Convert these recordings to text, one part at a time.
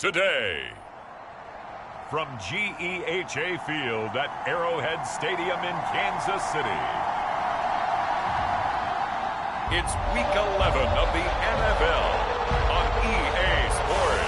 today. From GEHA Field at Arrowhead Stadium in Kansas City, it's Week 11 of the NFL on EA Sports.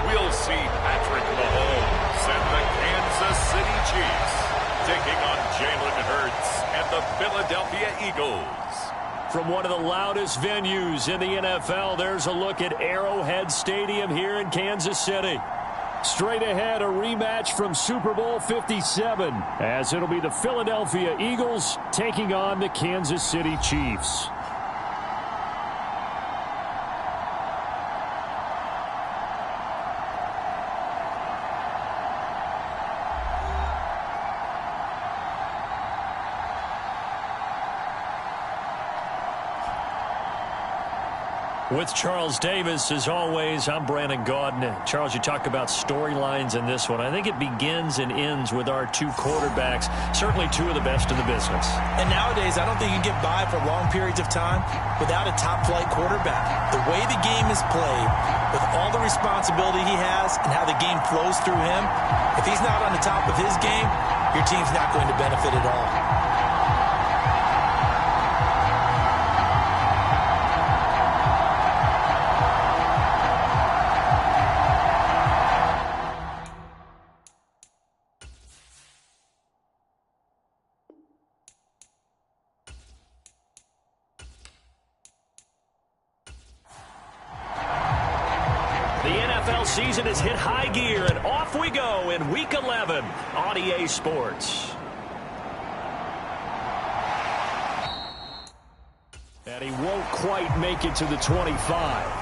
We'll see Patrick Mahomes and the Kansas City Chiefs taking on Jalen Hurts and the Philadelphia Eagles. From one of the loudest venues in the NFL, there's a look at Arrowhead Stadium here in Kansas City. Straight ahead, a rematch from Super Bowl 57, as it'll be the Philadelphia Eagles taking on the Kansas City Chiefs. With Charles Davis, as always, I'm Brandon Gaudin. Charles, you talk about storylines in this one. I think it begins and ends with our two quarterbacks, certainly two of the best in the business. And nowadays, I don't think you can get by for long periods of time without a top-flight quarterback. The way the game is played, with all the responsibility he has and how the game flows through him, if he's not on the top of his game, your team's not going to benefit at all. Season has hit high gear, and off we go in Week 11 on EA Sports. And he won't quite make it to the 25.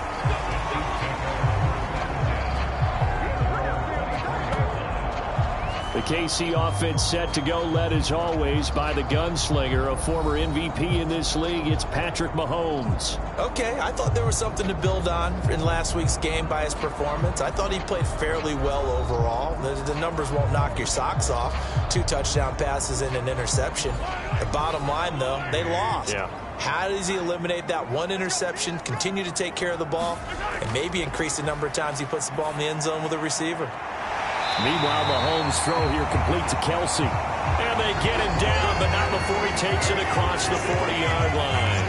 The KC offense set to go, led as always by the gunslinger, a former MVP in this league. It's Patrick Mahomes. Okay, I thought there was something to build on in last week's game by his performance. I thought he played fairly well overall. The numbers won't knock your socks off. 2 touchdown passes and an interception. The bottom line, though, they lost. Yeah. How does he eliminate that one interception, continue to take care of the ball, and maybe increase the number of times he puts the ball in the end zone with a receiver? Meanwhile, Mahomes' throw here complete to Kelsey. And they get him down, but not before he takes it across the 40-yard line.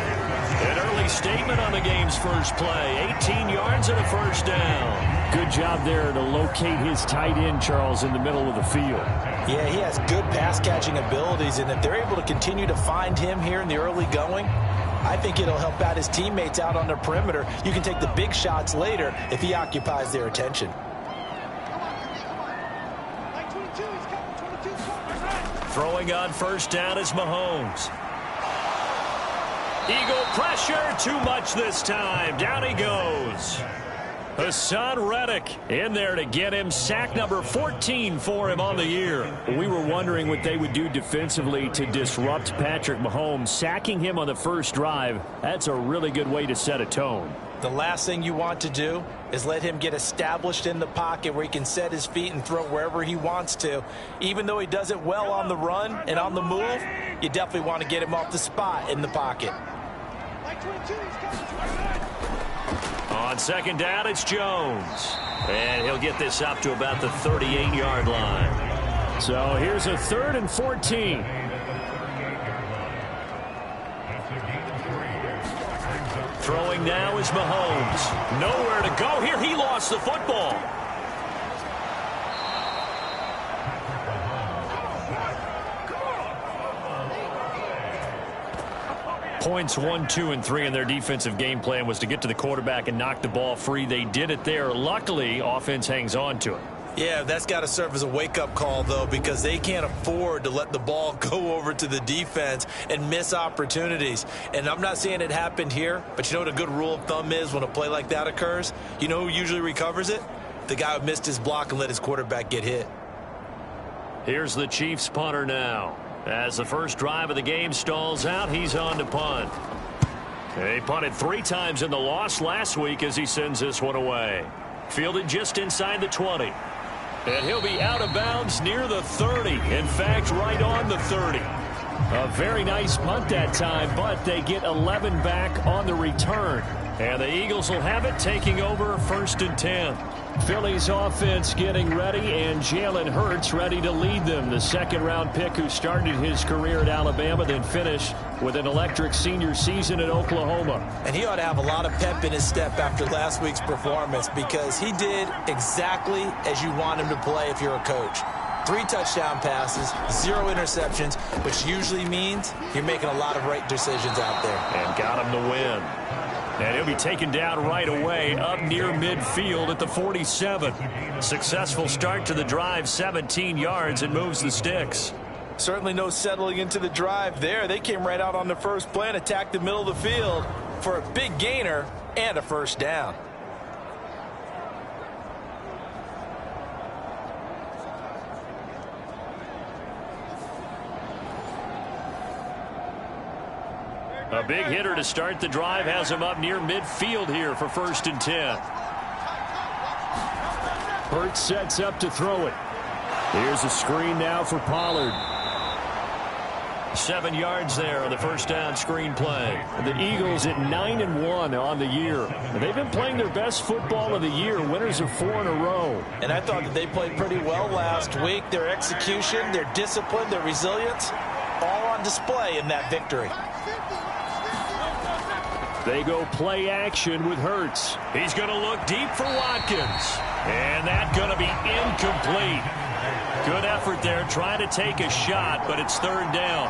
An early statement on the game's first play. 18 yards and a first down. Good job there to locate his tight end, Charles, in the middle of the field. Yeah, he has good pass-catching abilities, and if they're able to continue to find him here in the early going, I think it'll help out his teammates out on the perimeter. You can take the big shots later if he occupies their attention. Throwing on first down is Mahomes. Eagle pressure, too much this time. Down he goes. Hassan Reddick in there to get him. Sack number 14 for him on the year. We were wondering what they would do defensively to disrupt Patrick Mahomes. Sacking him on the first drive, that's a really good way to set a tone. The last thing you want to do is let him get established in the pocket where he can set his feet and throw wherever he wants to. Even though he does it well on the run and on the move, you definitely want to get him off the spot in the pocket. On second down, it's Jones. And he'll get this up to about the 38-yard line. So here's a 3rd and 14. Throwing now is Mahomes. Nowhere to go here. He lost the football. Points 1, 2, and 3 in their defensive game plan was to get to the quarterback and knock the ball free. They did it there. Luckily, offense hangs on to it. Yeah, that's got to serve as a wake-up call, though, because they can't afford to let the ball go over to the defense and miss opportunities. And I'm not saying it happened here, but you know what a good rule of thumb is when a play like that occurs? You know who usually recovers it? The guy who missed his block and let his quarterback get hit. Here's the Chiefs punter now. As the first drive of the game stalls out, he's on to punt. They punted 3 times in the loss last week as he sends this one away. Fielded just inside the 20. And he'll be out of bounds near the 30. In fact, right on the 30. A very nice punt that time, but they get 11 back on the return. And the Eagles will have it, taking over 1st and 10. Philly's offense getting ready, and Jalen Hurts ready to lead them. The second-round pick who started his career at Alabama, then finished with an electric senior season at Oklahoma. And he ought to have a lot of pep in his step after last week's performance, because he did exactly as you want him to play if you're a coach. 3 touchdown passes, 0 interceptions, which usually means you're making a lot of right decisions out there. And got him to win. And he'll be taken down right away up near midfield at the 47. Successful start to the drive, 17 yards, and moves the sticks. Certainly no settling into the drive there. They came right out on the first play and attacked the middle of the field for a big gainer and a first down. A big hitter to start the drive has him up near midfield here for 1st and 10. Hurts sets up to throw it. Here's a screen now for Pollard. 7 yards there on the first down screen play. The Eagles at 9-1 on the year. They've been playing their best football of the year, winners of 4 in a row. And I thought that they played pretty well last week. Their execution, their discipline, their resilience, all on display in that victory. They go play action with Hurts. He's going to look deep for Watkins. And that's going to be incomplete. Good effort there, trying to take a shot, but it's 3rd down.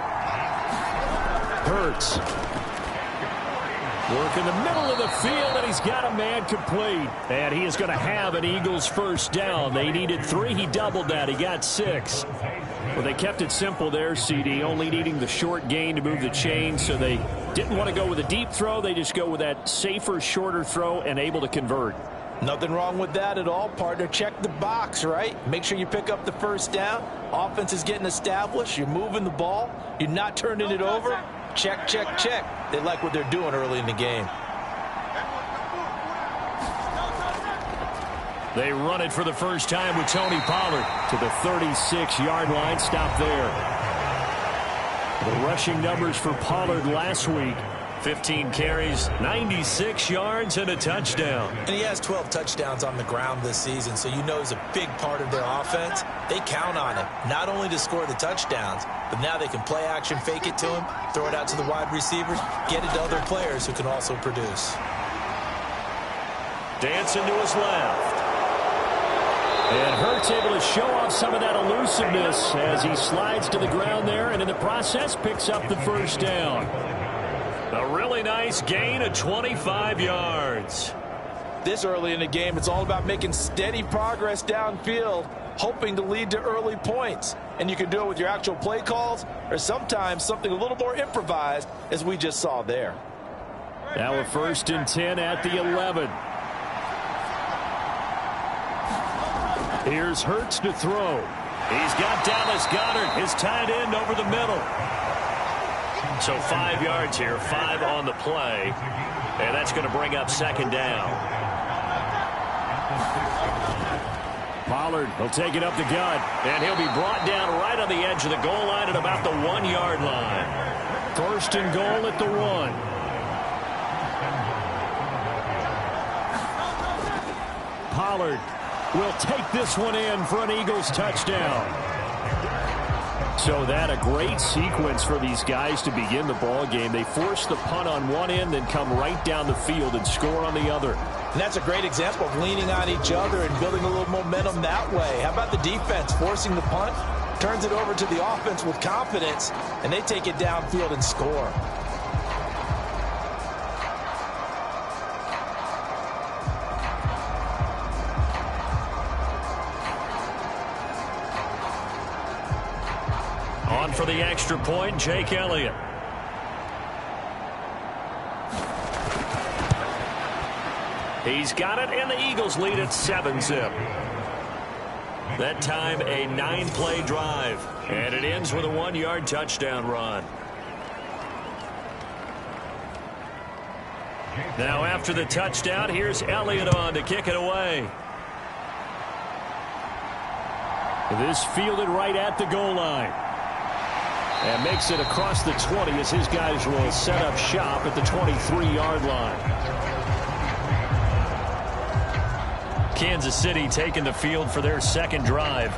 Hurts. Work in the middle of the field, and he's got a man complete. And he is going to have an Eagles first down. They needed 3. He doubled that. He got 6. Well, they kept it simple there, CD, only needing the short gain to move the chain, so they didn't want to go with a deep throw. They just go with that safer, shorter throw and able to convert. Nothing wrong with that at all, partner. Check the box, right? Make sure you pick up the first down. Offense is getting established. You're moving the ball. You're not turning it over. Check, check, check. They like what they're doing early in the game. They run it for the first time with Tony Pollard to the 36-yard line. Stop there. The rushing numbers for Pollard last week: 15 carries, 96 yards, and a touchdown. And he has 12 touchdowns on the ground this season, so you know he's a big part of their offense. They count on him, not only to score the touchdowns, but now they can play action, fake it to him, throw it out to the wide receivers, get it to other players who can also produce. Dancing to his left. And Hurts able to show off some of that elusiveness as he slides to the ground there, and in the process picks up the first down. A really nice gain of 25 yards. This early in the game, it's all about making steady progress downfield, hoping to lead to early points. And you can do it with your actual play calls or sometimes something a little more improvised, as we just saw there. Now a 1st and 10 at the 11. Here's Hurts to throw. He's got Dallas Goedert, his tight end, over the middle. So 5 yards here, 5 on the play. And that's going to bring up 2nd down. Pollard will take it up the gut. And he'll be brought down right on the edge of the goal line at about the 1-yard line. 1st and goal at the 1. Pollard will take this one in for an Eagles touchdown. So that a great sequence for these guys to begin the ball game. They force the punt on one end, then come right down the field and score on the other. And that's a great example of leaning on each other and building a little momentum that way. How about the defense forcing the punt, turns it over to the offense with confidence, and they take it downfield and score. On for the extra point, Jake Elliott. He's got it, and the Eagles lead at 7-zip. That time a 9-play drive, and it ends with a 1-yard touchdown run. Now after the touchdown, here's Elliott on to kick it away. This fielded right at the goal line. And makes it across the 20 as his guys will set up shop at the 23-yard line. Kansas City taking the field for their second drive.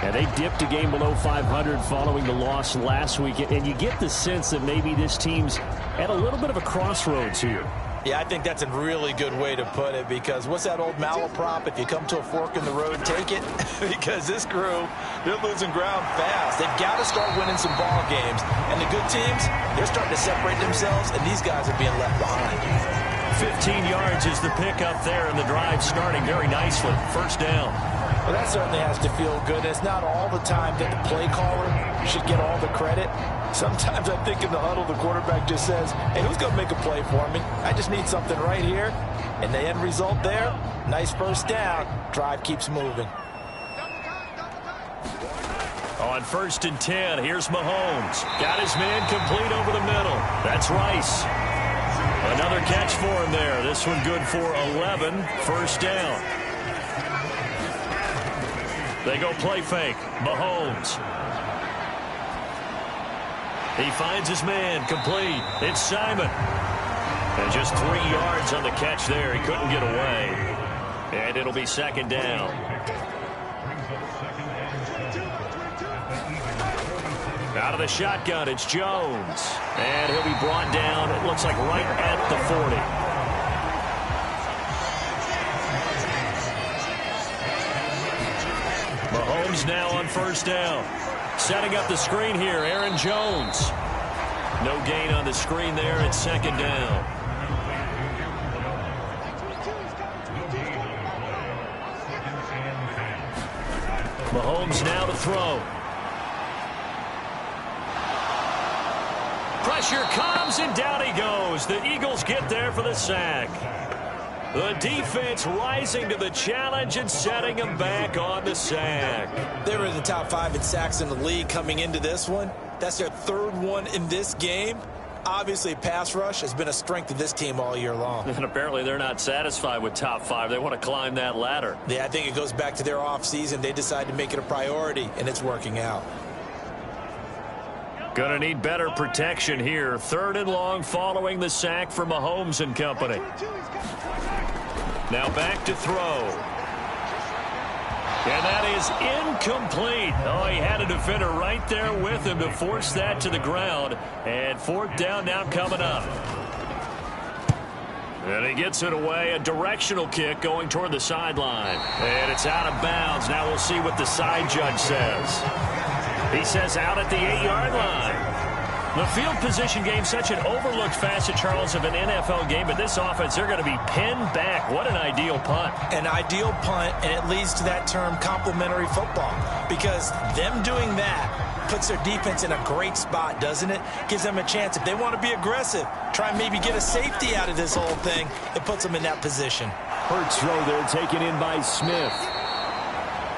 And they dipped a game below 500 following the loss last week. And you get the sense that maybe this team's at a little bit of a crossroads here. Yeah, I think that's a really good way to put it, because what's that old malaprop? If you come to a fork in the road, take it. Because this crew, they're losing ground fast. They've got to start winning some ball games. And the good teams, they're starting to separate themselves, and these guys are being left behind. 15 yards is the pickup there, and the drive starting very nicely. First down. Well, that certainly has to feel good. It's not all the time that the play caller should get all the credit. Sometimes I think in the huddle, the quarterback just says, hey, who's going to make a play for me? I just need something right here. And the end result there, nice first down. Drive keeps moving. On 1st and 10, here's Mahomes. Got his man complete over the middle. That's Rice. Another catch for him there. This one good for 11. First down. They go play fake. Mahomes. He finds his man complete. It's Simon. And just 3 yards on the catch there. He couldn't get away. And it'll be second down. Out of the shotgun, it's Jones. And he'll be brought down, it looks like right at the 40. Mahomes now on first down. Setting up the screen here, Aaron Jones. No gain on the screen there. It's second down. Mahomes now to throw. Pressure comes, and down he goes. The Eagles get there for the sack. The defense rising to the challenge and setting them back on the sack. They were in the top 5 in sacks in the league coming into this one. That's their 3rd one in this game. Obviously, pass rush has been a strength of this team all year long. And apparently they're not satisfied with top 5. They want to climb that ladder. Yeah, I think it goes back to their offseason. They decided to make it a priority, and it's working out. Going to need better protection here. 3rd and long following the sack for Mahomes and company. Now back to throw. And that is incomplete. Oh, he had a defender right there with him to force that to the ground. And 4th down now coming up. And he gets it away. A directional kick going toward the sideline. And it's out of bounds. Now we'll see what the side judge says. He says out at the 8-yard line. The field position game, such an overlooked facet, Charles, of an NFL game. But this offense, they're going to be pinned back. What an ideal punt. An ideal punt, and it leads to that term complementary football. Because them doing that puts their defense in a great spot, doesn't it? Gives them a chance. If they want to be aggressive, try and maybe get a safety out of this whole thing, it puts them in that position. Hurts throw there, taken in by Smith.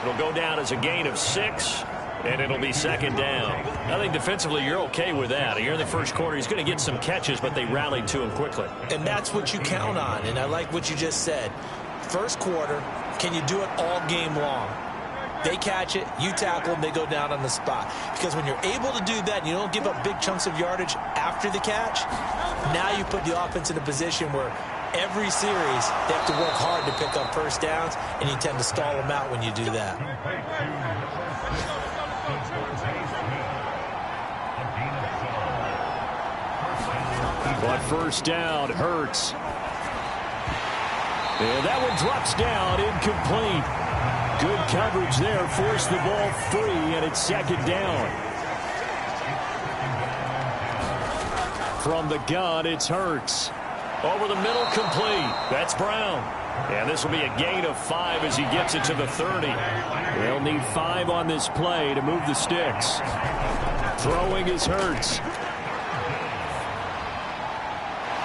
It'll go down as a gain of 6. And it'll be second down. I think defensively you're okay with that. Here in the first quarter, he's going to get some catches, but they rallied to him quickly. And that's what you count on, and I like what you just said. First quarter, can you do it all game long? They catch it, you tackle them, they go down on the spot. Because when you're able to do that and you don't give up big chunks of yardage after the catch, now you put the offense in a position where every series they have to work hard to pick up first downs, and you tend to stall them out when you do that. But first down, Hurts. And that one drops down, incomplete. Good coverage there, forced the ball free, and it's second down. From the gun, it's Hurts. Over the middle, complete. That's Brown. And this will be a gain of 5 as he gets it to the 30. They'll need 5 on this play to move the sticks. Throwing is Hurts.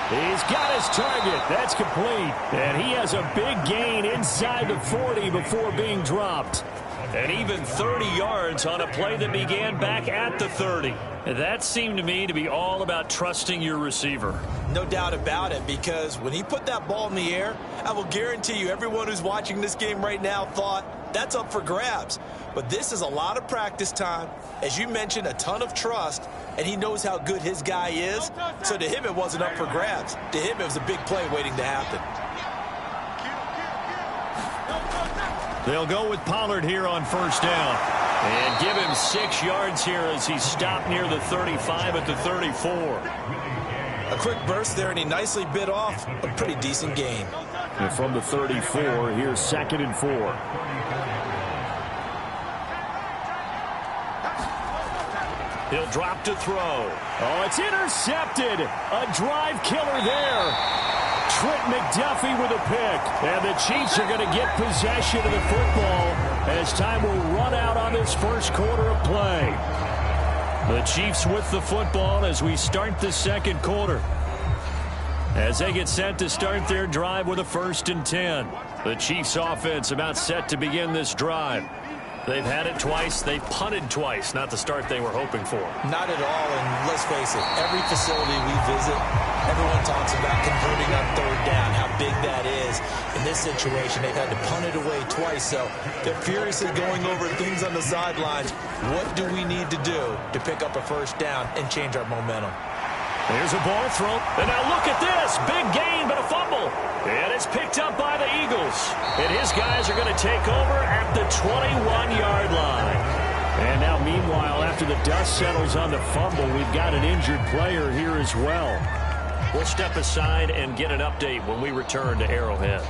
He's got his target. That's complete. And he has a big gain inside the 40 before being dropped. And even 30 yards on a play that began back at the 30. That seemed to me to be all about trusting your receiver. No doubt about it, because when he put that ball in the air, I will guarantee you everyone who's watching this game right now thought that's up for grabs. But this is a lot of practice time. As you mentioned, a ton of trust, and he knows how good his guy is. So to him, it wasn't up for grabs. To him, it was a big play waiting to happen. They'll go with Pollard here on first down. And give him 6 yards here as he stopped near the 35 at the 34. A quick burst there, and he nicely bit off a pretty decent gain. And from the 34, here's 2nd and 4. He'll drop to throw. Oh, it's intercepted. A drive killer there. Trent McDuffie with a pick. And the Chiefs are going to get possession of the football as time will run out on this first quarter of play. The Chiefs with the football as we start the second quarter. As they get set to start their drive with a 1st and 10. The Chiefs offense about set to begin this drive. They've had it twice. They've punted twice. Not the start they were hoping for. Not at all, and let's face it, every facility we visit, everyone talks about converting on 3rd down, how big that is. In this situation, they've had to punt it away twice, so they're furiously going over things on the sidelines. What do we need to do to pick up a 1st down and change our momentum? Here's a ball thrown. And now look at this. Big gain, but a fumble. And it's picked up by the Eagles. And his guys are going to take over at the 21-yard line. And now, meanwhile, after the dust settles on the fumble, we've got an injured player here as well. We'll step aside and get an update when we return to Arrowhead.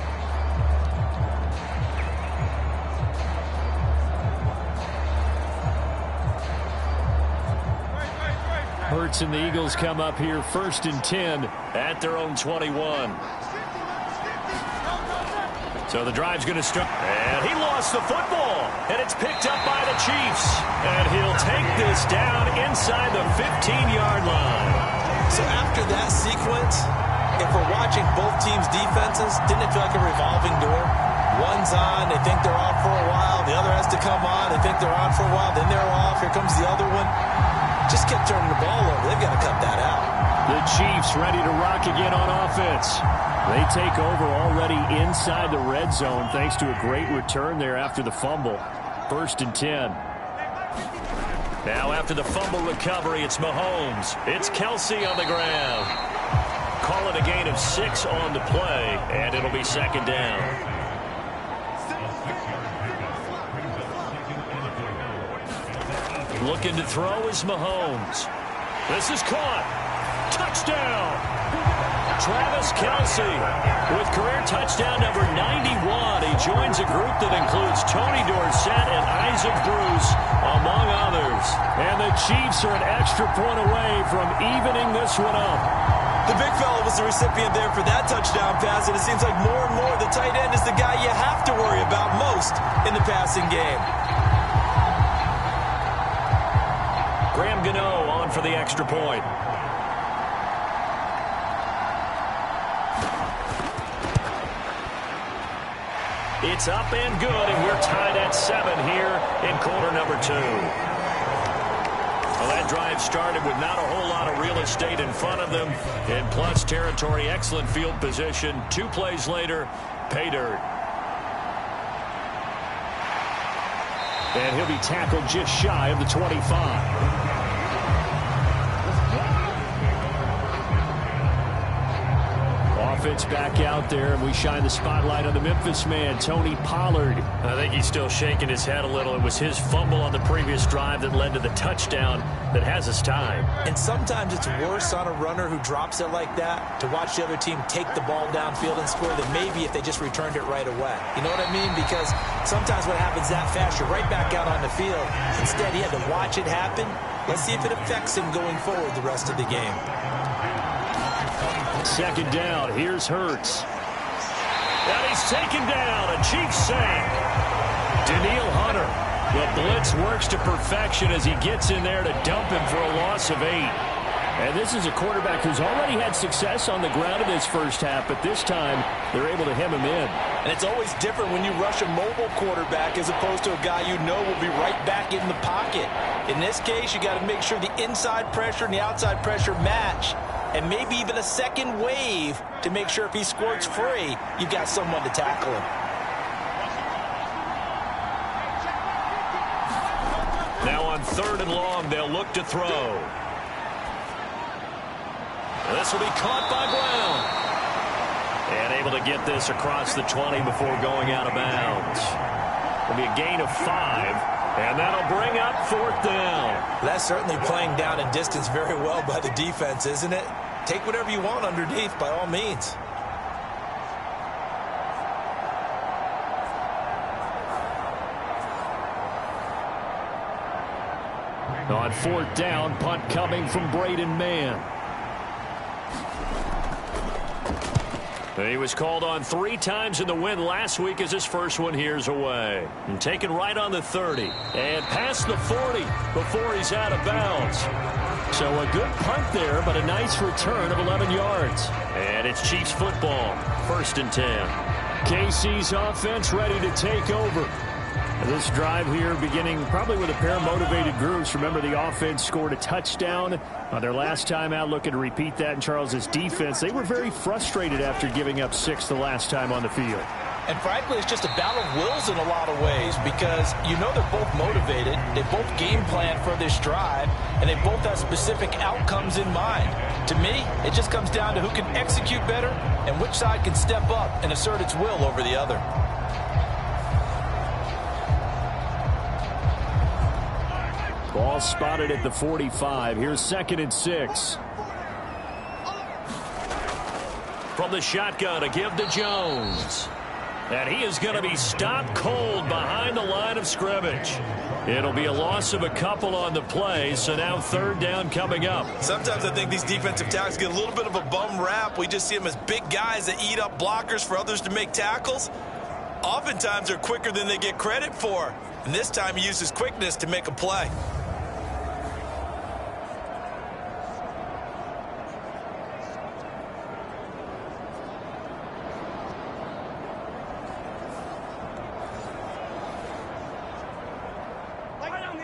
Hurts and the Eagles come up here 1st and 10 at their own 21. So the drive's going to start. And he lost the football. And it's picked up by the Chiefs. And he'll take this down inside the 15-yard line. So after that sequence, if we're watching both teams' defenses, didn't it feel like a revolving door? One's on, they think they're off for a while. The other has to come on, they think they're on for a while. Then they're off. Here comes the other one. Just kept turning the ball over. They've got to cut that out. The Chiefs ready to rock again on offense. They take over already inside the red zone thanks to a great return there after the fumble. 1st and 10. Now after the fumble recovery, it's Mahomes. It's Kelsey on the ground. Call it a gain of 6 on the play, and it'll be 2nd down. Looking to throw is Mahomes. This is caught. Touchdown. Travis Kelsey with career touchdown number 91. He joins a group that includes Tony Dorsett and Isaac Bruce, among others. And the Chiefs are an extra point away from evening this one up. The big fella was the recipient there for that touchdown pass, and it seems like more and more the tight end is the guy you have to worry about most in the passing game. Graham Gano on for the extra point. It's up and good, and we're tied at 7 here in quarter number 2. Well, that drive started with not a whole lot of real estate in front of them. In plus territory, excellent field position. 2 plays later, pay dirt. And he'll be tackled just shy of the 25. Offense back out there, and we shine the spotlight on the Memphis man, Tony Pollard. I think he's still shaking his head a little. It was his fumble on the previous drive that led to the touchdown that has us tied. And sometimes it's worse on a runner who drops it like that to watch the other team take the ball downfield and score than maybe if they just returned it right away. You know what I mean? Because sometimes what happens that fast, you're right back out on the field. Instead, he had to watch it happen. Let's see if it affects him going forward the rest of the game. 2nd down. Here's Hurts. And he's taken down. A Chiefs sack. Danielle Hunter. The blitz works to perfection as he gets in there to dump him for a loss of 8. And this is a quarterback who's already had success on the ground in this first half, but this time they're able to hem him in. And it's always different when you rush a mobile quarterback as opposed to a guy you know will be right back in the pocket. In this case, you got to make sure the inside pressure and the outside pressure match, and maybe even a second wave to make sure if he squirts free, you've got someone to tackle him. Now on 3rd and long, they'll look to throw. This will be caught by Brown. And able to get this across the 20 before going out of bounds. It'll be a gain of 5, and that'll bring up 4th down. That's certainly playing down in distance very well by the defense, isn't it? Take whatever you want underneath by all means. On 4th down, punt coming from Braden Mann. He was called on 3 times in the win last week as his first one here's away. And taken right on the 30. And past the 40 before he's out of bounds. So a good punt there, but a nice return of 11 yards. And it's Chiefs football, 1st and 10. KC's offense ready to take over. This drive here beginning probably with a pair of motivated groups. Remember, the offense scored a touchdown on their last time out. Looking to repeat that in Charles's defense. They were very frustrated after giving up 6 the last time on the field. And frankly, it's just a battle of wills in a lot of ways because you know they're both motivated. They both game plan for this drive, and they both have specific outcomes in mind. To me, it just comes down to who can execute better and which side can step up and assert its will over the other. Ball spotted at the 45. Here's 2nd and 6. From the shotgun, a give to Jones. And he is going to be stopped cold behind the line of scrimmage. It'll be a loss of a couple on the play, so now 3rd down coming up. Sometimes I think these defensive tackles get a little bit of a bum rap. We just see them as big guys that eat up blockers for others to make tackles. Oftentimes they're quicker than they get credit for. And this time he uses quickness to make a play.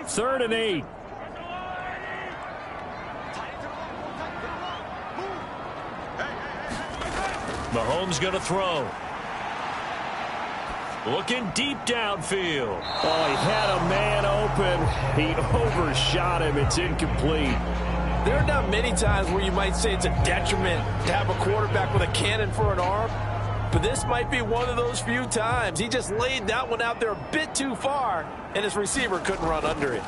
Third and 8. Mahomes going to throw. Looking deep downfield. Oh, he had a man open. He overshot him. It's incomplete. There are not many times where you might say it's a detriment to have a quarterback with a cannon for an arm, but this might be one of those few times. He just laid that one out there a bit too far, and his receiver couldn't run under it.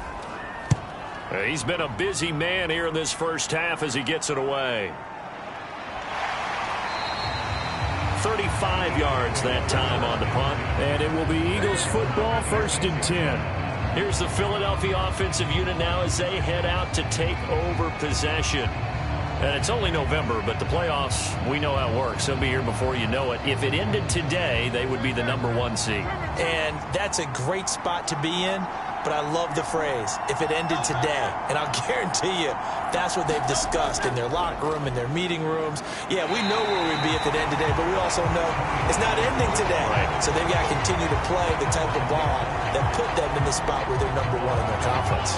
He's been a busy man here in this first half as he gets it away. 35 yards that time on the punt. And it will be Eagles football, 1st and 10. Here's the Philadelphia offensive unit now as they head out to take over possession. And it's only November, but the playoffs, we know how it works. They'll be here before you know it. If it ended today, they would be the #1 seed. And that's a great spot to be in, but I love the phrase, if it ended today. And I'll guarantee you, that's what they've discussed in their locker room, in their meeting rooms. Yeah, we know where we'd be if it ended today, but we also know it's not ending today. Right. So they've got to continue to play the type of ball that put them in the spot where they're #1 in their conference.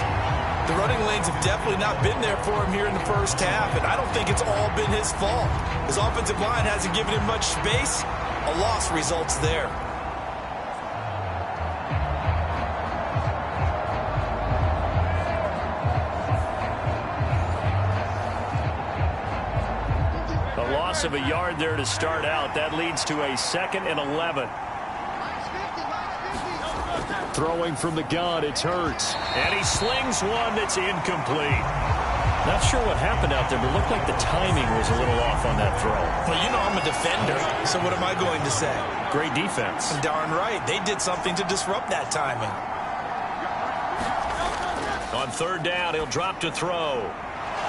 The running lanes have definitely not been there for him here in the first half, and I don't think it's all been his fault. His offensive line hasn't given him much space. A loss results there. A loss of a yard there to start out. That leads to a 2nd and 11. Throwing from the gun, it's Hurts. And he slings one that's incomplete. Not sure what happened out there, but it looked like the timing was a little off on that throw. Well, you know I'm a defender, so what am I going to say? Great defense. Darn right. They did something to disrupt that timing. On 3rd down, he'll drop to throw.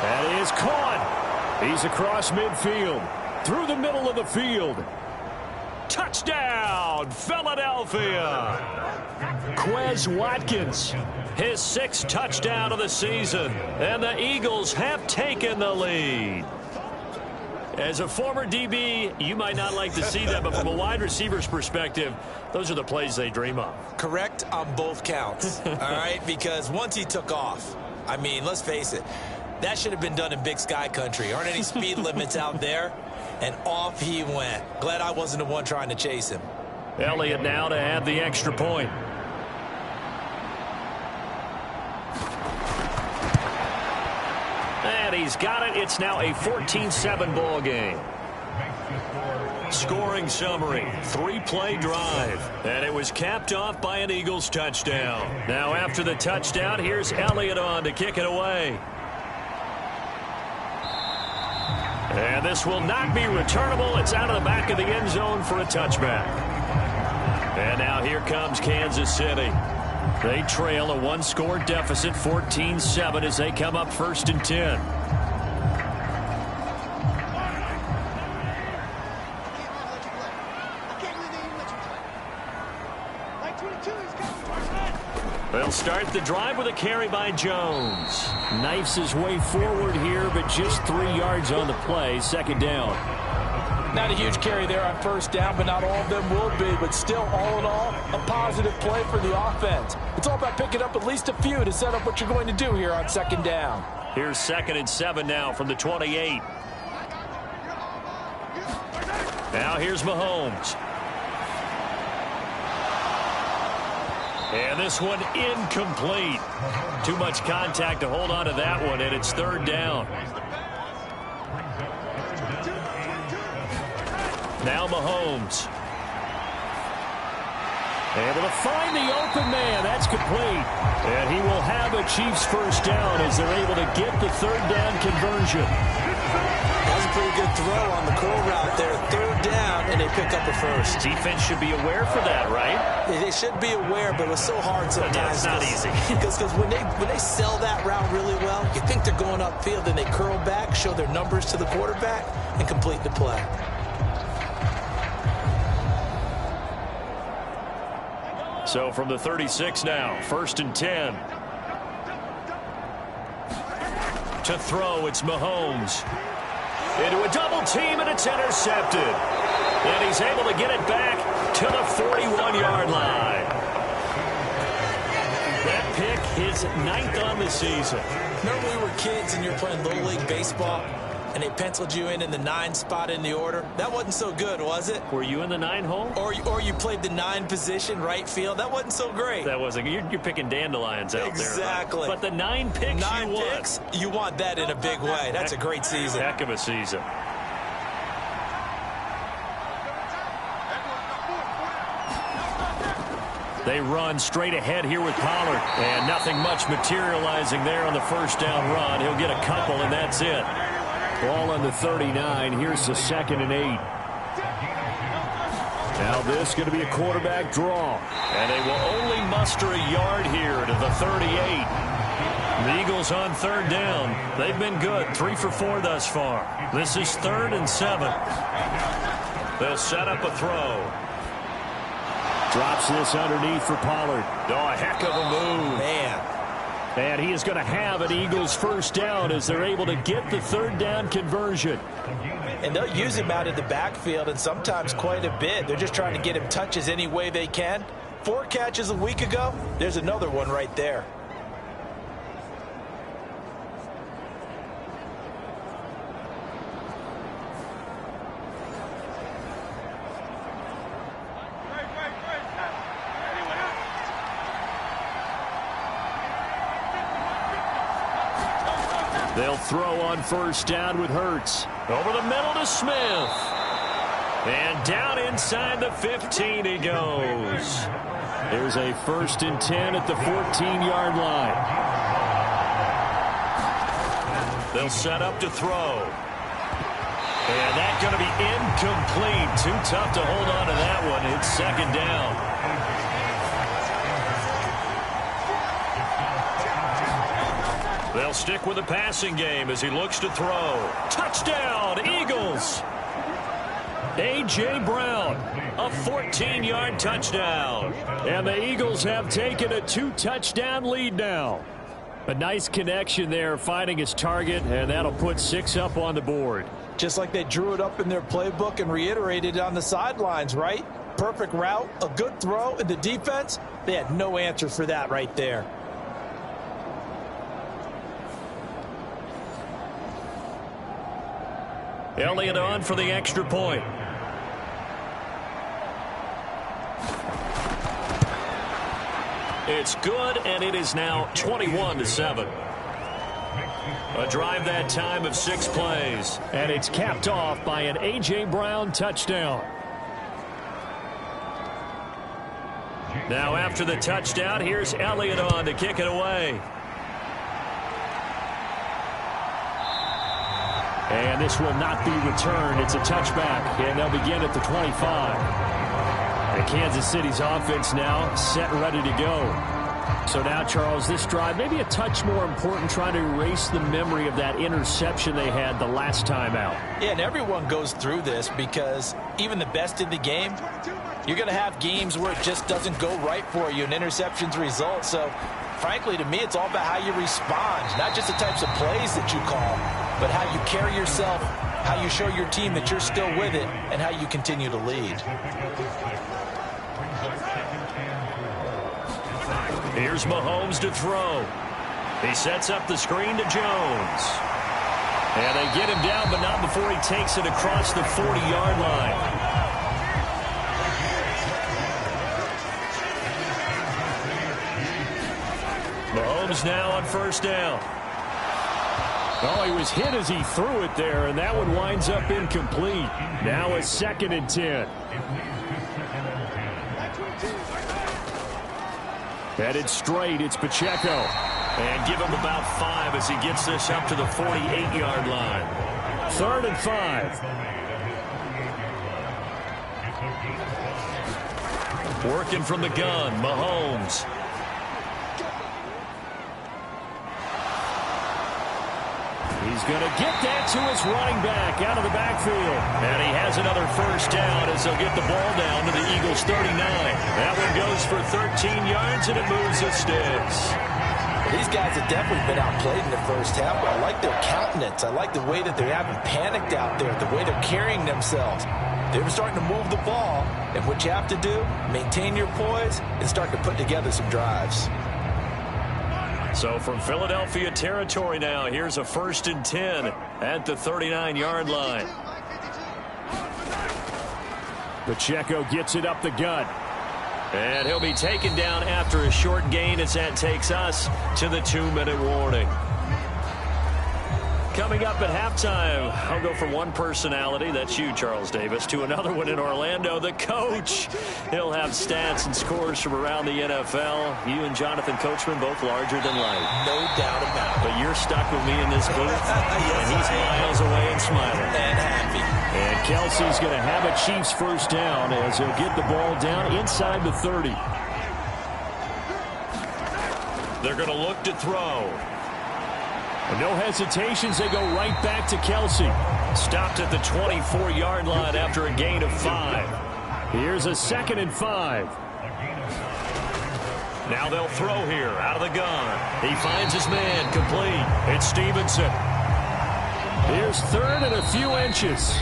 That is caught. He's across midfield. Through the middle of the field. Touchdown, Philadelphia! Quez Watkins, his 6th touchdown of the season, and the Eagles have taken the lead. As a former DB, you might not like to see that, but from a wide receiver's perspective, those are the plays they dream of. Correct on both counts, all right? Because once he took off, I mean, let's face it, that should have been done in Big Sky country. Aren't any speed limits out there? And off he went. Glad I wasn't the one trying to chase him. Elliott now to add the extra point. And he's got it. It's now a 14-7 ball game. Scoring summary, 3-play drive. And it was capped off by an Eagles touchdown. Now after the touchdown, here's Elliott on to kick it away. And this will not be returnable. It's out of the back of the end zone for a touchback. And now here comes Kansas City. They trail a 1-score deficit, 14-7, as they come up 1st and 10. They'll start the drive with a carry by Jones. Knifes his way forward here, but just 3 yards on the play. 2nd down. Not a huge carry there on 1st down, but not all of them will be. But still, all in all, a positive play for the offense. It's all about picking up at least a few to set up what you're going to do here on 2nd down. Here's 2nd and 7 now from the 28. Now here's Mahomes. And this one incomplete. Too much contact to hold on to that one, and it's 3rd down. Now Mahomes. Able to find the open man. That's complete. And he will have a Chiefs 1st down as they're able to get the 3rd down conversion. That was a pretty good throw on the curl route there. 3rd down, and they pick up a 1st. Defense should be aware for that, right? They should be aware, but it's so hard sometimes. Yeah, it's not easy. Because when they sell that route really well, you think they're going upfield, and they curl back, show their numbers to the quarterback, and complete the play. So from the 36 now, 1st and 10. To throw, it's Mahomes. Into a double team, and it's intercepted. And he's able to get it back to the 41-yard line. That pick, his 9th on the season. Remember when we were kids and you were playing Little League Baseball, and they penciled you in the 9 spot in the order? That wasn't so good, was it? Were you in the 9 hole? Or you played the 9 position, right field? That wasn't so great. That wasn't. You're picking dandelions out there. Exactly. But the 9 picks 9 picks, you want that in a big way. That's a great season. Heck of a season. They run straight ahead here with Pollard. And nothing much materializing there on the 1st down run. He'll get a couple, and that's it. Ball on the 39. Here's the 2nd and 8. Now this is going to be a quarterback draw. And they will only muster a yard here to the 38. The Eagles on 3rd down. They've been good. 3 for 4 thus far. This is 3rd and 7. They'll set up a throw. Drops this underneath for Pollard. Oh, a heck of a move. Man. And he is going to have an Eagles 1st down as they're able to get the 3rd down conversion. And they'll use him out in the backfield, and sometimes quite a bit. They're just trying to get him touches any way they can. 4 catches a week ago. There's another one right there. They'll throw on 1st down with Hurts. Over the middle to Smith. And down inside the 15 he goes. There's a 1st and 10 at the 14-yard line. They'll set up to throw. And that's going to be incomplete. Too tough to hold on to that one. It's 2nd down. They'll stick with the passing game as he looks to throw. Touchdown, Eagles! A.J. Brown, a 14-yard touchdown. And the Eagles have taken a 2-touchdown lead now. A nice connection there, finding his target, and that'll put 6 up on the board. Just like they drew it up in their playbook and reiterated it on the sidelines, right? Perfect route, a good throw, and the defense, they had no answer for that right there. Elliott on for the extra point. It's good, and it is now 21-7. A drive that time of 6 plays. And it's capped off by an A.J. Brown touchdown. Now after the touchdown, here's Elliott on to kick it away. And this will not be returned. It's a touchback, and they'll begin at the 25. And Kansas City's offense now set and ready to go. So now, Charles, this drive maybe a touch more important, trying to erase the memory of that interception they had the last time out. Yeah, and everyone goes through this because even the best in the game, you're going to have games where it just doesn't go right for you and interceptions result. So, frankly, to me, it's all about how you respond, not just the types of plays that you call, but how you carry yourself, how you show your team that you're still with it, and how you continue to lead. Here's Mahomes to throw. He sets up the screen to Jones. And they get him down, but not before he takes it across the 40-yard line. Mahomes now on first down. Oh, he was hit as he threw it there, and that one winds up incomplete. Now a 2nd and 10. Headed straight, it's Pacheco. And give him about 5 as he gets this up to the 48-yard line. 3rd and 5. Working from the gun, Mahomes. He's going to get that to his running back out of the backfield. And he has another first down as they'll get the ball down to the Eagles' 39. That one goes for 13 yards, and it moves the sticks. Well, these guys have definitely been outplayed in the first half, but I like their countenance. I like the way that they haven't panicked out there, the way they're carrying themselves. They're starting to move the ball, and what you have to do, maintain your poise and start to put together some drives. So from Philadelphia territory now, here's a 1st and 10 at the 39-yard line. Pacheco gets it up the gut. And he'll be taken down after a short gain as that takes us to the 2-minute warning. Coming up at halftime, I'll go from one personality, that's you, Charles Davis, to another one in Orlando, the coach. He'll have stats and scores from around the NFL. You and Jonathan Coachman both larger than life. No doubt about it. But you're stuck with me in this booth, yes, and he's miles away and smiling. And happy. And Kelsey's going to have a Chiefs first down as he'll get the ball down inside the 30. They're going to look to throw. No hesitations, they go right back to Kelsey. Stopped at the 24-yard line after a gain of 5. Here's a 2nd and 5. Now they'll throw here out of the gun. He finds his man, complete. It's Stevenson. Here's 3rd and a few inches.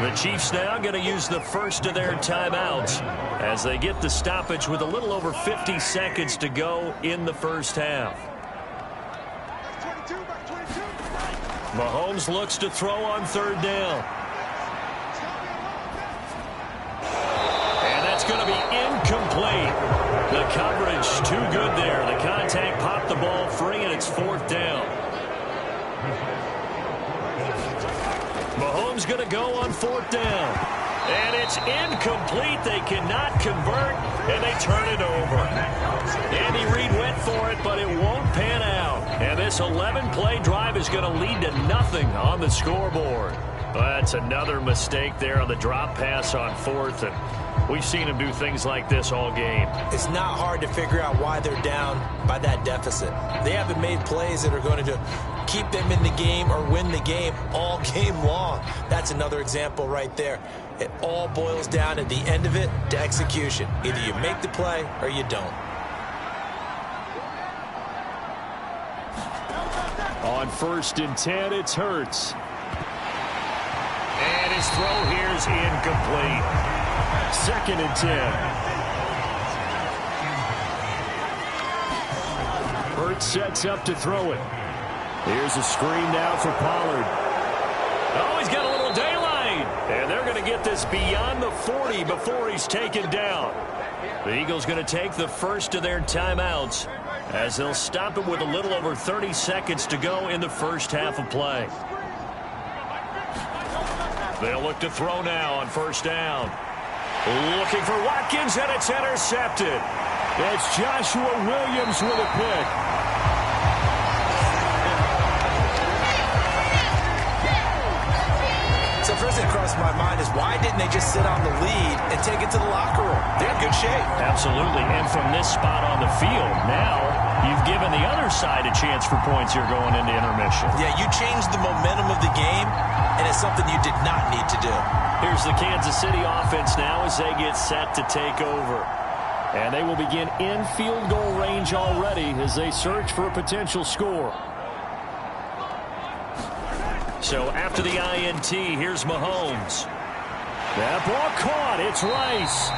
The Chiefs now going to use the first of their timeouts as they get the stoppage with a little over 50 seconds to go in the first half. Mahomes looks to throw on 3rd down. And that's going to be incomplete. The coverage too good there. The contact popped the ball free, and it's 4th down. Mahomes going to go on 4th down. And it's incomplete. They cannot convert, and they turn it over. Andy Reid went for it, but it won't pan out. And this 11-play drive is going to lead to nothing on the scoreboard. That's another mistake there on the drop pass on 4th, and we've seen him do things like this all game. It's not hard to figure out why they're down by that deficit. They haven't made plays that are going to keep them in the game or win the game all game long. That's another example right there. It all boils down at the end of it to execution. Either you make the play or you don't. On 1st and 10, it's Hurts. And his throw here's incomplete. 2nd and 10. Hurts sets up to throw it. Here's a screen now for Pollard. Oh, he's got a little daylight. And they're going to get this beyond the 40 before he's taken down. The Eagles going to take the first of their timeouts as they'll stop it with a little over 30 seconds to go in the first half of play. They'll look to throw now on 1st down. Looking for Watkins, and it's intercepted. It's Joshua Williams with a pick. So first thing that crossed my mind is why didn't they just sit on the lead and take it to the locker room? They're in good shape. Absolutely, and from this spot on the field, now you've given the other side a chance for points here going into intermission. Yeah, you changed the momentum of the game, and it's something you did not need to do. Here's the Kansas City offense now as they get set to take over. And they will begin in field goal range already as they search for a potential score. So after the INT, here's Mahomes. That ball caught. It's Rice.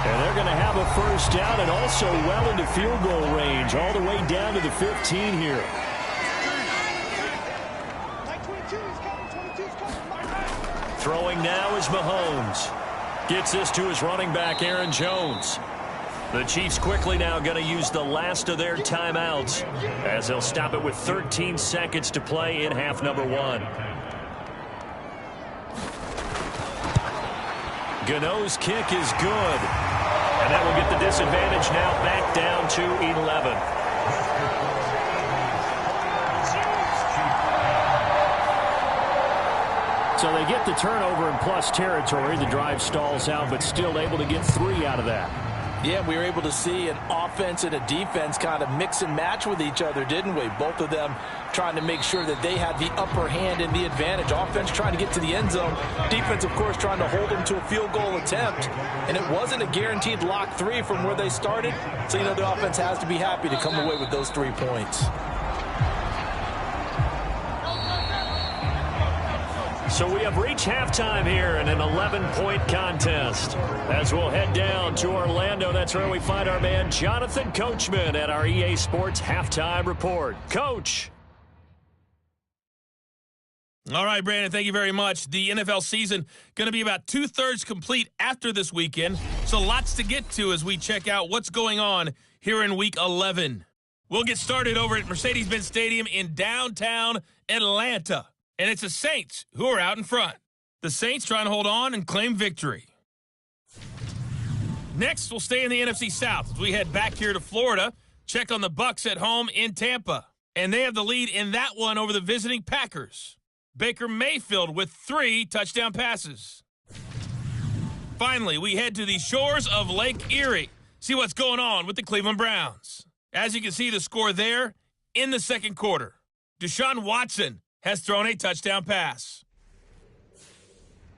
And they're going to have a 1st down and also well into field goal range all the way down to the 15 here. Throwing now is Mahomes. Gets this to his running back, Aaron Jones. The Chiefs quickly now going to use the last of their timeouts as they'll stop it with 13 seconds to play in half number 1. Gano's kick is good. And that will get the disadvantage now back down to 11. So they get the turnover in plus territory. The drive stalls out, but still able to get 3 out of that. Yeah, we were able to see an offense and a defense kind of mix and match with each other, didn't we? Both of them trying to make sure that they had the upper hand and the advantage. Offense trying to get to the end zone. Defense, of course, trying to hold them to a field goal attempt. And it wasn't a guaranteed lock 3 from where they started. So, you know, the offense has to be happy to come away with those 3 points. So we have reached halftime here in an 11-point contest. As we'll head down to Orlando, that's where we find our man Jonathan Coachman at our EA Sports Halftime Report. Coach. All right, Brandon, thank you very much. The NFL season going to be about 2/3 complete after this weekend, so lots to get to as we check out what's going on here in Week 11. We'll get started over at Mercedes-Benz Stadium in downtown Atlanta. And it's the Saints who are out in front. The Saints trying to hold on and claim victory. Next, we'll stay in the NFC South as we head back here to Florida. Check on the Bucs at home in Tampa. And they have the lead in that one over the visiting Packers. Baker Mayfield with 3 touchdown passes. Finally, we head to the shores of Lake Erie. See what's going on with the Cleveland Browns. As you can see, the score there in the 2nd quarter. Deshaun Watson has thrown a touchdown pass.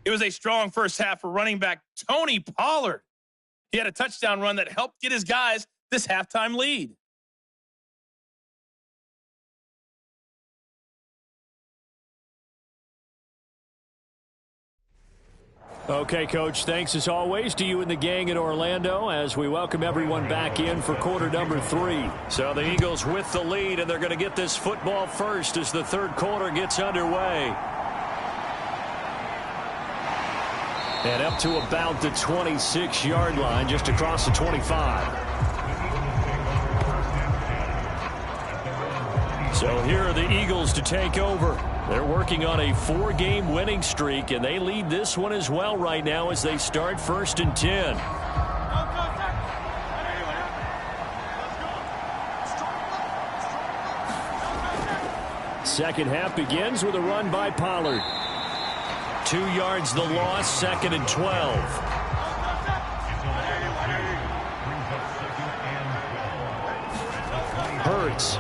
It was a strong first half for running back Tony Pollard. He had a touchdown run that helped get his guys this halftime lead. Okay, Coach, thanks as always to you and the gang in Orlando as we welcome everyone back in for quarter number 3. So the Eagles with the lead, and they're going to get this football first as the 3rd quarter gets underway. And up to about the 26-yard line, just across the 25. So here are the Eagles to take over. They're working on a 4-game winning streak, and they lead this one as well right now as they start 1st and 10. Second half begins with a run by Pollard. 2 yards the loss, 2nd and 12. Hurts.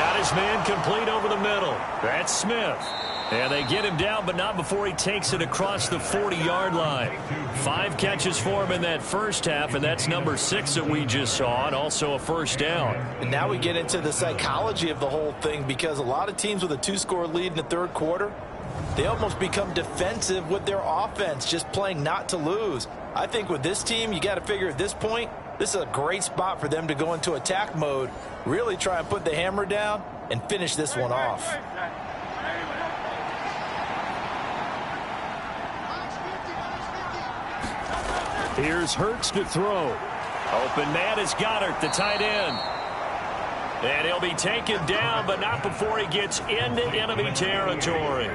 Got his man complete over the middle. That's Smith. And they get him down, but not before he takes it across the 40-yard line. 5 catches for him in that first half, and that's number 6 that we just saw, and also a first down. And now we get into the psychology of the whole thing, because a lot of teams with a 2-score lead in the third quarter, they almost become defensive with their offense, just playing not to lose. I think with this team, you got to figure at this point, this is a great spot for them to go into attack mode, really try and put the hammer down and finish this one off. Here's Hurts to throw. Open man is Goddard, the tight end. And he'll be taken down, but not before he gets into enemy territory.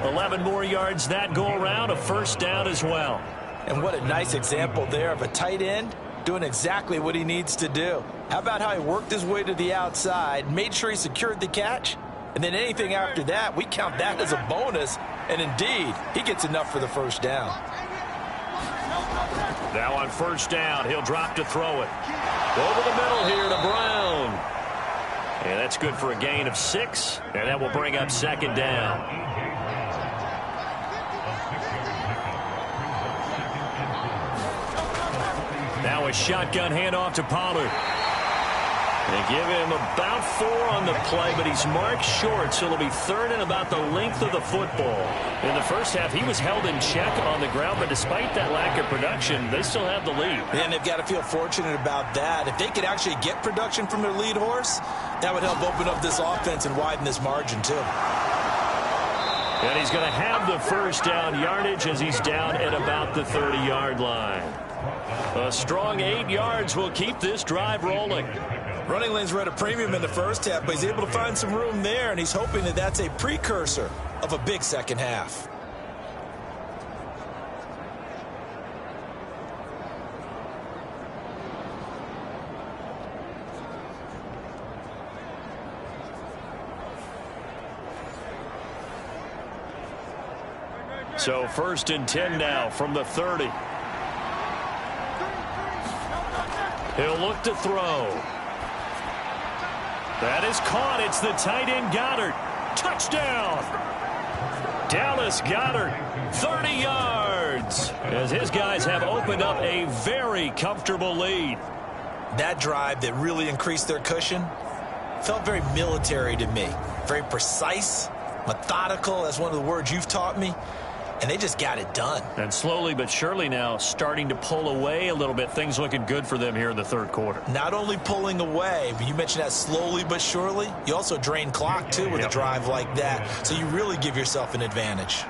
11 more yards that go around, a first down as well. And what a nice example there of a tight end doing exactly what he needs to do. How about how he worked his way to the outside, made sure he secured the catch, and then anything after that, we count that as a bonus. And indeed, he gets enough for the first down. Now on first down, he'll drop to throw it. Over the middle here to Brown. And that's good for a gain of 6, and that will bring up second down. Now a shotgun handoff to Pollard. They give him about 4 on the play, but he's marked short, so it'll be third and about the length of the football. In the first half, he was held in check on the ground, but despite that lack of production, they still have the lead. And they've got to feel fortunate about that. If they could actually get production from their lead horse, that would help open up this offense and widen this margin, too. And he's going to have the first down yardage as he's down at about the 30-yard line. A strong 8 yards will keep this drive rolling. Running lanes were at a premium in the first half, but he's able to find some room there, and he's hoping that that's a precursor of a big second half. So first and 10 now from the 30. He'll look to throw. That is caught. It's the tight end Goddard. Touchdown. Dallas Goedert, 30 yards. As his guys have opened up a very comfortable lead. That drive that really increased their cushion felt very military to me. Very precise, methodical, that's one of the words you've taught me. And they just got it done. And slowly but surely now starting to pull away a little bit. Things looking good for them here in the third quarter. Not only pulling away, but you mentioned that slowly but surely. You also drain clock, too, with a drive like that. So you really give yourself an advantage.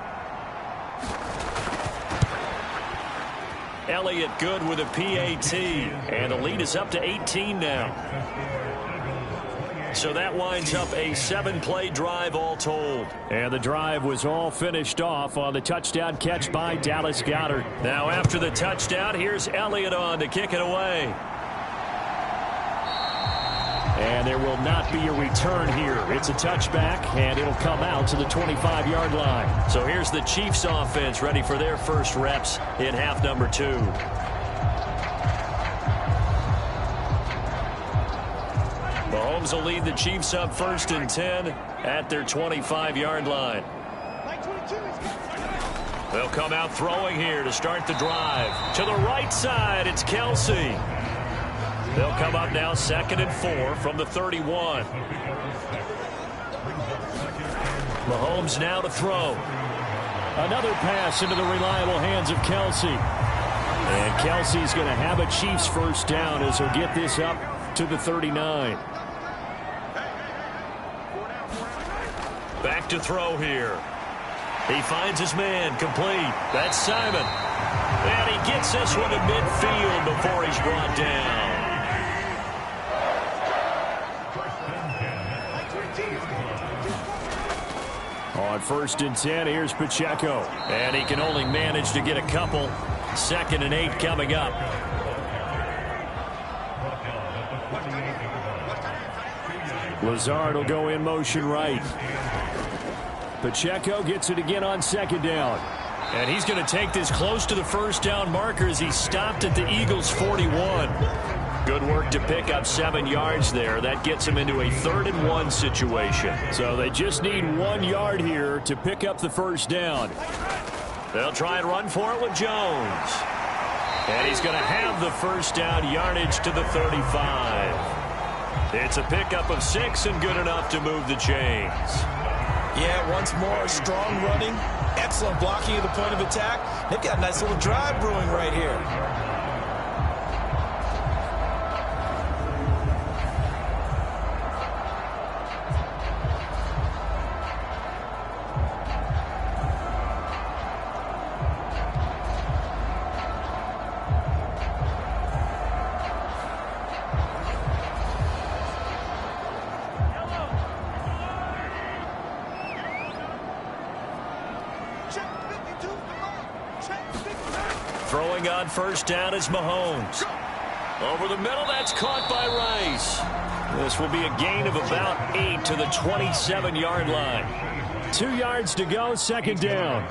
Elliott good with a PAT. And the lead is up to 18 now. So that winds up a 7-play drive all told. And the drive was all finished off on the touchdown catch by Dallas Goedert. Now after the touchdown, here's Elliott on to kick it away. And there will not be a return here. It's a touchback, and it'll come out to the 25-yard line. So here's the Chiefs offense ready for their first reps in half number 2. Mahomes will lead the Chiefs up first and 10 at their 25-yard line. They'll come out throwing here to start the drive. To the right side, it's Kelsey. They'll come up now 2nd and 4 from the 31. Mahomes now to throw. Another pass into the reliable hands of Kelsey. And Kelsey's going to have a Chiefs first down as he'll get this up to the 39. Back to throw here. He finds his man complete. That's Simon. And he gets this one to midfield before he's brought down. On first and 10, here's Pacheco. And he can only manage to get a couple. 2nd and 8 coming up. Lazard will go in motion right. Pacheco gets it again on 2nd down. And he's going to take this close to the first down marker as he stopped at the Eagles' 41. Good work to pick up 7 yards there. That gets them into a 3rd-and-1 situation. So they just need 1 yard here to pick up the first down. They'll try and run for it with Jones. And he's going to have the first down yardage to the 35. It's a pickup of 6 and good enough to move the chains. Yeah, once more, strong running, excellent blocking at the point of attack. They've got a nice little drive brewing right here. Throwing on first down is Mahomes. Over the middle, that's caught by Rice. This will be a gain of about 8 to the 27-yard line. 2 yards to go, second down.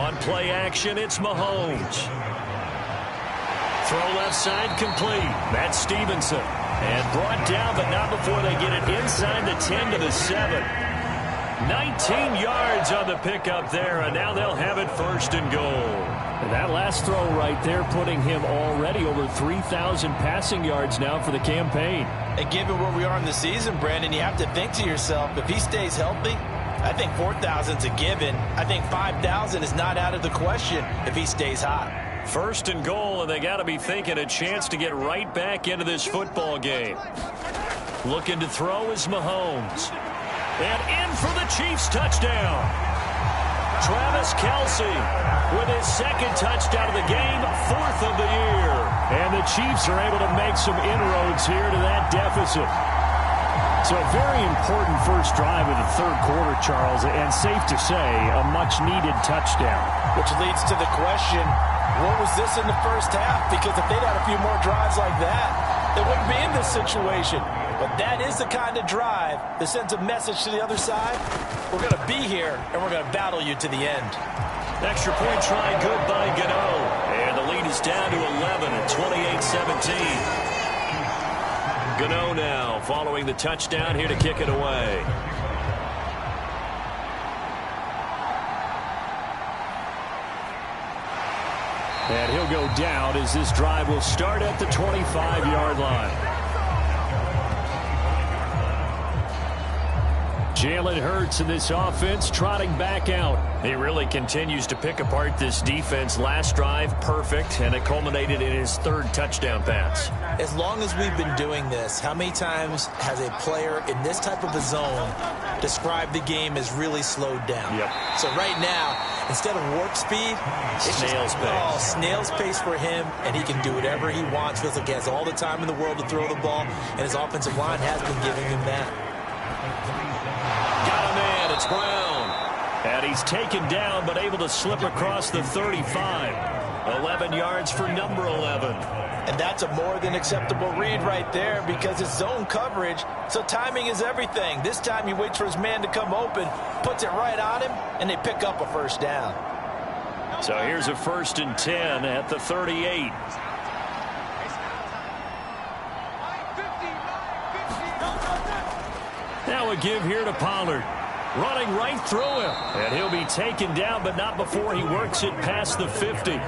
On play action, it's Mahomes. Throw left side complete. That's Stevenson. And brought down, but not before they get it inside the 10 to the 7. 19 yards on the pickup there, and now they'll have it 1st and goal. And that last throw right there putting him already over 3,000 passing yards now for the campaign. And given where we are in the season, Brandon, you have to think to yourself, if he stays healthy, I think 4,000's a given. I think 5,000 is not out of the question if he stays hot. 1st and goal, and they got to be thinking a chance to get right back into this football game. Looking to throw is Mahomes. And in for the Chiefs touchdown. Travis Kelce with his 2nd touchdown of the game, 4th of the year. And the Chiefs are able to make some inroads here to that deficit. So a very important first drive of the 3rd quarter, Charles, and safe to say, a much-needed touchdown. Which leads to the question, what was this in the first half? Because if they'd had a few more drives like that, they wouldn't be in this situation. But that is the kind of drive that sends a message to the other side. We're going to be here, and we're going to battle you to the end. Extra point try good by Gano. And the lead is down to 11 at 28-17. Gano now following the touchdown here to kick it away. And he'll go down as this drive will start at the 25-yard line. Jalen Hurts in this offense trotting back out. He really continues to pick apart this defense. Last drive, perfect, and it culminated in his 3rd touchdown pass. As long as we've been doing this, how many times has a player in this type of a zone described the game as really slowed down? Yep. So right now, instead of warp speed, it's snail's pace. Oh, snail's pace for him, and he can do whatever he wants. Feels like he has all the time in the world to throw the ball, and his offensive line has been giving him that. Got a man, it's Brown. And he's taken down, but able to slip across the 35. 11 yards for number 11. And that's a more than acceptable read right there because it's zone coverage, so timing is everything. This time he waits for his man to come open, puts it right on him, and they pick up a first down. So here's a 1st and 10 at the 38. Now a give here to Pollard. Running right through him. And he'll be taken down, but not before he works it past the 50.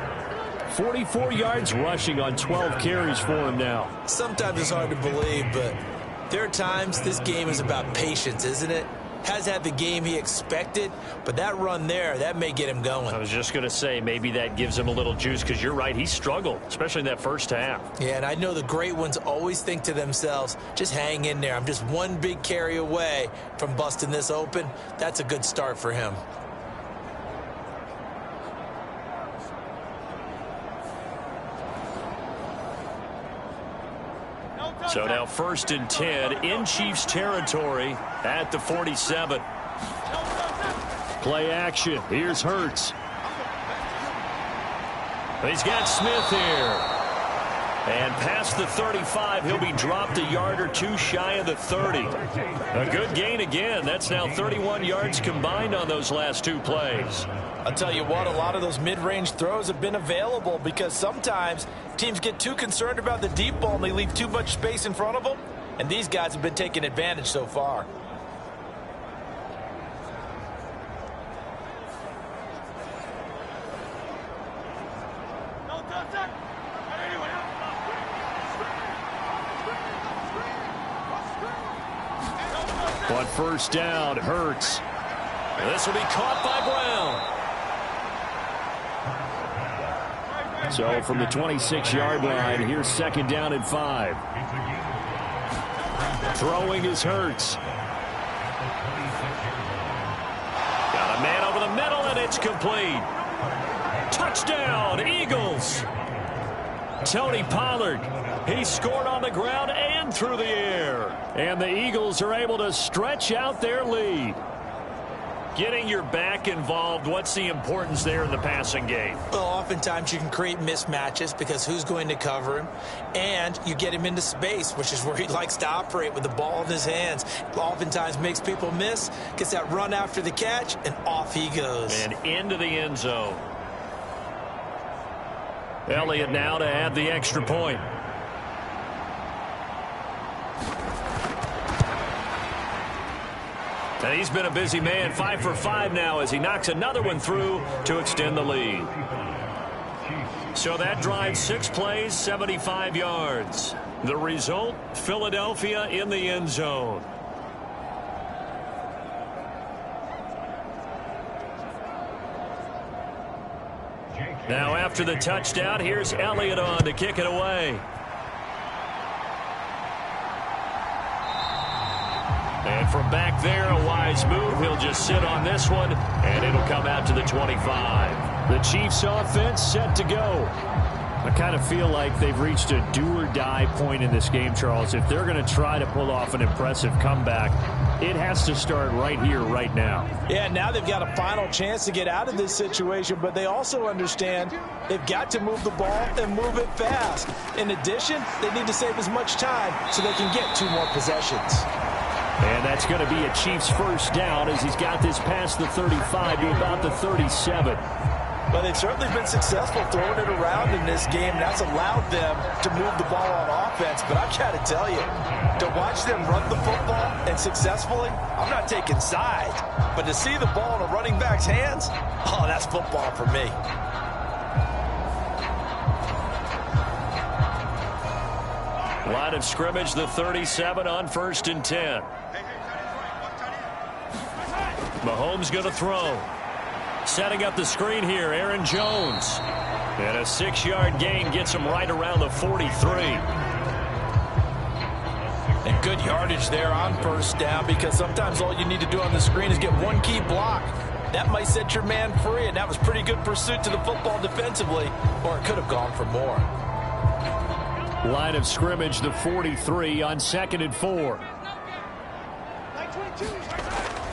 44 yards rushing on 12 carries for him now. Sometimes it's hard to believe, but there are times this game is about patience, isn't it? Has had the game he expected, but that run there, that may get him going. I was just going to say, maybe that gives him a little juice, because you're right, he struggled, especially in that first half. Yeah, and I know the great ones always think to themselves, just hang in there. I'm just one big carry away from busting this open. That's a good start for him. So now 1st and 10 in Chiefs territory at the 47. Play action. Here's Hurts. He's got Smith here. And past the 35, he'll be dropped a yard or two shy of the 30. A good gain again. That's now 31 yards combined on those last two plays. I'll tell you what, a lot of those mid-range throws have been available because sometimes teams get too concerned about the deep ball and they leave too much space in front of them. And these guys have been taking advantage so far. On first down, Hurts. This will be caught by Brown. So from the 26-yard line, here's second down and 5. Throwing is Hurts. Got a man over the middle, and it's complete. Touchdown, Eagles. Tony Pollard. He scored on the ground and through the air. And the Eagles are able to stretch out their lead. Getting your back involved, what's the importance there in the passing game? Well, oftentimes you can create mismatches because who's going to cover him? And you get him into space, which is where he likes to operate with the ball in his hands. Oftentimes makes people miss, gets that run after the catch, and off he goes. And into the end zone. Elliott now to add the extra point. And he's been a busy man, 5 for 5 now as he knocks another one through to extend the lead. So that drive, 6 plays, 75 yards. The result, Philadelphia in the end zone. Now after the touchdown, here's Elliott on to kick it away. And from back there, a wise move. He'll just sit on this one, and it'll come out to the 25. The Chiefs offense set to go. I kind of feel like they've reached a do-or-die point in this game, Charles. If they're going to try to pull off an impressive comeback, it has to start right here, right now. Yeah, now they've got a final chance to get out of this situation, but they also understand they've got to move the ball and move it fast. In addition, they need to save as much time so they can get 2 more possessions. And that's going to be a Chiefs first down as he's got this past the 35 to about the 37. But they've certainly been successful throwing it around in this game. That's allowed them to move the ball on offense. But I've got to tell you, to watch them run the football and successfully, I'm not taking sides. But to see the ball in a running back's hands, oh, that's football for me. Line of scrimmage, the 37 on 1st and 10. Mahomes going to throw. Setting up the screen here, Aaron Jones. And a 6-yard gain gets him right around the 43. And good yardage there on first down because sometimes all you need to do on the screen is get one key block. That might set your man free, and that was pretty good pursuit to the football defensively, or it could have gone for more. Line of scrimmage, the 43 on 2nd and 4.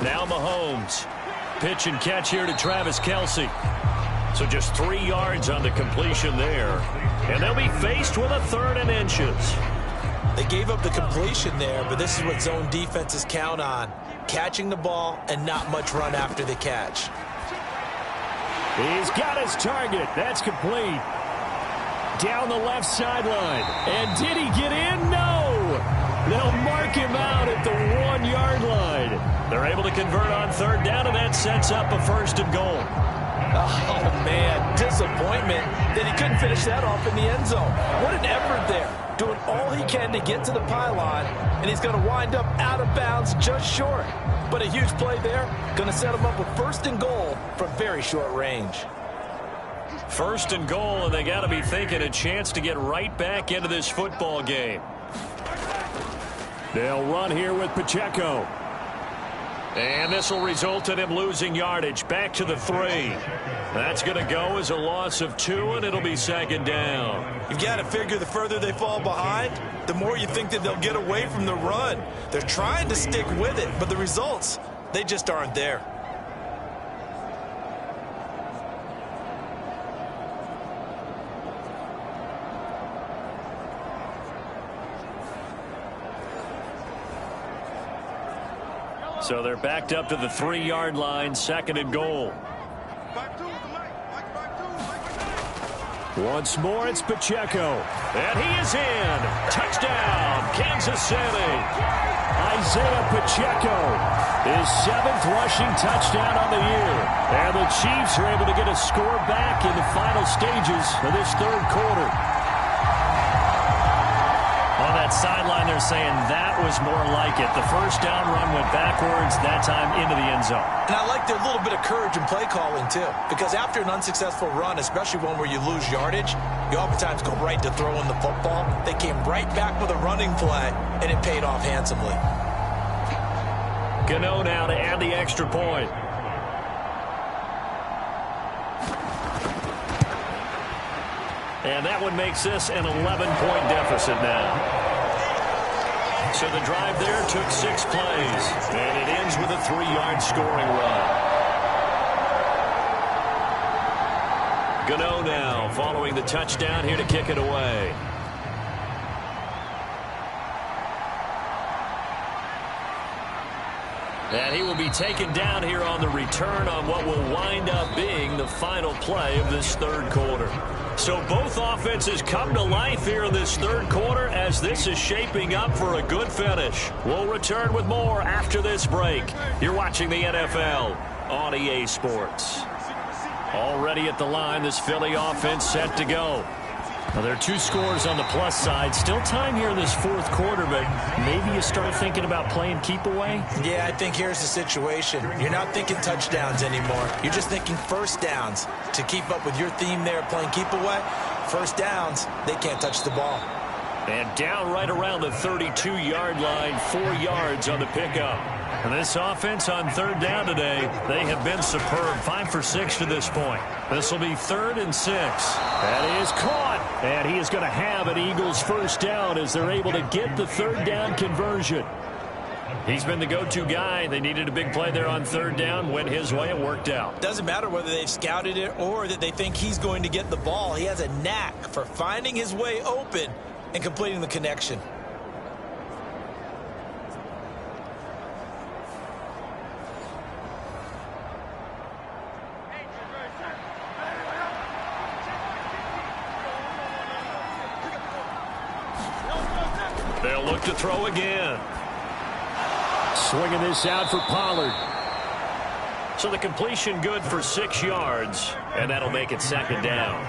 Now Mahomes. Pitch and catch here to Travis Kelce. So just 3 yards on the completion there. And they'll be faced with a 3rd and inches. They gave up the completion there, but this is what zone defenses count on. Catching the ball and not much run after the catch. He's got his target. That's complete. Down the left sideline. And did he get in? No. They'll mark him out at the 1-yard line. They're able to convert on 3rd down, and that sets up a 1st and goal. Oh, man, disappointment that he couldn't finish that off in the end zone. What an effort there, doing all he can to get to the pylon, and he's going to wind up out of bounds just short. But a huge play there, going to set him up with 1st and goal from very short range. 1st and goal, and they got to be thinking a chance to get right back into this football game. They'll run here with Pacheco. And this will result in him losing yardage back to the 3. That's going to go as a loss of 2, and it'll be 2nd down. You've got to figure the further they fall behind, the more you think that they'll get away from the run. They're trying to stick with it, but the results, they just aren't there. So they're backed up to the 3-yard line, 2nd and goal. Once more, it's Pacheco. And he is in. Touchdown, Kansas City. Isaiah Pacheco, his 7th rushing touchdown on the year. And the Chiefs are able to get a score back in the final stages of this 3rd quarter. On that sideline, they're saying that was more like it. The first down run went backwards, that time into the end zone. And I like their little bit of courage in play calling, too. Because after an unsuccessful run, especially one where you lose yardage, you oftentimes go right to throwing the football. They came right back with a running play, and it paid off handsomely. Gano now to add the extra point. And that one makes this an 11-point deficit now. So the drive there took 6 plays. And it ends with a 3-yard scoring run. Gano now following the touchdown here to kick it away. And he will be taken down here on the return on what will wind up being the final play of this 3rd quarter. So both offenses come to life here in this 3rd quarter as this is shaping up for a good finish. We'll return with more after this break. You're watching the NFL on EA Sports. Already at the line, this Philly offense set to go. Well, there are 2 scores on the plus side. Still time here in this 4th quarter, but maybe you start thinking about playing keep away? Yeah, I think here's the situation. You're not thinking touchdowns anymore. You're just thinking first downs. To keep up with your theme there, playing keep away, first downs, they can't touch the ball. And down right around the 32-yard line, 4 yards on the pickup. And this offense on 3rd down today, they have been superb. 5 for 6 to this point. This will be 3rd and 6. That is caught. And he is going to have an Eagles first down as they're able to get the 3rd down conversion. He's been the go-to guy. They needed a big play there on 3rd down. Went his way. It worked out. Doesn't matter whether they've scouted it or that they think he's going to get the ball. He has a knack for finding his way open and completing the connection. They'll look to throw again. Swinging this out for Pollard. So the completion good for 6 yards, and that'll make it 2nd down.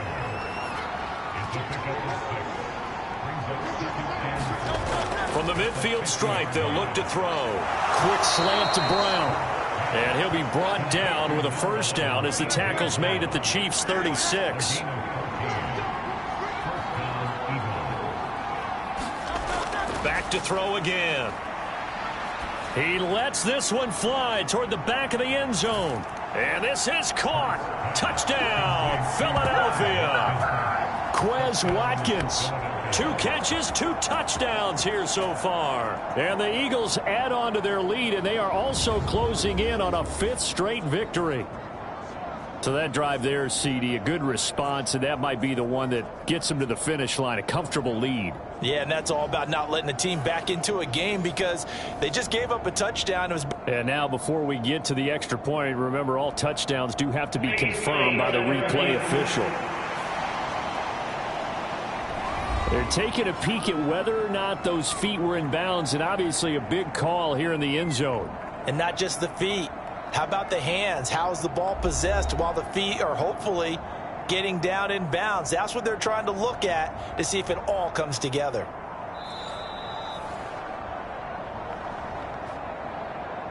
From the midfield stripe, they'll look to throw. Quick slant to Brown. And he'll be brought down with a first down as the tackle's made at the Chiefs' 36. Back to throw again. He lets this one fly toward the back of the end zone. And this is caught. Touchdown, Philadelphia. Quez Watkins. 2 catches, 2 touchdowns here so far. And the Eagles add on to their lead, and they are also closing in on a 5th straight victory. So that drive there, CD, a good response, and that might be the one that gets them to the finish line, a comfortable lead. Yeah, and that's all about not letting the team back into a game because they just gave up a touchdown. And now before we get to the extra point, remember all touchdowns do have to be confirmed by the replay official. They're taking a peek at whether or not those feet were in bounds, and obviously a big call here in the end zone. And not just the feet. How about the hands? How is the ball possessed while the feet are hopefully getting down in bounds? That's what they're trying to look at to see if it all comes together.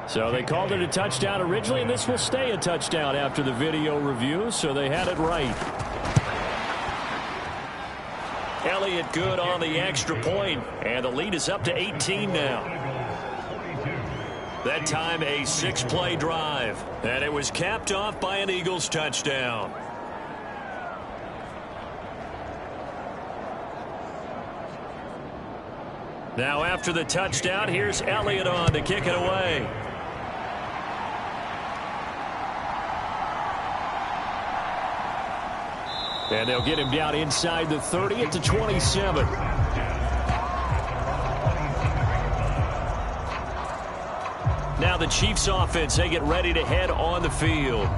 So they called it a touchdown originally, and this will stay a touchdown after the video review, so they had it right. Elliott good on the extra point, and the lead is up to 18 now. That time a 6-play drive, and it was capped off by an Eagles touchdown. Now after the touchdown, here's Elliott on to kick it away. And they'll get him down inside the 30 at the 27. Now the Chiefs offense, they get ready to head on the field.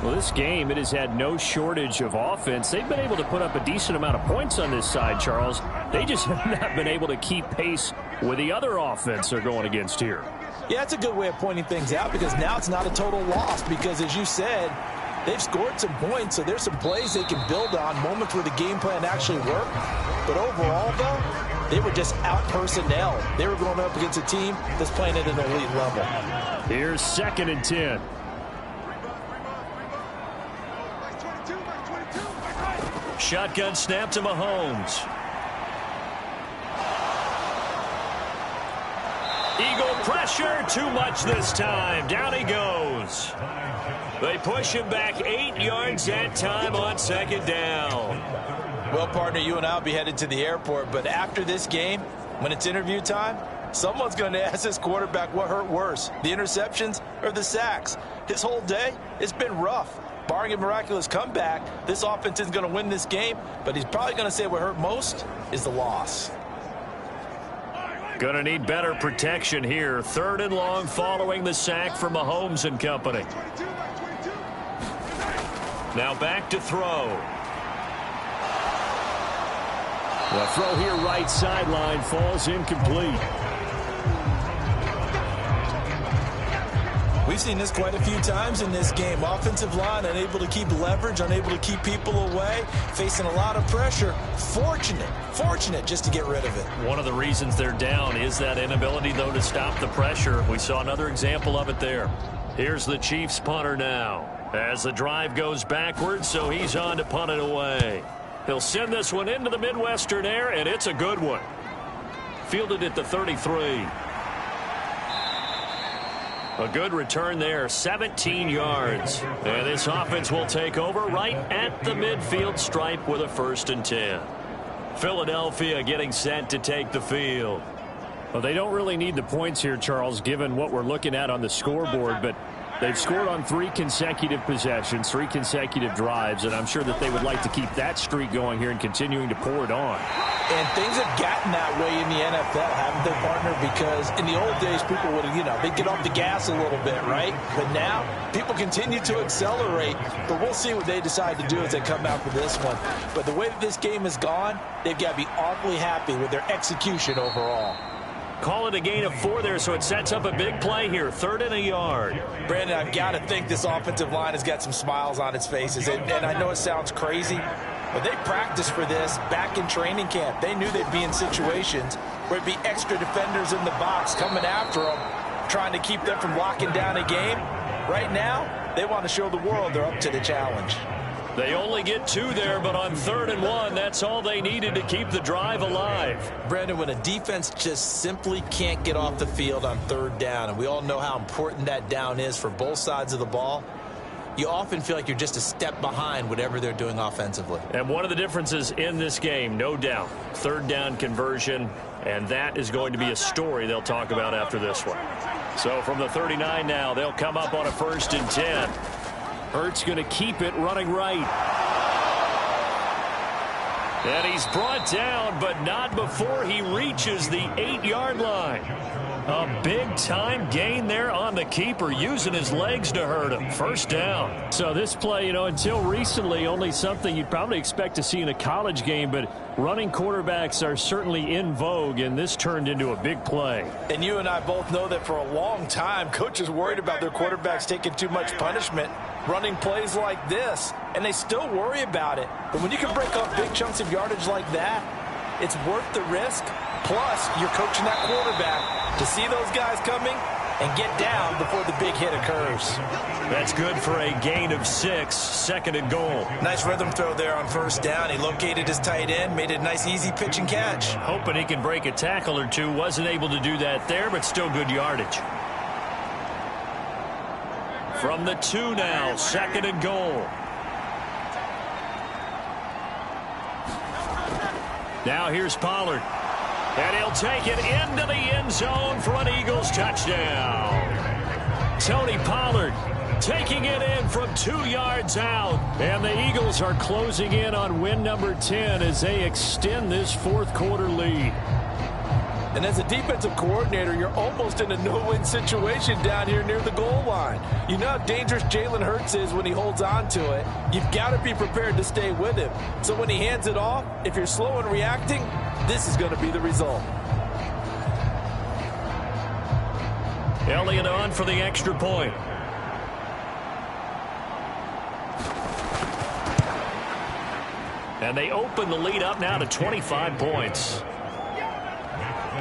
Well, this game, it has had no shortage of offense. They've been able to put up a decent amount of points on this side, Charles. They just have not been able to keep pace with the other offense they're going against here. Yeah, that's a good way of pointing things out because now it's not a total loss because, as you said, they've scored some points, so there's some plays they can build on, moments where the game plan actually worked. But overall, though, they were just out-personnel. They were going up against a team that's playing at an elite level. Here's 2nd and 10. Shotgun snap to Mahomes. Eagle pressure, too much this time. Down he goes. They push him back 8 yards that time on 2nd down. Well, partner, you and I will be headed to the airport, but after this game, when it's interview time, someone's going to ask this quarterback what hurt worse, the interceptions or the sacks. His whole day, it's been rough. Barring a miraculous comeback, this offense isn't going to win this game, but he's probably going to say what hurt most is the loss. Going to need better protection here. 3rd and long following the sack for Mahomes and company. Now back to throw. The throw here right sideline falls incomplete. We've seen this quite a few times in this game. Offensive line unable to keep leverage, unable to keep people away, facing a lot of pressure. Fortunate just to get rid of it. One of the reasons they're down is that inability, though, to stop the pressure. We saw another example of it there. Here's the Chiefs punter now as the drive goes backwards, so he's on to punt it away. He'll send this one into the Midwestern air, and it's a good one. Fielded at the 33. A good return there, 17 yards. And this offense will take over right at the midfield stripe with a 1st and 10. Philadelphia getting set to take the field. Well, they don't really need the points here, Charles, given what we're looking at on the scoreboard, but they've scored on 3 consecutive possessions, 3 consecutive drives, and I'm sure that they would like to keep that streak going here and continuing to pour it on. And things have gotten that way in the NFL, haven't they, partner? Because in the old days, people would, they'd get off the gas a little bit, right? But now, people continue to accelerate. But we'll see what they decide to do as they come out for this one. But the way that this game has gone, they've got to be awfully happy with their execution overall. Call it a gain of 4 there, so it sets up a big play here. 3rd and a yard. Brandon, I've got to think this offensive line has got some smiles on its faces. And I know it sounds crazy, but they practiced for this back in training camp. They knew they'd be in situations where it'd be extra defenders in the box coming after them, trying to keep them from locking down a game. Right now, they want to show the world they're up to the challenge. They only get 2 there, but on 3rd and 1, that's all they needed to keep the drive alive. Brandon, when a defense just simply can't get off the field on 3rd down, and we all know how important that down is for both sides of the ball, you often feel like you're just a step behind whatever they're doing offensively. And one of the differences in this game, no doubt, 3rd down conversion, and that is going to be a story they'll talk about after this one. So from the 39 now, they'll come up on a 1st and 10. Hurts going to keep it running right. And he's brought down, but not before he reaches the 8-yard line. A big-time gain there on the keeper, using his legs to hurt him. 1st down. So this play, until recently, only something you'd probably expect to see in a college game, but running quarterbacks are certainly in vogue, and this turned into a big play. And you and I both know that for a long time, coaches worried about their quarterbacks taking too much punishment, running plays like this, and they still worry about it. But when you can break up big chunks of yardage like that, it's worth the risk. Plus, you're coaching that quarterback to see those guys coming and get down before the big hit occurs. That's good for a gain of 6, 2nd and goal. Nice rhythm throw there on 1st down. He located his tight end, made it a nice, easy pitch and catch. Hoping he can break a tackle or 2. Wasn't able to do that there, but still good yardage. From the 2 now, 2nd and goal. Now here's Pollard. And he'll take it into the end zone for an Eagles touchdown. Tony Pollard taking it in from 2 yards out. And the Eagles are closing in on win number 10 as they extend this 4th quarter lead. And as a defensive coordinator, you're almost in a no-win situation down here near the goal line. You know how dangerous Jalen Hurts is when he holds on to it. You've got to be prepared to stay with him. So when he hands it off, if you're slow in reacting, this is going to be the result. Elliott on for the extra point. And they open the lead up now to 25 points.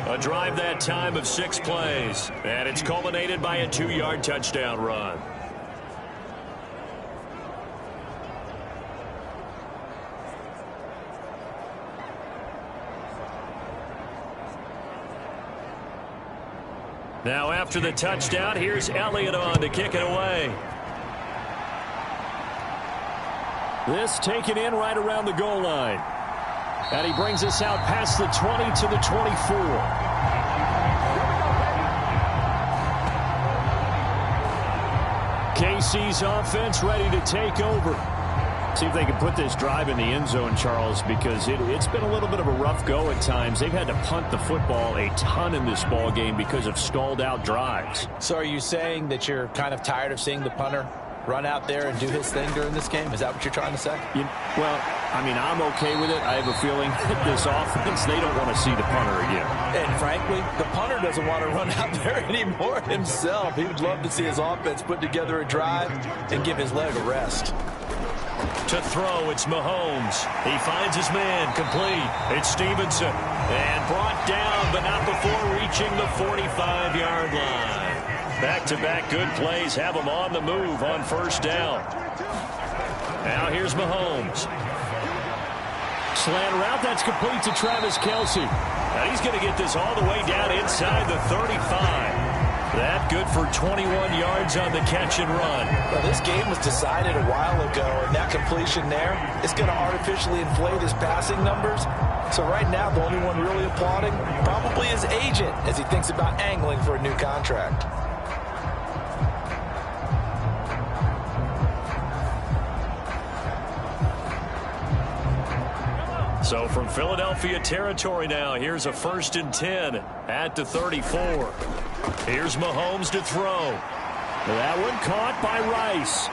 A drive that time of 6 plays. And it's culminated by a 2-yard touchdown run. Now after the touchdown, here's Elliott on to kick it away. This taken in right around the goal line. And he brings us out past the 20 to the 24. KC's offense ready to take over. See if they can put this drive in the end zone, Charles, because it's been a little bit of a rough go at times. They've had to punt the football a ton in this ball game because of stalled out drives. So are you saying that you're kind of tired of seeing the punter run out there and do his thing during this game? Is that what you're trying to say? Well, I mean, I'm okay with it. I have a feeling that this offense, they don't want to see the punter again. And frankly, the punter doesn't want to run out there anymore himself. He would love to see his offense put together a drive and give his leg a rest. To throw, it's Mahomes. He finds his man, complete. It's Stevenson. And brought down, but not before reaching the 45-yard line. Back-to-back good plays have him on the move on first down. Now here's Mahomes. Slant route, that's complete to Travis Kelce. Now he's going to get this all the way down inside the 35. That good for 21 yards on the catch and run. Well, this game was decided a while ago, and that completion there is going to artificially inflate his passing numbers. So right now, the only one really applauding probably his agent as he thinks about angling for a new contract. So from Philadelphia territory now, here's a 1st and 10 at the 34. Here's Mahomes to throw. That one caught by Rice.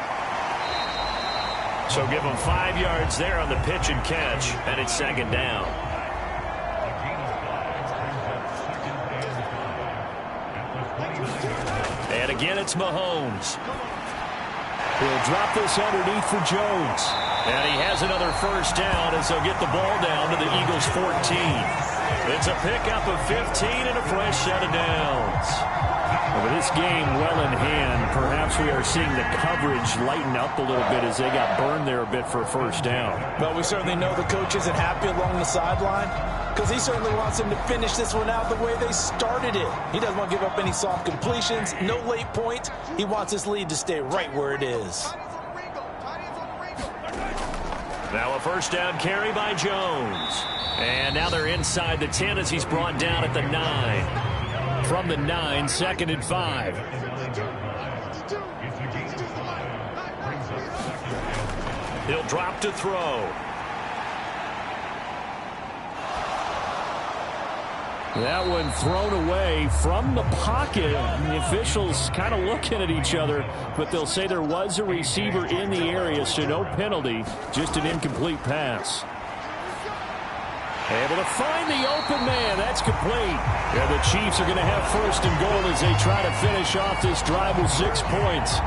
So give him 5 yards there on the pitch and catch, and it's 2nd down. And again, it's Mahomes. He'll drop this underneath for Jones. And he has another 1st down as they'll get the ball down to the Eagles' 14. It's a pickup of 15 and a fresh set of downs. With this game well in hand, perhaps we are seeing the coverage lighten up a little bit as they got burned there a bit for a 1st down. Well, we certainly know the coach isn't happy along the sideline because he certainly wants them to finish this one out the way they started it. He doesn't want to give up any soft completions, no late points. He wants his lead to stay right where it is. Now a 1st down carry by Jones. And now they're inside the 10 as he's brought down at the 9. From the 9, 2nd and 5. He'll drop to throw. That one thrown away from the pocket. And the officials kind of looking at each other, but they'll say there was a receiver in the area, so no penalty, just an incomplete pass. Able to find the open man. That's complete. Yeah, the Chiefs are going to have 1st and goal as they try to finish off this drive with 6 points.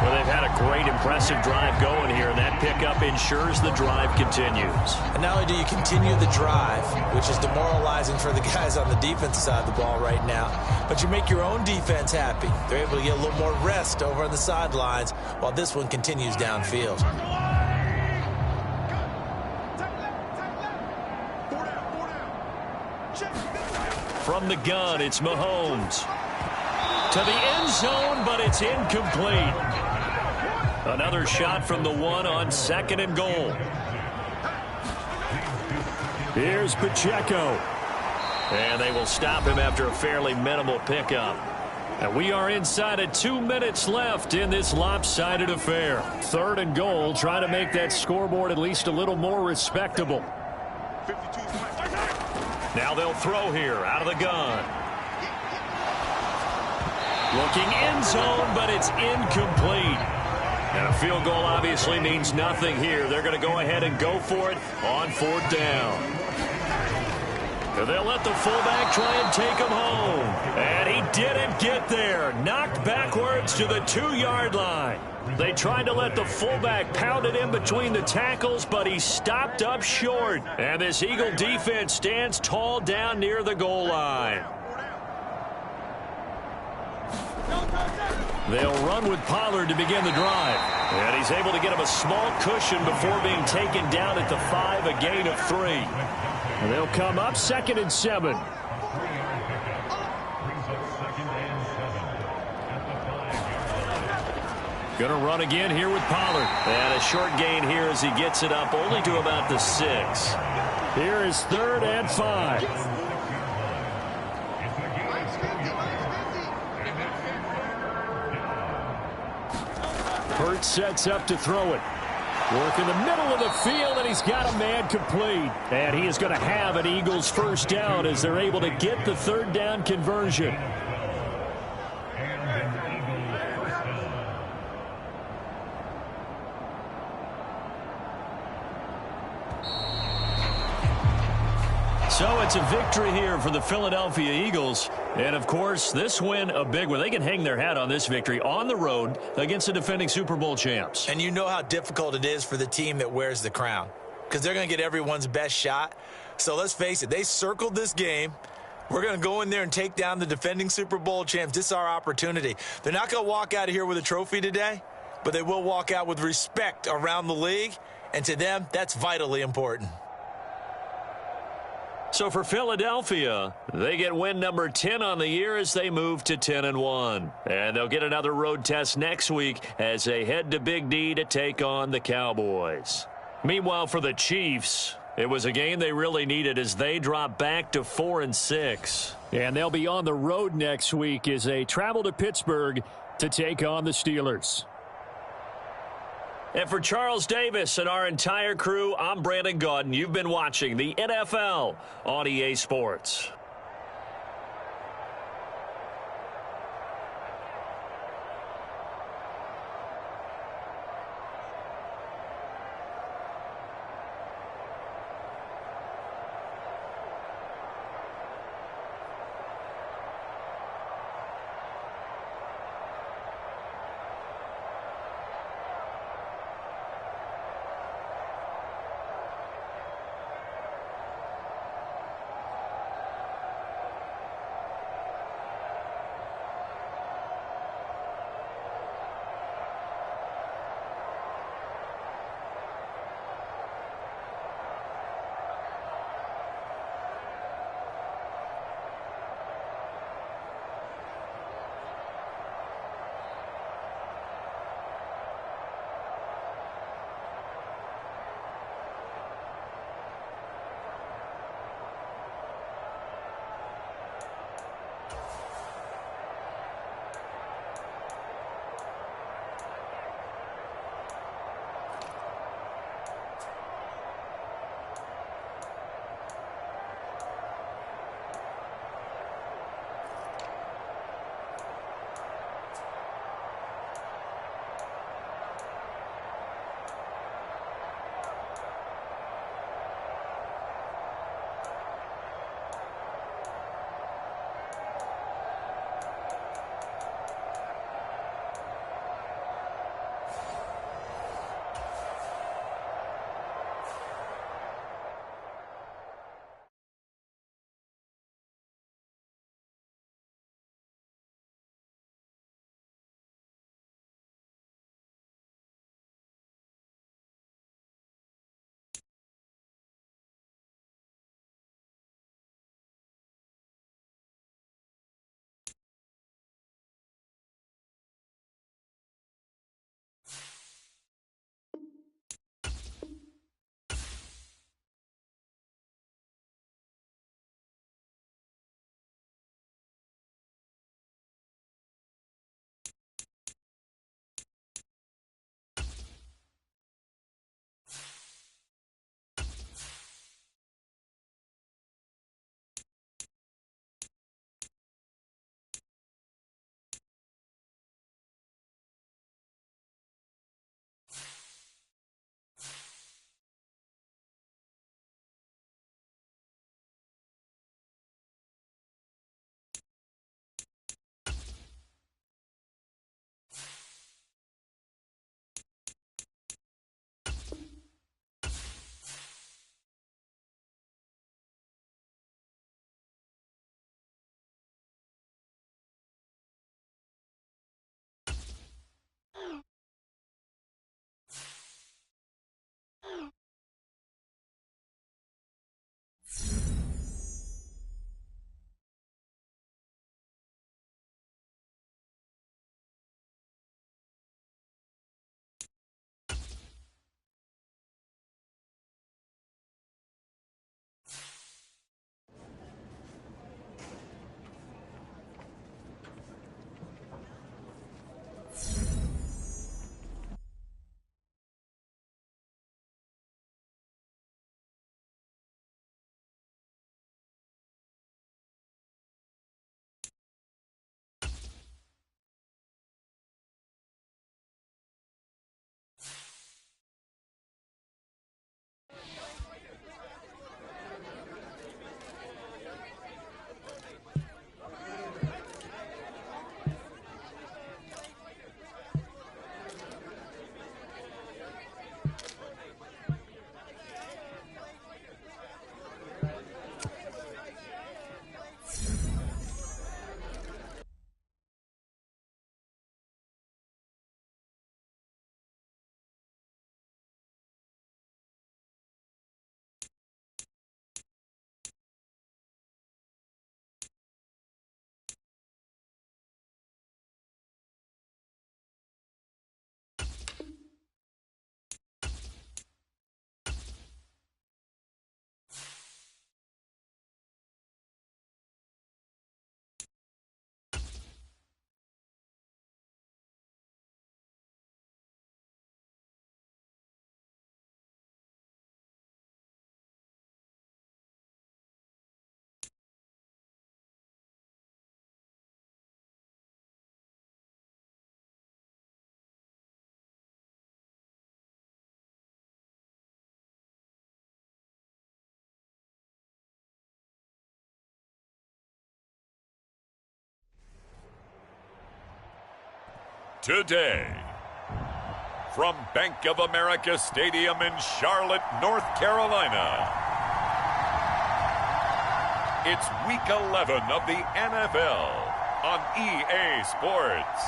Well, they've had a great, impressive drive going here, and that pickup ensures the drive continues. And not only do you continue the drive, which is demoralizing for the guys on the defensive side of the ball right now, but you make your own defense happy. They're able to get a little more rest over on the sidelines while this one continues downfield. From the gun, it's Mahomes. To the end zone, but it's incomplete. Another shot from the 1 on 2nd and goal. Here's Pacheco. And they will stop him after a fairly minimal pickup. And we are inside of 2 minutes left in this lopsided affair. 3rd and goal, try to make that scoreboard at least a little more respectable. Now they'll throw here out of the gun. Looking end zone, but it's incomplete. And a field goal obviously means nothing here. They're going to go ahead and go for it on 4th down. And they'll let the fullback try and take him home. And he didn't get there. Knocked backwards to the 2-yard line. They tried to let the fullback pound it in between the tackles, but he stopped up short. And this Eagle defense stands tall down near the goal line. They'll run with Pollard to begin the drive. And he's able to get him a small cushion before being taken down at the 5, a gain of 3. And they'll come up 2nd and 7. Going to run again here with Pollard. And a short gain here as he gets it up only to about the 6. Here is 3rd and 5. Hurts sets up to throw it. Work in the middle of the field, and he's got a man complete. And he is going to have an Eagles first down as they're able to get the 3rd down conversion. So it's a victory here for the Philadelphia Eagles. And, of course, this win, a big one. They can hang their hat on this victory on the road against the defending Super Bowl champs. And you know how difficult it is for the team that wears the crown, because they're going to get everyone's best shot. So let's face it, they circled this game. We're going to go in there and take down the defending Super Bowl champs. This is our opportunity. They're not going to walk out of here with a trophy today, but they will walk out with respect around the league. And to them, that's vitally important. So for Philadelphia, they get win number 10 on the year as they move to 10-1. And they'll get another road test next week as they head to Big D to take on the Cowboys. Meanwhile, for the Chiefs, it was a game they really needed as they drop back to 4-6. And they'll be on the road next week as they travel to Pittsburgh to take on the Steelers. And for Charles Davis and our entire crew, I'm Brandon Gaudin. You've been watching the NFL on EA Sports. today. From Bank of America Stadium in Charlotte, North Carolina, it's Week 11 of the NFL on EA Sports.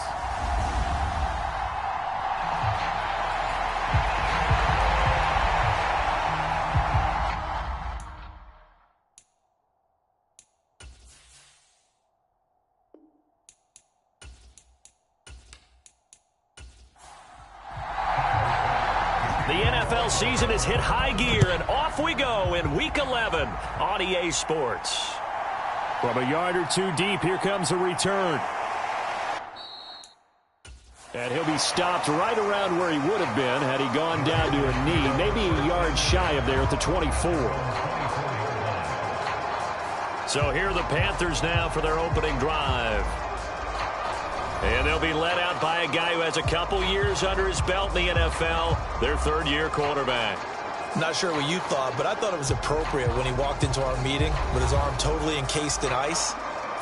The NFL season has hit high gear, and off we go in Week 11 on EA Sports. From a yard or two deep, here comes a return. And he'll be stopped right around where he would have been had he gone down to a knee, maybe a yard shy of there at the 24. So here are the Panthers now for their opening drive. And they'll be led out by a guy who has a couple years under his belt in the NFL, their third-year quarterback. Not sure what you thought, but I thought it was appropriate when he walked into our meeting with his arm totally encased in ice,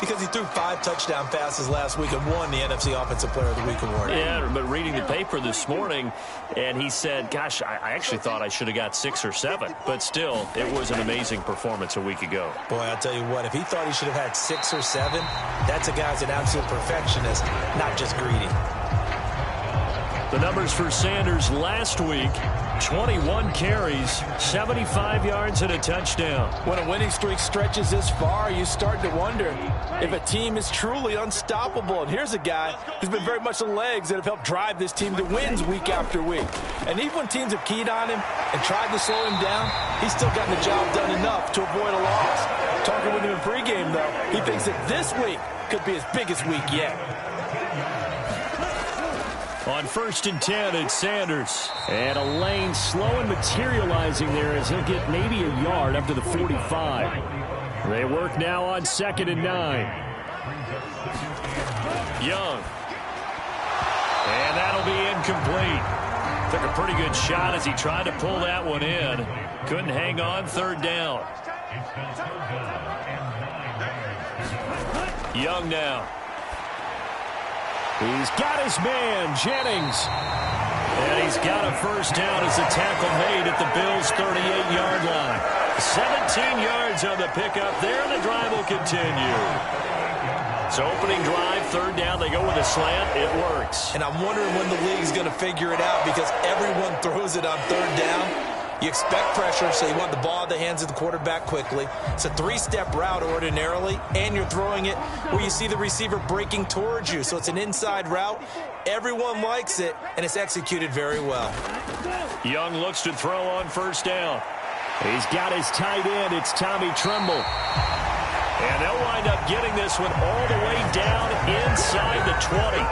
because he threw 5 touchdown passes last week and won the NFC Offensive Player of the Week award. Yeah, but reading the paper this morning, and he said, gosh, I actually thought I should have got 6 or 7. But still, it was an amazing performance a week ago. Boy, I'll tell you what, if he thought he should have had 6 or 7, that's a guy who's an absolute perfectionist, not just greedy. The numbers for Sanders last week, 21 carries, 75 yards, and a touchdown. When a winning streak stretches this far, you start to wonder if a team is truly unstoppable. And here's a guy who's been very much the legs that have helped drive this team to wins week after week. And even when teams have keyed on him and tried to slow him down, he's still gotten the job done enough to avoid a loss. Talking with him in pregame, though, he thinks that this week could be his biggest week yet. On 1st and 10, it's Sanders. And a lane slow and materializing there as he'll get maybe a yard up to the 45. They work now on 2nd and 9. Young. And that'll be incomplete. Took a pretty good shot as he tried to pull that one in. Couldn't hang on, 3rd down. Young now. He's got his man, Jennings. And he's got a first down as the tackle made at the Bills' 38-yard line. 17 yards on the pickup there, and the drive will continue. So opening drive, 3rd down, they go with a slant. It works. And I'm wondering when the league's going to figure it out, because everyone throws it on 3rd down. You expect pressure, so you want the ball in the hands of the quarterback quickly. It's a 3-step route ordinarily, and you're throwing it where you see the receiver breaking towards you. So it's an inside route. Everyone likes it, and it's executed very well. Young looks to throw on 1st down. He's got his tight end. It's Tommy Tremble. And they'll wind up getting this one all the way down inside the 20.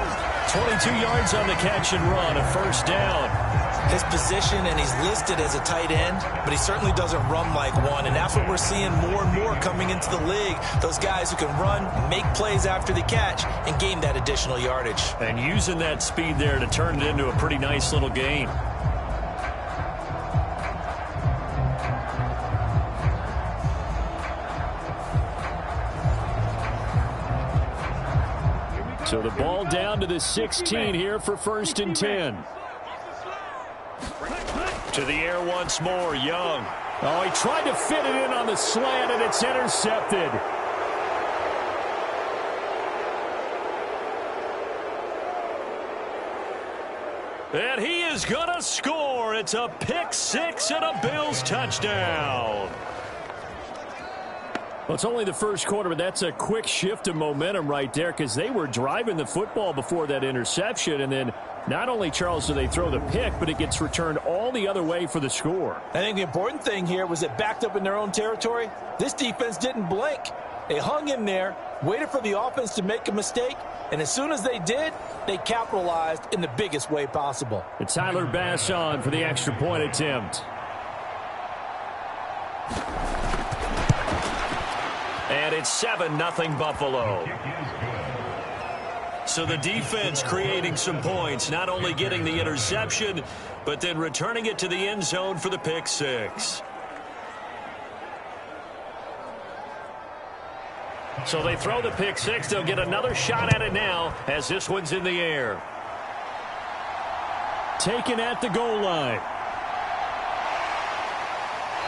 22 yards on the catch and run, a 1st down. His position, and he's listed as a tight end, but he certainly doesn't run like one, and that's what we're seeing more and more coming into the league. Those guys who can run, make plays after the catch, and gain that additional yardage. And using that speed there to turn it into a pretty nice little gain. So the ball down to the 16 here for 1st and 10. To the air once more, Young. Oh, he tried to fit it in on the slant, and it's intercepted. And he is going to score. It's a pick 6 and a Bills touchdown. Well, it's only the first quarter, but that's a quick shift of momentum right there, because they were driving the football before that interception, and then not only, Charles, do they throw the pick, but it gets returned all the other way for the score. I think the important thing here was that backed up in their own territory, this defense didn't blink. They hung in there, waited for the offense to make a mistake, and as soon as they did, they capitalized in the biggest way possible. It's Tyler Bass on for the extra point attempt. And it's 7-0 Buffalo. So the defense creating some points, not only getting the interception, but then returning it to the end zone for the pick 6. So they throw the pick 6. They'll get another shot at it now as this one's in the air. taken at the goal line.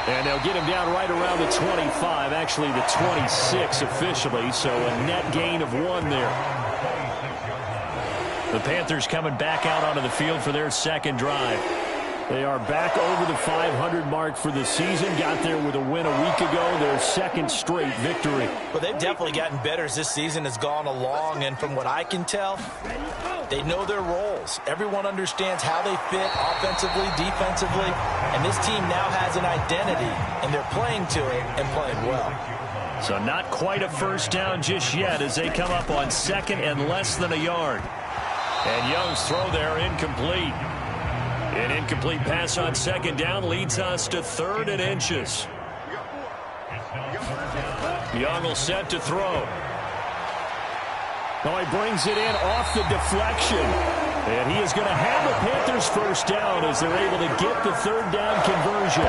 And they'll get him down right around the 25, actually the 26 officially, so a net gain of 1 there. The Panthers coming back out onto the field for their second drive. They are back over the 500 mark for the season. Got there with a win a week ago, their second straight victory. Well, they've definitely gotten better as this season has gone along, and from what I can tell, they know their roles. Everyone understands how they fit offensively, defensively, and this team now has an identity, and they're playing to it and playing well. So not quite a first down just yet as they come up on second and less than a yard. And Young's throw there incomplete. An incomplete pass on second down leads us to 3rd and inches. Young will set to throw. Oh, he brings it in off the deflection. And he is going to have the Panthers first down as they're able to get the 3rd down conversion.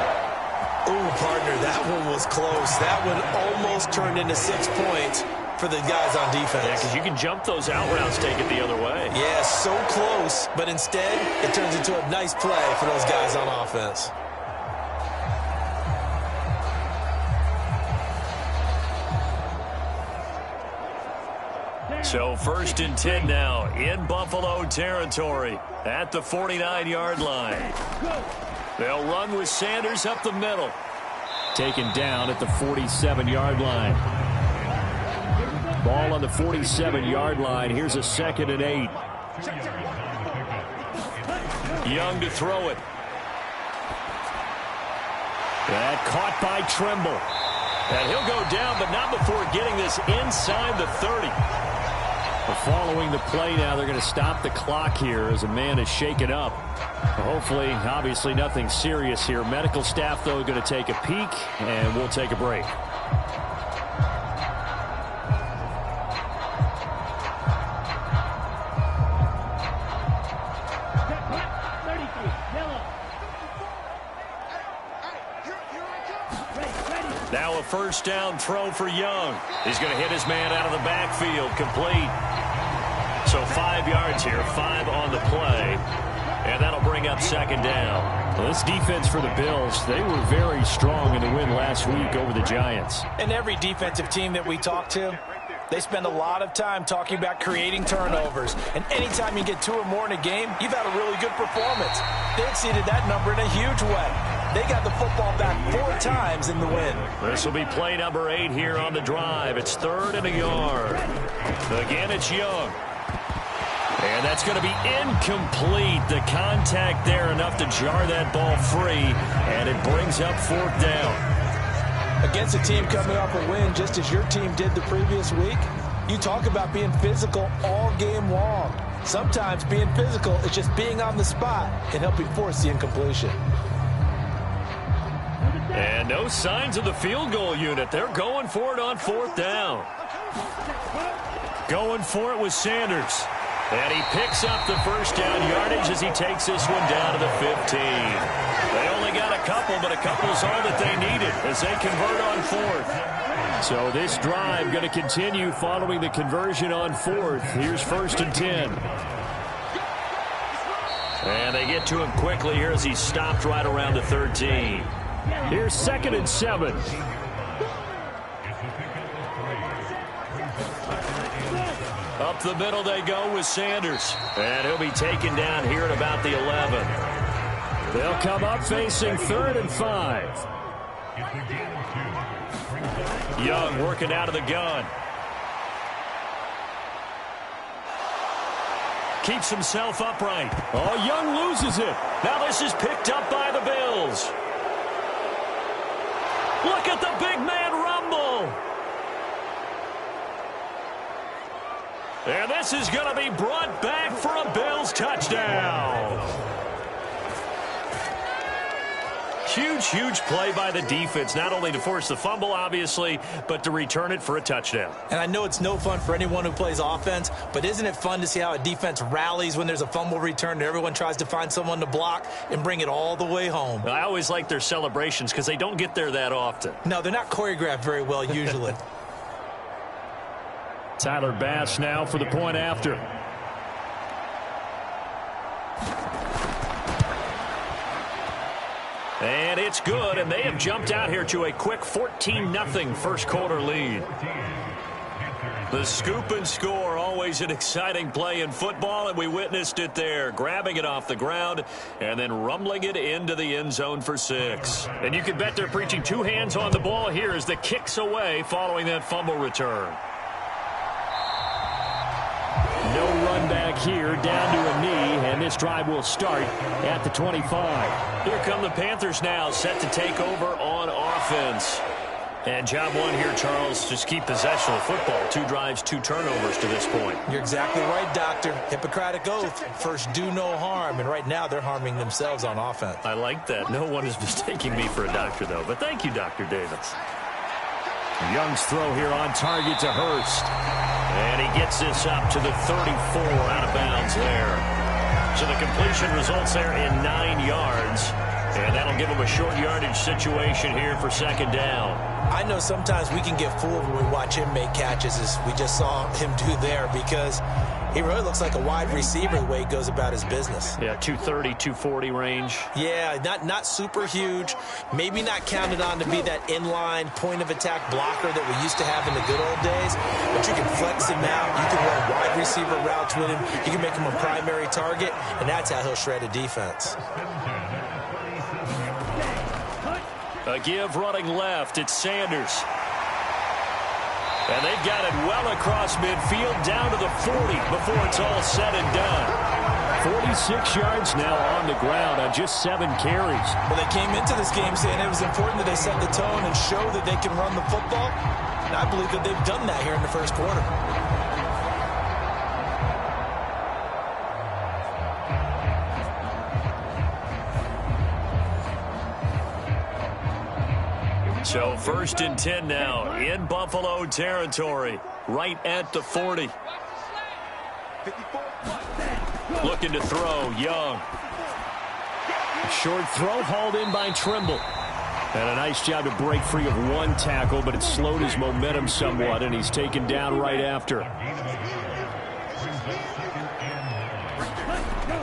Ooh, partner, that one was close. That one almost turned into 6 points for the guys on defense. Yeah, because you can jump those out routes, take it the other way. Yeah, so close, but instead it turns into a nice play for those guys on offense. So 1st and 10 now in Buffalo territory at the 49-yard line. They'll run with Sanders up the middle. Taken down at the 47-yard line. Ball on the 47-yard line. Here's a 2nd and 8. Young to throw it. That caught by Trimble. And he'll go down, but not before getting this inside the 30. Following the play now, they're going to stop the clock here as a man is shaken up. Hopefully, obviously nothing serious here. Medical staff, though, going to take a peek, and we'll take a break. Now a first down throw for Young. He's going to hit his man out of the backfield, complete. So 5 yards here, 5 on the play. And that'll bring up 2nd down. Well, this defense for the Bills, they were very strong in the win last week over the Giants. And every defensive team that we talk to, they spend a lot of time talking about creating turnovers. And anytime you get 2 or more in a game, you've had a really good performance. They exceeded that number in a huge way. They got the football back 4 times in the win. This will be play number 8 here on the drive. It's 3rd and a yard. Again, it's Young. And that's going to be incomplete. The contact there enough to jar that ball free. And it brings up 4th down. Against a team coming off a win just as your team did the previous week, you talk about being physical all game long. Sometimes being physical is just being on the spot and helping force the incompletion. And no signs of the field goal unit. They're going for it on 4th down. Going for it with Sanders. And he picks up the first down yardage as he takes this one down to the 15. They only got a couple, but a couple's all that they needed as they convert on 4th. So this drive going to continue following the conversion on 4th. Here's 1st and 10. And they get to him quickly here as he's stopped right around the 13. Here's 2nd and 7. Up the middle they go with Sanders. And he'll be taken down here at about the 11. They'll come up facing 3rd and 5. Young working out of the gun. Keeps himself upright. Oh, Young loses it. Now this is picked up by the Bills. Look at the big man rumble. And this is going to be brought back for a Bills touchdown. Huge, huge play by the defense, not only to force the fumble, obviously, but to return it for a touchdown. And I know it's no fun for anyone who plays offense, but isn't it fun to see how a defense rallies when there's a fumble return and everyone tries to find someone to block and bring it all the way home? I always like their celebrations because they don't get there that often. No, they're not choreographed very well usually. Tyler Bass now for the point after. And it's good, and they have jumped out here to a quick 14-0 first quarter lead. The scoop and score, always an exciting play in football, and we witnessed it there, grabbing it off the ground and then rumbling it into the end zone for 6. And you can bet they're preaching two hands on the ball here as the kick's away following that fumble return. No run back here, down to a knee, and this drive will start at the 25. Here come the Panthers now, set to take over on offense. And job one here, Charles, just keep possession of the football. 2 drives, 2 turnovers to this point. You're exactly right, Doctor. Hippocratic oath. First, do no harm. And right now, they're harming themselves on offense. I like that. No one is mistaking me for a doctor, though. But thank you, Dr. Davis. Young's throw here on target to Hurst. And he gets this up to the 34 out of bounds there. So the completion results there in 9 yards. And that'll give him a short yardage situation here for second down. I know sometimes we can get fooled when we watch him make catches, as we just saw him do there, because he really looks like a wide receiver the way he goes about his business. Yeah, 230, 240 range. Yeah, not super huge. Maybe not counted on to be that inline point-of-attack blocker that we used to have in the good old days, but you can flex him out. You can run wide receiver routes with him. You can make him a primary target, and that's how he'll shred a defense. A give running left. It's Sanders. And they've got it well across midfield down to the 40 before it's all said and done. 46 yards now on the ground on just 7 carries. Well, they came into this game saying it was important that they set the tone and show that they can run the football. And I believe that they've done that here in the first quarter. So 1st and 10 now in Buffalo territory, right at the 40. Looking to throw, Young. Short throw hauled in by Trimble. And a nice job to break free of 1 tackle, but it slowed his momentum somewhat, and he's taken down right after.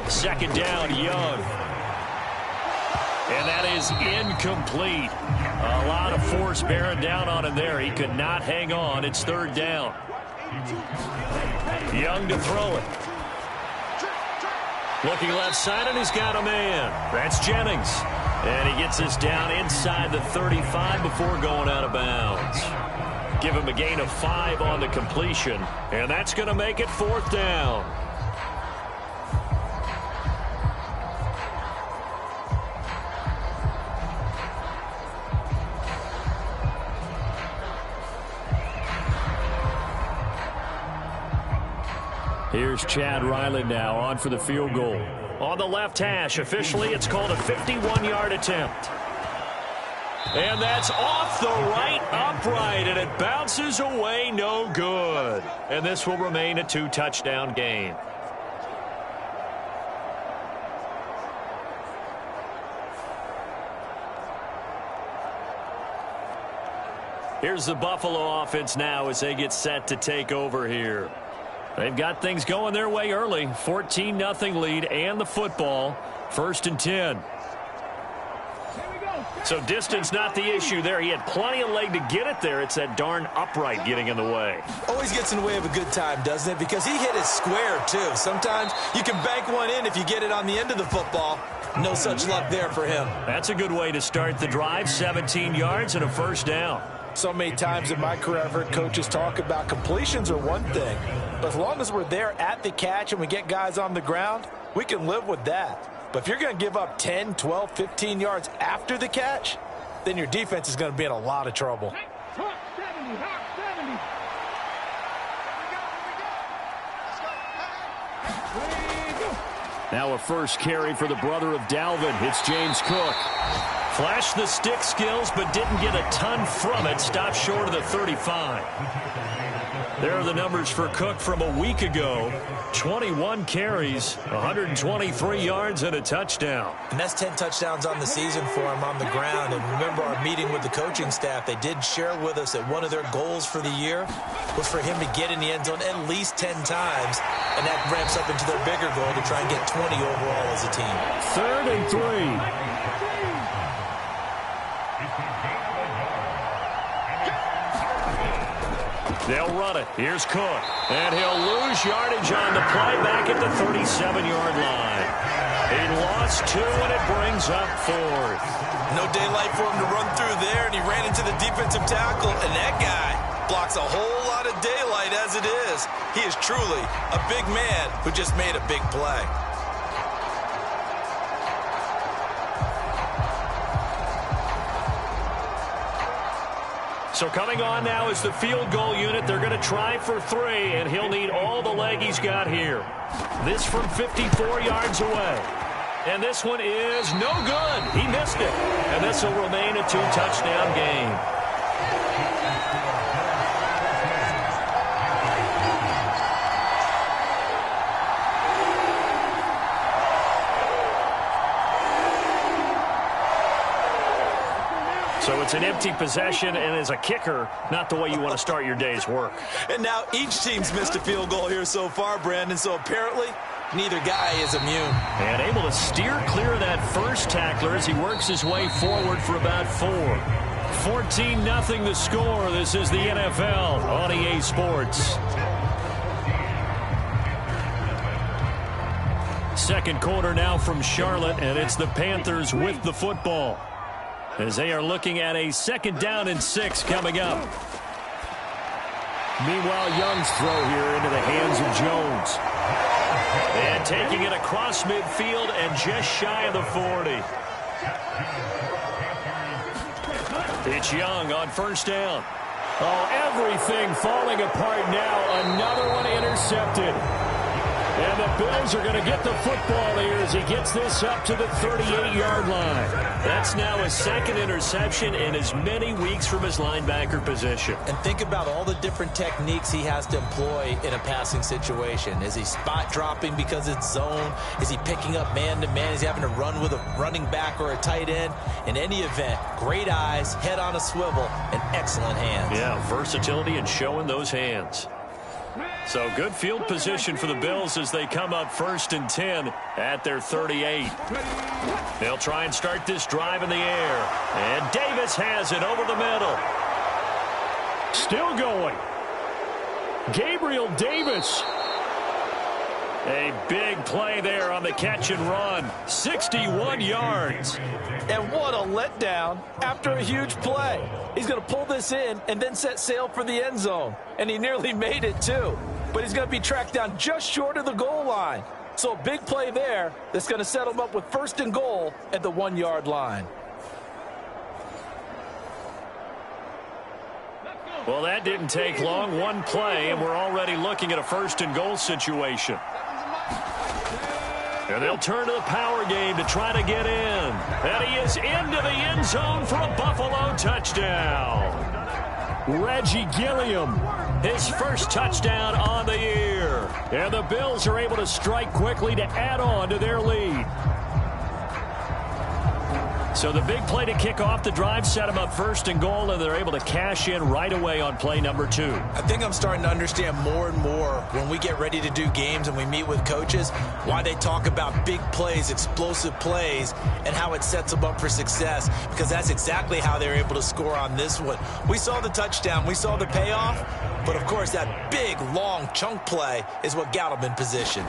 Second down, Young. And that is incomplete. A lot of force bearing down on him there. He could not hang on. It's 3rd down. Young to throw it. Looking left side, and he's got a man. That's Jennings. And he gets us down inside the 35 before going out of bounds. Give him a gain of 5 on the completion. And that's going to make it 4th down. Here's Chad Ryland now on for the field goal. On the left hash, officially it's called a 51-yard attempt. And that's off the right upright, and it bounces away, no good. And this will remain a 2-touchdown game. Here's the Buffalo offense now as they get set to take over here. They've got things going their way early. 14-0 lead and the football. 1st and 10. So distance not the issue there. He had plenty of leg to get it there. It's that darn upright getting in the way. Always gets in the way of a good time, doesn't it? Because he hit it square, too. Sometimes you can bank one in if you get it on the end of the football. No such luck there for him. That's a good way to start the drive. 17 yards and a 1st down. So many times in my career, I've heard coaches talk about completions are one thing. But as long as we're there at the catch and we get guys on the ground, we can live with that. But if you're going to give up 10, 12, 15 yards after the catch, then your defense is going to be in a lot of trouble. Now a first carry for the brother of Dalvin. It's James Cook. Flashed the stick skills, but didn't get a ton from it. Stopped short of the 35. There are the numbers for Cook from a week ago. 21 carries, 123 yards, and a touchdown. And that's 10 touchdowns on the season for him on the ground. And remember our meeting with the coaching staff, they did share with us that one of their goals for the year was for him to get in the end zone at least 10 times. And that ramps up into their bigger goal to try and get 20 overall as a team. 3rd and 3. They'll run it. Here's Cook. And he'll lose yardage on the play back at the 37-yard line. He lost 2, and it brings up 4th. No daylight for him to run through there, and he ran into the defensive tackle, and that guy blocks a whole lot of daylight as it is. He is truly a big man who just made a big play. So coming on now is the field goal unit. They're going to try for 3, and he'll need all the leg he's got here. This from 54 yards away. And this one is no good. He missed it. And this will remain a 2-touchdown game. So it's an empty possession, and as a kicker, not the way you want to start your day's work. And now each team's missed a field goal here so far, Brandon, so apparently neither guy is immune. And able to steer clear of that first tackler as he works his way forward for about 4. 14-0 the score. This is the NFL on EA Sports. Second quarter now from Charlotte, and it's the Panthers with the football, as they are looking at a 2nd down and 6 coming up. Meanwhile, Young's throw here into the hands of Jones. And taking it across midfield and just shy of the 40. It's Young on 1st down. Oh, everything falling apart now. Another one intercepted. And the Bills are going to get the football here as he gets this up to the 38-yard line. That's now his 2nd interception in as many weeks from his linebacker position. And think about all the different techniques he has to employ in a passing situation. Is he spot dropping because it's zone? Is he picking up man-to-man? Is he having to run with a running back or a tight end? In any event, great eyes, head on a swivel, and excellent hands. Yeah, versatility and showing those hands. So good field position for the Bills as they come up 1st and 10 at their 38. They'll try and start this drive in the air. And Davis has it over the middle. Still going. Gabriel Davis. A big play there on the catch and run. 61 yards. And what a letdown after a huge play. He's going to pull this in and then set sail for the end zone. And he nearly made it, too. But he's going to be tracked down just short of the goal line. So a big play there that's going to set him up with 1st and goal at the 1-yard line. Well, that didn't take long. One play, and we're already looking at a 1st and goal situation. And they'll turn to the power game to try to get in. And he is into the end zone for a Buffalo touchdown. Reggie Gilliam, his 1st touchdown on the year. And the Bills are able to strike quickly to add on to their lead. So the big play to kick off the drive set them up 1st and goal, and they're able to cash in right away on play number 2. I think I'm starting to understand more and more when we get ready to do games and we meet with coaches why they talk about big plays, explosive plays, and how it sets them up for success, because that's exactly how they're able to score on this one. We saw the touchdown. We saw the payoff. But, of course, that big, long chunk play is what got them in position.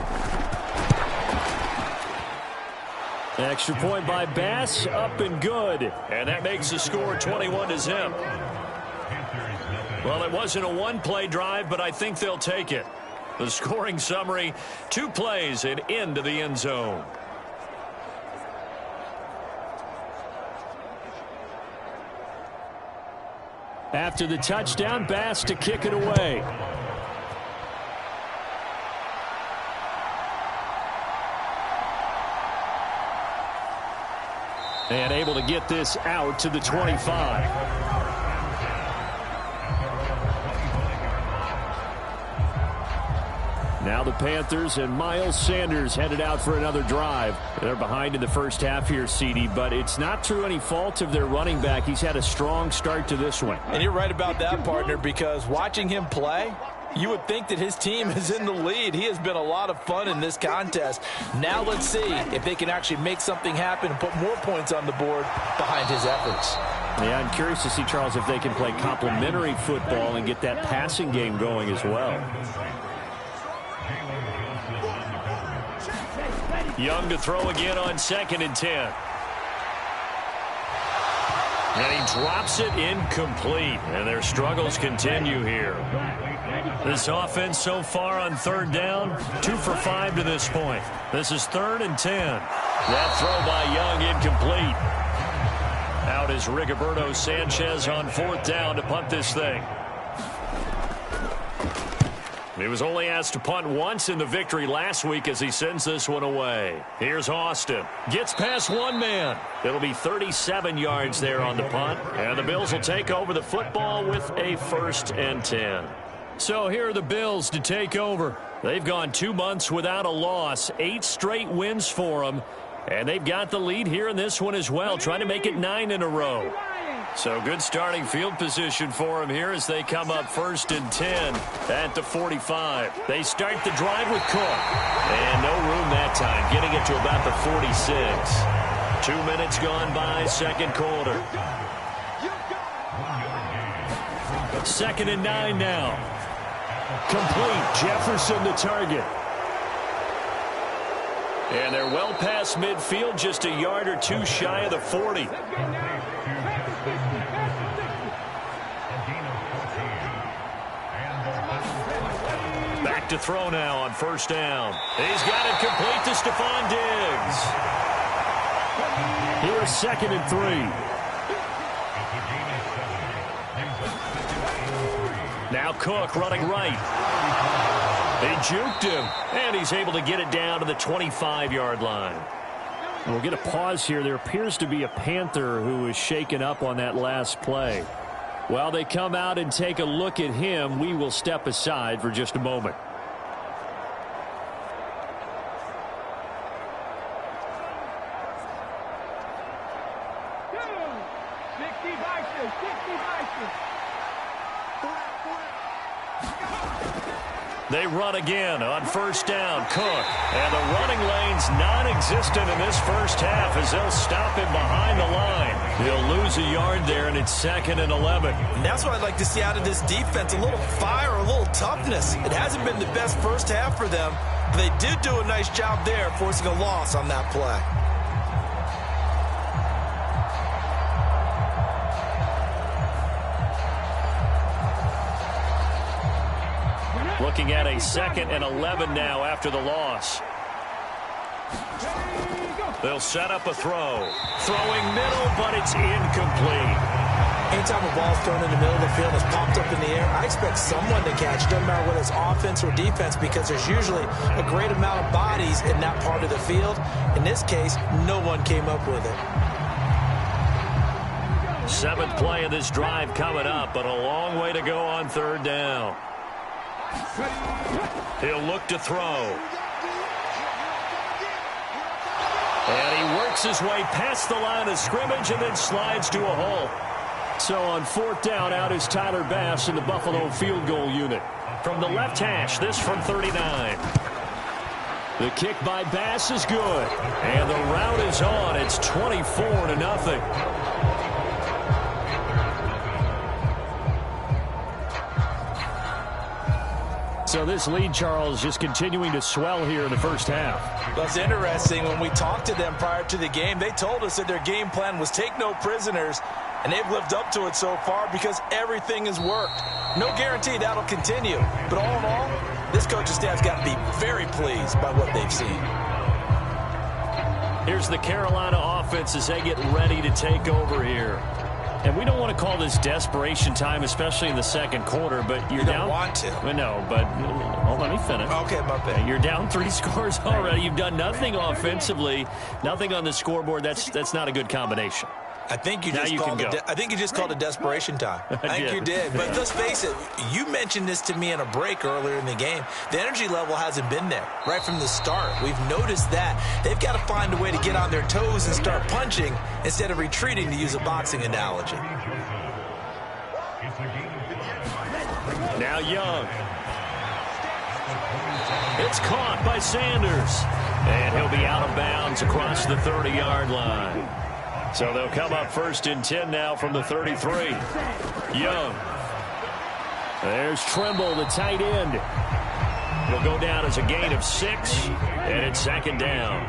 Extra point by Bass, up and good. And that makes the score 21-0. Well, it wasn't a one-play drive, but I think they'll take it. The scoring summary, 2 plays and into the end zone. After the touchdown, Bass to kick it away. And able to get this out to the 25. Now the Panthers and Miles Sanders headed out for another drive. They're behind in the first half here, CD, but it's not through any fault of their running back. He's had a strong start to this one. And you're right about that, partner, because watching him play, you would think that his team is in the lead. He has been a lot of fun in this contest. Now let's see if they can actually make something happen and put more points on the board behind his efforts. Yeah, I'm curious to see, Charles, if they can play complementary football and get that passing game going as well. Young to throw again on 2nd and 10. And he drops it incomplete. And their struggles continue here. This offense so far on 3rd down, 2 for 5 to this point. This is 3rd and 10. That throw by Young incomplete. Out is Rigoberto Sanchez on 4th down to punt this thing. He was only asked to punt once in the victory last week as he sends this one away. Here's Austin. Gets past one man. It'll be 37 yards there on the punt. And the Bills will take over the football with a 1st and 10. So here are the Bills to take over. They've gone 2 months without a loss. 8 straight wins for them. And they've got the lead here in this one as well, trying to make it 9 in a row. So good starting field position for them here as they come up 1st and 10 at the 45. They start the drive with Cook. And no room that time, getting it to about the 46. 2 minutes gone by, 2nd quarter. 2nd and 9 now. Complete. Jefferson the target. And they're well past midfield, just a yard or 2 shy of the 40. Back to throw now on 1st down. He's got it complete to Stephon Diggs. Here's 2nd and 3. Now Cook running right. They juked him, and he's able to get it down to the 25-yard line. We'll get a pause here. There appears to be a Panther who is shaken up on that last play. While they come out and take a look at him, we will step aside for just a moment. They run again on 1st down. Cook. And the running lane's non-existent in this 1st half as they'll stop him behind the line. He'll lose a yard there, and it's 2nd and 11. And that's what I'd like to see out of this defense, a little fire, a little toughness. It hasn't been the best 1st half for them, but they did do a nice job there forcing a loss on that play. Looking at a 2nd and 11 now after the loss. They'll set up a throw. Throwing middle, but it's incomplete. Anytime a ball's thrown in the middle of the field and it's popped up in the air, I expect someone to catch. It doesn't matter whether it's offense or defense because there's usually a great amount of bodies in that part of the field. In this case, no one came up with it. 7th play of this drive coming up, but a long way to go on 3rd down. He'll look to throw. And he works his way past the line of scrimmage and then slides to a hole. So on 4th down, out is Tyler Bass in the Buffalo field goal unit. From the left hash, this from 39. The kick by Bass is good. And the route is on. It's 24-0. So this lead, Charles, just continuing to swell here in the 1st half. That's interesting. When we talked to them prior to the game, they told us that their game plan was take no prisoners, and they've lived up to it so far because everything has worked. No guarantee that'll continue. But all in all, this coaching staff's got to be very pleased by what they've seen. Here's the Carolina offense as they get ready to take over here. And we don't want to call this desperation time, especially in the 2nd quarter, but you're down. You don't want to. Well, no, but let me finish. Okay, my bad. You're down 3 scores already. You've done nothing offensively, nothing on the scoreboard. That's not a good combination. I think you just called it desperation time. I think you did. But let's face it, you mentioned this to me in a break earlier in the game. The energy level hasn't been there right from the start. We've noticed that. They've got to find a way to get on their toes and start punching instead of retreating, to use a boxing analogy. Now Young. It's caught by Sanders. And he'll be out of bounds across the 30-yard line. So they'll come up 1st and 10 now from the 33. Young. There's Trimble, the tight end. It'll go down as a gain of 6, and it's 2nd down.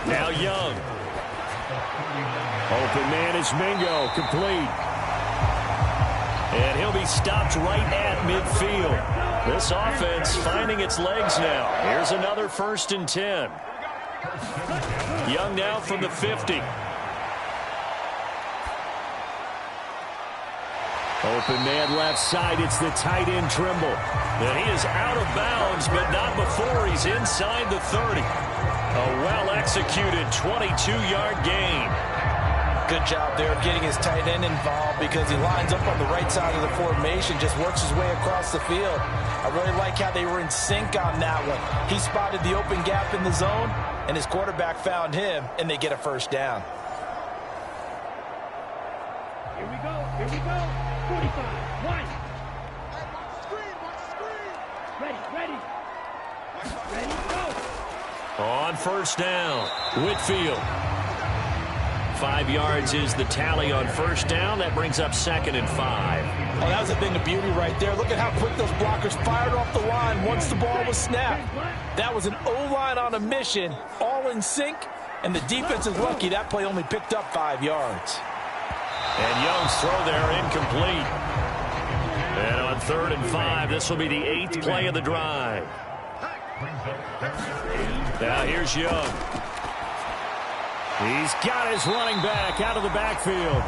Now Young. Open man is Mingo, complete. And he'll be stopped right at midfield. This offense finding its legs now. Here's another 1st and 10. Young now from the 50. Open man left side. It's the tight end Trimble. And he is out of bounds, but not before he's inside the 30. A well-executed 22-yard gain. Good job there of getting his tight end involved because he lines up on the right side of the formation, just works his way across the field. I really like how they were in sync on that one. He spotted the open gap in the zone, and his quarterback found him, and they get a 1st down. Here we go. 45, 1. Ready, go. On 1st down, Whitfield. 5 yards is the tally on 1st down. That brings up 2nd and 5. Oh, that was a thing of beauty right there. Look at how quick those blockers fired off the line once the ball was snapped. That was an O-line on a mission, all in sync, and the defense is lucky that play only picked up 5 yards. And Young's throw there incomplete. And on 3rd and 5, this will be the 8th play of the drive. Now here's Young. He's got his running back out of the backfield.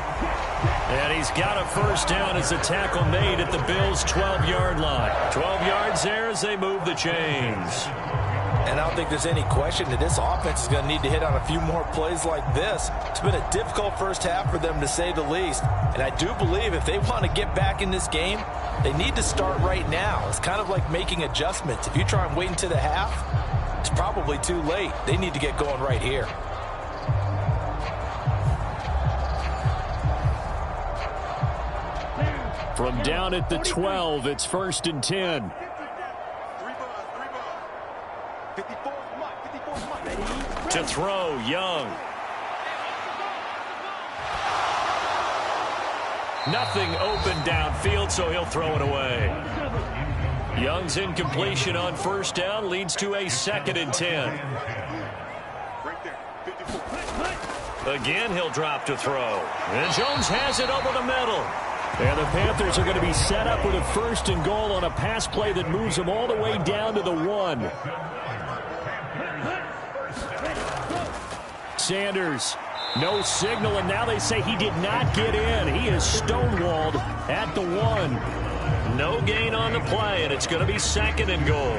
And he's got a 1st down as a tackle made at the Bills' 12-yard line. 12 yards there as they move the chains. And I don't think there's any question that this offense is going to need to hit on a few more plays like this. It's been a difficult first half for them, to say the least. And I do believe if they want to get back in this game, they need to start right now. It's kind of like making adjustments. If you try and wait until the half, it's probably too late. They need to get going right here. From down at the 12, it's 1st and 10. To throw, Young. Nothing open downfield, so he'll throw it away. Young's incompletion on 1st down leads to a 2nd and 10. Again, he'll drop to throw. And Jones has it over the middle. And the Panthers are going to be set up with a 1st and goal on a pass play that moves them all the way down to the 1. Sanders, no signal, and now they say he did not get in. He is stonewalled at the 1. No gain on the play, and it's going to be 2nd and goal.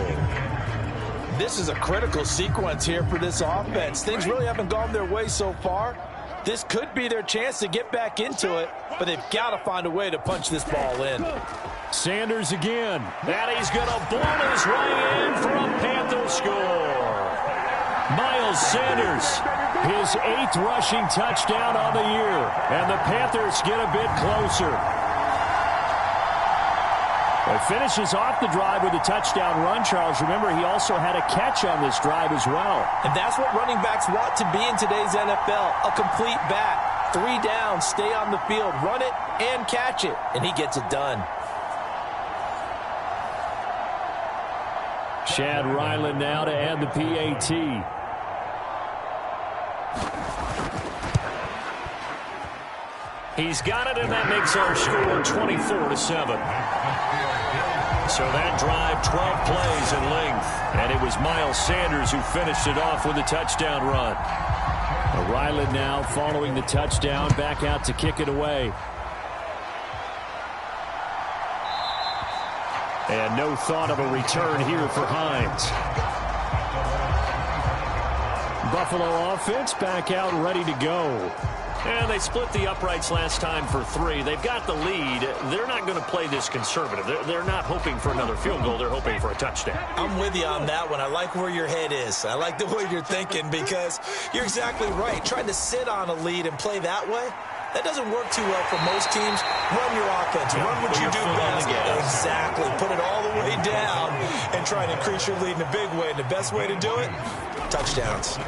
This is a critical sequence here for this offense. Things really haven't gone their way so far. This could be their chance to get back into it, but they've got to find a way to punch this ball in. Sanders again. And he's going to blow his way in for a Panther score. Miles Sanders, his 8th rushing touchdown on the year. And the Panthers get a bit closer. It finishes off the drive with a touchdown run, Charles. Remember, he also had a catch on this drive as well. And that's what running backs want to be in today's NFL, a complete back. 3 down, stay on the field, run it, and catch it. And he gets it done. Chad Ryland now to add the PAT. He's got it, and that makes our score 24-7. So that drive, 12 plays in length. And it was Miles Sanders who finished it off with a touchdown run. Ryland now following the touchdown, back out to kick it away. And no thought of a return here for Hines. Buffalo offense back out ready to go. And they split the uprights last time for 3. They've got the lead. They're not going to play this conservative. They're not hoping for another field goal. They're hoping for a touchdown. I'm with you on that one. I like where your head is. I like the way you're thinking because you're exactly right. Trying to sit on a lead and play that way, That doesn't work too well for most teams. Run your offense. Run what you do best. Exactly. Put it all the way down and try to increase your lead in a big way. And the best way to do it, touchdowns.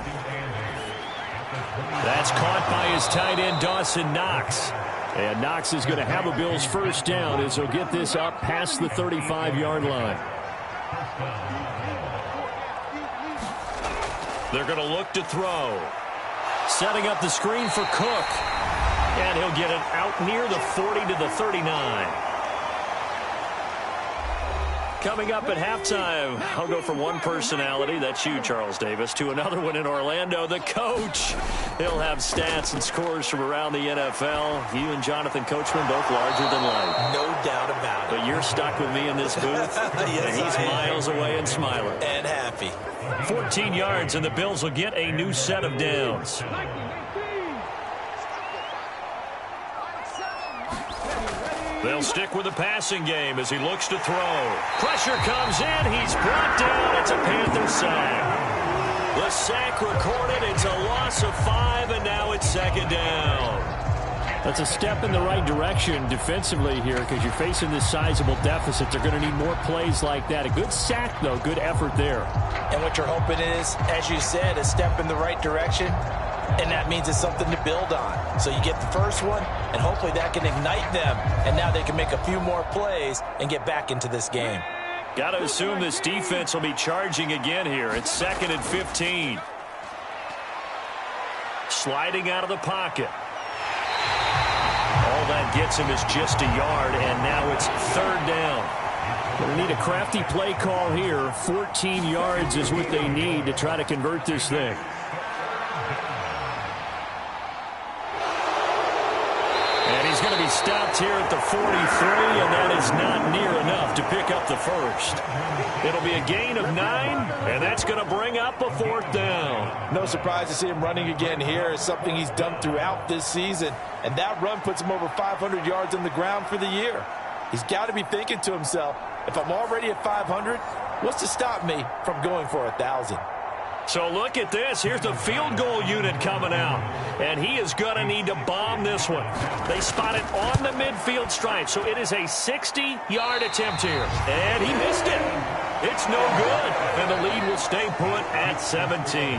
That's caught by his tight end, Dawson Knox. And Knox is going to have a Bills first down as he'll get this up past the 35-yard line. They're going to look to throw. Setting up the screen for Cook. And he'll get it out near the 40 to the 39. Coming up at halftime, I'll go from one personality, that's you, Charles Davis, to another one in Orlando, the coach. He'll have stats and scores from around the NFL. You and Jonathan Coachman both larger than life. No doubt about it. But you're stuck with me in this booth, yes, and he's miles away and smiling. And happy. 14 yards, and the Bills will get a new set of downs. They'll stick with the passing game as he looks to throw. Pressure comes in. He's brought down. It's a Panther sack. The sack recorded. It's a loss of 5, and now it's second down. That's a step in the right direction defensively here because you're facing this sizable deficit. They're going to need more plays like that. A good sack, though. Good effort there. And what you're hoping is, as you said, a step in the right direction. And that means it's something to build on. So you get the first one, and hopefully that can ignite them. And now they can make a few more plays and get back into this game. Got to assume this defense will be charging again here. It's 2nd and 15. Sliding out of the pocket. All that gets him is just a yard, and now it's 3rd down. They need a crafty play call here. 14 yards is what they need to try to convert this thing. He's going to be stopped here at the 43, and that is not near enough to pick up the first. It'll be a gain of 9, and that's going to bring up a 4th down. No surprise to see him running again here. It's something he's done throughout this season, and that run puts him over 500 yards on the ground for the year. He's got to be thinking to himself, if I'm already at 500, what's to stop me from going for 1,000? So look at this. Here's the field goal unit coming out. And he is going to need to bomb this one. They spot it on the midfield stripe. So it is a 60-yard attempt here. And he missed it. It's no good. And the lead will stay put at 17.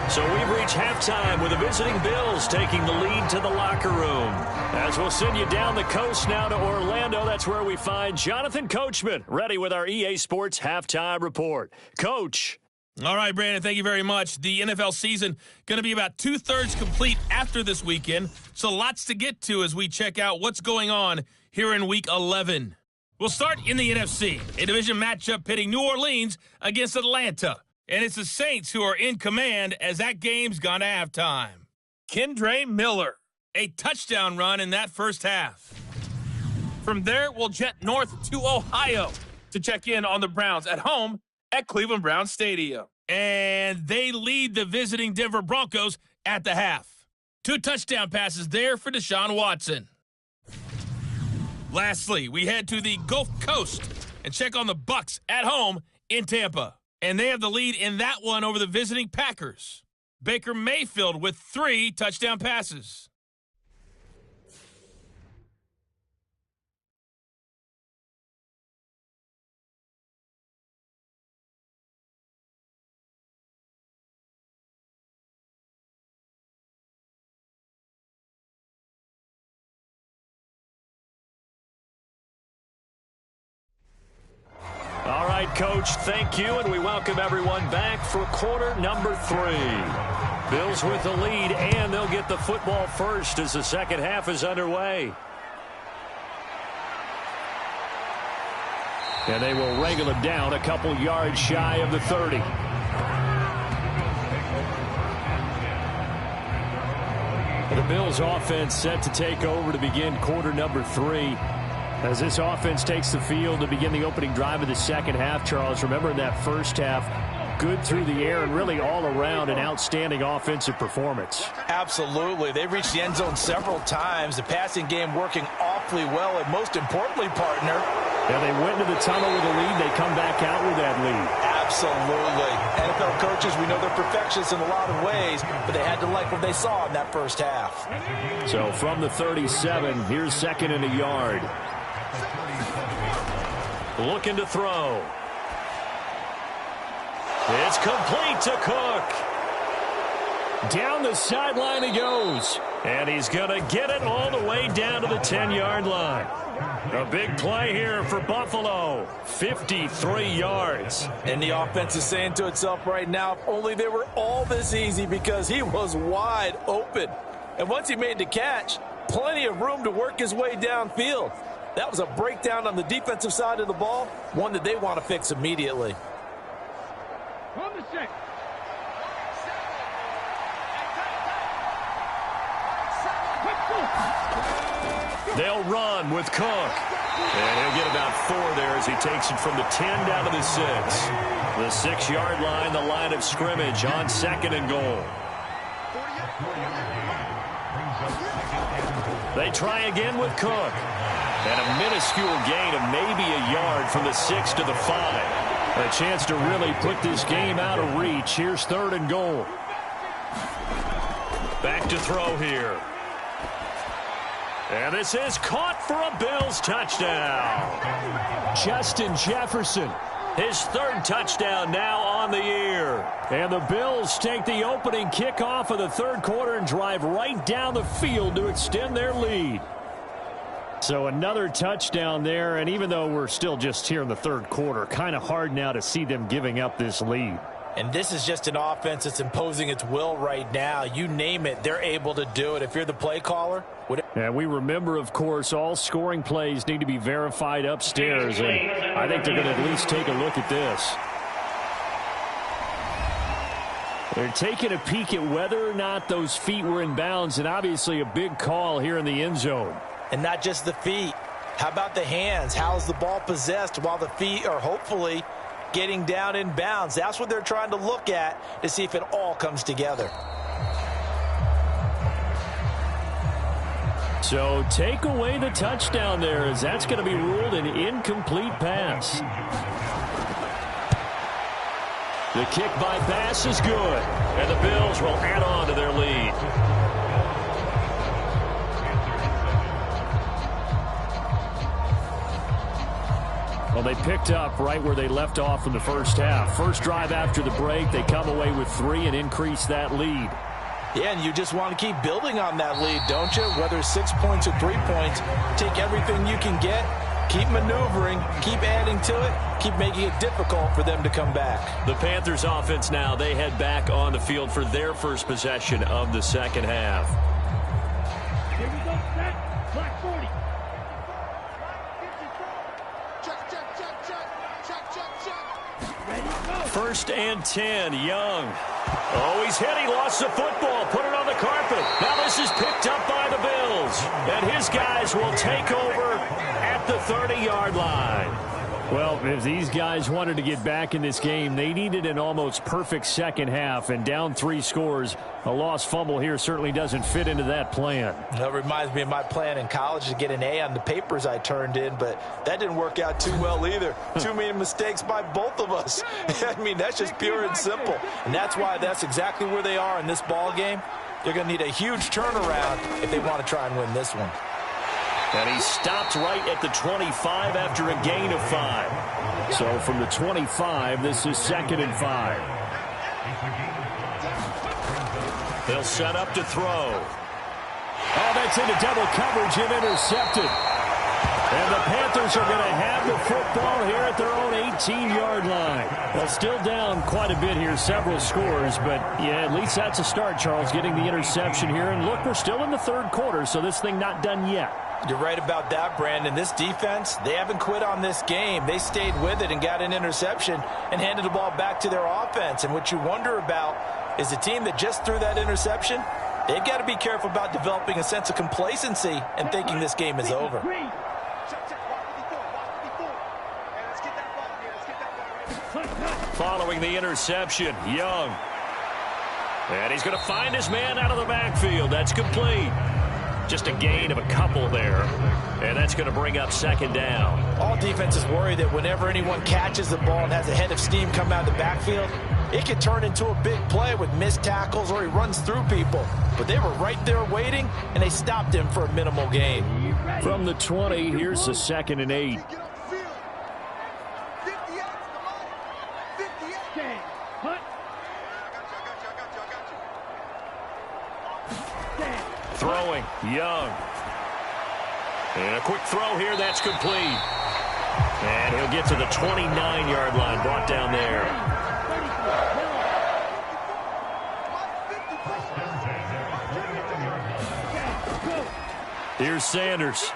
So we've reached halftime with the visiting Bills taking the lead to the locker room. As we'll send you down the coast now to Orlando, that's where we find Jonathan Coachman ready with our EA Sports Halftime Report. Coach. All right, Brandon, thank you very much. The NFL season going to be about 2/3 complete after this weekend, so lots to get to as we check out what's going on here in Week 11. We'll start in the NFC, a division matchup pitting New Orleans against Atlanta, and it's the Saints who are in command as that game's gone to halftime. Kendre Miller, a touchdown run in that first half. From there, we'll jet north to Ohio to check in on the Browns at home at Cleveland Browns Stadium. And they lead the visiting Denver Broncos at the half. 2 touchdown passes there for Deshaun Watson. Lastly, we head to the Gulf Coast and check on the Bucs at home in Tampa. And they have the lead in that one over the visiting Packers. Baker Mayfield with 3 touchdown passes. All right, Coach, thank you, and we welcome everyone back for quarter number 3. Bills with the lead, and they'll get the football first as the second half is underway. And they will wrangle it down a couple yards shy of the 30. The Bills offense set to take over to begin quarter number 3. As this offense takes the field to begin the opening drive of the second half, Charles, remember in that first half, good through the air and really all around an outstanding offensive performance. Absolutely. They've reached the end zone several times. The passing game working awfully well, and most importantly, partner. Yeah, they went into the tunnel with a lead. They come back out with that lead. Absolutely. NFL coaches, we know they're perfectionists in a lot of ways, but they had to like what they saw in that first half. So from the 37, here's 2nd and a yard. Looking to throw. It's complete to Cook. Down the sideline he goes. And he's going to get it all the way down to the 10-yard line. A big play here for Buffalo. 53 yards. And the offense is saying to itself right now, if only they were all this easy, because he was wide open. And once he made the catch, plenty of room to work his way downfield. That was a breakdown on the defensive side of the ball, one that they want to fix immediately. On the set. They'll run with Cook. And he'll get about 4 there as he takes it from the 10 down to the 6. The 6-yard line, the line of scrimmage on 2nd and goal. They try again with Cook. And a minuscule gain of maybe a yard from the 6 to the 5. A chance to really put this game out of reach. Here's 3rd and goal. Back to throw here. And this is caught for a Bills touchdown. Justin Jefferson, his 3rd touchdown now on the year. And the Bills take the opening kickoff of the 3rd quarter and drive right down the field to extend their lead. So another touchdown there, and even though we're still just here in the 3rd quarter, kind of hard now to see them giving up this lead. And this is just an offense that's imposing its will right now. You name it, they're able to do it. If you're the play caller. And we remember, of course, all scoring plays need to be verified upstairs. And I think they're going to at least take a look at this. They're taking a peek at whether or not those feet were in bounds, and obviously a big call here in the end zone. And not just the feet. How about the hands? How's the ball possessed while the feet are hopefully getting down in bounds? That's what they're trying to look at to see if it all comes together. So take away the touchdown there, as that's going to be ruled an incomplete pass. The kick by pass is good, and the Bills will add on to their lead. Well, they picked up right where they left off in the first half. First drive after the break, they come away with 3 and increase that lead. Yeah, and you just want to keep building on that lead, don't you? Whether 6 points or 3 points, take everything you can get, keep maneuvering, keep adding to it, keep making it difficult for them to come back. The Panthers offense now, they head back on the field for their first possession of the second half. Here we go, set, black 40. First and 10, Young. Oh, he's hit. He lost the football. Put it on the carpet. Now this is picked up by the Bills. And his guys will take over at the 30-yard line. Well, if these guys wanted to get back in this game, they needed an almost perfect second half. And down 3 scores, a lost fumble here certainly doesn't fit into that plan. That reminds me of my plan in college to get an A on the papers I turned in, but that didn't work out too well either. Too many mistakes by both of us. I mean, that's just pure and simple. And that's why that's exactly where they are in this ball game. They're going to need a huge turnaround if they want to try and win this one. And he stopped right at the 25 after a gain of 5. So from the 25, this is 2nd and 5. They'll set up to throw. Oh, that's into double coverage and intercepted. And the Panthers are going to have the football here at their own 18-yard line. Well, still down quite a bit here, several scores, but yeah, at least that's a start, Charles, getting the interception here. And look, we're still in the 3rd quarter, so this thing not done yet. You're right about that, Brandon. This defense, they haven't quit on this game. They stayed with it and got an interception and handed the ball back to their offense. And what you wonder about is the team that just threw that interception, they've got to be careful about developing a sense of complacency and thinking this game is over. Following the interception, Young. And he's going to find his man out of the backfield. That's complete. Just a gain of a couple there. And that's going to bring up second down. All defenses worry that whenever anyone catches the ball and has a head of steam come out of the backfield, it can turn into a big play with missed tackles or he runs through people. But they were right there waiting, and they stopped him for a minimal gain. From the 20, here's the 2nd and 8. Throwing, Young. And a quick throw here, that's complete. And he'll get to the 29-yard line, brought down there. Here's Sanders.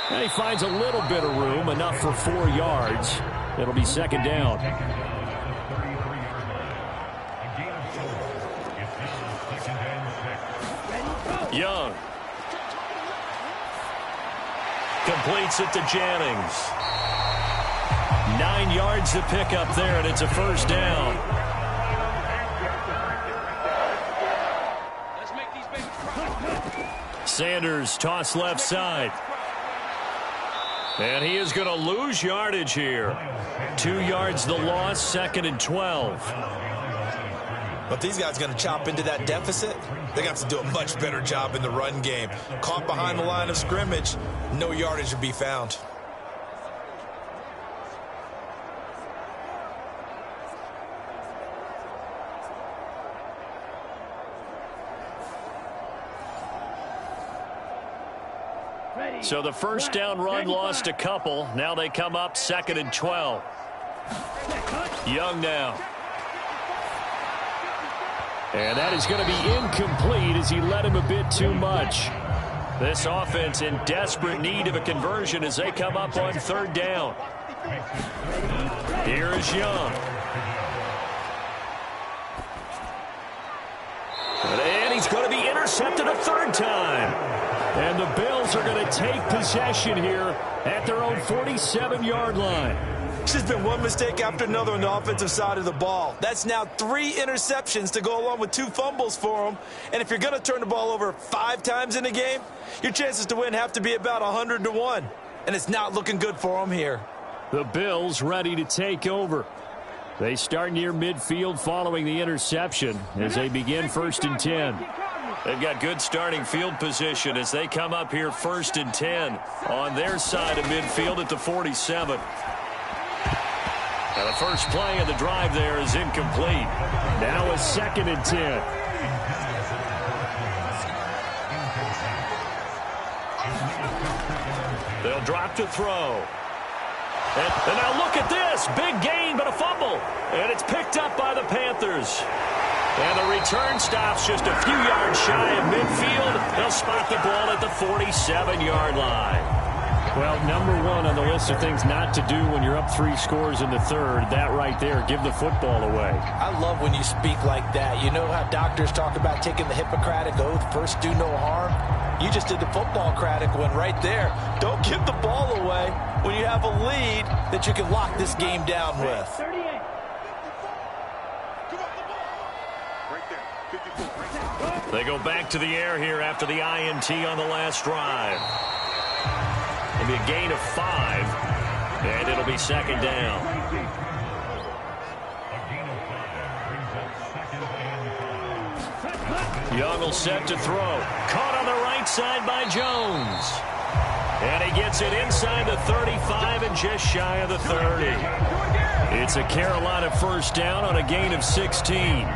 And he finds a little bit of room, enough for 4 yards. It'll be second down. Young. Completes it to Jennings. 9 yards to pick up there, and it's a first down. Sanders toss left side. And he is going to lose yardage here. 2 yards the loss, 2nd and 12. But these guys going to chop into that deficit? They're going to have to do a much better job in the run game. Caught behind the line of scrimmage, no yardage to be found. So the first down run lost a couple. Now they come up 2nd and 12. Young now. And that is going to be incomplete as he led him a bit too much. This offense in desperate need of a conversion as they come up on 3rd down. Here is Young. And he's going to be intercepted a 3rd time. And the Bills are going to take possession here at their own 47-yard line. It's just been one mistake after another on the offensive side of the ball. That's now 3 interceptions to go along with 2 fumbles for them. And if you're going to turn the ball over 5 times in a game, your chances to win have to be about 100-1. And it's not looking good for them here. The Bills ready to take over. They start near midfield following the interception as they begin 1st and 10. They've got good starting field position as they come up here 1st and 10 on their side of midfield at the 47. Now the first play of the drive there is incomplete. Now a 2nd and 10. They'll drop to throw. And now look at this. Big gain, but a fumble. And it's picked up by the Panthers. And the return stops just a few yards shy of midfield. They'll spot the ball at the 47-yard line. Well, number 1 on the list of things not to do when you're up 3 scores in the 3rd, that right there, give the football away. I love when you speak like that. You know how doctors talk about taking the Hippocratic Oath, first do no harm? You just did the football-cratic one right there. Don't give the ball away when you have a lead that you can lock this game down with. 38. They go back to the air here after the INT on the last drive. It'll be a gain of 5, and it'll be 2nd down. Young will set to throw. Caught on the right side by Jones. And he gets it inside the 35 and just shy of the 30. It's a Carolina first down on a gain of 16.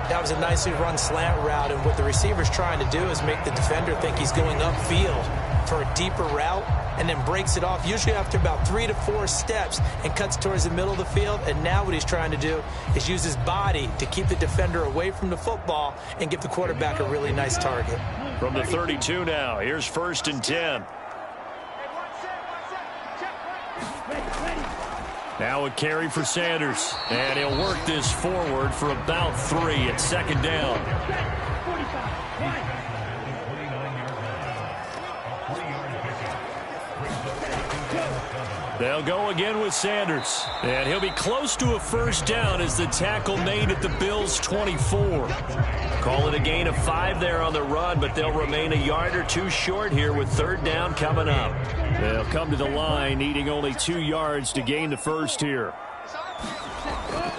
That was a nicely run slant route, and what the receiver's trying to do is make the defender think he's going upfield for a deeper route and then breaks it off, usually after about 3 to 4 steps, and cuts towards the middle of the field. And now what he's trying to do is use his body to keep the defender away from the football and give the quarterback a really nice target. From the 32 now, here's 1st and 10. Now a carry for Sanders, and he'll work this forward for about 3 at 2nd down. They'll go again with Sanders. And he'll be close to a first down as the tackle made at the Bills' 24. Call it a gain of 5 there on the run, but they'll remain a yard or two short here with third down coming up. They'll come to the line needing only 2 yards to gain the first here.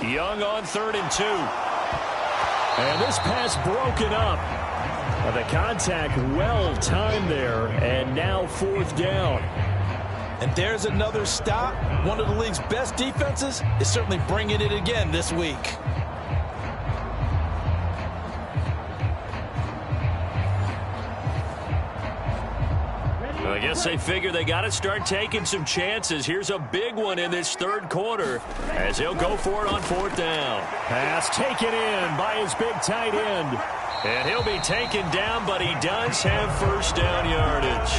Young on 3rd and 2. And this pass broken up. The contact well timed there, and now 4th down. And there's another stop. One of the league's best defenses is certainly bringing it again this week. I guess they figure they got to start taking some chances. Here's a big one in this third quarter as he'll go for it on 4th down. Pass taken in by his big tight end. And he'll be taken down, but he does have first down yardage.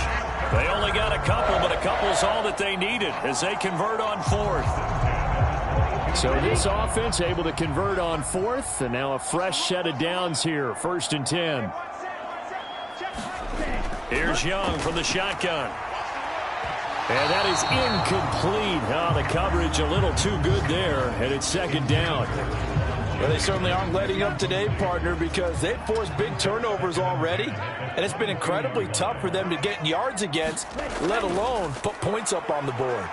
They only got a couple, but a couple's all that they needed as they convert on 4th. So this offense able to convert on 4th, and now a fresh set of downs here, 1st and 10. Here's Young from the shotgun. And that is incomplete. Oh, the coverage a little too good there, and it's 2nd down. Well, they certainly aren't letting up today, partner, because they've forced big turnovers already, and it's been incredibly tough for them to get yards against, let alone put points up on the board.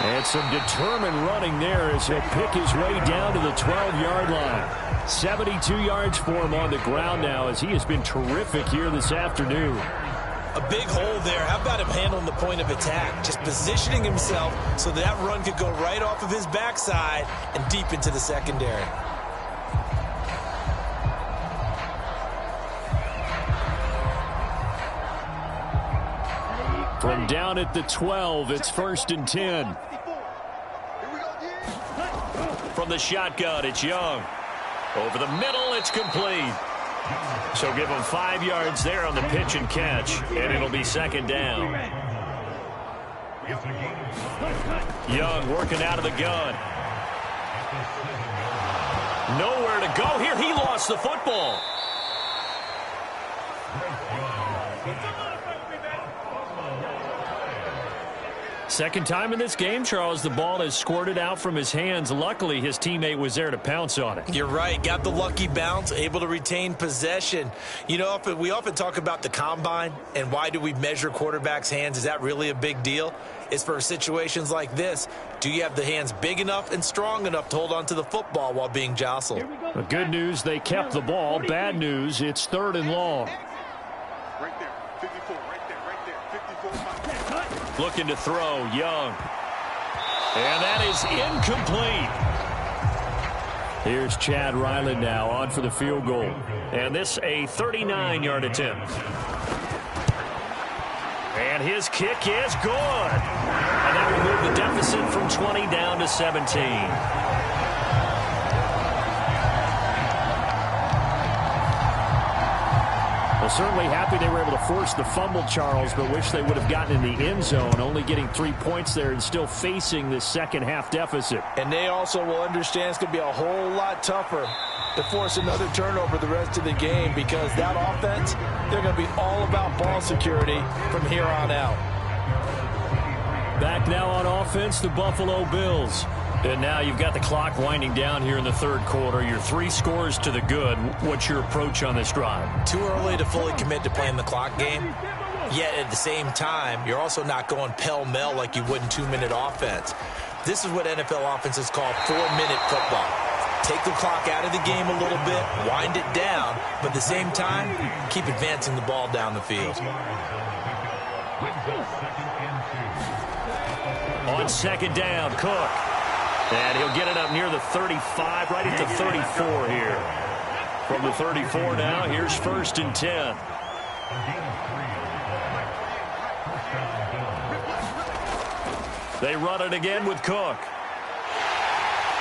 And some determined running there as he'll pick his way down to the 12-yard line. 72 yards for him on the ground now as he has been terrific here this afternoon. A big hole there. How about him handling the point of attack? Just positioning himself so that run could go right off of his backside and deep into the secondary. From down at the 12, it's 1st and 10. From the shotgun, it's Young. Over the middle, it's complete. So give him 5 yards there on the pitch and catch, and it'll be 2nd down. Young working out of the gun. Nowhere to go here. He lost the football. Second time in this game, Charles, the ball has squirted out from his hands. Luckily, his teammate was there to pounce on it. You're right. Got the lucky bounce, able to retain possession. You know, we often talk about the combine and why do we measure quarterbacks' hands. Is that really a big deal? It's for situations like this. Do you have the hands big enough and strong enough to hold on to the football while being jostled? The good news, they kept the ball. Bad news, it's 3rd and long. Right there, 54, right there, 54. Looking to throw, Young. And that is incomplete. Here's Chad Ryland now on for the field goal. And this a 39-yard attempt. And his kick is good. And that will move the deficit from 20 down to 17. Well, certainly happy they were able to force the fumble, Charles, but wish they would have gotten in the end zone, only getting 3 points there and still facing this second half deficit. And they also will understand it's going to be a whole lot tougher to force another turnover the rest of the game because that offense, they're going to be all about ball security from here on out. Back now on offense, the Buffalo Bills. And now you've got the clock winding down here in the third quarter. You're 3 scores to the good. What's your approach on this drive? Too early to fully commit to playing the clock game. Yet at the same time, you're also not going pell-mell like you would in 2-minute offense. This is what NFL offenses call 4-minute football. Take the clock out of the game a little bit, wind it down, but at the same time, keep advancing the ball down the field. On second down, Cook. And he'll get it up near the 35, right at the 34 here. From the 34 now, here's 1st and 10. They run it again with Cook.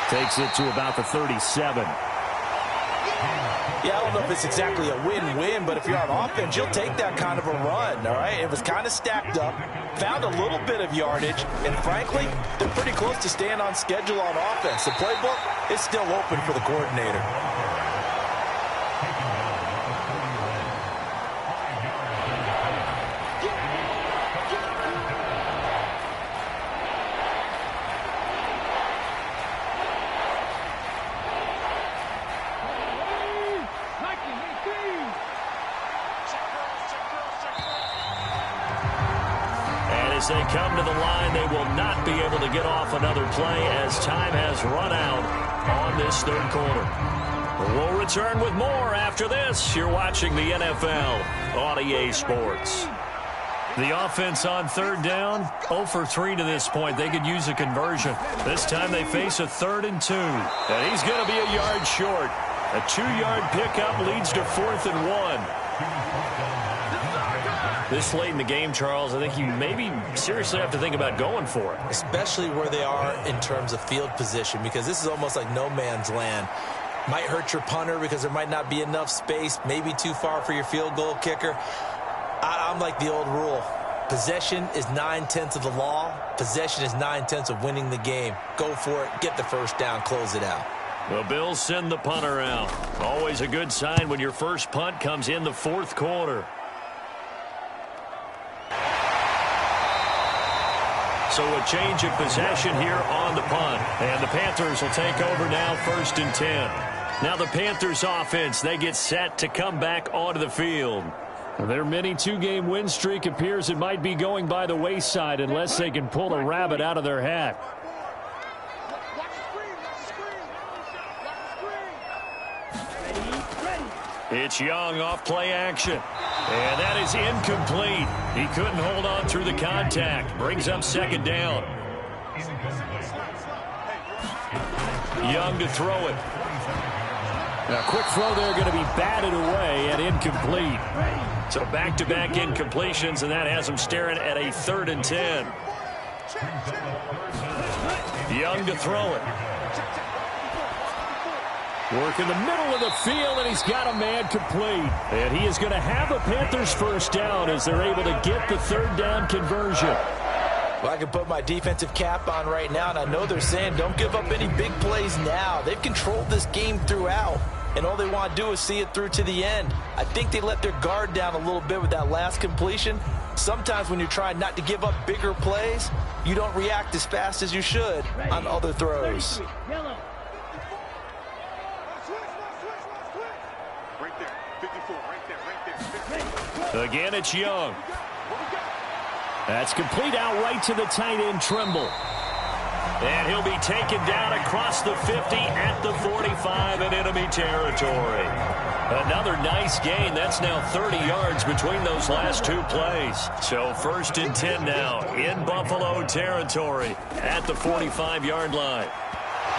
Takes it to about the 37. Yeah, I don't know if it's exactly a win-win, but if you're on offense, you'll take that kind of a run, all right? It was kind of stacked up, found a little bit of yardage, and frankly, they're pretty close to staying on schedule on offense. The playbook is still open for the coordinator. they come to the line, they will not be able to get off another play as time has run out on this third quarter. We'll return with more after this. You're watching the NFL on EA Sports. The offense on third down, 0 for 3 to this point. They could use a conversion. This time they face a 3rd and 2. And he's going to be a yard short. A 2-yard pickup leads to 4th and 1. This late in the game, Charles, I think you maybe seriously have to think about going for it. Especially where they are in terms of field position, because this is almost like no man's land. Might hurt your punter because there might not be enough space, maybe too far for your field goal kicker. I'm like the old rule. Possession is 9/10 of the law. Possession is 9/10 of winning the game. Go for it. Get the first down. Close it out. The Bills send the punter out. Always a good sign when your first punt comes in the 4th quarter. So a change of possession here on the punt. And the Panthers will take over now, 1st and 10. Now the Panthers offense, they get set to come back onto the field. Their mini 2-game win streak appears it might be going by the wayside unless they can pull a rabbit out of their hat. It's Young off play action. And that is incomplete. He couldn't hold on through the contact. Brings up 2nd down. Young to throw it. A quick throw there going to be batted away and incomplete. So back-to-back incompletions, and that has them staring at a 3rd and 10. Young to throw it. Work in the middle of the field, and he's got a man complete. And he is going to have a Panthers first down as they're able to get the 3rd down conversion. Well, I can put my defensive cap on right now, and I know they're saying don't give up any big plays now. They've controlled this game throughout, and all they want to do is see it through to the end. I think they let their guard down a little bit with that last completion. Sometimes when you're trying not to give up bigger plays, you don't react as fast as you should on other throws. Again, it's Young. That's complete out right to the tight end, Trimble. And he'll be taken down across the 50 at the 45 in enemy territory. Another nice gain. That's now 30 yards between those last 2 plays. So 1st and 10 now in Buffalo territory at the 45-yard line.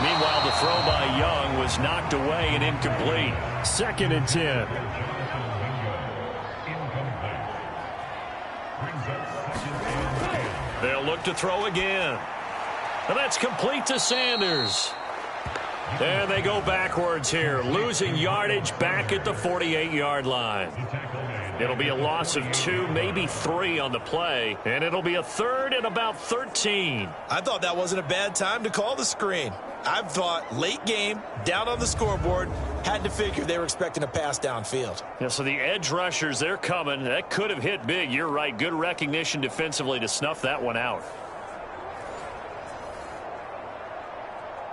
Meanwhile, the throw by Young was knocked away and incomplete. 2nd and 10. They'll look to throw again. And that's complete to Sanders. And they go backwards here, losing yardage back at the 48-yard line. It'll be a loss of 2, maybe 3 on the play, and it'll be a 3rd and about 13. I thought that wasn't a bad time to call the screen. I thought late game, down on the scoreboard, had to figure they were expecting a pass downfield. Yeah, so the edge rushers, they're coming. That could have hit big. You're right. Good recognition defensively to snuff that one out.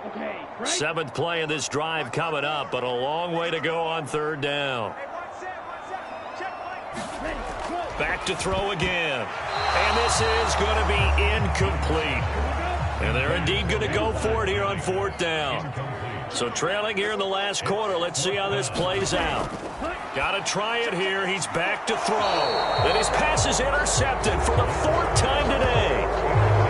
Okay, 7th play of this drive coming up, but a long way to go on 3rd down. Back to throw again. And this is going to be incomplete. And they're indeed going to go for it here on 4th down. So trailing here in the last quarter. Let's see how this plays out. Got to try it here. He's back to throw. And his pass is intercepted for the 4th time today.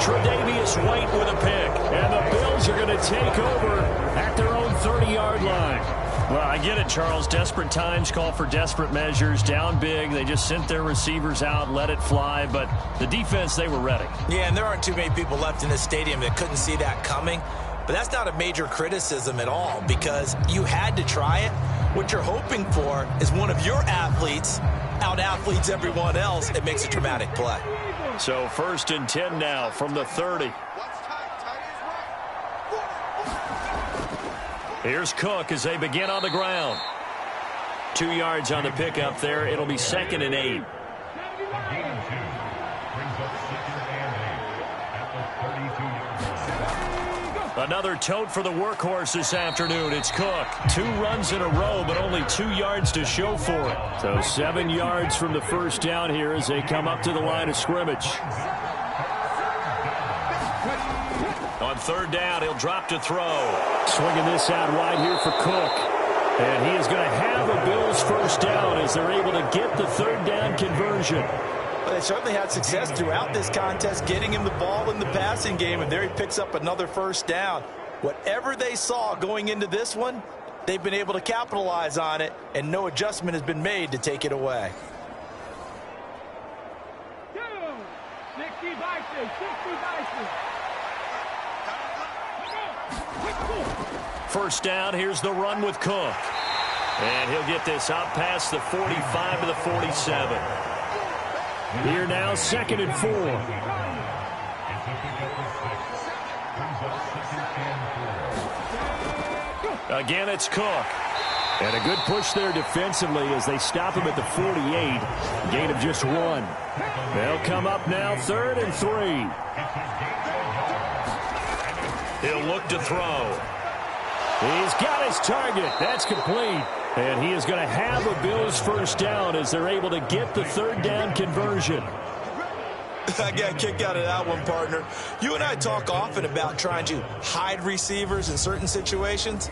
Tre'Davious White with a pick. And the Bills are going to take over at their own 30-yard line. Well, I get it, Charles. Desperate times call for desperate measures. Down big. They just sent their receivers out, let it fly. But the defense, they were ready. Yeah, and there aren't too many people left in this stadium that couldn't see that coming. But that's not a major criticism at all because you had to try it. What you're hoping for is one of your athletes out-athletes everyone else. It makes a dramatic play. So 1st and 10 now from the 30. Here's Cook as they begin on the ground. 2 yards on the pickup there. It'll be 2nd and 8. Another tote for the workhorse this afternoon. It's Cook. 2 runs in a row, but only 2 yards to show for it. So 7 yards from the first down here as they come up to the line of scrimmage. On third down, he'll drop to throw. Swinging this out wide here for Cook. And he is going to have a Bills first down as they're able to get the third down conversion. Well, they certainly had success throughout this contest getting him the ball in the passing game, and there he picks up another first down. Whatever they saw going into this one, they've been able to capitalize on it, and no adjustment has been made to take it away. 60 Vikings, 60 Vikings. First down, here's the run with Cook. And he'll get this out past the 45 to the 47. Here now, 2nd and 4. Again, it's Cook. And a good push there defensively as they stop him at the 48. Gain of just 1. They'll come up now, 3rd and 3. He'll look to throw. He's got his target. That's complete. And he is going to have a Bills first down as they're able to get the third down conversion. I got a kick out of that one, partner. You and I talk often about trying to hide receivers in certain situations,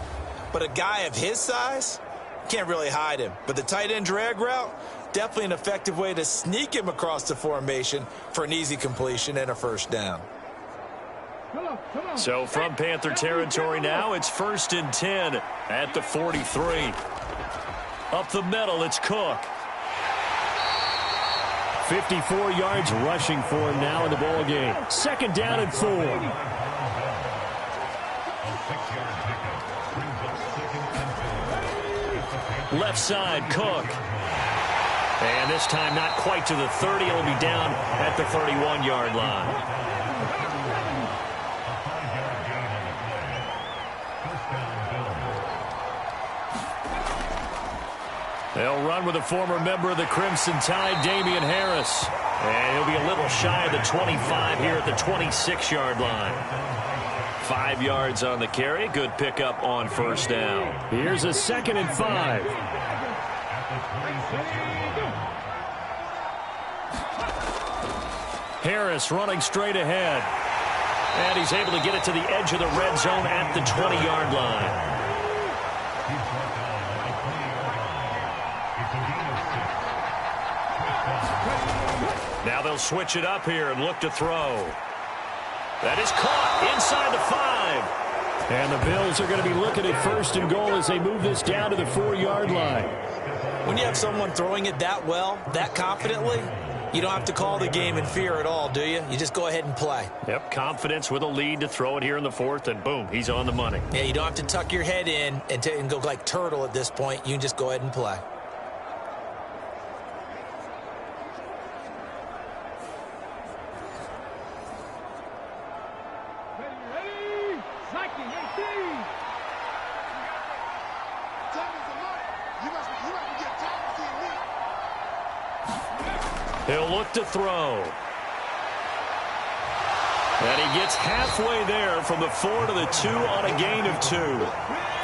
but a guy of his size can't really hide him. But the tight end drag route, definitely an effective way to sneak him across the formation for an easy completion and a first down. So from Panther territory now, it's 1st and 10 at the 43. Up the middle, it's Cook. 54 yards rushing for him now in the ball game. 2nd down and 4. Left side, Cook. And this time not quite to the 30. It'll be down at the 31-yard line. They'll run with a former member of the Crimson Tide, Damian Harris. And he'll be a little shy of the 25 here at the 26-yard line. 5 yards on the carry. Good pickup on first down. Here's a 2nd and 5. Harris running straight ahead. And he's able to get it to the edge of the red zone at the 20-yard line. Now they'll switch it up here and look to throw. That is caught inside the 5. And the Bills are going to be looking at 1st and goal as they move this down to the 4-yard line. When you have someone throwing it that well, that confidently, you don't have to call the game in fear at all, do you? You just go ahead and play. Yep, confidence with a lead to throw it here in the 4th, and boom, he's on the money. Yeah, you don't have to tuck your head in and go like turtle at this point. You can just go ahead and play. He'll look to throw. And he gets halfway there from the 4 to the 2 on a gain of 2.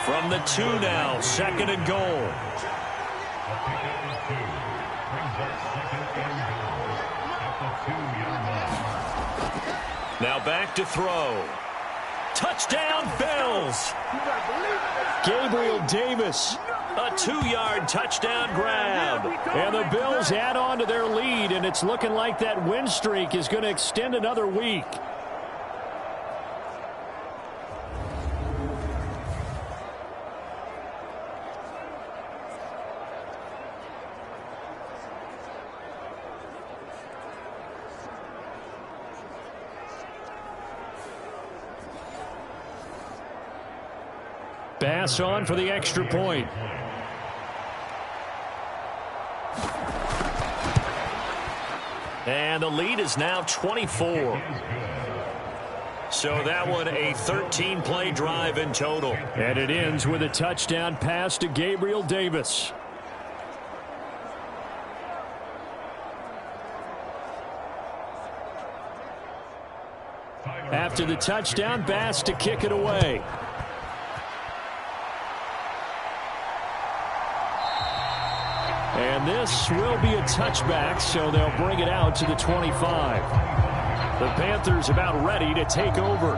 From the 2 now, 2nd and goal. Now back to throw. Touchdown, Bills. Gabriel Davis. A 2-yard touchdown grab. And the Bills add on to their lead, and it's looking like that win streak is going to extend another week. Bass on for the extra point. And the lead is now 24. So that one a 13-play drive in total. And it ends with a touchdown pass to Gabriel Davis. After the touchdown, Bass to kick it away. And this will be a touchback, so they'll bring it out to the 25. The Panthers about ready to take over.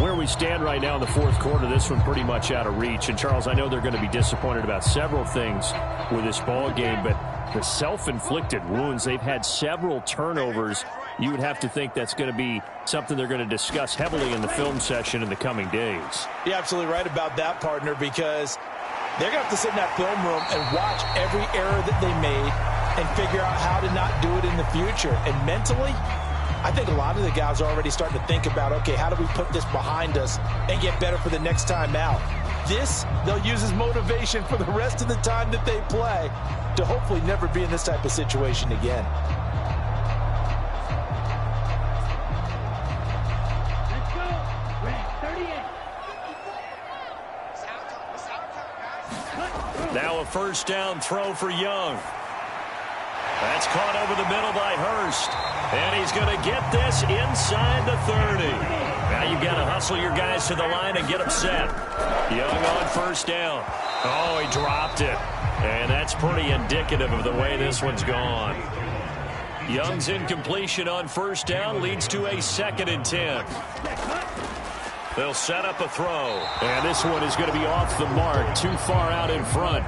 Where we stand right now in the fourth quarter, this one pretty much out of reach. And, Charles, I know they're going to be disappointed about several things with this ball game, but the self-inflicted wounds, they've had several turnovers. You would have to think that's going to be something they're going to discuss heavily in the film session in the coming days. You're absolutely right about that, partner, because they're going to have to sit in that film room and watch every error that they made and figure out how to not do it in the future. And mentally, I think a lot of the guys are already starting to think about, okay, how do we put this behind us and get better for the next time out? This, they'll use as motivation for the rest of the time that they play to hopefully never be in this type of situation again. Let's go. We're at 38. Now a first down throw for Young. That's caught over the middle by Hurst. And he's going to get this inside the 30. Now you've got to hustle your guys to the line and get them set. Young on first down. Oh, he dropped it. And that's pretty indicative of the way this one's gone. Young's incompletion on first down leads to a 2nd and 10. They'll set up a throw. And this one is going to be off the mark, too far out in front.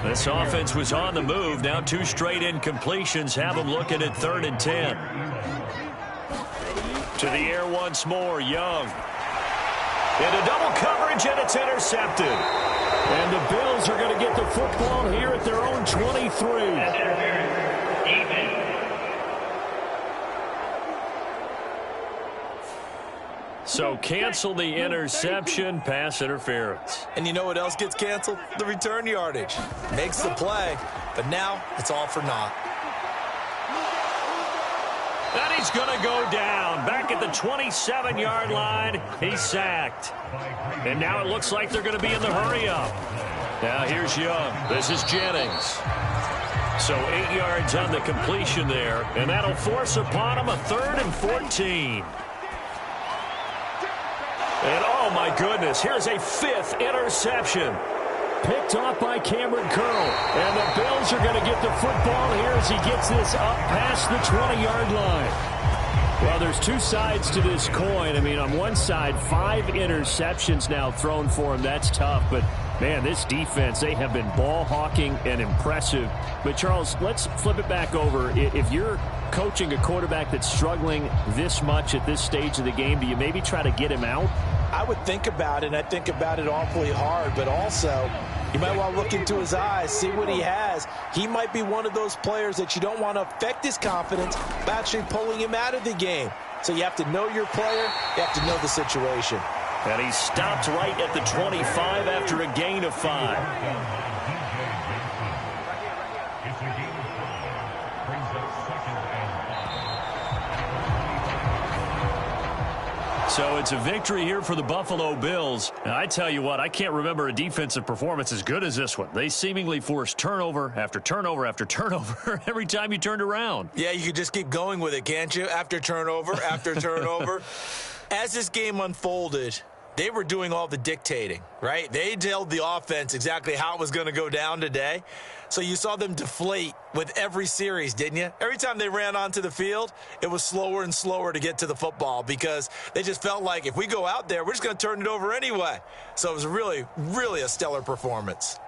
This offense was on the move. Now 2 straight incompletions have them looking at 3rd and 10. To the air once more, Young. Into double coverage, and it's intercepted. And the Bills are going to get the football here at their own 23. So cancel the interception, pass interference. And you know what else gets canceled? The return yardage. Makes the play, but now it's all for naught. And he's going to go down. Back at the 27-yard line, he's sacked. And now it looks like they're going to be in the hurry-up. Now here's Young. This is Jennings. So 8 yards on the completion there, and that'll force upon him a 3rd and 14. And, oh, my goodness, here's a 5th interception. Picked off by Cameron Curl. And the Bills are going to get the football here as he gets this up past the 20-yard line. Well, there's 2 sides to this coin. I mean, on one side, 5 interceptions now thrown for him. That's tough. But, man, this defense, they have been ball hawking and impressive. But, Charles, let's flip it back over. If you're coaching a quarterback that's struggling this much at this stage of the game, do you maybe try to get him out? I would think about it, and I think about it awfully hard, but also you might want to look into his eyes, see what he has. He might be one of those players that you don't want to affect his confidence by actually pulling him out of the game. So you have to know your player, you have to know the situation. And he stopped right at the 25 after a gain of 5. So it's a victory here for the Buffalo Bills. And I tell you what, I can't remember a defensive performance as good as this one. They seemingly forced turnover after turnover after turnover every time you turned around. Yeah, you could just keep going with it, can't you? After turnover, after turnover. As this game unfolded, they were doing all the dictating, right? They told the offense exactly how it was going to go down today. So you saw them deflate with every series, didn't you? Every time they ran onto the field, it was slower and slower to get to the football because they just felt like if we go out there, we're just going to turn it over anyway. So it was really, really a stellar performance.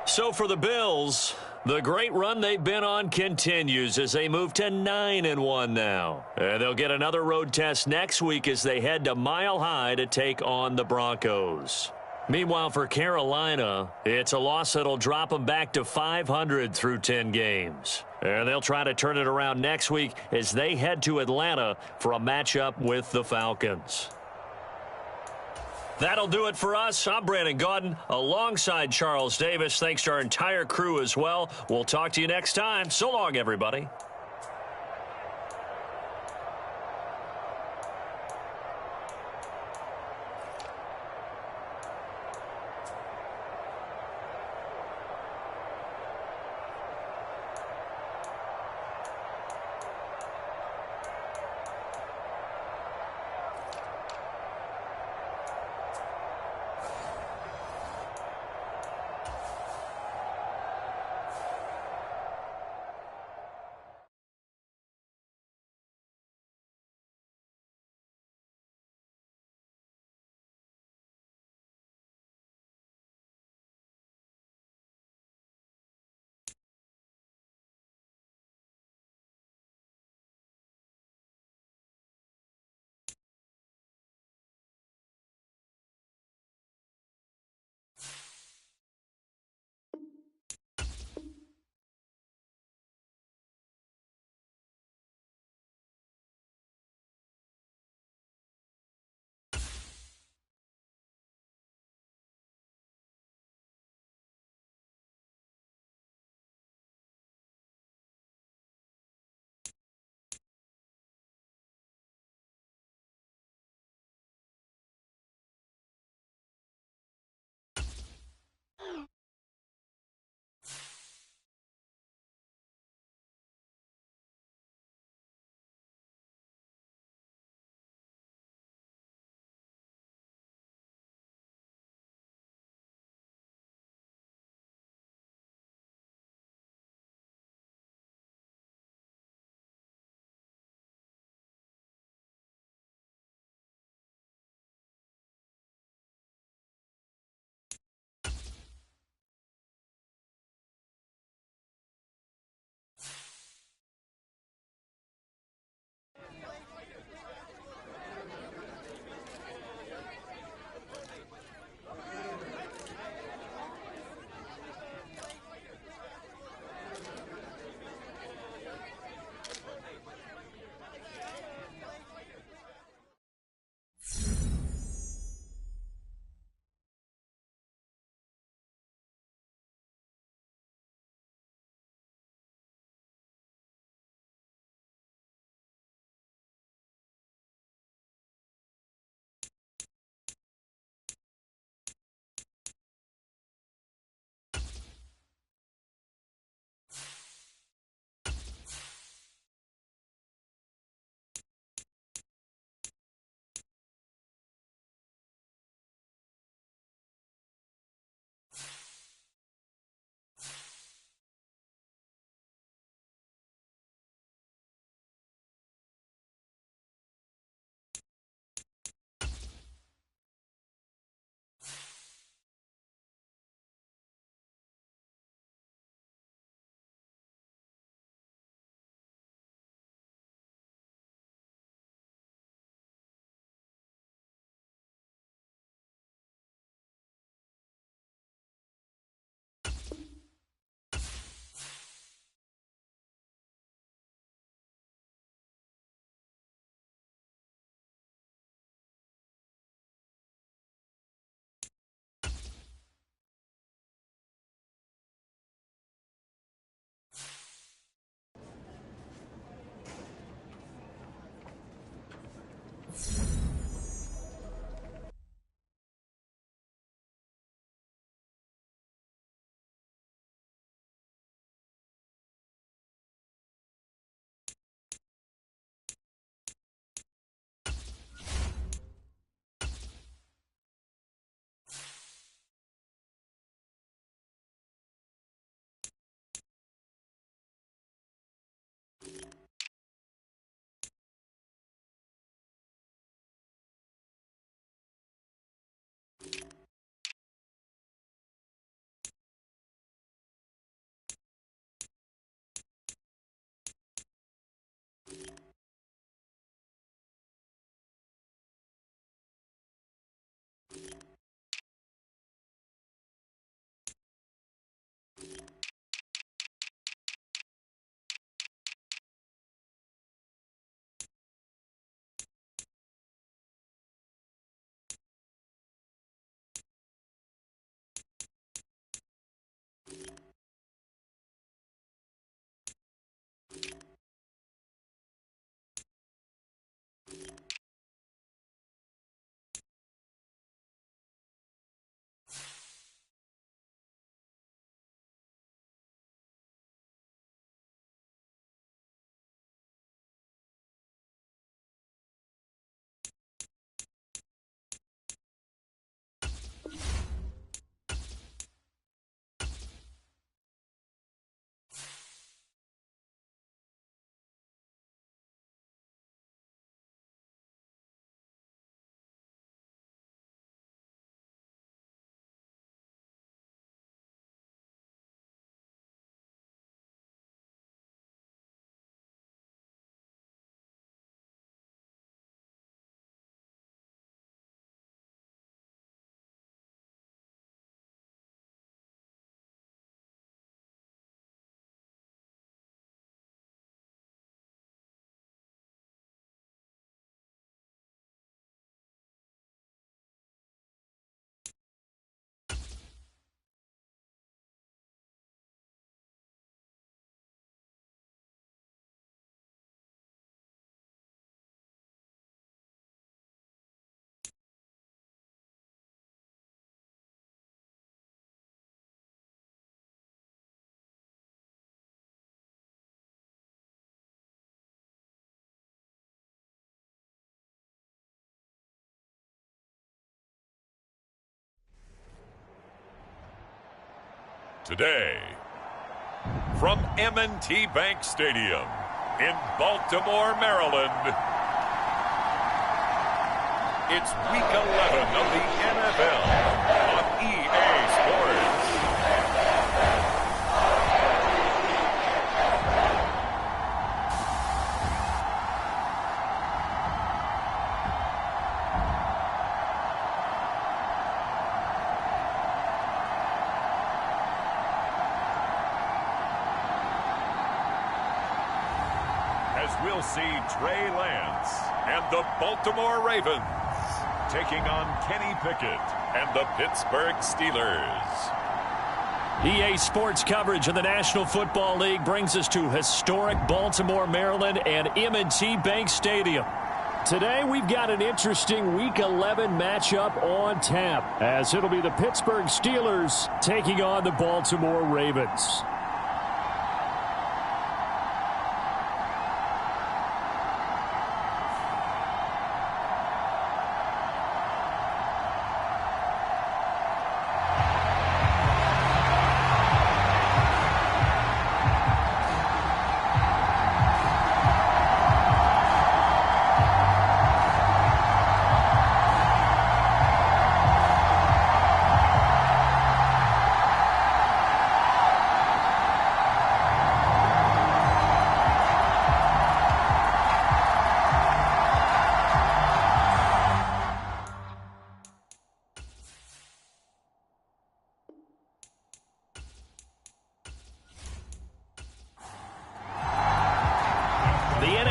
So for the Bills, the great run they've been on continues as they move to 9-1 now. And they'll get another road test next week as they head to Mile High to take on the Broncos. Meanwhile, for Carolina, it's a loss that'll drop them back to 500 through 10 games. And they'll try to turn it around next week as they head to Atlanta for a matchup with the Falcons. That'll do it for us. I'm Brandon Gaudin alongside Charles Davis. Thanks to our entire crew as well. We'll talk to you next time. So long, everybody. today. From M&T Bank Stadium in Baltimore, Maryland, it's Week 11 of the NFL on EA Sports. As we'll see Trey Lance and the Baltimore Ravens taking on Kenny Pickett and the Pittsburgh Steelers. EA Sports coverage of the National Football League brings us to historic Baltimore, Maryland and M&T Bank Stadium. Today we've got an interesting Week 11 matchup on tap, as it'll be the Pittsburgh Steelers taking on the Baltimore Ravens.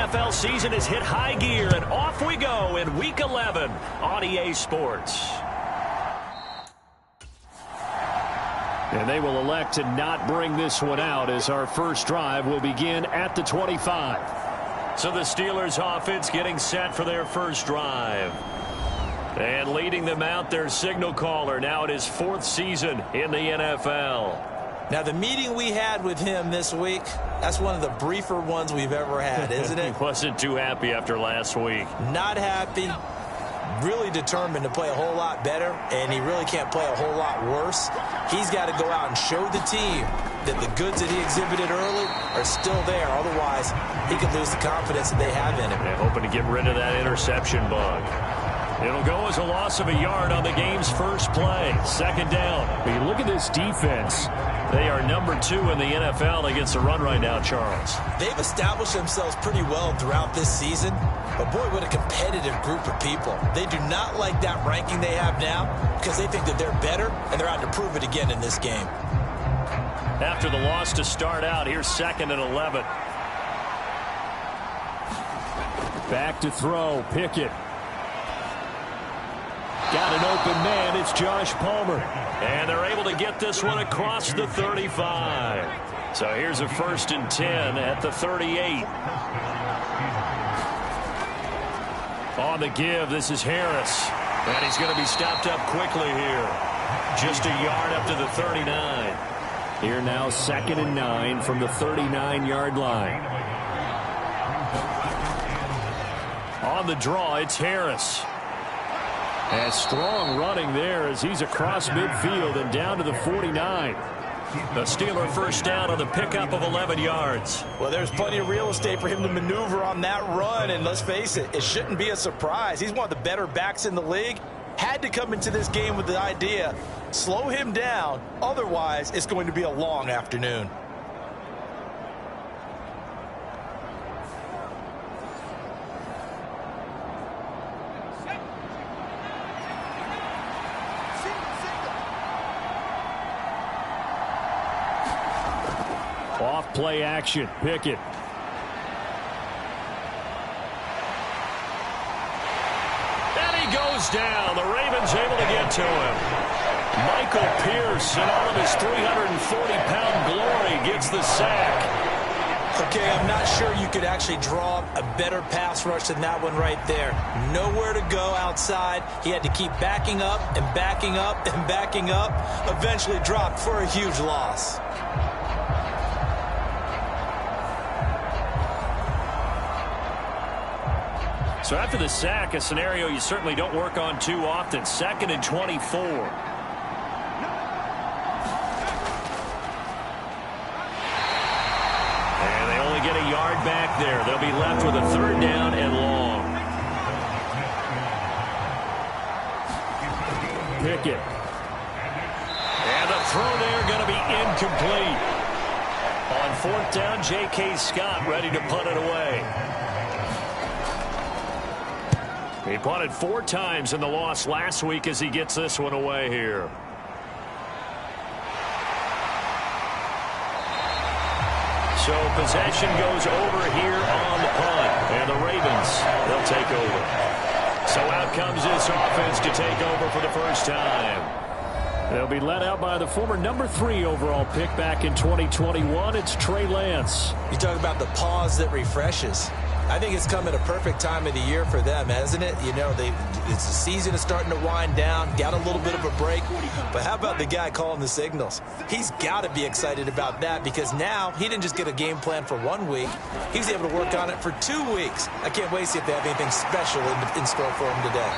NFL season has hit high gear, and off we go in Week 11 on EA Sports. And they will elect to not bring this one out, as our first drive will begin at the 25. So the Steelers offense getting set for their first drive. And leading them out, their signal caller, now in his 4th season in the NFL. Now, the meeting we had with him this week, that's one of the briefer ones we've ever had, isn't it? He wasn't too happy after last week. Not happy. Really determined to play a whole lot better, and he really can't play a whole lot worse. He's got to go out and show the team that the goods that he exhibited early are still there. Otherwise, he could lose the confidence that they have in him. They're hoping to get rid of that interception bug. It'll go as a loss of a yard on the game's first play. Second down. When you look at this defense, they are number 2 in the NFL against the run right now, Charles. They've established themselves pretty well throughout this season. But, boy, what a competitive group of people. They do not like that ranking they have now because they think that they're better, and they're out to prove it again in this game. After the loss to start out, here's 2nd and 11. Back to throw. Pickett. Got an open man. It's Josh Palmer. And they're able to get this one across the 35. So here's a 1st and 10 at the 38. On the give, this is Harris. And he's going to be stopped up quickly here. Just a yard up to the 39. Here now, 2nd and 9 from the 39-yard line. On the draw, it's Harris. And strong running there as he's across midfield and down to the 49. The Steeler first down on the pickup of 11 yards. Well, there's plenty of real estate for him to maneuver on that run, and let's face it, it shouldn't be a surprise. He's one of the better backs in the league. Had to come into this game with the idea, slow him down, otherwise it's going to be a long afternoon. Off play action. Pickett. And he goes down. The Ravens able to get to him. Michael Pierce, in all of his 340-pound glory, gets the sack. Okay, I'm not sure you could actually draw up a better pass rush than that one right there. Nowhere to go outside. He had to keep backing up and backing up and backing up. Eventually dropped for a huge loss. So after the sack, a scenario you certainly don't work on too often. 2nd and 24. get a yard back there. They'll be left with a 3rd down and long. Pickett. And the throw there going to be incomplete. On 4th down, J.K. Scott ready to punt it away. He punted 4 times in the loss last week as he gets this one away here. So possession goes over here on the punt. And the Ravens, they'll take over. So out comes this offense to take over for the first time. They'll be led out by the former number 3 overall pick back in 2021. It's Trey Lance. You talk about the pause that refreshes. I think it's come at a perfect time of the year for them, hasn't it? You know, it's the season is starting to wind down, got a little bit of a break. But how about the guy calling the signals? He's got to be excited about that because now he didn't just get a game plan for 1 week. He's able to work on it for 2 weeks. I can't wait to see if they have anything special in store for him today.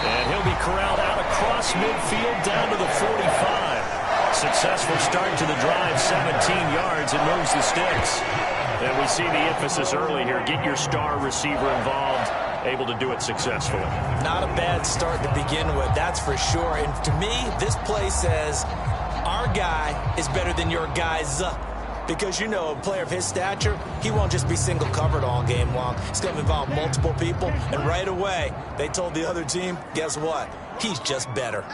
And he'll be corralled out across midfield down to the 45. Successful start to the drive, 17 yards, and moves the sticks. And we see the emphasis early here. Get your star receiver involved, able to do it successfully. Not a bad start to begin with, that's for sure. And to me, this play says our guy is better than your guys. Because, you know, a player of his stature, he won't just be single covered all game long. He's going to involve multiple people. And right away, they told the other team, guess what? He's just better.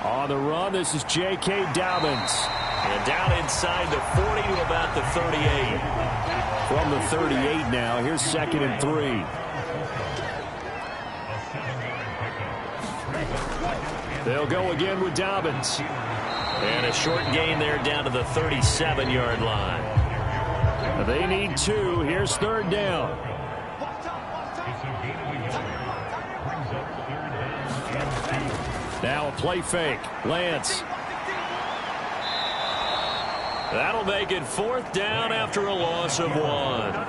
On the run, this is J.K. Dobbins. And down inside the 40 to about the 38. From the 38 now, here's 2nd and 3. They'll go again with Dobbins. And a short gain there down to the 37-yard line. They need 2. Here's 3rd down. Now a play fake. Lance. That'll make it 4th down after a loss of 1.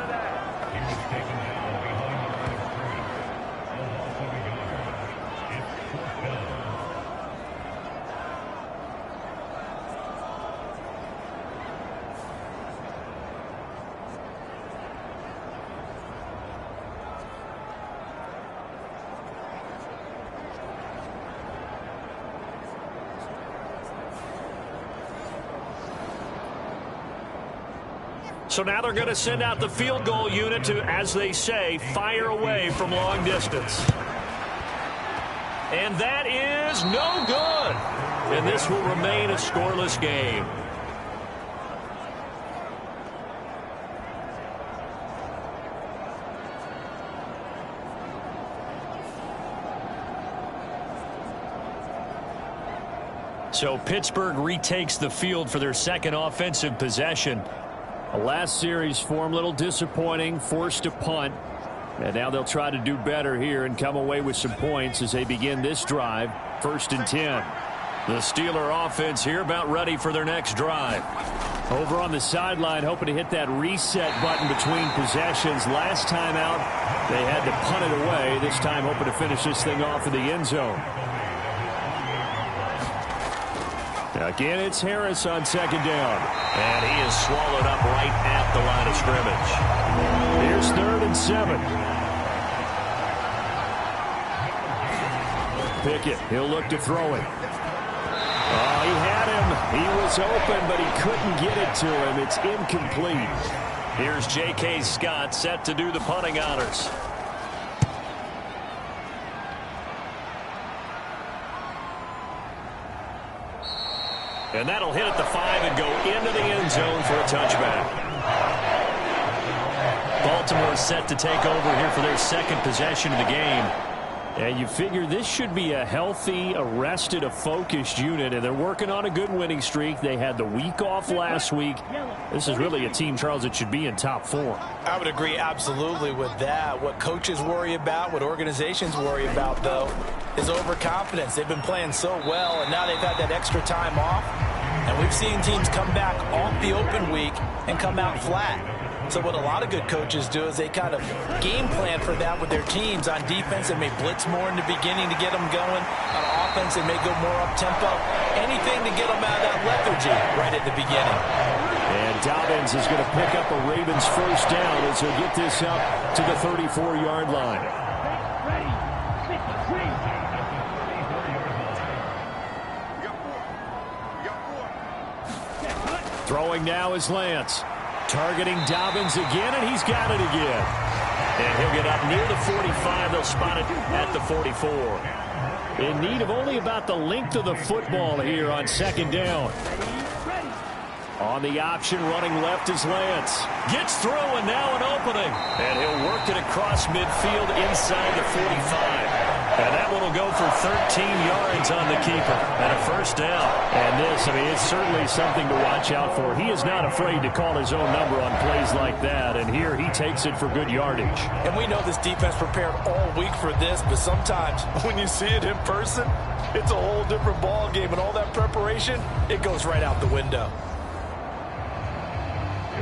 So now they're going to send out the field goal unit to, as they say, fire away from long distance. And that is no good. And this will remain a scoreless game. So Pittsburgh retakes the field for their 2nd offensive possession. The last series for them, a little disappointing, forced to punt. And now they'll try to do better here and come away with some points as they begin this drive, 1st and 10. The Steeler offense here about ready for their next drive. Over on the sideline, hoping to hit that reset button between possessions. Last time out, they had to punt it away. This time hoping to finish this thing off in the end zone. Again, it's Harris on 2nd down. And he is swallowed up right at the line of scrimmage. Here's 3rd and 7. Pickett, he'll look to throw it. Oh, he had him. He was open, but he couldn't get it to him. It's incomplete. Here's J.K. Scott set to do the punting honors. And that'll hit at the 5 and go into the end zone for a touchback. Baltimore set to take over here for their 2nd possession of the game. And you figure this should be a healthy, a focused unit, and they're working on a good winning streak. They had the week off last week. This is really a team, Charles, that should be in top 4. I would agree absolutely with that. What coaches worry about, what organizations worry about, though, is overconfidence. They've been playing so well, and now they've had that extra time off. And we've seen teams come back off the open week and come out flat. So what a lot of good coaches do is they kind of game plan for that with their teams. On defense, they may blitz more in the beginning to get them going. On offense, they may go more up-tempo. Anything to get them out of that lethargy right at the beginning. And Dobbins is going to pick up a Ravens first down as he'll get this up to the 34-yard line. Ready. 53. Throwing now is Lance. Targeting Dobbins again, and he's got it again. And he'll get up near the 45. They'll spot it at the 44. In need of only about the length of the football here on second down. On the option, running left is Lance. Gets through, and now an opening. And he'll work it across midfield inside the 45. And that one will go for 13 yards on the keeper. And a first down. And this, it's certainly something to watch out for. He is not afraid to call his own number on plays like that. And here he takes it for good yardage. And we know this defense prepared all week for this, but sometimes when you see it in person, it's a whole different ball game. And all that preparation, it goes right out the window.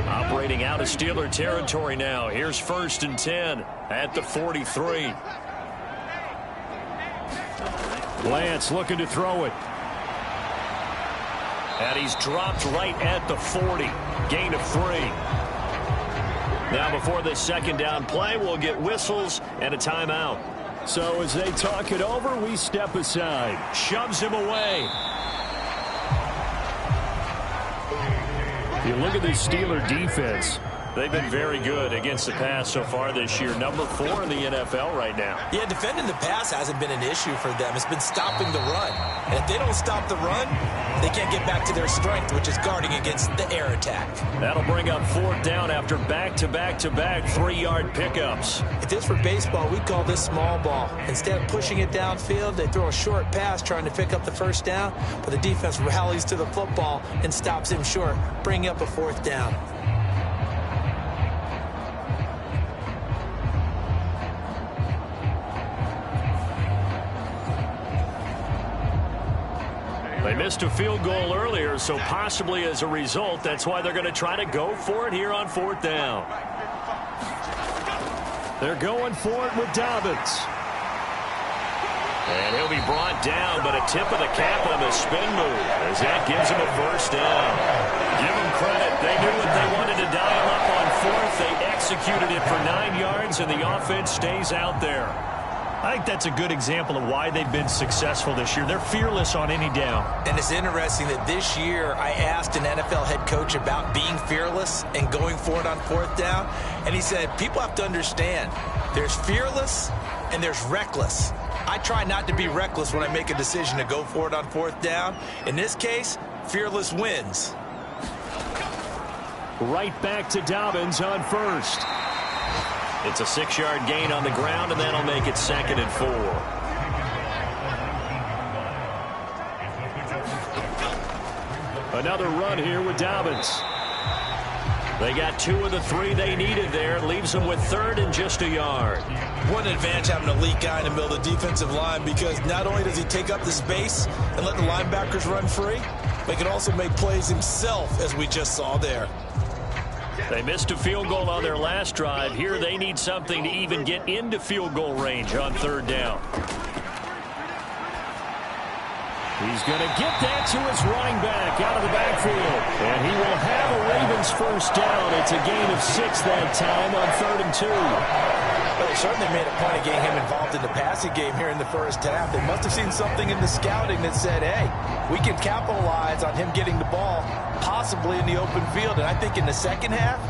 Operating out of Steeler territory now. Here's 1st and 10 at the 43. Lance looking to throw it. And he's dropped right at the 40. Gain of 3. Now before this second down play, we'll get whistles and a timeout. So as they talk it over, we step aside. Shoves him away. If you look at this Steeler defense, they've been very good against the pass so far this year. Number 4 in the NFL right now. Yeah, defending the pass hasn't been an issue for them. It's been stopping the run. And if they don't stop the run, they can't get back to their strength, which is guarding against the air attack. That'll bring up 4th down after back-to-back 3-yard pickups. If this were baseball, we'd call this small ball. Instead of pushing it downfield, they throw a short pass trying to pick up the first down, but the defense rallies to the football and stops him short, bringing up a 4th down. They missed a field goal earlier, so possibly as a result, that's why they're going to try to go for it here on 4th down. They're going for it with Dobbins. And he'll be brought down, but a tip of the cap on the spin move as that gives him a first down. Give them credit. They knew what they wanted to dial up on 4th. They executed it for 9 yards, and the offense stays out there. I think that's a good example of why they've been successful this year. They're fearless on any down. And it's interesting that this year I asked an NFL head coach about being fearless and going for it on 4th down. And he said, people have to understand, there's fearless and there's reckless. I try not to be reckless when I make a decision to go for it on 4th down. In this case, fearless wins. Right back to Dobbins on 1st. It's a 6-yard gain on the ground, and that'll make it 2nd and 4. Another run here with Dobbins. They got 2 of the 3 they needed there. It leaves them with 3rd and just a yard. What an advantage having an elite guy in the middle of the defensive line, because not only does he take up the space and let the linebackers run free, but he can also make plays himself, as we just saw there. They missed a field goal on their last drive. Here they need something to even get into field goal range on 3rd down. He's going to get that to his running back out of the backfield. And he will have a Ravens first down. It's a gain of 6 that time on 3rd and 2. Well, they certainly made a point of getting him involved in the passing game here in the first half. They must have seen something in the scouting that said, hey, we can capitalize on him getting the ball, possibly in the open field. And I think in the second half,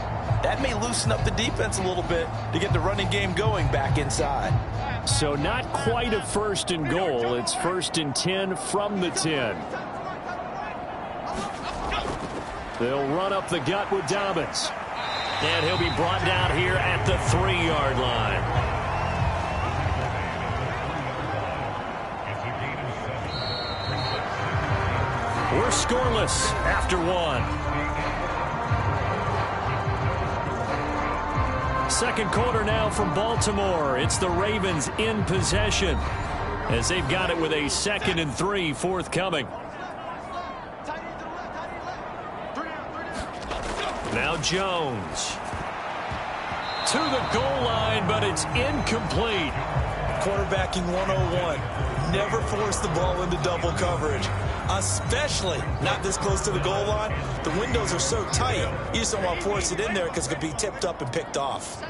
that may loosen up the defense a little bit to get the running game going back inside. So not quite a 1st and goal. It's 1st and 10 from the 10. They'll run up the gut with Dobbins. And he'll be brought down here at the 3-yard line. We're scoreless after 1. Second quarter now from Baltimore. It's the Ravens in possession as they've got it with a 2nd and 3 forthcoming. Now Jones to the goal line, but it's incomplete. Quarterbacking 101. Never force the ball into double coverage. especially not this close to the goal line. The windows are so tight, you just don't want to force it in there because it could be tipped up and picked off.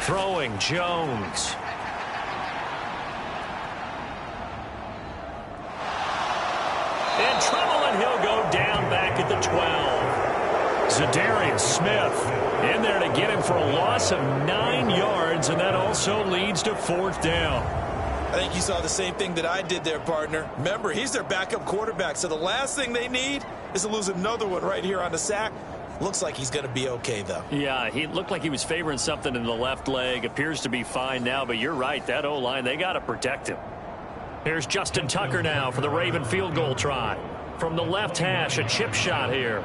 Throwing Jones. In trouble, and he'll go down back at the 12. Zadarius Smith in there to get him for a loss of 9 yards, and that also leads to 4th down. I think you saw the same thing that I did there, partner. Remember, he's their backup quarterback, so the last thing they need is to lose another one right here on the sack. Looks like he's going to be okay, though. Yeah, he looked like he was favoring something in the left leg. Appears to be fine now, but you're right. That O-line, they got to protect him. Here's Justin Tucker now for the Raven field goal try. From the left hash, a chip shot here.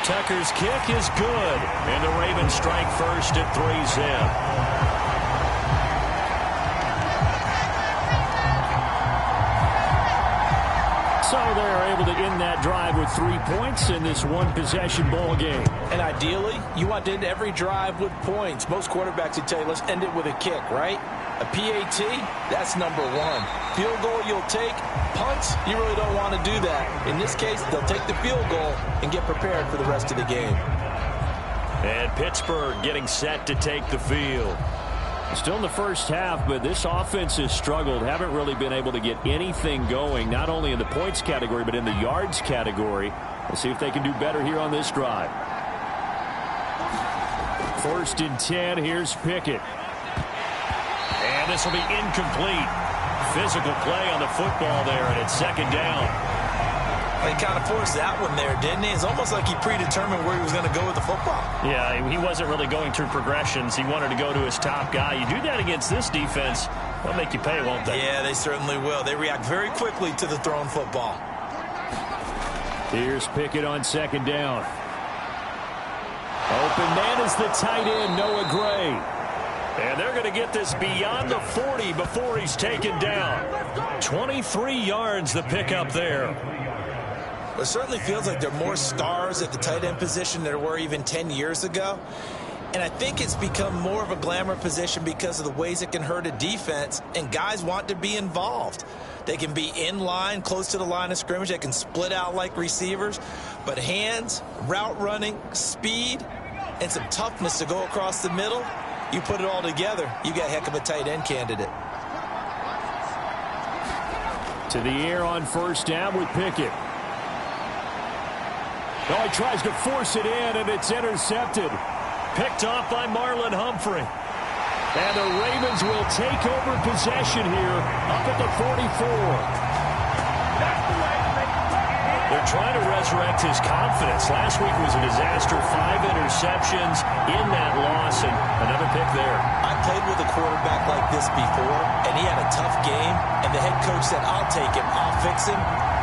Tucker's kick is good, and the Ravens strike first at 3-zip. So they're able to end that drive with 3 points in this one-possession ball game. And ideally, you want to end every drive with points. Most quarterbacks would tell you, let's end it with a kick, right? A PAT, that's number one. Field goal you'll take. Punts, you really don't want to do that. In this case, they'll take the field goal and get prepared for the rest of the game. And Pittsburgh getting set to take the field. Still in the first half, but this offense has struggled. Haven't really been able to get anything going, not only in the points category, but in the yards category. We'll see if they can do better here on this drive. 1st and 10, here's Pickett. And this will be incomplete. Physical play on the football there, and it's 2nd down. He kind of forced that one there, didn't he? It's almost like he predetermined where he was going to go with the football. Yeah, he wasn't really going through progressions. He wanted to go to his top guy. You do that against this defense, they'll make you pay, won't they? Yeah, they certainly will. They react very quickly to the thrown football. Here's Pickett on 2nd down. Open man is the tight end, Noah Gray. And they're going to get this beyond the 40 before he's taken down. 23 yards the pickup there. It certainly feels like there are more stars at the tight end position than there were even 10 years ago. And I think it's become more of a glamour position because of the ways it can hurt a defense, and guys want to be involved. They can be in line, close to the line of scrimmage. They can split out like receivers. But hands, route running, speed, and some toughness to go across the middle, you put it all together, you got a heck of a tight end candidate. To the air on 1st down with Pickett. Oh, he tries to force it in, and it's intercepted. Picked off by Marlon Humphrey. And the Ravens will take over possession here up at the 44. They're trying to resurrect his confidence. Last week was a disaster. 5 interceptions in that loss, and another pick there. I played with a quarterback like this before, and he had a tough game, and the head coach said, I'll take him, I'll fix him.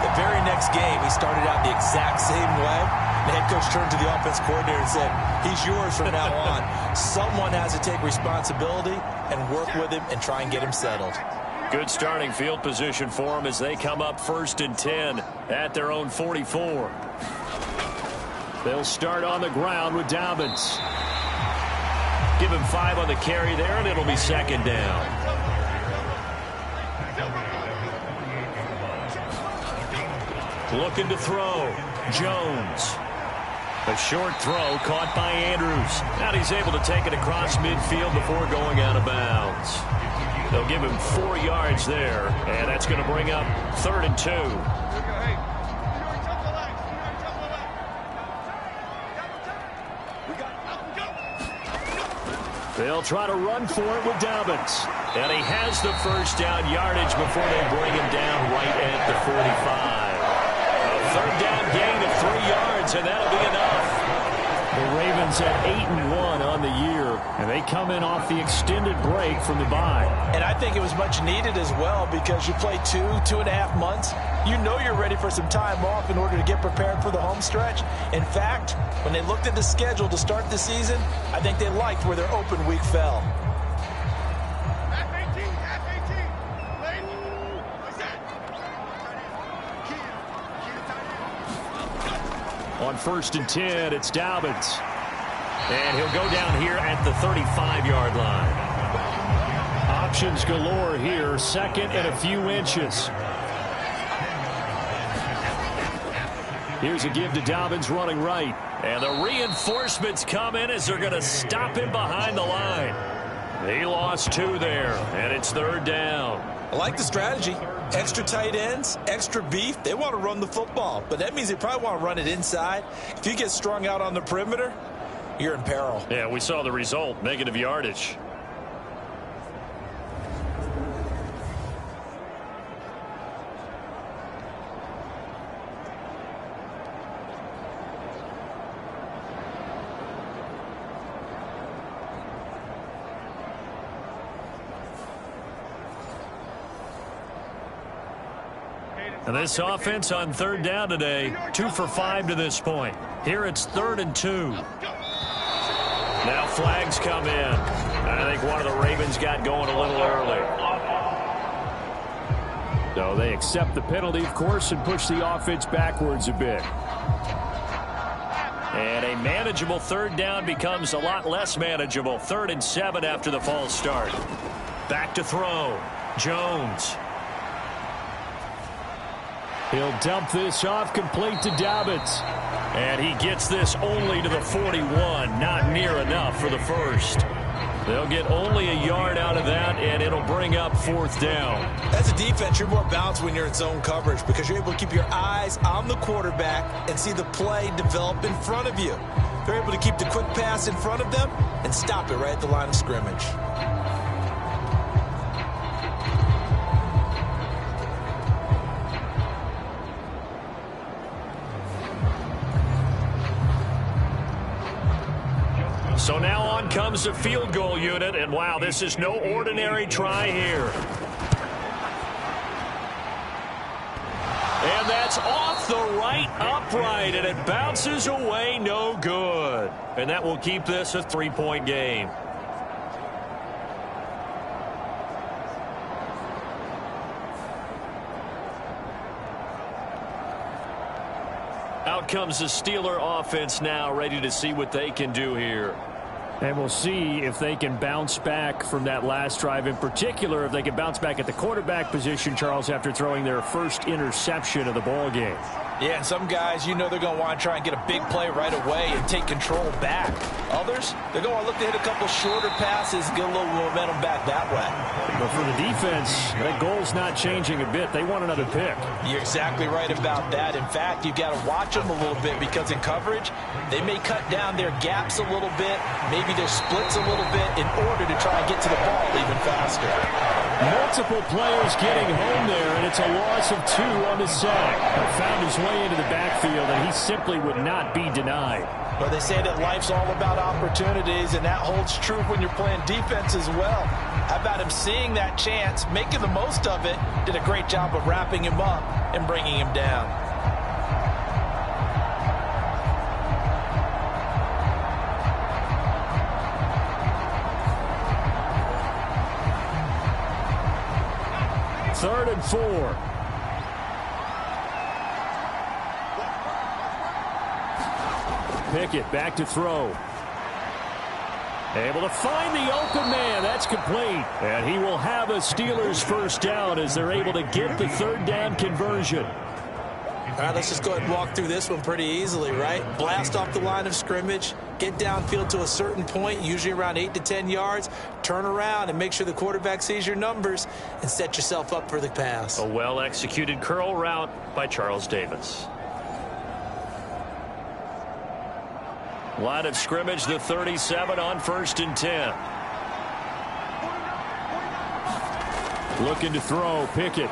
The very next game, he started out the exact same way. The head coach turned to the offense coordinator and said, he's yours from now on. Someone has to take responsibility and work with him and try and get him settled. Good starting field position for them as they come up 1st and 10 at their own 44. They'll start on the ground with Dobbins. Give him 5 on the carry there, and it'll be 2nd down. Looking to throw. Jones. A short throw caught by Andrews. Now he's able to take it across midfield before going out of bounds. They'll give him 4 yards there, and that's going to bring up 3rd and 2. They'll try to run for it with Dobbins. And he has the 1st down yardage before they bring him down right at the 45. A 3rd down gain of 3 yards, and that'll be enough. The Ravens at 8-1 on the year, and they come in off the extended break from the bye. And I think it was much needed as well because you play 2.5 months. You know you're ready for some time off in order to get prepared for the home stretch. In fact, when they looked at the schedule to start the season, I think they liked where their open week fell. On 1st and 10, it's Dobbins. And he'll go down here at the 35-yard line. Options galore here. Second and a few inches. Here's a give to Dobbins running right. And the reinforcements come in as they're going to stop him behind the line. He lost 2 there, and it's third down. I like the strategy. Extra tight ends, extra beef. They want to run the football, but that means they probably want to run it inside. If you get strung out on the perimeter, you're in peril. Yeah, we saw the result, negative yardage. And this offense on third down today, 2 for 5 to this point. Here it's 3rd and 2. Now flags come in. I think one of the Ravens got going a little early. So they accept the penalty, of course, and push the offense backwards a bit. And a manageable third down becomes a lot less manageable. 3rd and 7 after the false start. Back to throw. Jones. He'll dump this off, complete to Dobbins. And he gets this only to the 41. Not near enough for the first. They'll get only a yard out of that, and it'll bring up 4th down. As a defense, you're more balanced when you're in zone coverage because you're able to keep your eyes on the quarterback and see the play develop in front of you. They're able to keep the quick pass in front of them and stop it right at the line of scrimmage. So now on comes the field goal unit, and wow, this is no ordinary try here. And that's off the right upright, and it bounces away, no good. And that will keep this a 3-point game. Out comes the Steeler offense now, ready to see what they can do here. And we'll see if they can bounce back from that last drive. In particular, if they can bounce back at the quarterback position, Charles, after throwing their first interception of the ball game. Yeah, and some guys, you know they're going to want to try and get a big play right away and take control back. Others, they're going to look to hit a couple shorter passes and get a little momentum back that way. But for the defense, that goal's not changing a bit. They want another pick. You're exactly right about that. In fact, you've got to watch them a little bit because in coverage, they may cut down their gaps a little bit, maybe their splits a little bit in order to try and get to the ball even faster. Multiple players getting home there, and it's a loss of 2 on the sack. Found his way into the backfield, and he simply would not be denied. Well, they say that life's all about opportunities, and that holds true when you're playing defense as well. How about him seeing that chance, making the most of it, did a great job of wrapping him up and bringing him down. Third and 4. Pickett back to throw. Able to find the open man. That's complete. And he will have a Steelers first down as they're able to get the third down conversion. All right, let's just go ahead and walk through this one pretty easily, right? Blast off the line of scrimmage, get downfield to a certain point, usually around 8 to 10 yards, turn around and make sure the quarterback sees your numbers and set yourself up for the pass. A well-executed curl route by Charles Davis. Line of scrimmage, the 37 on 1st and 10. Looking to throw, Pickett.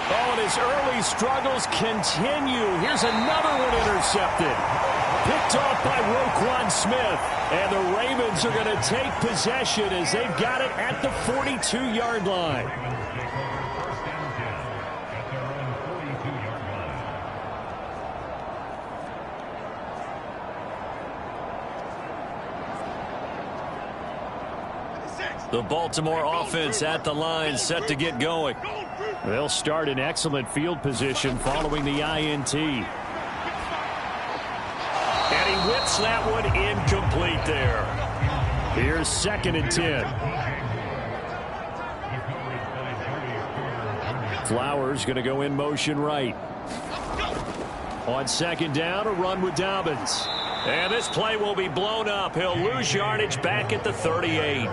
Oh, and his early struggles continue. Here's another one intercepted. Picked off by Roquan Smith. And the Ravens are going to take possession as they've got it at the 42-yard line. The Baltimore offense at the line, set to get going. They'll start in excellent field position following the INT. And he whips that one incomplete there. Here's 2nd and 10. Flowers going to go in motion right. On second down, a run with Dobbins. And this play will be blown up. He'll lose yardage back at the 38.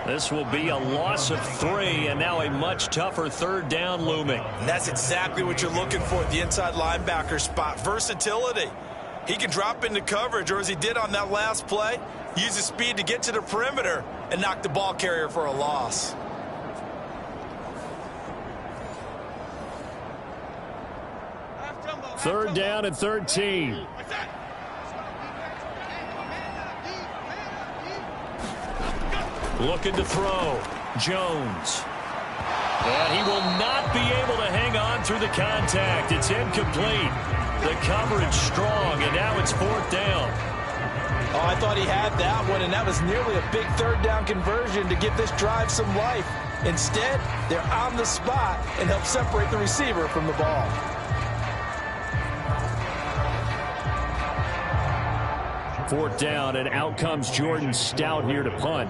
This will be a loss of 3, and now a much tougher third down looming. And that's exactly what you're looking for at the inside linebacker spot. Versatility. He can drop into coverage, or as he did on that last play, use his speed to get to the perimeter and knock the ball carrier for a loss. Third down and 13. Looking to throw. Jones. And he will not be able to hang on through the contact. It's incomplete. The coverage strong, and now it's fourth down. Oh, I thought he had that one, and that was nearly a big third down conversion to give this drive some life. Instead, they're on the spot and help separate the receiver from the ball. Fourth down, and out comes Jordan Stout here to punt.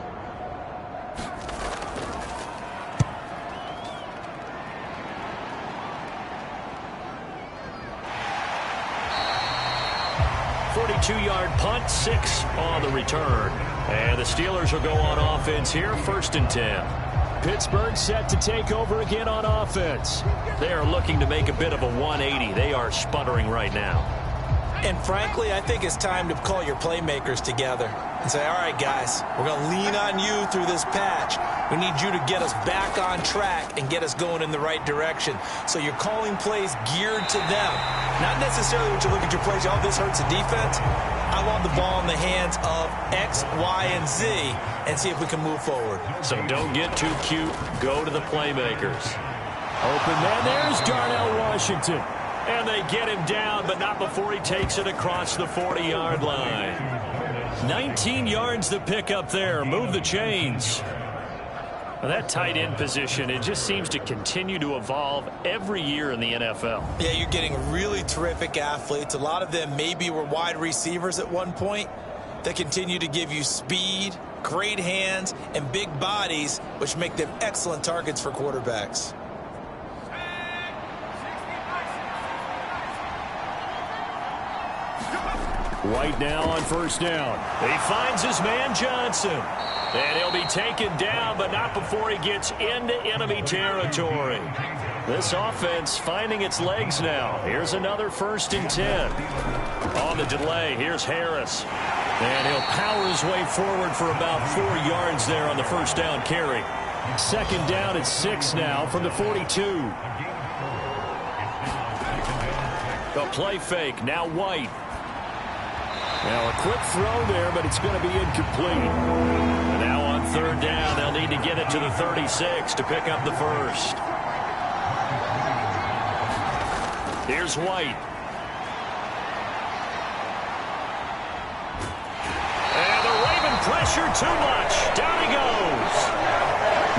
Two-yard punt, 6 on the return. And the Steelers will go on offense here, 1st and 10. Pittsburgh set to take over again on offense. They are looking to make a bit of a 180. They are sputtering right now. And frankly, I think it's time to call your playmakers together and say, all right, guys, we're going to lean on you through this patch. We need you to get us back on track and get us going in the right direction. So you're calling plays geared to them. Not necessarily what you look at your plays, oh, this hurts the defense. I want the ball in the hands of X, Y, and Z and see if we can move forward. So don't get too cute. Go to the playmakers. Open man. There's Darnell Washington. And they get him down, but not before he takes it across the 40-yard line. 19 yards to pick up there. Move the chains. Well, that tight end position, it just seems to continue to evolve every year in the NFL. Yeah, you're getting really terrific athletes. A lot of them maybe were wide receivers at one point that continue to give you speed, great hands, and big bodies, which make them excellent targets for quarterbacks. White now on first down. He finds his man Johnson. And he'll be taken down, but not before he gets into enemy territory. This offense finding its legs now. Here's another 1st and 10. On the delay, here's Harris. And he'll power his way forward for about 4 yards there on the first down carry. Second down at 6 now from the 42. The play fake, now White. Now a quick throw there, but it's going to be incomplete. And now on third down, they'll need to get it to the 36 to pick up the first. Here's White. And the Raven pressure too much. Down he goes.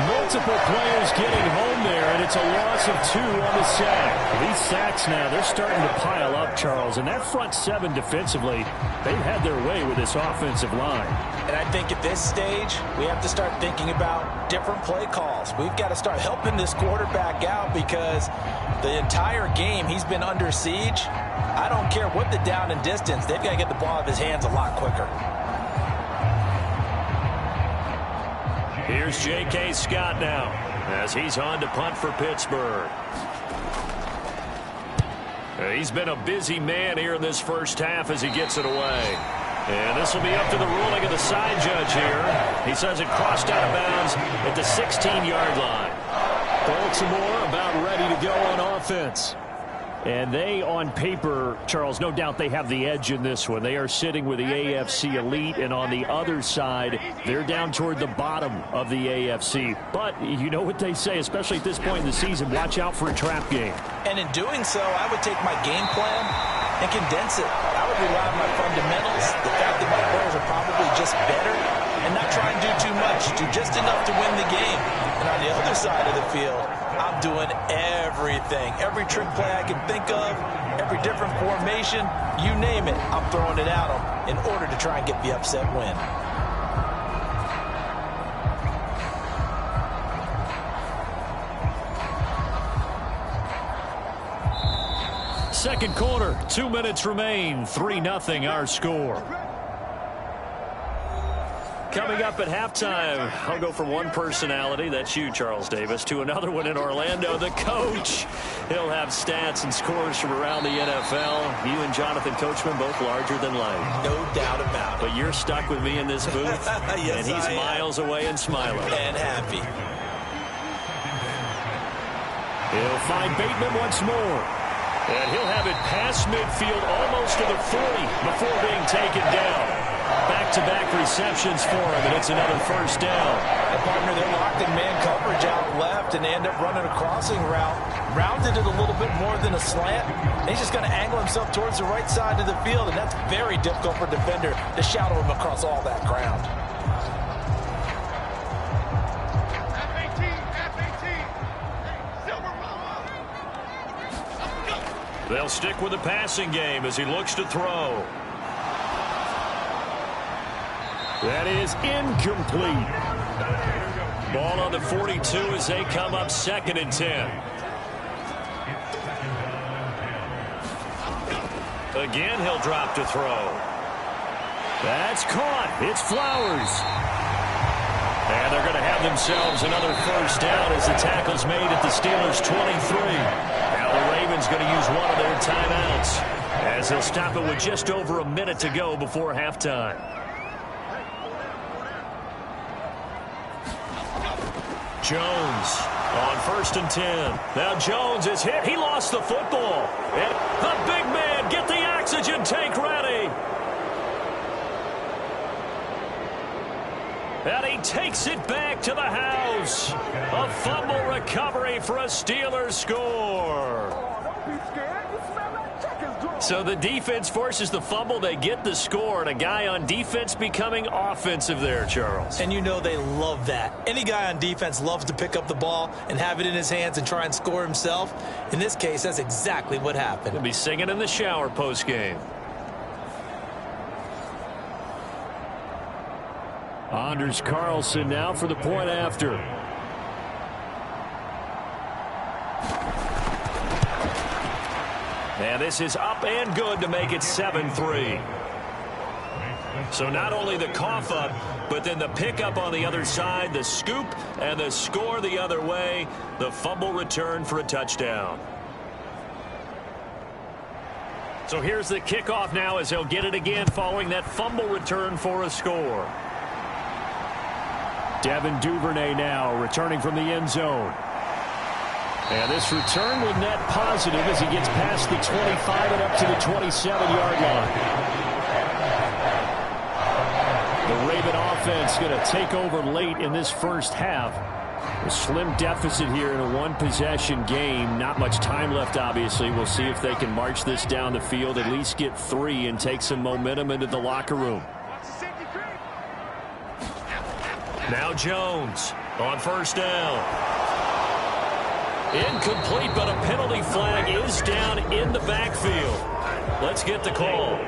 Multiple players getting home there, and it's a loss of 2 on the sack. These sacks now, they're starting to pile up, Charles. And that front 7 defensively, they've had their way with this offensive line. And I think at this stage, we have to start thinking about different play calls. We've got to start helping this quarterback out because the entire game he's been under siege. I don't care what the down and distance, they've got to get the ball out of his hands a lot quicker. Here's J.K. Scott now as he's on to punt for Pittsburgh. He's been a busy man here in this first half as he gets it away. And this will be up to the ruling of the side judge here. He says it crossed out of bounds at the 16-yard line. Baltimore about ready to go on offense. And they, on paper, Charles, no doubt they have the edge in this one. They are sitting with the AFC elite, and on the other side, they're down toward the bottom of the AFC. But you know what they say, especially at this point in the season, watch out for a trap game. And in doing so, I would take my game plan and condense it. I would rely on my fundamentals, the fact that my players are probably just better, and not try and do too much, do just enough to win the game. And on the other side of the field, I'm doing everything. Every trick play I can think of, every different formation, you name it, I'm throwing it at them in order to try and get the upset win. second quarter. 2 minutes remain. 3-0 our score. Coming up at halftime, I'll go from one personality, that's you, Charles Davis, to another one in Orlando, the coach. He'll have stats and scores from around the NFL. You and Jonathan Coachman both larger than life. No doubt about it. But you're stuck with me in this booth, yes, and he's miles away and smiling. And happy. He'll find Bateman once more. And he'll have it past midfield almost to the 40 before being taken down. Back-to-back receptions for him, and it's another first down. And partner, they're locked in man coverage out left, and they end up running a crossing route. Rounded it a little bit more than a slant. And he's just going to angle himself towards the right side of the field, and that's very difficult for a defender to shadow him across all that ground. They'll stick with the passing game as he looks to throw. That is incomplete. Ball on the 42 as they come up 2nd and 10. Again, he'll drop to throw. That's caught. It's Flowers. And they're going to have themselves another first down as the tackle's made at the Steelers' 23. Now the Ravens going to use one of their timeouts as they'll stop it with just over a minute to go before halftime. Jones on 1st and 10. Now Jones is hit. He lost the football. And the big man, get the oxygen tank ready. And he takes it back to the house. A fumble recovery for a Steelers score. So the defense forces the fumble. They get the score, and a guy on defense becoming offensive there, Charles. And you know they love that. Any guy on defense loves to pick up the ball and have it in his hands and try and score himself. In this case, that's exactly what happened. He'll be singing in the shower post-game. Anders Carlson now for the point after. And this is up and good to make it 7-3. So not only the cough up, but then the pickup on the other side, the scoop, and the score the other way. The fumble return for a touchdown. So here's the kickoff now as he'll get it again following that fumble return for a score. Devin Duvernay now returning from the end zone. And this return will net positive as he gets past the 25 and up to the 27-yard line. The Raven offense going to take over late in this first half. A slim deficit here in a one-possession game. Not much time left, obviously. We'll see if they can march this down the field, at least get 3 and take some momentum into the locker room. Now Jones on first down. Incomplete, but a penalty flag is down in the backfield. Let's get the call.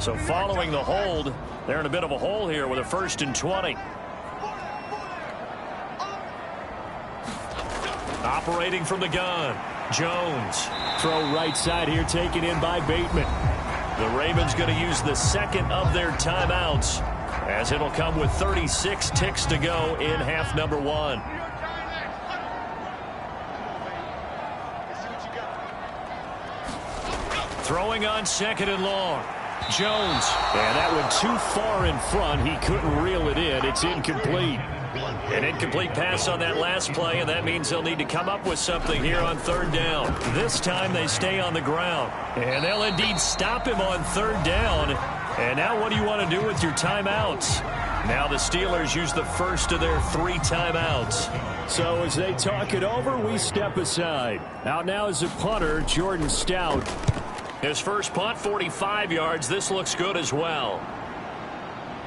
So following the hold, they're in a bit of a hole here with a 1st and 20. Operating from the gun, Jones. Throw right side here taken in by Bateman. The Ravens going to use the second of their timeouts, as it'll come with 36 ticks to go in half number 1. Throwing on 2nd and long. Jones. And that went too far in front. He couldn't reel it in. It's incomplete. An incomplete pass on that last play, and that means they'll need to come up with something here on 3rd down. This time they stay on the ground. And they'll indeed stop him on 3rd down. And now what do you want to do with your timeouts? Now the Steelers use the first of their 3 timeouts. So as they talk it over, we step aside. Out now is the punter, Jordan Stout. His first punt, 45 yards. This looks good as well.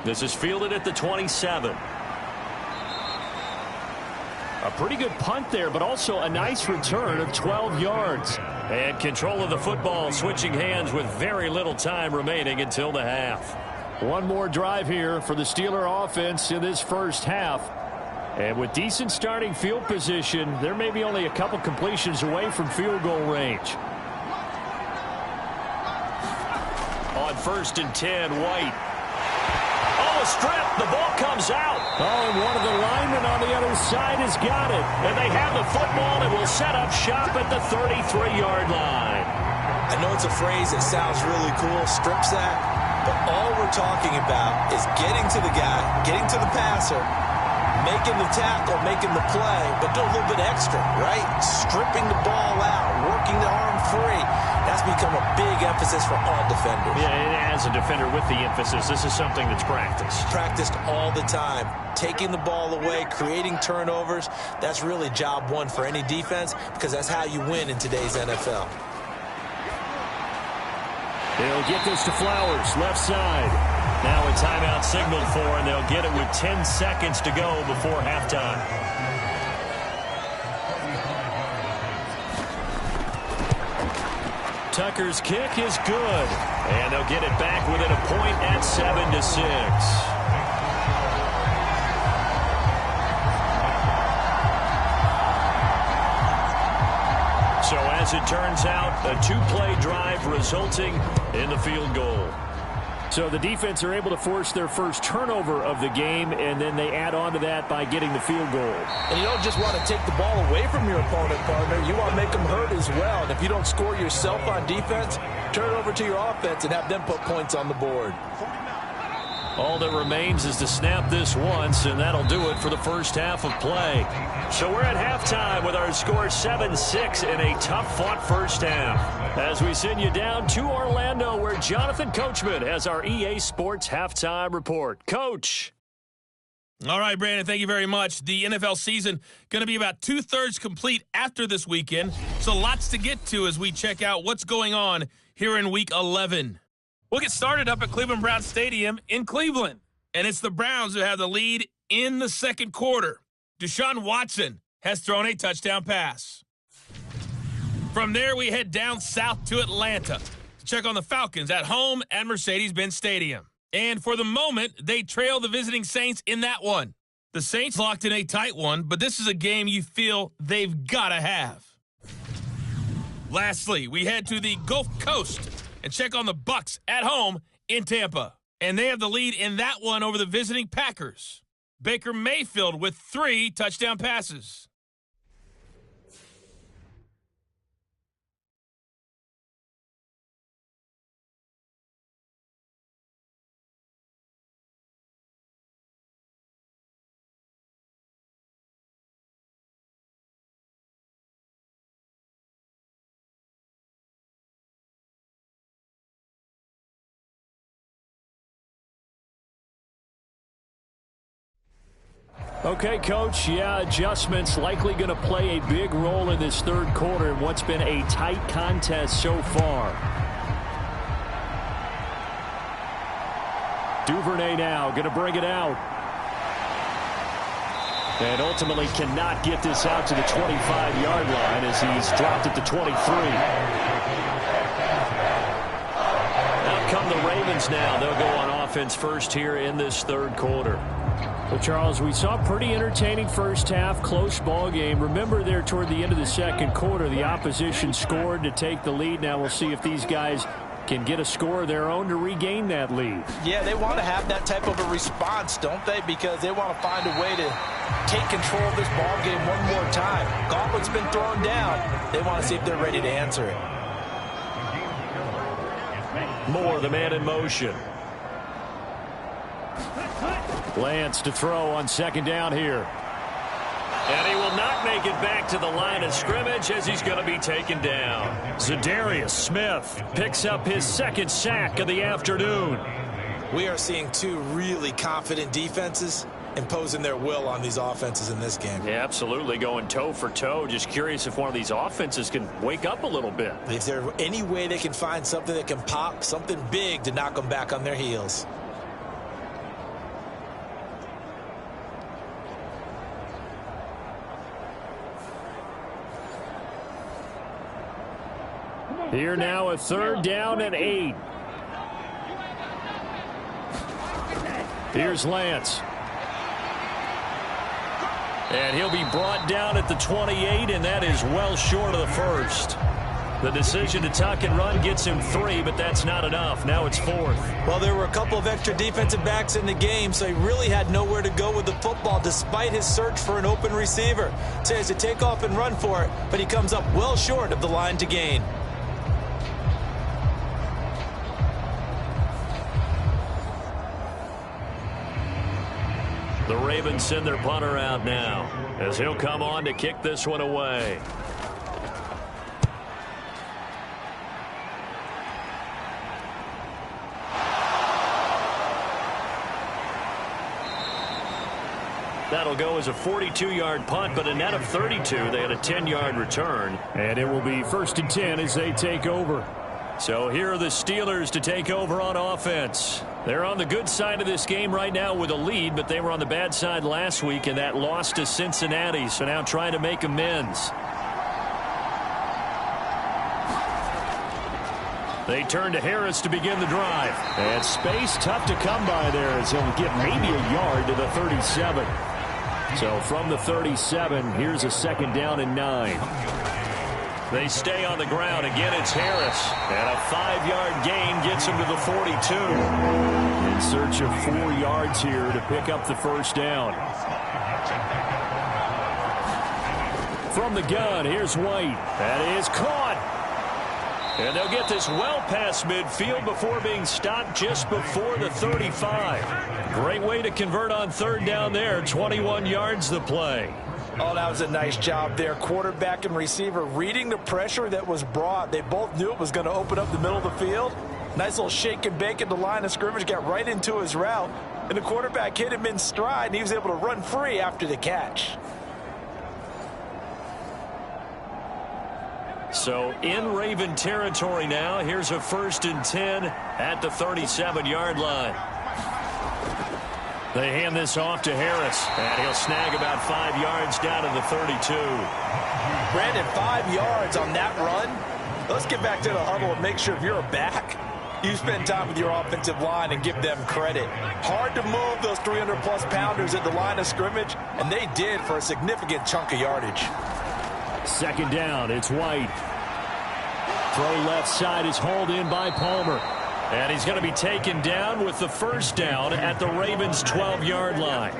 This is fielded at the 27. A pretty good punt there, but also a nice return of 12 yards. And control of the football, switching hands with very little time remaining until the half. One more drive here for the Steeler offense in this first half. And with decent starting field position, there may be only a couple completions away from field goal range. On 1st and 10, White. Oh, a strip. The ball comes out. Oh, and one of the linemen on the other side has got it. And they have the football and will set up shop at the 33-yard line. I know it's a phrase that sounds really cool, strip sack, but all we're talking about is getting to the guy, getting to the passer, making the tackle, making the play, but do a little bit extra, right? Stripping the ball out, working the arm free. That's become a big emphasis for all defenders. Yeah, and as a defender with the emphasis, this is something that's practiced. Practiced all the time. Taking the ball away, creating turnovers, that's really job one for any defense because that's how you win in today's NFL. They'll get this to Flowers, left side. Now a timeout signaled for, and they'll get it with 10 seconds to go before halftime. Tucker's kick is good, and they'll get it back within a point at 7-6. So as it turns out, a two-play drive resulting in the field goal. So the defense are able to force their first turnover of the game, and then they add on to that by getting the field goal. And you don't just want to take the ball away from your opponent, partner. You want to make them hurt as well. And if you don't score yourself on defense, turn it over to your offense and have them put points on the board. All that remains is to snap this once, and that'll do it for the first half of play. So we're at halftime with our score 7-6 in a tough-fought first half. As we send you down to Orlando, where Jonathan Coachman has our EA Sports Halftime Report. Coach. All right, Brandon, thank you very much. The NFL season going to be about two-thirds complete after this weekend, so lots to get to as we check out what's going on here in Week 11. We'll get started up at Cleveland Browns Stadium in Cleveland, and it's the Browns who have the lead in the second quarter. Deshaun Watson has thrown a touchdown pass. From there, we head down south to Atlanta to check on the Falcons at home at Mercedes-Benz Stadium. And for the moment, they trail the visiting Saints in that one. The Saints locked in a tight one, but this is a game you feel they've got to have. Lastly, we head to the Gulf Coast and check on the Bucs at home in Tampa. And they have the lead in that one over the visiting Packers. Baker Mayfield with 3 touchdown passes. Okay, Coach, adjustments likely going to play a big role in this third quarter in what's been a tight contest so far. Duvernay now going to bring it out. And ultimately cannot get this out to the 25-yard line as he's dropped it to 23. Out come the Ravens now. They'll go on offense first here in this third quarter. Well, Charles, we saw a pretty entertaining first half, close ball game. Remember there toward the end of the second quarter, the opposition scored to take the lead. Now we'll see if these guys can get a score of their own to regain that lead. Yeah, they want to have that type of a response, don't they? Because they want to find a way to take control of this ball game one more time. Gauntlet's been thrown down. They want to see if they're ready to answer it. Moore, the man in motion. Lance to throw on second down here. And he will not make it back to the line of scrimmage as he's going to be taken down. Zadarius Smith picks up his second sack of the afternoon. We are seeing two really confident defenses imposing their will on these offenses in this game. Yeah, absolutely, going toe for toe. Just curious if one of these offenses can wake up a little bit. If there's any way they can find something that can pop, something big to knock them back on their heels. Here now a third down and 8. Here's Lance. And he'll be brought down at the 28, and that is well short of the first. The decision to tuck and run gets him 3, but that's not enough. Now it's 4th. Well, there were a couple of extra defensive backs in the game, so he really had nowhere to go with the football despite his search for an open receiver. So he has to take off and run for it, but he comes up well short of the line to gain. The Ravens send their punter out now as he'll come on to kick this one away. That'll go as a 42-yard punt, but a net of 32. They had a 10-yard return. And it will be 1st and 10 as they take over. So here are the Steelers to take over on offense. They're on the good side of this game right now with a lead, but they were on the bad side last week in that loss to Cincinnati, so now trying to make amends. They turn to Harris to begin the drive. And space tough to come by there as he'll get maybe a yard to the 37. So from the 37, here's a 2nd down and 9. They stay on the ground. Again, it's Harris. And a 5-yard gain gets him to the 42. In search of 4 yards here to pick up the 1st down. From the gun, here's White. That is caught. And they'll get this well past midfield before being stopped just before the 35. Great way to convert on 3rd down there. 21 yards the play. Oh, that was a nice job there. Quarterback and receiver reading the pressure that was brought. They both knew it was going to open up the middle of the field. Nice little shake and bake at the line of scrimmage. Got right into his route. And the quarterback hit him in stride, and he was able to run free after the catch. So in Raven territory now. Here's a 1st and 10 at the 37-yard line. They hand this off to Harris, and he'll snag about 5 yards down to the 32. Brandon, 5 yards on that run. Let's get back to the huddle and make sure if you're a back, you spend time with your offensive line and give them credit. Hard to move those 300-plus pounders at the line of scrimmage, and they did for a significant chunk of yardage. 2nd down, it's White. Throw left side is hauled in by Palmer. And he's going to be taken down with the 1st down at the Ravens' 12-yard line.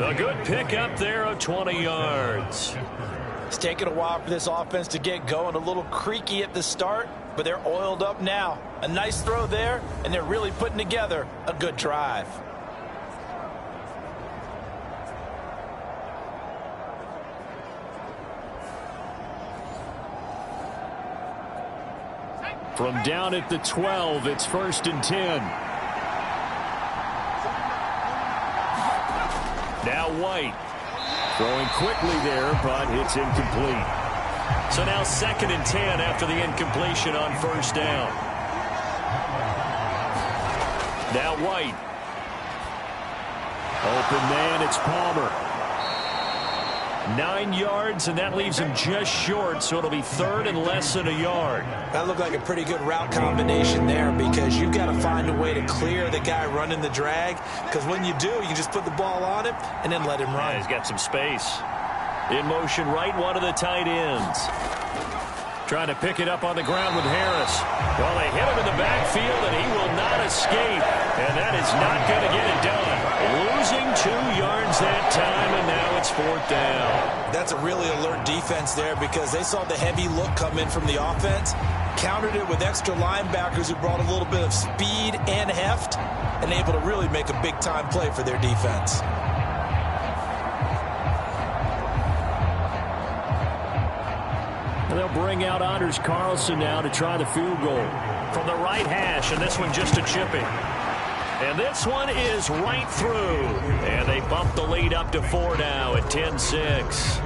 A good pickup there of 20 yards. It's taken a while for this offense to get going. A little creaky at the start, but they're oiled up now. A nice throw there, and they're really putting together a good drive. From down at the 12, it's 1st and 10. Now White. Throwing quickly there, but it's incomplete. So now 2nd and 10 after the incompletion on 1st down. Now White. Open man, it's Palmer. 9 yards, and that leaves him just short, so it'll be 3rd and less than a yard. That looked like a pretty good route combination there because you've got to find a way to clear the guy running the drag, because when you do, you just put the ball on him and then let him run. Yeah, he's got some space. In motion right, one of the tight ends. Trying to pick it up on the ground with Harris. Well, they hit him in the backfield, and he will not escape. And that is not going to get it done. Losing 2 yards that time, and now it's 4th down. That's a really alert defense there because they saw the heavy look come in from the offense, countered it with extra linebackers who brought a little bit of speed and heft, and able to really make a big-time play for their defense. They'll bring out Anders Carlson now to try the field goal. From the right hash, and this one just a chipping. And this one is right through. And they bump the lead up to 4 now at 10-6.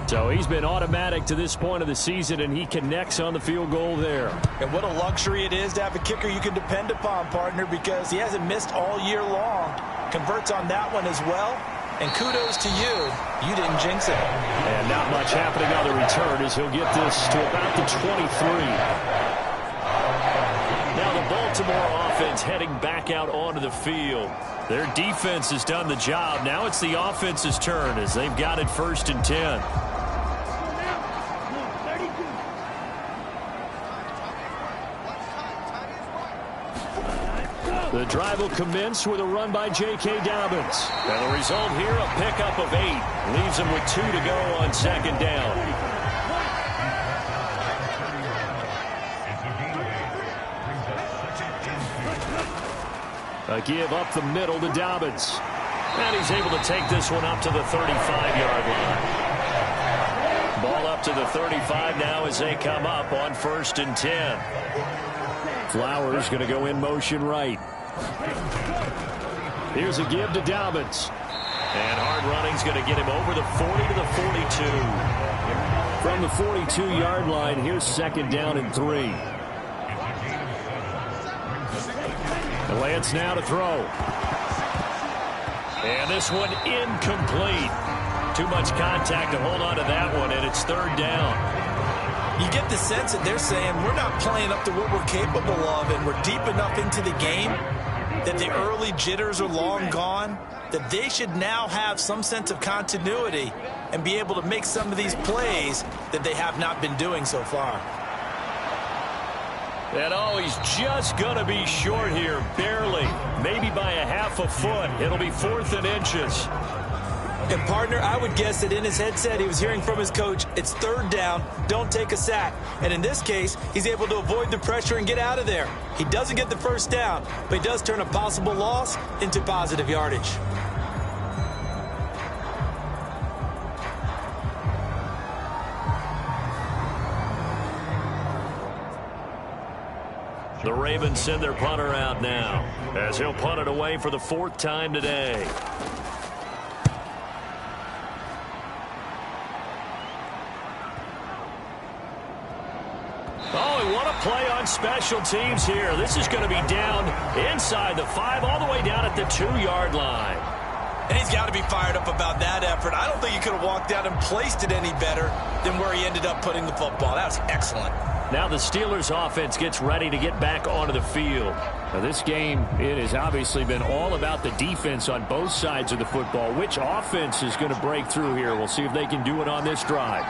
So he's been automatic to this point of the season, and he connects on the field goal there. And what a luxury it is to have a kicker you can depend upon, partner, because he hasn't missed all year long. Converts on that one as well. And kudos to you. You didn't jinx it. And not much happening on the return as he'll get this to about the 23. Now the Bolts Baltimore offense heading back out onto the field. Their defense has done the job. Now it's the offense's turn as they've got it 1st and 10. The drive will commence with a run by J.K. Dobbins. And the result here, a pickup of 8. Leaves them with 2 to go on 2nd down. A give up the middle to Dobbins. And he's able to take this one up to the 35-yard line. Ball up to the 35 now as they come up on 1st and 10. Flowers going to go in motion right. Here's a give to Dobbins. And hard running's going to get him over the 40 to the 42. From the 42-yard line, here's 2nd down and 3. Lance now to throw. And this one incomplete. Too much contact to hold on to that one, and it's 3rd down. You get the sense that they're saying we're not playing up to what we're capable of, and we're deep enough into the game that the early jitters are long gone, that they should now have some sense of continuity and be able to make some of these plays that they have not been doing so far. And he's just going to be short here, barely, maybe by a half a foot. It'll be 4th and inches. And, partner, I would guess that in his headset he was hearing from his coach, it's 3rd down, don't take a sack. And in this case, he's able to avoid the pressure and get out of there. He doesn't get the 1st down, but he does turn a possible loss into positive yardage. The Ravens send their punter out now as he'll punt it away for the 4th time today. What a play on special teams here. This is going to be down inside the 5 all the way down at the 2-yard line. And he's got to be fired up about that effort. I don't think he could have walked out and placed it any better than where he ended up putting the football. That was excellent. Now the Steelers offense gets ready to get back onto the field. Now this game, it has obviously been all about the defense on both sides of the football. Which offense is going to break through here? We'll see if they can do it on this drive.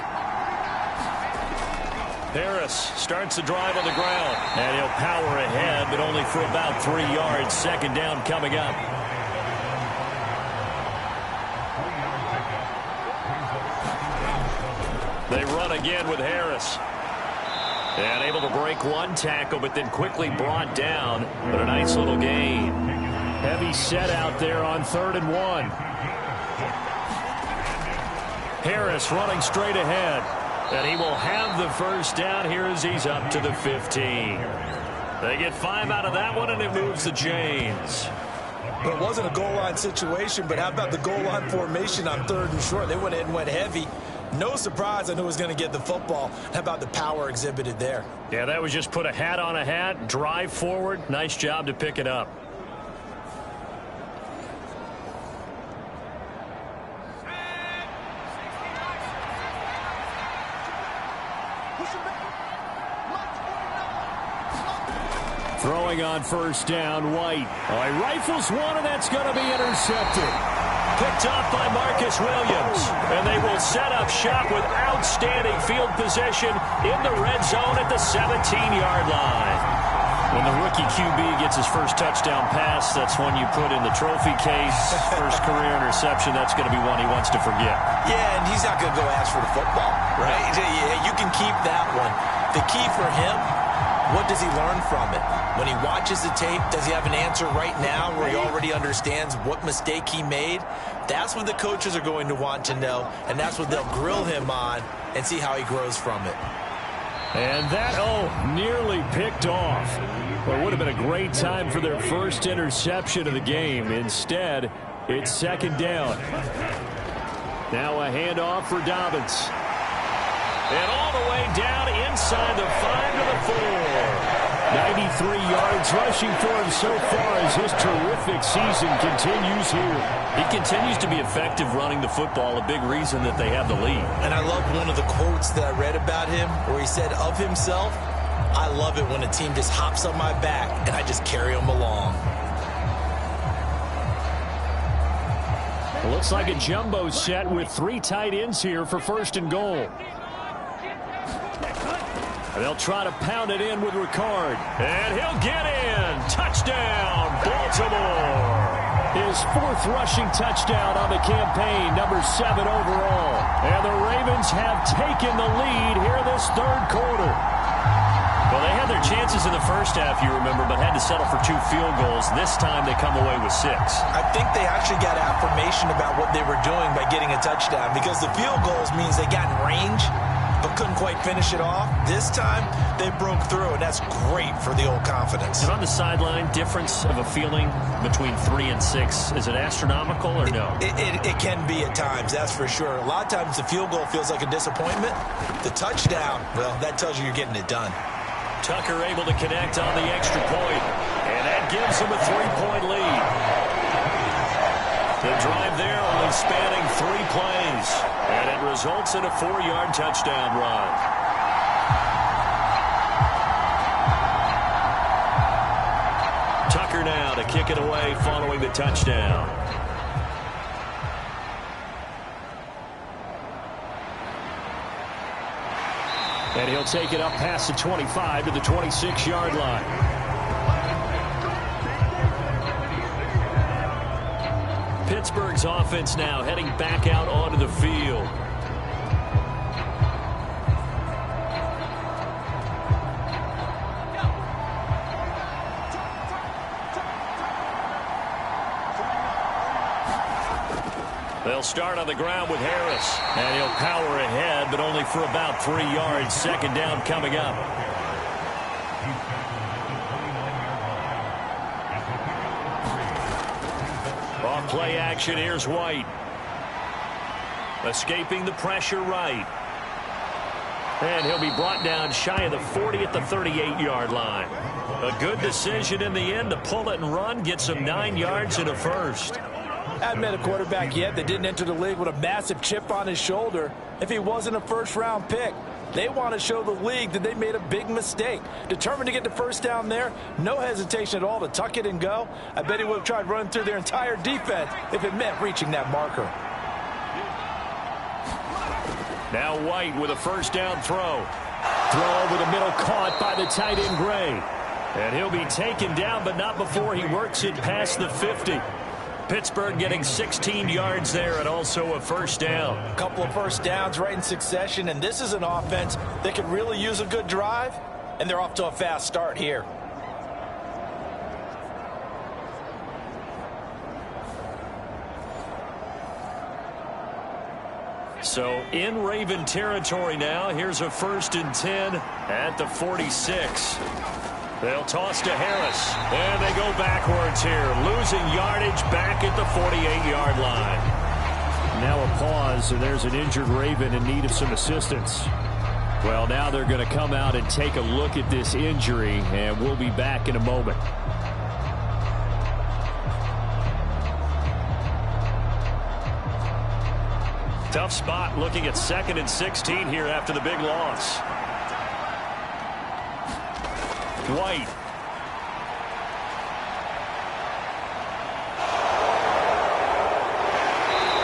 Harris starts the drive on the ground. And he'll power ahead, but only for about 3 yards. 2nd down coming up. They run again with Harris. And able to break one tackle, but then quickly brought down. But a nice little gain. Heavy set out there on 3rd and 1. Harris running straight ahead. And he will have the 1st down here as he's up to the 15. They get 5 out of that one, and it moves to James. Well, it wasn't a goal line situation, but how about the goal line formation on 3rd and short? They went in and went heavy. No surprise on who was going to get the football. How about the power exhibited there? Yeah, that was just put a hat on a hat, drive forward. Nice job to pick it up. Throwing on 1st down, White. He rifles one, and that's going to be intercepted. Picked off by Marcus Williams. And they will set up shop with outstanding field position in the red zone at the 17-yard line. When the rookie QB gets his first touchdown pass, that's one you put in the trophy case. First career interception, that's going to be one he wants to forget. Yeah, and he's not going to go ask for the football, right? You can keep that one. The key for him, what does he learn from it? When he watches the tape, does he have an answer right now where he already understands what mistake he made? That's what the coaches are going to want to know, and that's what they'll grill him on and see how he grows from it. And that, nearly picked off. Well, it would have been a great time for their first interception of the game. Instead, it's 2nd down. Now a handoff for Dobbins. And all the way down inside the 5 to the 4. 93 yards rushing for him so far as his terrific season continues here. He continues to be effective running the football, a big reason that they have the lead. And I love one of the quotes that I read about him where he said of himself, I love it when a team just hops on my back and I just carry them along. It looks like a jumbo set with 3 tight ends here for 1st and goal. They'll try to pound it in with Ricard. And he'll get in. Touchdown, Baltimore. His 4th rushing touchdown on the campaign, number 7 overall. And the Ravens have taken the lead here this 3rd quarter. Well, they had their chances in the first half, you remember, but had to settle for 2 field goals. This time they come away with 6. I think they actually got affirmation about what they were doing by getting a touchdown, because the field goals means they got in range but couldn't quite finish it off. This time they broke through, and that's great for the old confidence. And on the sideline, difference of a feeling between 3 and 6, is it astronomical or no? It can be at times, that's for sure. A lot of times the field goal feels like a disappointment. The touchdown, well, that tells you you're getting it done. Tucker able to connect on the extra point, and that gives him a 3-point lead. The drive there only spanning 3 plays, and it results in a 4-yard touchdown run. Tucker now to kick it away following the touchdown. And he'll take it up past the 25 to the 26-yard line. Pittsburgh's offense now heading back out onto the field. They'll start on the ground with Harris. And he'll power ahead, but only for about 3 yards. 2nd down coming up. Off play action, here's White. Escaping the pressure right. And he'll be brought down shy of the 40 at the 38-yard line. A good decision in the end to pull it and run, get some 9 yards and a first. Haven't met a quarterback yet that didn't enter the league with a massive chip on his shoulder if he wasn't a first-round pick. They want to show the league that they made a big mistake. Determined to get the first down there, no hesitation at all to tuck it and go. I bet he would have tried running through their entire defense if it meant reaching that marker. Now White with a 1st down throw. Throw over the middle, caught by the tight end Gray. And he'll be taken down, but not before he works it past the 50. Pittsburgh getting 16 yards there and also a 1st down. A couple of 1st downs right in succession, and this is an offense that could really use a good drive, and they're off to a fast start here. So in Raven territory now, here's a 1st and 10 at the 46. They'll toss to Harris, and they go backwards here, losing yardage back at the 48-yard line. Now a pause, and there's an injured Raven in need of some assistance. Well, now they're going to come out and take a look at this injury, and we'll be back in a moment. Tough spot looking at 2nd and 16 here after the big loss. White.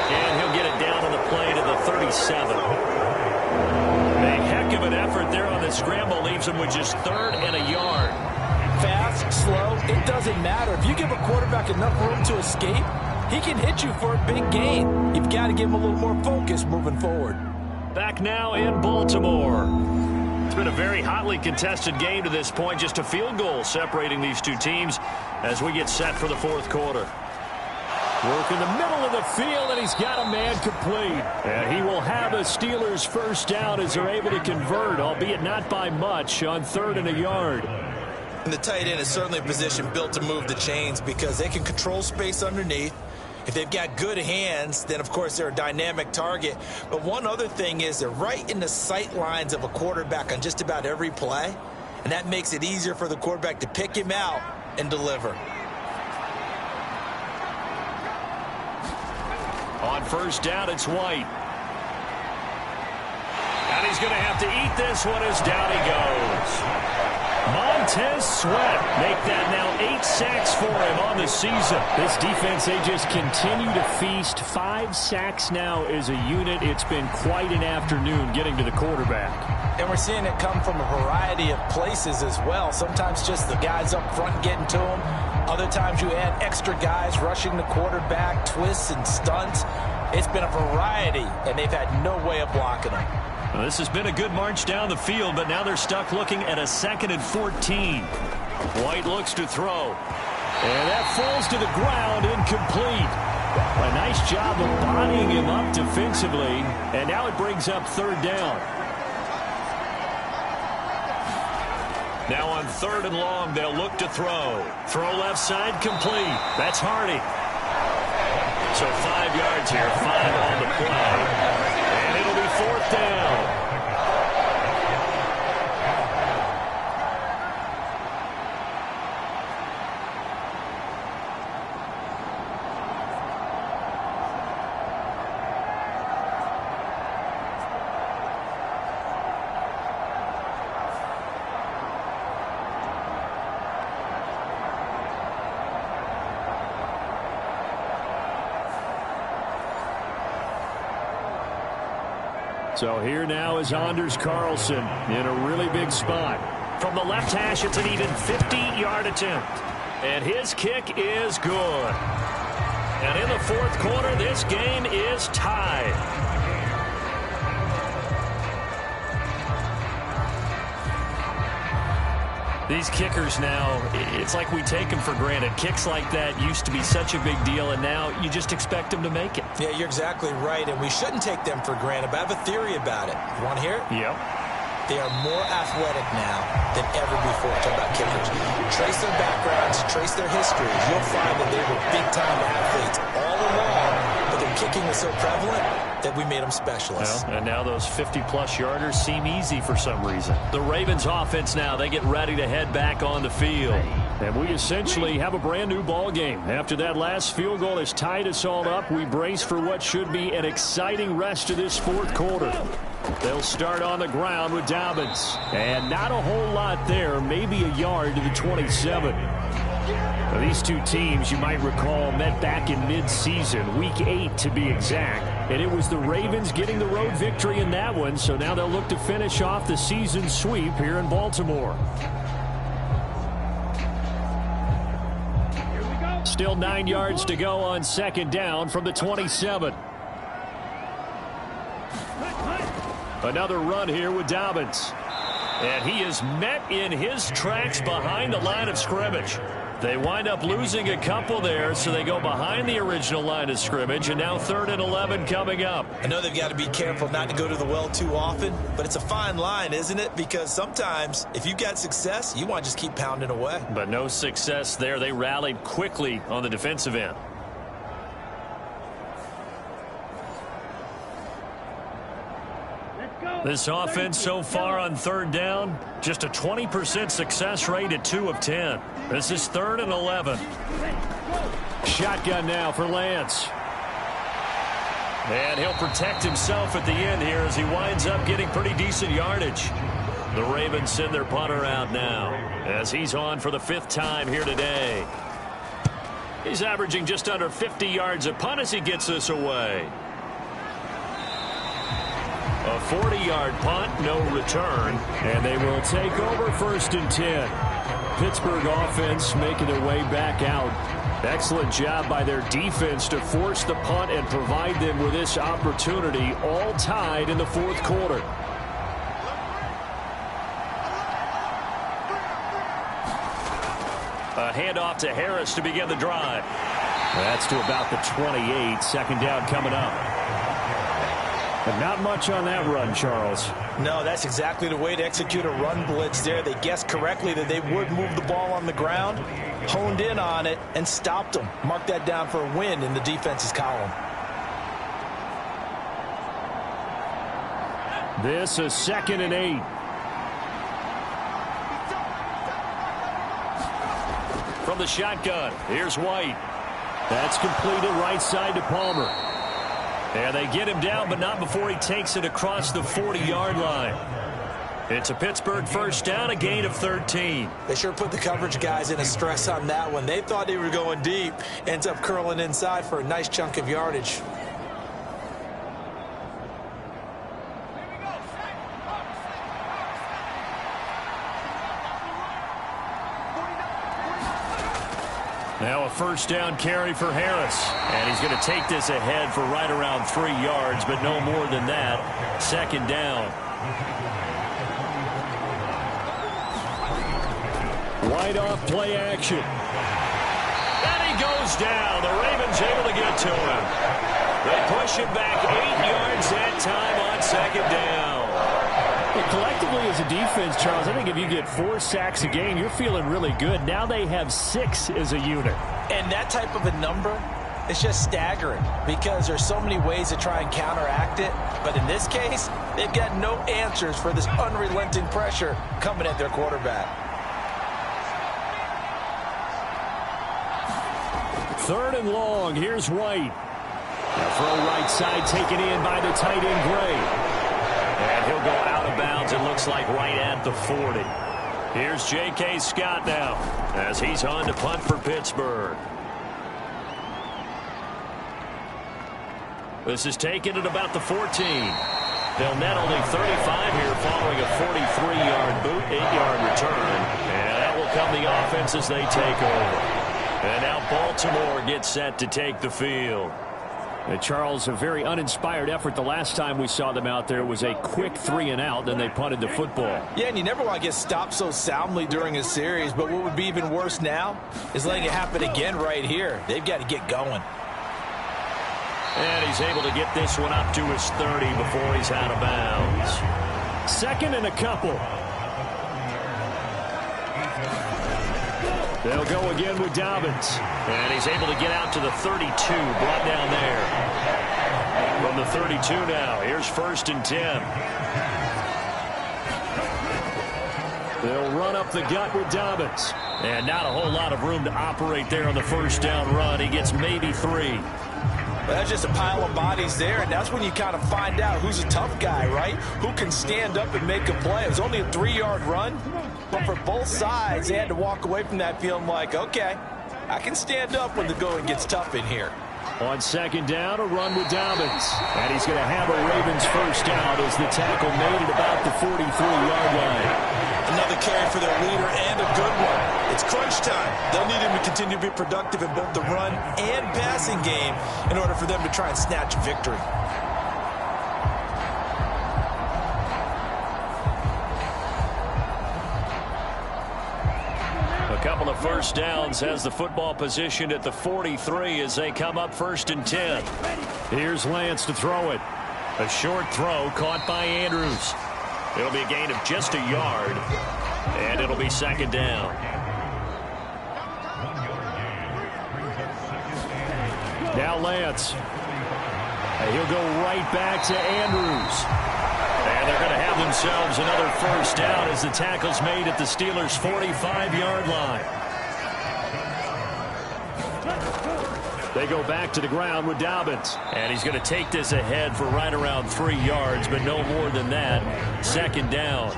And he'll get it down on the play to the 37. A heck of an effort there on the scramble leaves him with just 3rd and a yard. Fast, slow, it doesn't matter. If you give a quarterback enough room to escape, he can hit you for a big gain. You've got to give him a little more focus moving forward. Back now in Baltimore. It's been a very hotly contested game to this point. Just a field goal separating these two teams as we get set for the 4th quarter. Work in the middle of the field, and he's got a man complete. And he will have a Steelers 1st down as they're able to convert, albeit not by much, on 3rd and a yard. And the tight end is certainly a position built to move the chains because they can control space underneath. If they've got good hands, then, of course, they're a dynamic target. But one other thing is they're right in the sight lines of a quarterback on just about every play, and that makes it easier for the quarterback to pick him out and deliver. On 1st down, it's White. And he's going to have to eat this one as down he goes. Montez Sweat make that now 8 sacks for him on the season. This defense, they just continue to feast. 5 sacks now as a unit. It's been quite an afternoon getting to the quarterback. And we're seeing it come from a variety of places as well. Sometimes just the guys up front getting to him. Other times you add extra guys rushing the quarterback, twists and stunts. It's been a variety, and they've had no way of blocking him. Well, this has been a good march down the field, but now they're stuck looking at a 2nd and 14. White looks to throw. And that falls to the ground, incomplete. A nice job of bodying him up defensively, and now it brings up 3rd down. Now on 3rd and long, they'll look to throw. Throw left side, complete. That's Hardy. So 5 yards here, 5 on the play. And it'll be 4th down. So here now is Anders Carlson in a really big spot. From the left hash, it's an even 50-yard attempt. And his kick is good. And in the 4th quarter, this game is tied. These kickers now, it's like we take them for granted. Kicks like that used to be such a big deal, and now you just expect them to make it. Yeah, you're exactly right, and we shouldn't take them for granted, but I have a theory about it. You want to hear it? Yep. They are more athletic now than ever before. Talk about kickers. Trace their backgrounds, trace their histories. You'll find that they were big-time athletes all along, but their kicking was so prevalent that we made them specialists. Well, and now those 50-plus yarders seem easy for some reason. The Ravens offense now, they get ready to head back on the field. And we essentially have a brand-new ball game. After that last field goal has tied us all up, we brace for what should be an exciting rest of this 4th quarter. They'll start on the ground with Dobbins. And not a whole lot there, maybe a yard to the 27. Now, these two teams, you might recall, met back in mid-season, week 8 to be exact. And it was the Ravens getting the road victory in that one, so now they'll look to finish off the season sweep here in Baltimore. Still 9 yards to go on 2nd down from the 27. Another run here with Dobbins. And he is met in his tracks behind the line of scrimmage. They wind up losing a couple there, so they go behind the original line of scrimmage, and now 3rd and 11 coming up. I know they've got to be careful not to go to the well too often, but it's a fine line, isn't it? Because sometimes, if you've got success, you want to just keep pounding away. But no success there. They rallied quickly on the defensive end. This offense so far on 3rd down, just a 20% success rate at 2 of 10. This is 3rd and 11. Shotgun now for Lance. And he'll protect himself at the end here as he winds up getting pretty decent yardage. The Ravens send their punter out now as he's on for the 5th time here today. He's averaging just under 50 yards a punt as he gets this away. A 40-yard punt, no return, and they will take over 1st and 10. Pittsburgh offense making their way back out. Excellent job by their defense to force the punt and provide them with this opportunity, all tied in the 4th quarter. A handoff to Harris to begin the drive. That's to about the 28. 2nd down coming up. But not much on that run, Charles. No, that's exactly the way to execute a run blitz there. They guessed correctly that they would move the ball on the ground, honed in on it, and stopped them. Mark that down for a win in the defense's column. This is 2nd and 8. From the shotgun, here's White. That's completed right side to Palmer. And they get him down, but not before he takes it across the 40-yard line. It's a Pittsburgh first down, a gain of 13. They sure put the coverage guys in a stress on that one. They thought they were going deep. Ends up curling inside for a nice chunk of yardage. Now a first down carry for Harris. And he's going to take this ahead for right around 3 yards, but no more than that. Second down. Wide off play action. And he goes down. The Ravens able to get to him. They push him back 8 yards that time on second down. Well, collectively as a defense, Charles, I think if you get 4 sacks a game, you're feeling really good. Now they have 6 as a unit. And that type of a number, it's just staggering because there's so many ways to try and counteract it. But in this case, they've got no answers for this unrelenting pressure coming at their quarterback. Third and long. Here's White. Now throw right side taken in by the tight end Gray. And he'll go out of bounds, it looks like right at the 40. Here's J.K. Scott now as he's on to punt for Pittsburgh. This is taken at about the 14. They'll net only 35 here following a 43-yard boot, 8-yard return. And that will come the offense as they take over. And now Baltimore gets set to take the field. And Charles, a very uninspired effort. The last time we saw them out there was a quick 3 and out, then they punted the football. Yeah, and you never want to get stopped so soundly during a series, but what would be even worse now is letting it happen again right here. They've got to get going. And he's able to get this one up to his 30 before he's out of bounds. Second and a couple. They'll go again with Dobbins. And he's able to get out to the 32, brought down there. From the 32 now, here's 1st and 10. They'll run up the gut with Dobbins. And not a whole lot of room to operate there on the first down run. He gets maybe 3. But that's just a pile of bodies there, and that's when you kind of find out who's a tough guy, right? Who can stand up and make a play. It was only a 3-yard run, but for both sides, they had to walk away from that feeling like, okay, I can stand up when the going gets tough in here. On second down, a run with Dobbins. And he's going to have a Ravens first down as the tackle made at about the 43-yard line. Another carry for their leader and a good one. It's crunch time. They'll need him to continue to be productive in both the run and passing game in order for them to try and snatch victory. A couple of first downs has the football positioned at the 43 as they come up 1st and 10. Here's Lance to throw it. A short throw caught by Andrews. It'll be a gain of just a yard, and it'll be second down. Now Lance. And he'll go right back to Andrews. And they're going to have themselves another first down as the tackle's made at the Steelers' 45-yard line. They go back to the ground with Dobbins. And he's going to take this ahead for right around 3 yards, but no more than that. Second down.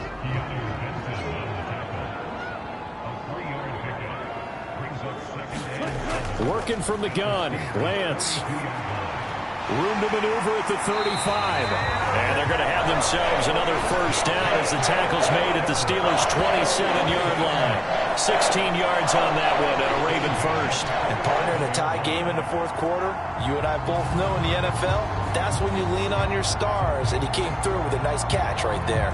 Working from the gun, Lance. Room to maneuver at the 35. And they're going to have themselves another first down as the tackle's made at the Steelers' 27-yard line. 16 yards on that one and a Raven first. And partner, in a tie game in the fourth quarter, you and I both know in the NFL, that's when you lean on your stars. And he came through with a nice catch right there.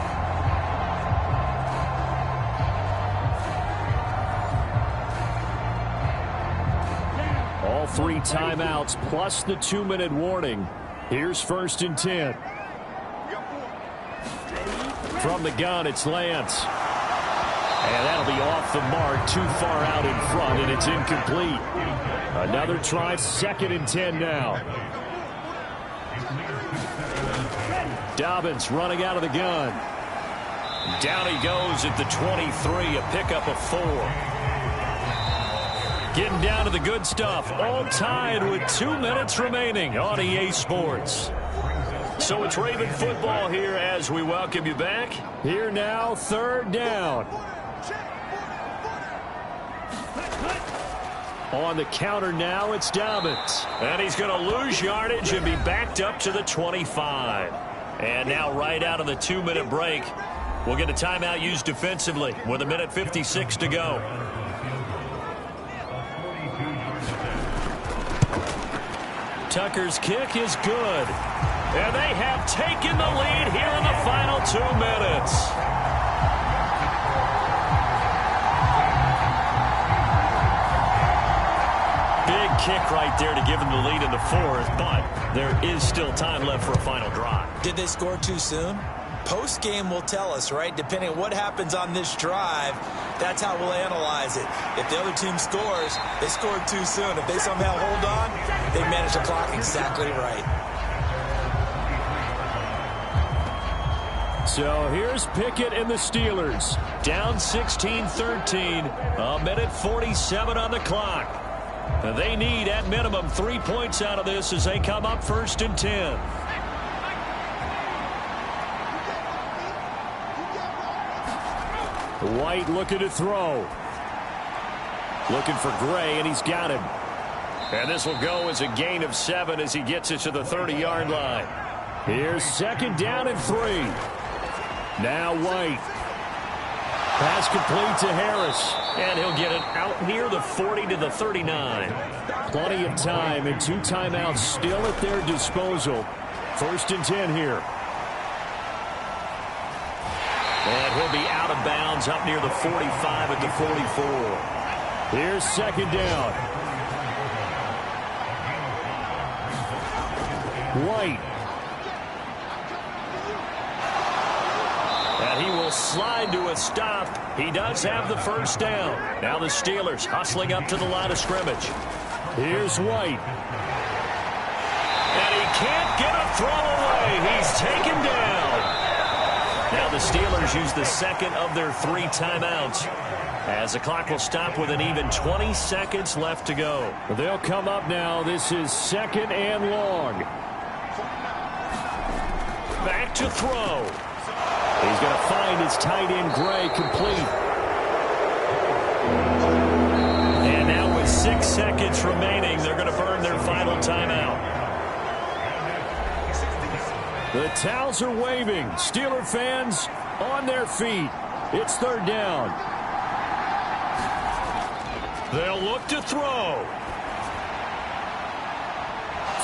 All 3 timeouts plus the 2-minute warning. Here's 1st and 10. From the gun, it's Lance. And that'll be off the mark, too far out in front, and it's incomplete. Another try, 2nd and 10 now. Dobbins running out of the gun. Down he goes at the 23, a pickup of 4. Getting down to the good stuff, all tied with 2 minutes remaining on EA Sports. So it's Raven football here as we welcome you back. Here now, third down. On the counter now, it's Dobbins. And he's going to lose yardage and be backed up to the 25. And now right out of the 2-minute break, we'll get a timeout used defensively with 1:56 to go. Tucker's kick is good. And they have taken the lead here in the final 2 minutes. Big kick right there to give them the lead in the fourth, but there is still time left for a final drive. Did they score too soon? Post-game will tell us, right? Depending on what happens on this drive, that's how we'll analyze it. If the other team scores, they scored too soon. If they somehow hold on, they manage the clock exactly right. So here's Pickett and the Steelers. Down 16-13, 1:47 on the clock. They need, at minimum, 3 points out of this as they come up 1st and 10. White looking to throw. Looking for Gray, and he's got him. And this will go as a gain of 7 as he gets it to the 30-yard line. Here's 2nd down and 3. Now White. Pass complete to Harris. And he'll get it out near the 40 to the 39. Plenty of time and 2 timeouts still at their disposal. 1st and 10 here. And he'll be out of bounds up near the 45 at the 44. Here's 2nd down. White. And he will slide to a stop. He does have the 1st down. Now the Steelers hustling up to the line of scrimmage. Here's White. And he can't get a throw away. He's taken down. Now the Steelers use the 2nd of their 3 timeouts, as the clock will stop with an even 20 seconds left to go. They'll come up now. This is 2nd and long. Back to throw. He's going to find his tight end, Gray, complete. And now with 6 seconds remaining, they're going to burn their final timeout. The towels are waving. Steeler fans on their feet. It's 3rd down. They'll look to throw.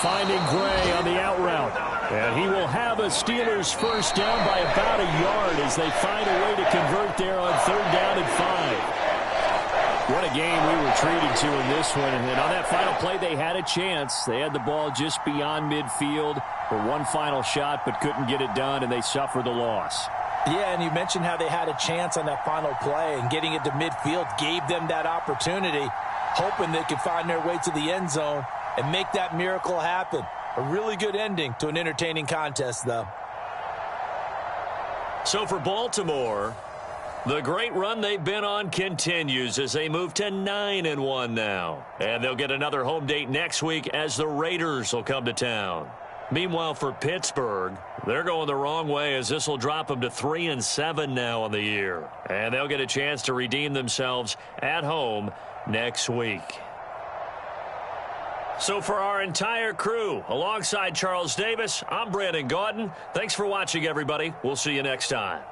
Finding Gray on the out route. And he will have a Steelers 1st down by about a yard as they find a way to convert there on 3rd down and 5. What a game we were treated to in this one. And on that final play, they had a chance. They had the ball just beyond midfield for one final shot, but couldn't get it done, and they suffered the loss. Yeah, and you mentioned how they had a chance on that final play, and getting it to midfield gave them that opportunity, hoping they could find their way to the end zone and make that miracle happen. A really good ending to an entertaining contest, though. So for Baltimore, the great run they've been on continues as they move to 9-1 now. And they'll get another home date next week as the Raiders will come to town. Meanwhile, for Pittsburgh, they're going the wrong way as this will drop them to 3-7 now on the year. And they'll get a chance to redeem themselves at home next week. So for our entire crew, alongside Charles Davis, I'm Brandon Gaudin. Thanks for watching, everybody. We'll see you next time.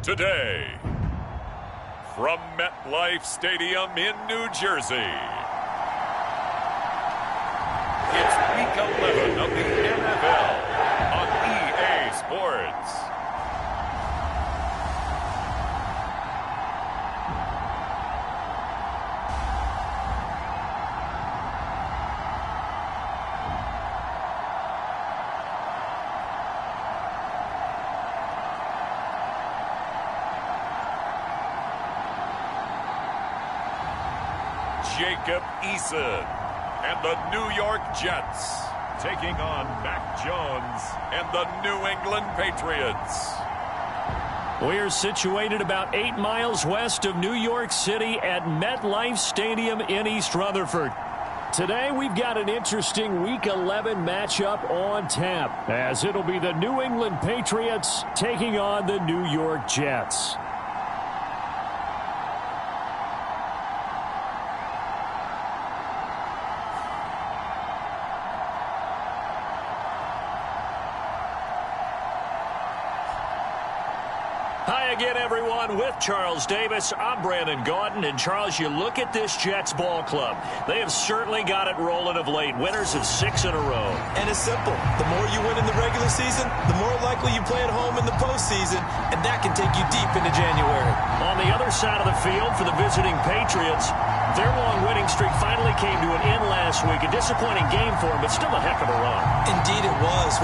Today, from MetLife Stadium in New Jersey, it's Week 11 of the NFL on EA Sports. Jacob Eason and the New York Jets taking on Mac Jones and the New England Patriots. We're situated about 8 miles west of New York City at MetLife Stadium in East Rutherford. Today we've got an interesting Week 11 matchup on tap, as it'll be the New England Patriots taking on the New York Jets. Hi again, everyone. With Charles Davis, I'm Brandon Gaudin. And, Charles, you look at this Jets ball club. They have certainly got it rolling of late. Winners of 6 in a row. And it's simple. The more you win in the regular season, the more likely you play at home in the postseason, and that can take you deep into January. On the other side of the field for the visiting Patriots, their long winning streak finally came to an end last week. A disappointing game for them, but still a heck of a run. Indeed it was.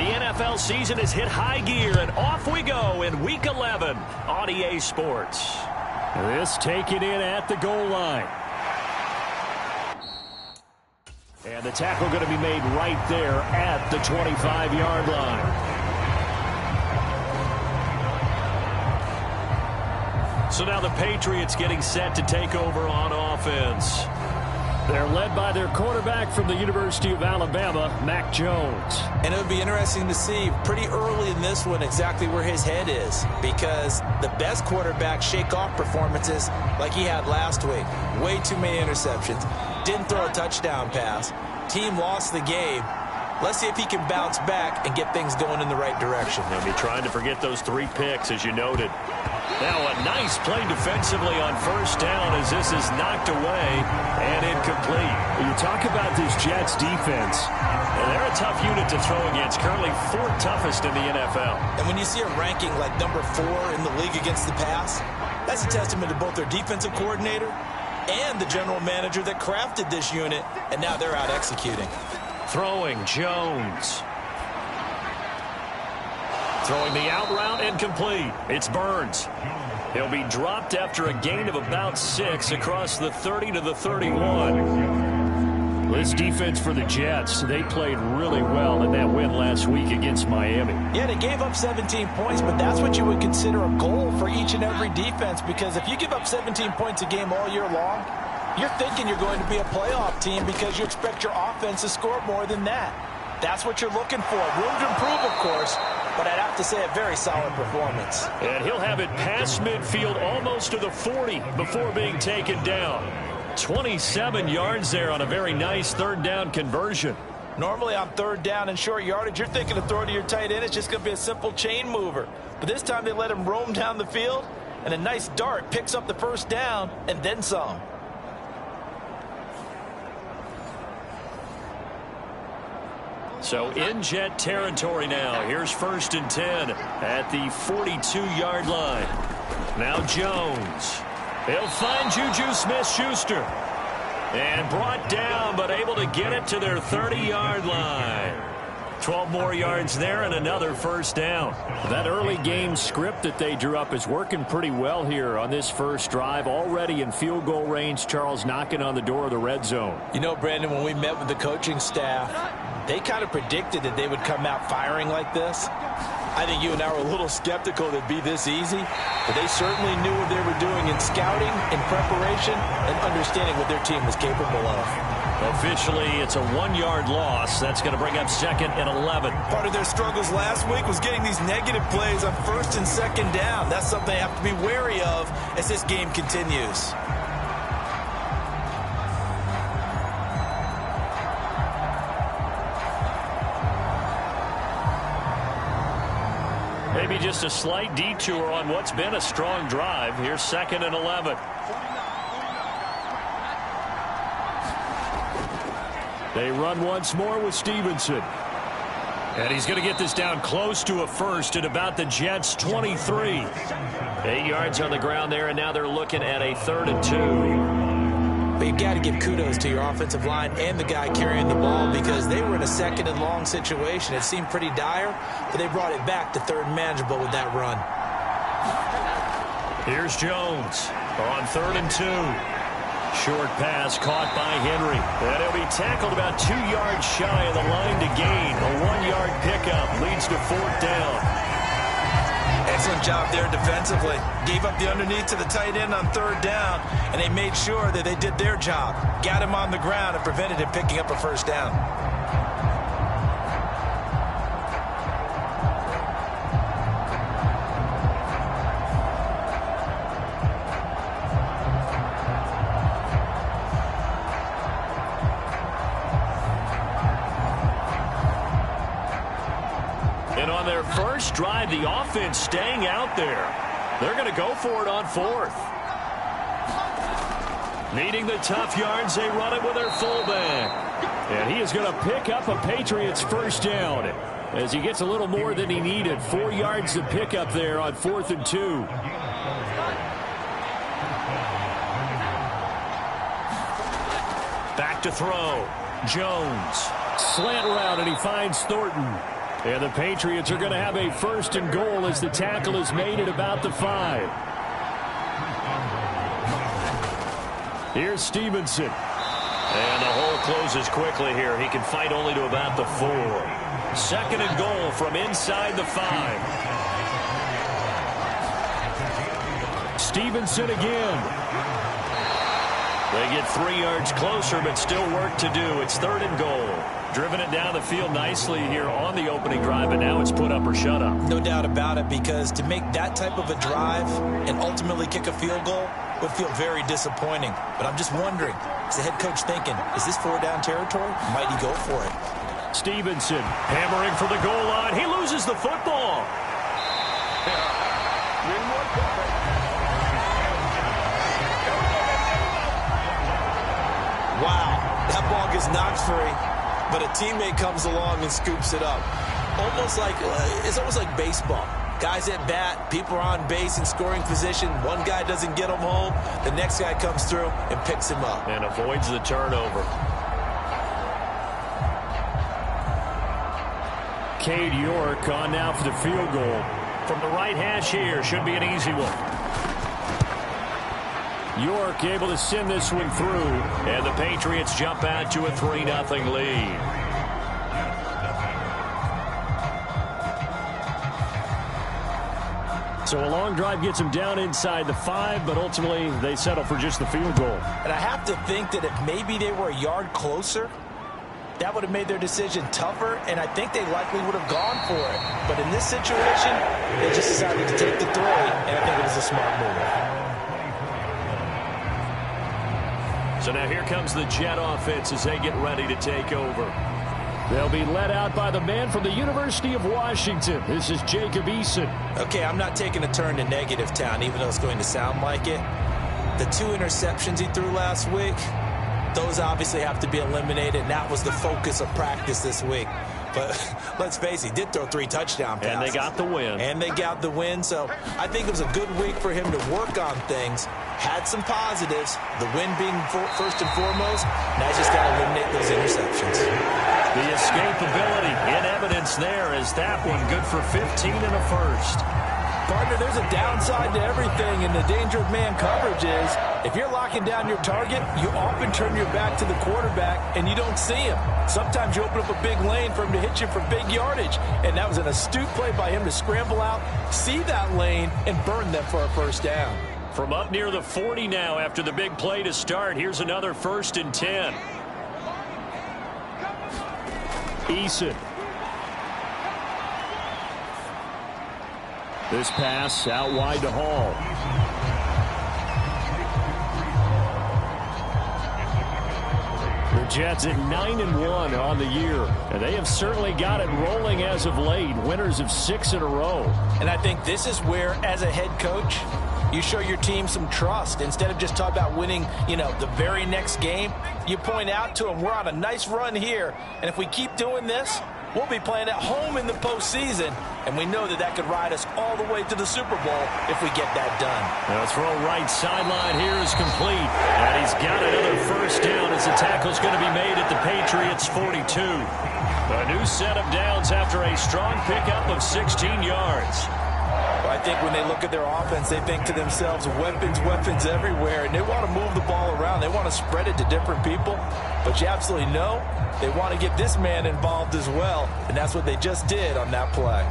NFL season has hit high gear, and off we go in Week 11 on EA Sports. This taken in at the goal line. And the tackle going to be made right there at the 25-yard line. So now the Patriots getting set to take over on offense. They're led by their quarterback from the University of Alabama, Mac Jones. And it would be interesting to see pretty early in this one exactly where his head is, because the best quarterbacks shake off performances like he had last week. Way too many interceptions. Didn't throw a touchdown pass. Team lost the game. Let's see if he can bounce back and get things going in the right direction. They'll be trying to forget those 3 picks, as you noted. Now a nice play defensively on first down as this is knocked away and incomplete. You talk about this Jets defense, and they're a tough unit to throw against, currently 4th toughest in the NFL. And when you see a ranking like number 4 in the league against the pass, that's a testament to both their defensive coordinator and the general manager that crafted this unit, and now they're out executing. Throwing Jones. Throwing the out route incomplete. It's Burns. He'll be dropped after a gain of about 6 across the 30 to the 31. This defense for the Jets, they played really well in that win last week against Miami. Yeah, they gave up 17 points, but that's what you would consider a goal for each and every defense, because if you give up 17 points a game all year long, you're thinking you're going to be a playoff team because you expect your offense to score more than that. That's what you're looking for. Room to improve, of course, but I'd have to say a very solid performance. And he'll have it past midfield almost to the 40 before being taken down. 27 yards there on a very nice 3rd down conversion. Normally on 3rd down and short yardage, you're thinking to throw to your tight end. It's just going to be a simple chain mover. But this time they let him roam down the field, and a nice dart picks up the first down and then some. So in Jet territory now. Here's 1st and 10 at the 42-yard line. Now Jones. They'll find Juju Smith-Schuster. And brought down, but able to get it to their 30-yard line. 12 more yards there and another first down. That early game script that they drew up is working pretty well here on this first drive. Already in field goal range, Charles knocking on the door of the red zone. You know, Brandon, when we met with the coaching staff, they kind of predicted that they would come out firing like this. I think you and I were a little skeptical that it'd be this easy, but they certainly knew what they were doing in scouting, in preparation, and understanding what their team was capable of. Officially, it's a 1-yard loss. That's going to bring up 2nd and 11. Part of their struggles last week was getting these negative plays on 1st and 2nd down. That's something they have to be wary of as this game continues. Maybe just a slight detour on what's been a strong drive. Here's 2nd and 11. They run once more with Stevenson. And he's going to get this down close to a first at about the Jets' 23. 8 yards on the ground there, and now they're looking at a 3rd and 2. But you've got to give kudos to your offensive line and the guy carrying the ball because they were in a 2nd and long situation. It seemed pretty dire, but they brought it back to 3rd and manageable with that run. Here's Jones on 3rd and 2. Short pass caught by Henry. And he'll be tackled about 2 yards shy of the line to gain. A 1-yard pickup leads to 4th down. Excellent job there defensively. Gave up the underneath to the tight end on 3rd down, and they made sure that they did their job. Got him on the ground and prevented him picking up a 1st down. First drive, the offense staying out there. They're going to go for it on 4th. Needing the tough yards, they run it with their fullback. And he is going to pick up a Patriots 1st down as he gets a little more than he needed. 4 yards to pick up there on 4th and 2. Back to throw. Jones. Slant route, and he finds Thornton. And the Patriots are going to have a 1st and goal as the tackle is made at about the 5. Here's Stevenson. And the hole closes quickly here. He can fight only to about the 4. 2nd and goal from inside the 5. Stevenson again. They get 3 yards closer, but still work to do. It's 3rd and goal. Driven it down the field nicely here on the opening drive, and now it's put up or shut up. No doubt about it, because to make that type of a drive and ultimately kick a field goal would feel very disappointing. But I'm just wondering, is the head coach thinking, is this 4-down territory? Might he go for it? Stevenson hammering for the goal line. He loses the football. Wow, that ball gets knocked free, but a teammate comes along and scoops it up. It's almost like baseball. Guys at bat, people are on base in scoring position. One guy doesn't get him home. The next guy comes through and picks him up. And avoids the turnover. Cade York on now for the field goal. From the right hash here, should be an easy one. York able to send this one through, and the Patriots jump out to a 3-0 lead. So a long drive gets them down inside the 5, but ultimately they settle for just the field goal. And I have to think that if maybe they were a yard closer, that would have made their decision tougher, and I think they likely would have gone for it. But in this situation, they just decided to take the 3, and I think it was a smart move. So now here comes the Jet offense as they get ready to take over. They'll be led out by the man from the University of Washington. This is Jacob Eason. Okay, I'm not taking a turn to negative town, even though it's going to sound like it. The 2 interceptions he threw last week, those obviously have to be eliminated, and that was the focus of practice this week. But let's face it, he did throw 3 touchdown passes. And they got the win. And they got the win, so I think it was a good week for him to work on things. Had some positives, the win being first and foremost. Now he's just got to eliminate those interceptions. The escapability in evidence there is that one good for 15 and a first. Partner, there's a downside to everything, and the danger of man coverage is if you're locking down your target, you often turn your back to the quarterback and you don't see him. Sometimes you open up a big lane for him to hit you for big yardage, and that was an astute play by him to scramble out, see that lane, and burn them for a first down. From up near the 40 now after the big play to start, here's another 1st and 10. Eason. This pass out wide to Hall. The Jets at 9-1 on the year. And they have certainly got it rolling as of late. Winners of 6 in a row. And I think this is where, as a head coach, you show your team some trust. Instead of just talking about winning, the very next game, you point out to them, we're on a nice run here. And if we keep doing this, we'll be playing at home in the postseason. And we know that could ride us all the way to the Super Bowl if we get that done. The throw right sideline here is complete. And he's got another first down as the tackle's going to be made at the Patriots 42. A new set of downs after a strong pickup of 16 yards. I think when they look at their offense, they think to themselves, weapons everywhere, and they want to move the ball around. They want to spread it to different people, but you absolutely know they want to get this man involved as well, and that's what they just did on that play.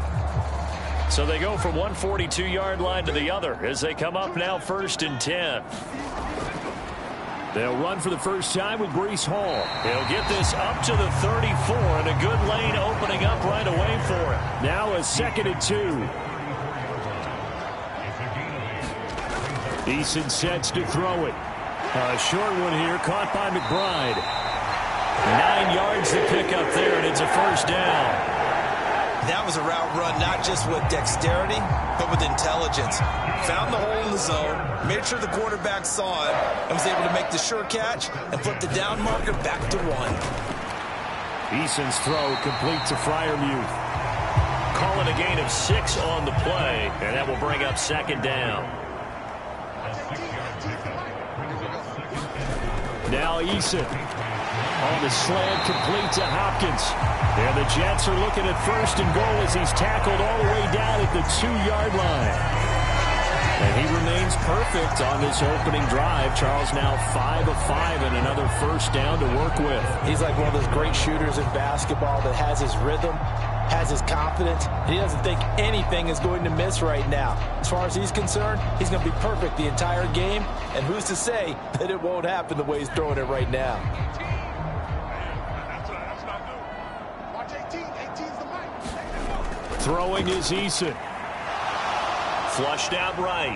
So they go from one 42-yard line to the other as they come up now 1st and 10. They'll run for the first time with Breece Hall. He'll get this up to the 34, and a good lane opening up right away for him. Now a 2nd and 2. Eason sets to throw it. A short one here, caught by McBride. 9 yards to pick up there, and it's a first down. That was a route run not just with dexterity, but with intelligence. Found the hole in the zone, made sure the quarterback saw it, and was able to make the sure catch and flip the down marker back to 1. Eason's throw complete to Freiermuth. Calling a gain of 6 on the play, and that will bring up 2nd down. Now Eason on the slant, complete to Hopkins. And the Jets are looking at 1st and goal as he's tackled all the way down at the 2-yard line. And he remains perfect on this opening drive. Charles now 5 of 5 and another first down to work with. He's like one of those great shooters in basketball that has his rhythm, has his confidence. He doesn't think anything is going to miss right now. As far as he's concerned, he's going to be perfect the entire game. And who's to say that it won't happen the way he's throwing it right now? Throwing is Eason. Flushed out right.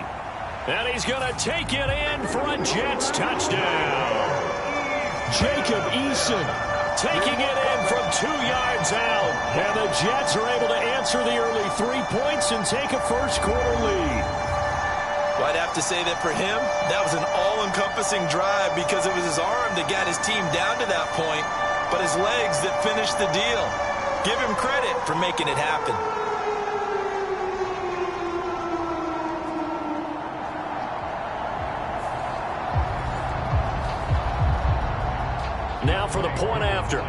And he's going to take it in for a Jets touchdown. Jacob Eason taking it in from 2 yards out. And the Jets are able to answer the early 3 points and take a first-quarter lead. Well, I'd have to say that for him, that was an all-encompassing drive because it was his arm that got his team down to that point, but his legs that finished the deal. Give him credit for making it happen. Now for the point after.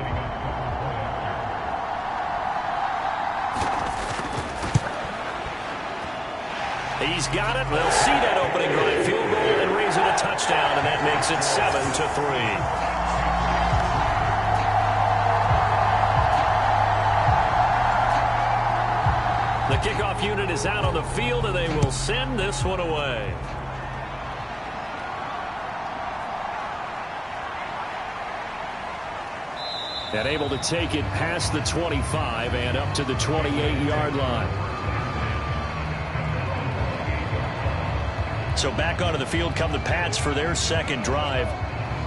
He's got it. They'll see that opening drive field goal and raise it a touchdown, and that makes it 7-3. The kickoff unit is out on the field, and they will send this one away. And able to take it past the 25 and up to the 28-yard line. So back onto the field come the Pats for their second drive.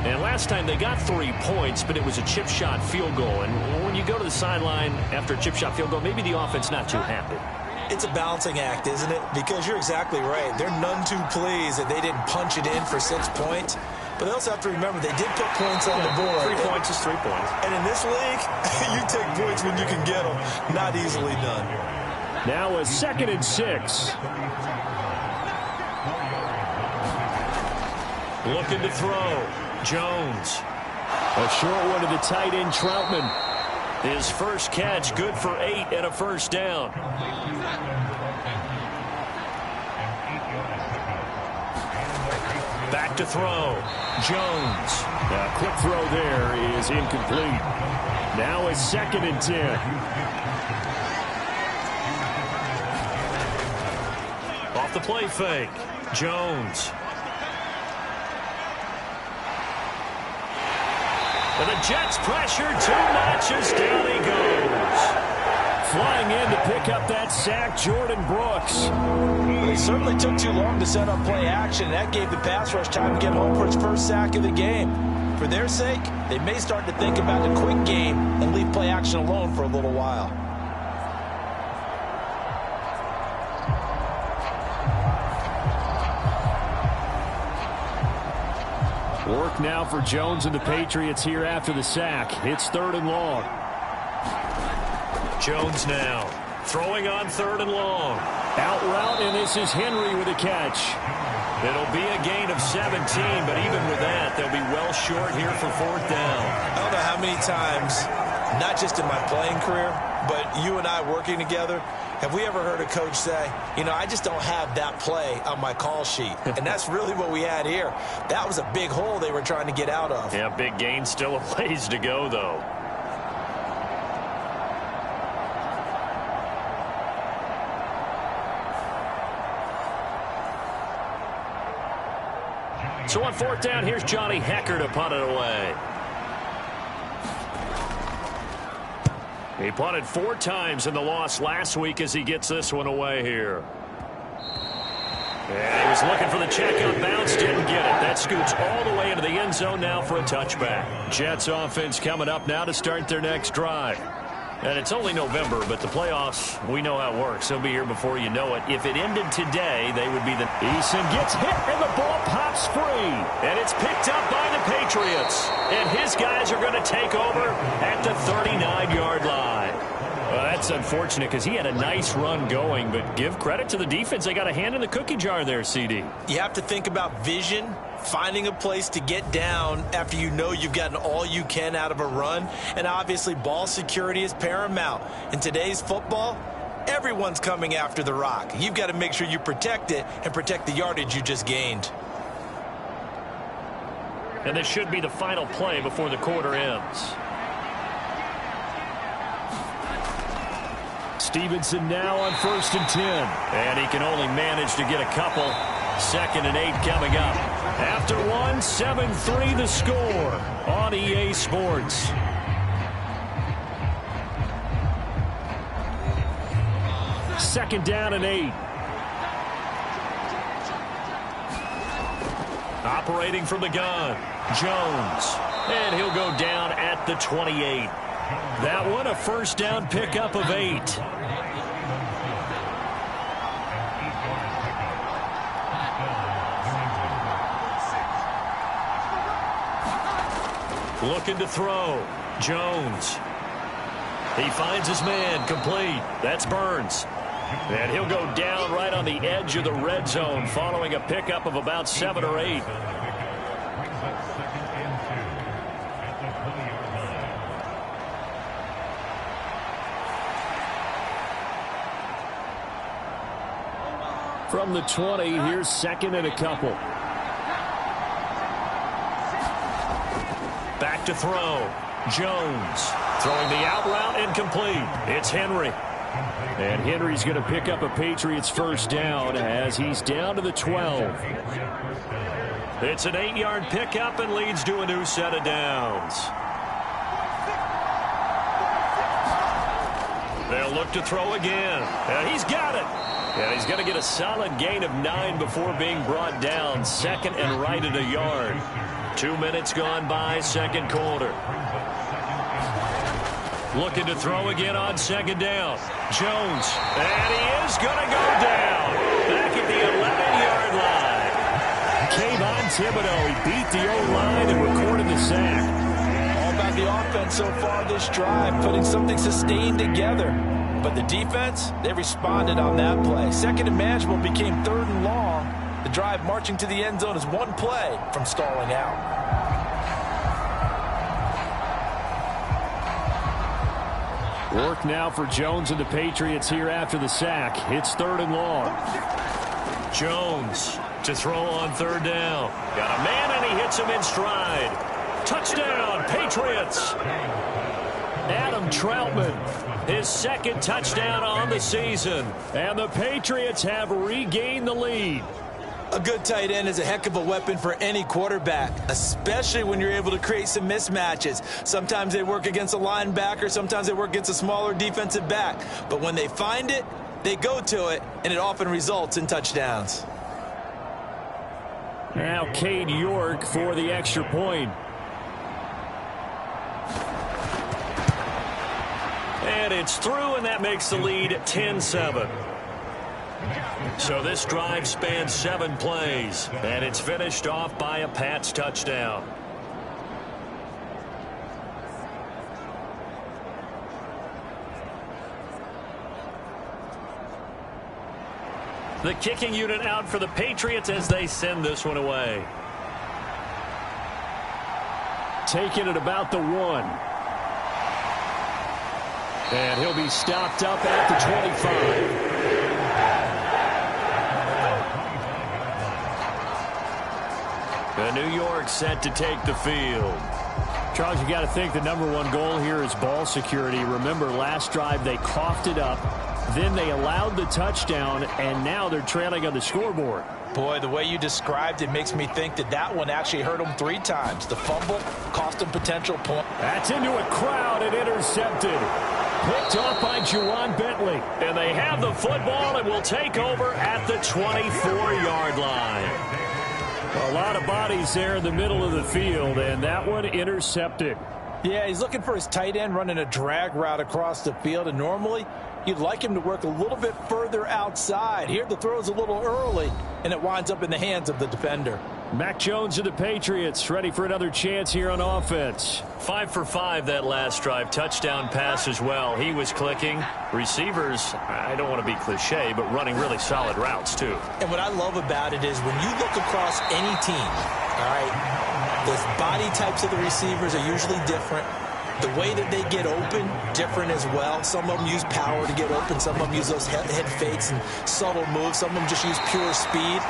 And last time they got 3 points, but it was a chip shot field goal. And when you go to the sideline after a chip shot field goal, maybe the offense not too happy. It's a balancing act, isn't it? Because you're exactly right. They're none too pleased that they didn't punch it in for 6 points. But they also have to remember they did put points on the board. 3 points is 3 points. And in this league, you take points when you can get them. Not easily done. Now a 2nd and 6. Looking to throw. Jones. A short one to the tight end, Troutman. His first catch, good for 8 and a first down. Back to throw. Jones. A quick throw there is incomplete. Now a 2nd and 10. Off the play fake. Jones. And the Jets pressure too much as down he goes. Flying in to pick up that sack, Jordan Brooks. But he certainly took too long to set up play action. That gave the pass rush time to get home for his first sack of the game. For their sake, they may start to think about the quick game and leave play action alone for a little while. Work now for Jones and the Patriots here after the sack. It's 3rd and long. Jones now throwing on 3rd and long. Out route, and this is Henry with a catch. It'll be a gain of 17, but even with that, they'll be well short here for 4th down. I don't know how many times, not just in my playing career, but you and I working together, have we ever heard a coach say, you know, I just don't have that play on my call sheet? And that's really what we had here. That was a big hole they were trying to get out of. Yeah, big gain, still a ways to go, though. So on 4th down, here's Johnny Hecker to punt it away. He punted 4 times in the loss last week as he gets this one away here. And he was looking for the check on bounce, didn't get it. That scoots all the way into the end zone now for a touchback. Jets offense coming up now to start their next drive. And it's only November, but the playoffs, we know how it works. They'll be here before you know it. If it ended today, they would be the... Eason gets hit, and the ball pops free. And it's picked up by the Patriots. And his guys are going to take over at the 39-yard line. Well, that's unfortunate because he had a nice run going, but give credit to the defense. They got a hand in the cookie jar there, CD. You have to think about vision, finding a place to get down after you know you've gotten all you can out of a run. And obviously, ball security is paramount. In today's football, everyone's coming after the rock. You've got to make sure you protect it and protect the yardage you just gained. And this should be the final play before the quarter ends. Stevenson now on 1st and 10. And he can only manage to get a couple. 2nd and 8 coming up. After 1, 7-3 the score on EA Sports. Second down and 8. Operating from the gun, Jones. And he'll go down at the 28. That one a 1st down pickup of 8. Looking to throw. Jones. He finds his man, complete. That's Burns. And he'll go down right on the edge of the red zone following a pickup of about 7 or 8. From the 20, here's 2nd and a couple. Back to throw. Jones throwing the out route incomplete. It's Henry. And Henry's going to pick up a Patriots 1st down as he's down to the 12. It's an 8-yard pickup and leads to a new set of downs. They'll look to throw again. And he's got it. And he's going to get a solid gain of 9 before being brought down. 2nd and right at a yard. 2 minutes gone by, 2nd quarter. Looking to throw again on 2nd down. Jones. And he is going to go down. Back at the 11-yard line. Kayvon Thibodeau, he beat the O-line and recorded the sack. All about the offense so far this drive, putting something sustained together. But the defense, they responded on that play. 2nd and manageable became 3rd and long. The drive marching to the end zone is 1 play from stalling out. Work now for Jones and the Patriots here after the sack. It's 3rd and long. Jones to throw on 3rd down. Got a man and he hits him in stride. Touchdown, Patriots. Adam Troutman, his 2nd touchdown on the season. And the Patriots have regained the lead. A good tight end is a heck of a weapon for any quarterback, especially when you're able to create some mismatches. Sometimes they work against a linebacker, sometimes they work against a smaller defensive back. But when they find it, they go to it, and it often results in touchdowns. Now Cade York for the extra point. And it's through, and that makes the lead 10-7. So this drive spans 7 plays, and it's finished off by a Pats touchdown. The kicking unit out for the Patriots as they send this one away. Taking it about the 1. And he'll be stopped up at the 25. The New York set to take the field. Charles, you got to think the #1 goal here is ball security. Remember, last drive they coughed it up. Then they allowed the touchdown, and now they're trailing on the scoreboard. Boy, the way you described it makes me think that one actually hurt them 3 times. The fumble cost them potential point. That's into a crowd and intercepted. Picked off by Juwan Bentley. And they have the football and will take over at the 24-yard line. A lot of bodies there in the middle of the field, and that one intercepted. Yeah, he's looking for his tight end running a drag route across the field, and normally you'd like him to work a little bit further outside. Here the throw's a little early, and it winds up in the hands of the defender. Mac Jones of the Patriots ready for another chance here on offense. 5 for 5 that last drive. Touchdown pass as well. He was clicking. Receivers, I don't want to be cliche, but running really solid routes too. And what I love about it is when you look across any team, all right, the body types of the receivers are usually different. The way that they get open, different as well. Some of them use power to get open. Some of them use those head fakes and subtle moves. Some of them just use pure speed.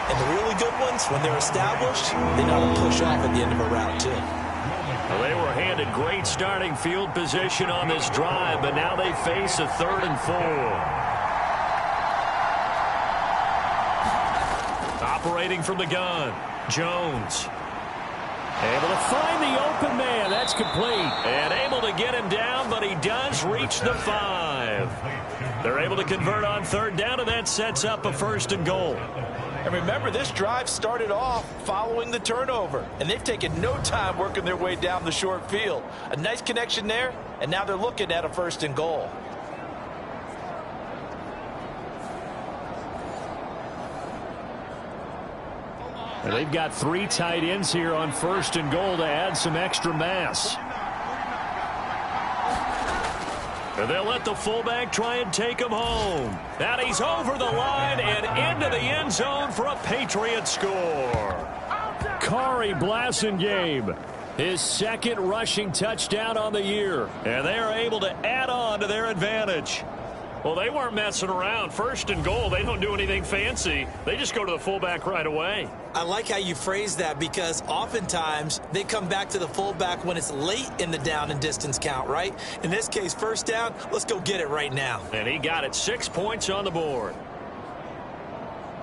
And the really good ones, when they're established, they know how to push off at the end of a route, too. Well, they were handed great starting field position on this drive, but now they face a 3rd and 4. Operating from the gun, Jones. Able to find the open man. That's complete. And able to get him down, but he does reach the 5. They're able to convert on 3rd down, and that sets up a 1st and goal. And remember, this drive started off following the turnover, and they've taken no time working their way down the short field. A nice connection there, and now they're looking at a 1st and goal. And they've got 3 tight ends here on 1st and goal to add some extra mass. And they'll let the fullback try and take him home. And he's over the line and into the end zone for a Patriot score. Kari Blasingame, his 2nd rushing touchdown on the year. And they are able to add on to their advantage. Well, they weren't messing around. 1st and goal, they don't do anything fancy. They just go to the fullback right away. I like how you phrase that because oftentimes they come back to the fullback when it's late in the down and distance count, right? In this case, 1st down, let's go get it right now. And he got it. 6 points on the board.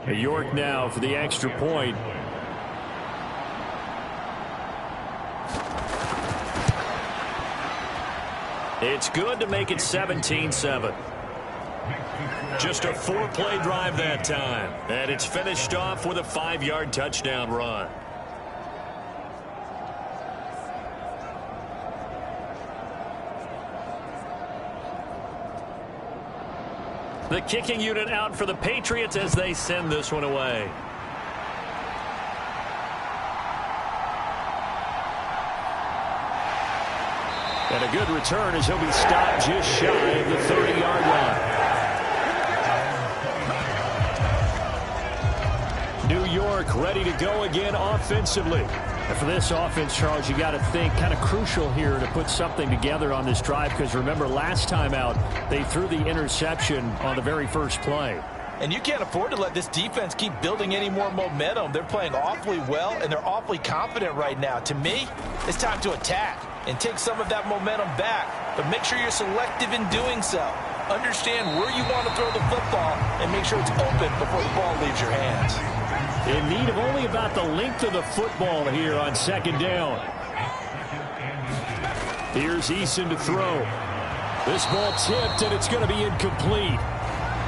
York now for the extra point. It's good to make it 17-7. Just a 4-play drive that time. And it's finished off with a 5-yard touchdown run. The kicking unit out for the Patriots as they send this one away. And a good return as he'll be stopped just shy of the 30-yard line. New York ready to go again offensively. And for this offense, Charles, you got to think kind of crucial here to put something together on this drive because remember last time out they threw the interception on the very first play. And you can't afford to let this defense keep building any more momentum. They're playing awfully well, and they're awfully confident right now. To me, it's time to attack and take some of that momentum back. But make sure you're selective in doing so. Understand where you want to throw the football and make sure it's open before the ball leaves your hands. In need of only about the length of the football here on 2nd down. Here's Eason to throw. This ball tipped, and it's going to be incomplete.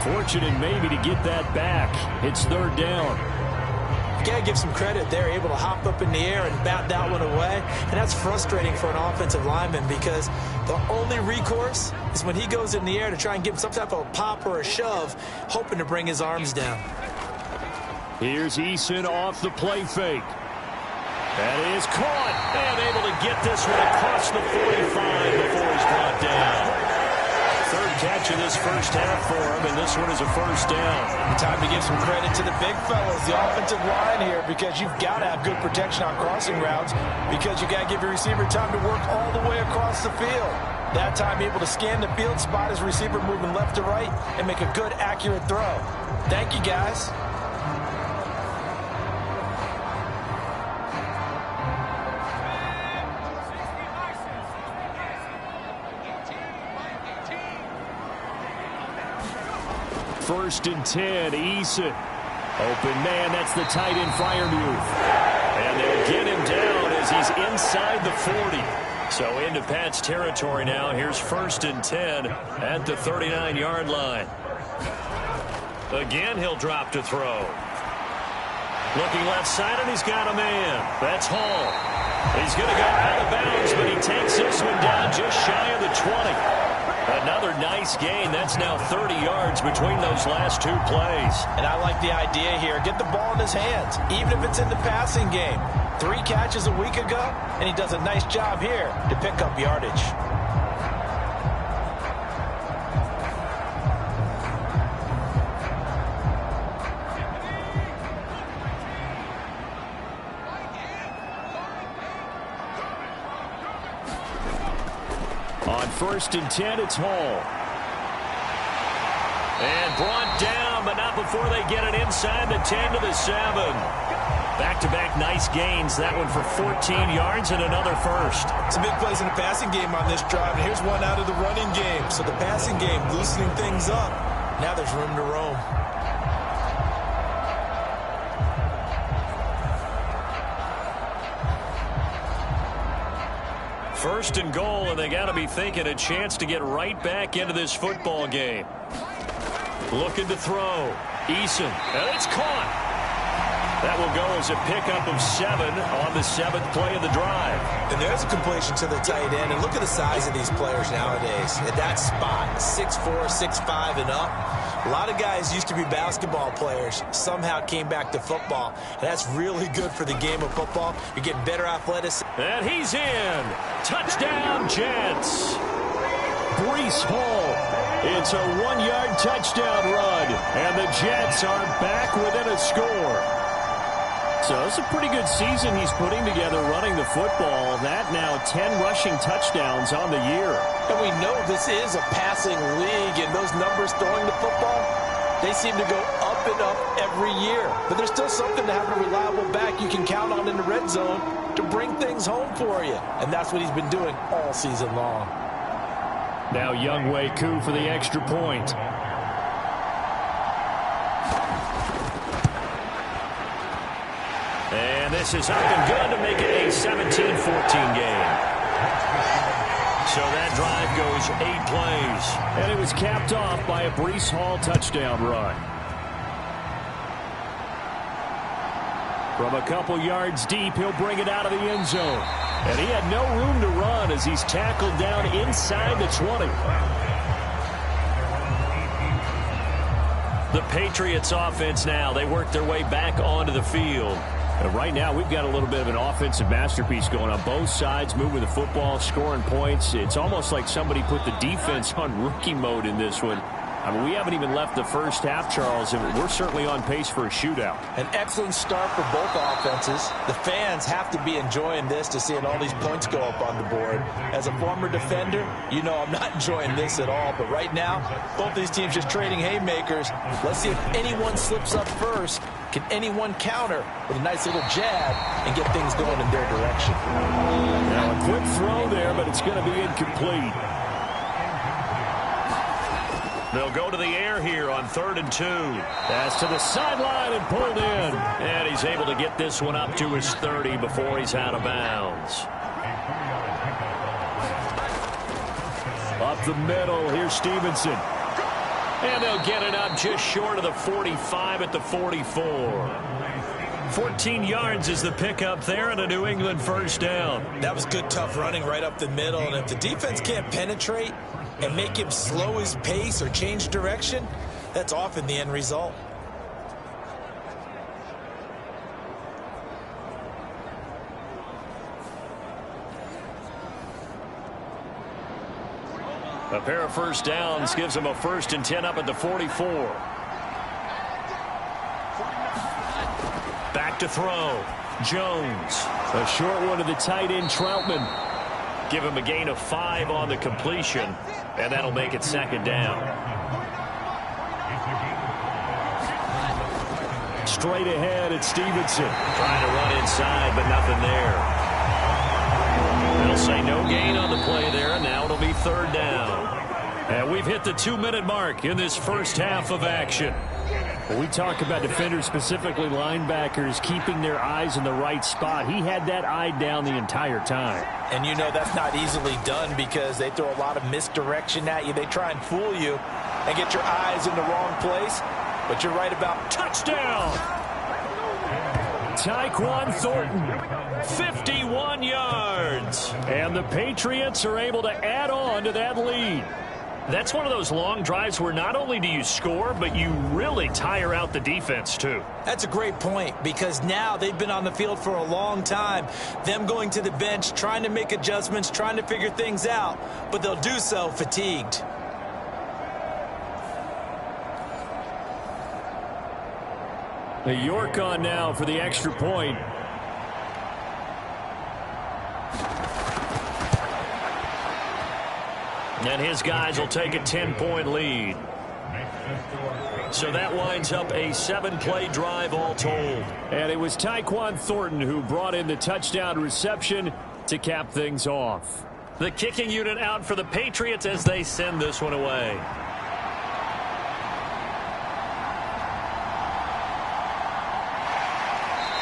Fortunate maybe to get that back. It's 3rd down. got to give some credit. They're able to hop up in the air and bat that one away. And that's frustrating for an offensive lineman because the only recourse is when he goes in the air to try and give him some type of a pop or a shove, hoping to bring his arms down. Here's Eason off the play fake. That is caught and able to get this one across the 45 before he's brought down. Third catch of this first half for him, and this one is a first down. Time to give some credit to the big fellas, the offensive line here, because you've got to have good protection on crossing routes because you got to give your receiver time to work all the way across the field. That time able to scan the field, spot his receiver moving left to right, and make a good, accurate throw. Thank you, guys. First and 10, Eason. Open man, that's the tight end Freiermuth. And they'll get him down as he's inside the 40. So into Pat's territory now. Here's first and 10 at the 39-yard line. Again, he'll drop to throw. Looking left side, and he's got a man. That's Hall. He's going to go out of bounds, but he takes this one down just shy of the 20. Another nice gain. That's now 30 yards between those last two plays. And I like the idea here. Get the ball in his hands, even if it's in the passing game. 3 catches a week ago, and he does a nice job here to pick up yardage. On first and 10, it's Hall. And brought down, but not before they get it inside the 10 to the 7. Back-to-back nice gains. That one for 14 yards and another first. Some big plays in the passing game on this drive, and here's one out of the running game. So the passing game loosening things up. Now there's room to roam. First and goal, and they got to be thinking a chance to get right back into this football game. Looking to throw. Eason, and it's caught. That will go as a pickup of 7 on the 7th play of the drive. And there's a completion to the tight end. And look at the size of these players nowadays. At that spot, 6'4", 6'5", and up. A lot of guys used to be basketball players, somehow came back to football. And that's really good for the game of football. You're getting better athleticism. And he's in. Touchdown, Jets. Breece Hall. It's a 1-yard touchdown run. And the Jets are back within a score. So it's a pretty good season he's putting together running the football. That now 10 rushing touchdowns on the year. And we know this is a passing league, and those numbers throwing the football, they seem to go up and up every year. But there's still something to having a reliable back you can count on in the red zone to bring things home for you. And that's what he's been doing all season long. Now Younghoe Koo for the extra point. And this is up and good to make it a 17-14 game. So that drive goes 8 plays. And it was capped off by a Breece Hall touchdown run. From a couple yards deep, he'll bring it out of the end zone. And he had no room to run as he's tackled down inside the 20. The Patriots offense now, they work their way back onto the field. And right now, we've got a little bit of an offensive masterpiece going on both sides, moving the football, scoring points. It's almost like somebody put the defense on rookie mode in this one. I mean, we haven't even left the first half, Charles, and we're certainly on pace for a shootout. An excellent start for both offenses. The fans have to be enjoying this to seeing all these points go up on the board. As a former defender, you know I'm not enjoying this at all. But right now, both these teams just trading haymakers. Let's see if anyone slips up first. Can anyone counter with a nice little jab and get things going in their direction? Now a quick throw there, but it's going to be incomplete. They'll go to the air here on 3rd and 2. Pass to the sideline and pulled in. And he's able to get this one up to his 30 before he's out of bounds. Up the middle, here's Stevenson. And they'll get it up just short of the 45 at the 44. 14 yards is the pickup there and a New England first down. That was good, tough running right up the middle. And if the defense can't penetrate and make him slow his pace or change direction, that's often the end result. A pair of first downs gives him a 1st and 10 up at the 44. Back to throw. Jones. A short one to the tight end, Troutman. Give him a gain of 5 on the completion, and that'll make it 2nd down. Straight ahead at Stevenson. Trying to run inside, but nothing there. They'll say no gain on the play there, and now it'll be 3rd down. And we've hit the 2-minute mark in this first half of action. When we talk about defenders, specifically linebackers, keeping their eyes in the right spot, he had that eye down the entire time. And you know that's not easily done because they throw a lot of misdirection at you. They try and fool you and get your eyes in the wrong place. But you're right about touchdown. Tyquan Thornton, 51 yards. And the Patriots are able to add on to that lead. That's one of those long drives where not only do you score, but you really tire out the defense, too. That's a great point because now they've been on the field for a long time. Them going to the bench, trying to make adjustments, trying to figure things out, but they'll do so fatigued. The York on now for the extra point. And his guys will take a 10-point lead. So that winds up a 7-play drive all told. And it was Tyquan Thornton who brought in the touchdown reception to cap things off. The kicking unit out for the Patriots as they send this one away.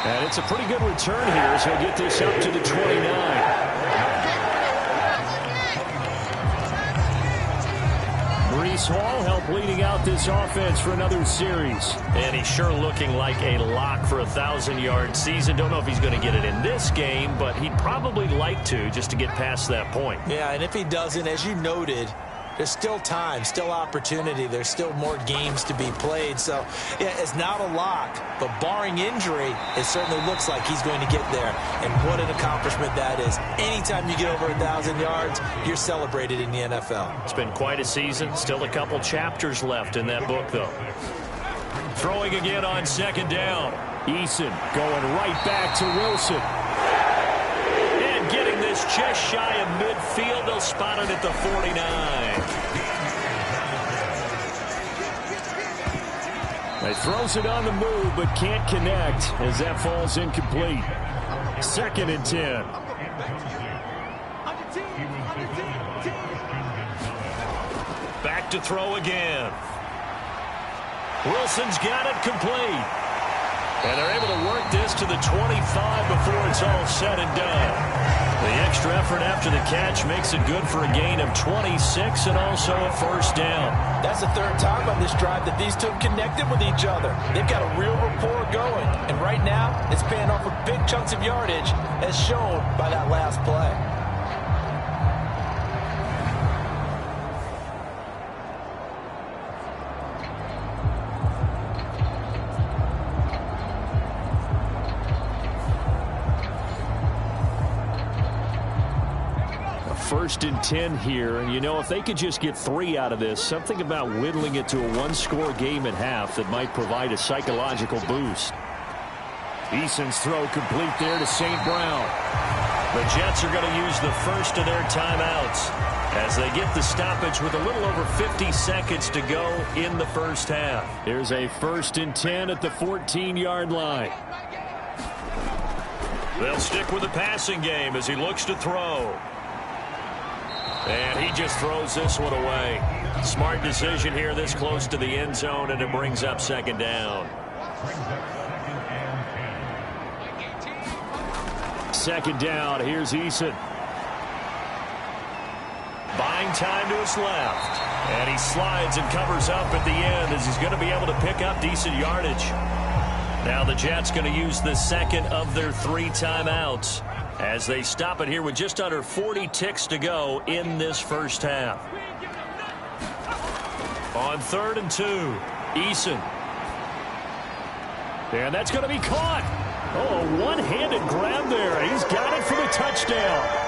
And it's a pretty good return here as he'll get this up to the 29. Breece Hall helped leading out this offense for another series. And he's sure looking like a lock for a 1,000-yard season. Don't know if he's going to get it in this game, but he'd probably like to just to get past that point. Yeah, and if he doesn't, as you noted, there's still time, still opportunity. There's still more games to be played. So, yeah, it's not a lock, but barring injury, it certainly looks like he's going to get there. And what an accomplishment that is. Anytime you get over 1,000 yards, you're celebrated in the NFL. It's been quite a season. Still a couple chapters left in that book, though. Throwing again on 2nd down. Eason going right back to Wilson. And getting this just shy of midfield. They'll spot it at the 49. He throws it on the move, but can't connect as that falls incomplete. 2nd and 10. Back to throw again. Wilson's got it complete. And they're able to work this to the 25 before it's all said and done. The extra effort after the catch makes it good for a gain of 26 and also a 1st down. That's the 3rd time on this drive that these two have connected with each other. They've got a real rapport going. And right now, it's paying off with big chunks of yardage as shown by that last play. First and 10 here, and you know, if they could just get 3 out of this, something about whittling it to a 1-score game at half that might provide a psychological boost. Eason's throw complete there to St. Brown. The Jets are going to use the first of their timeouts as they get the stoppage with a little over 50 seconds to go in the first half. Here's a 1st and 10 at the 14-yard line. They'll stick with the passing game as he looks to throw. And he just throws this one away. Smart decision here this close to the end zone, and it brings up 2nd down. 2nd down, here's Eason. Buying time to his left. And he slides and covers up at the end as he's going to be able to pick up decent yardage. Now the Jets going to use the second of their 3 timeouts as they stop it here with just under 40 ticks to go in this first half. On 3rd and 2, Eason. And that's going to be caught. Oh, a one-handed grab there. He's got it for the touchdown.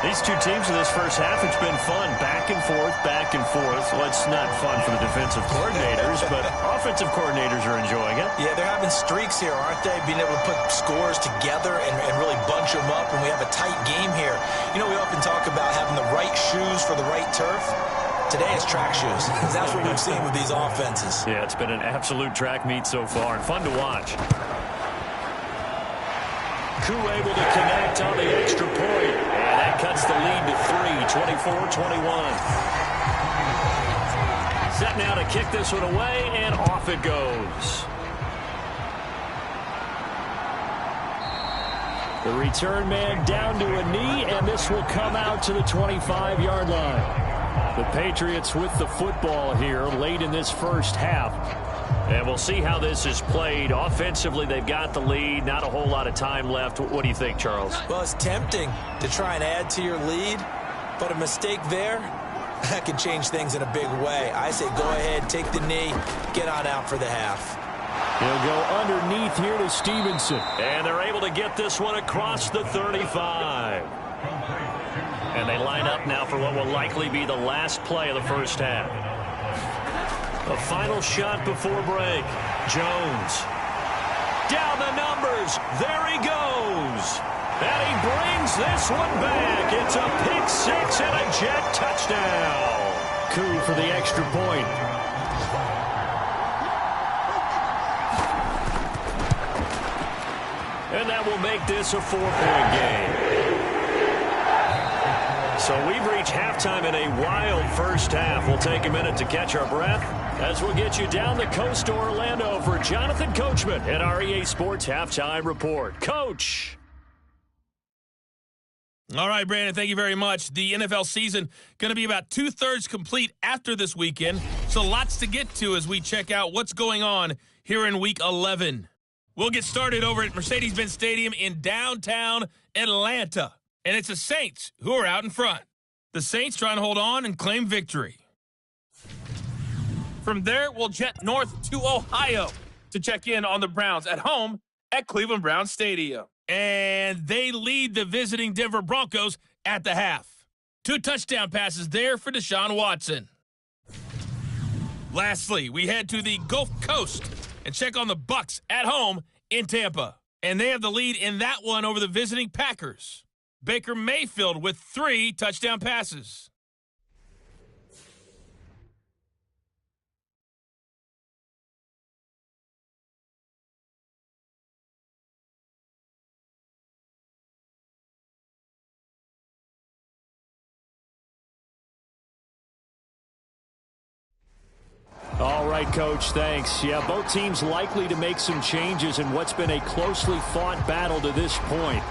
These two teams in this first half, it's been fun. Back and forth, back and forth. Well, it's not fun for the defensive coordinators, but offensive coordinators are enjoying it. Yeah, they're having streaks here, aren't they? Being able to put scores together and really bunch them up, and we have a tight game here. You know, we often talk about having the right shoes for the right turf. Today it's track shoes. That's what we've seen with these offenses. Yeah, it's been an absolute track meet so far, and fun to watch. Koo able to connect on the extra point, and that cuts the lead to 3, 24-21. Set now to kick this one away, and off it goes. The return man down to a knee, and this will come out to the 25-yard line. The Patriots with the football here late in this first half. And we'll see how this is played. Offensively, they've got the lead. Not a whole lot of time left. What do you think, Charles? Well, it's tempting to try and add to your lead, but a mistake there, that can change things in a big way. I say go ahead, take the knee, get on out for the half. He'll go underneath here to Stevenson. And they're able to get this one across the 35. And they line up now for what will likely be the last play of the first half. A final shot before break. Jones. Down the numbers. There he goes. And he brings this one back. It's a pick six and a Jet touchdown. Koo for the extra point. And that will make this a 4-point game. So we've reached halftime in a wild first half. We'll take a minute to catch our breath as we'll get you down the coast to Orlando for Jonathan Coachman at our EA Sports Halftime Report. Coach. All right, Brandon, thank you very much. The NFL season going to be about 2/3 complete after this weekend, so lots to get to as we check out what's going on here in Week 11. We'll get started over at Mercedes-Benz Stadium in downtown Atlanta, and it's the Saints who are out in front. The Saints trying to hold on and claim victory. From there, we'll jet north to Ohio to check in on the Browns at home at Cleveland Browns Stadium. And they lead the visiting Denver Broncos at the half. 2 touchdown passes there for Deshaun Watson. Lastly, we head to the Gulf Coast and check on the Bucs at home in Tampa. And they have the lead in that one over the visiting Packers. Baker Mayfield with 3 touchdown passes. All right, Coach, thanks. Yeah, both teams likely to make some changes in what's been a closely fought battle to this point.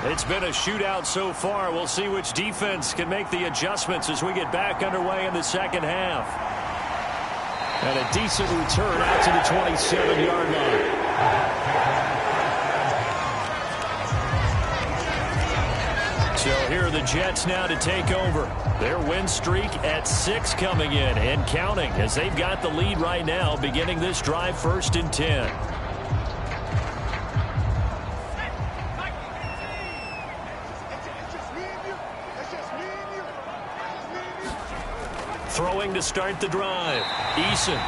It's been a shootout so far. We'll see which defense can make the adjustments as we get back underway in the second half. And a decent return out to the 27-yard line. So here are the Jets now to take over. Their win streak at 6 coming in and counting as they've got the lead right now beginning this drive 1st and 10. Throwing to start the drive. Eason.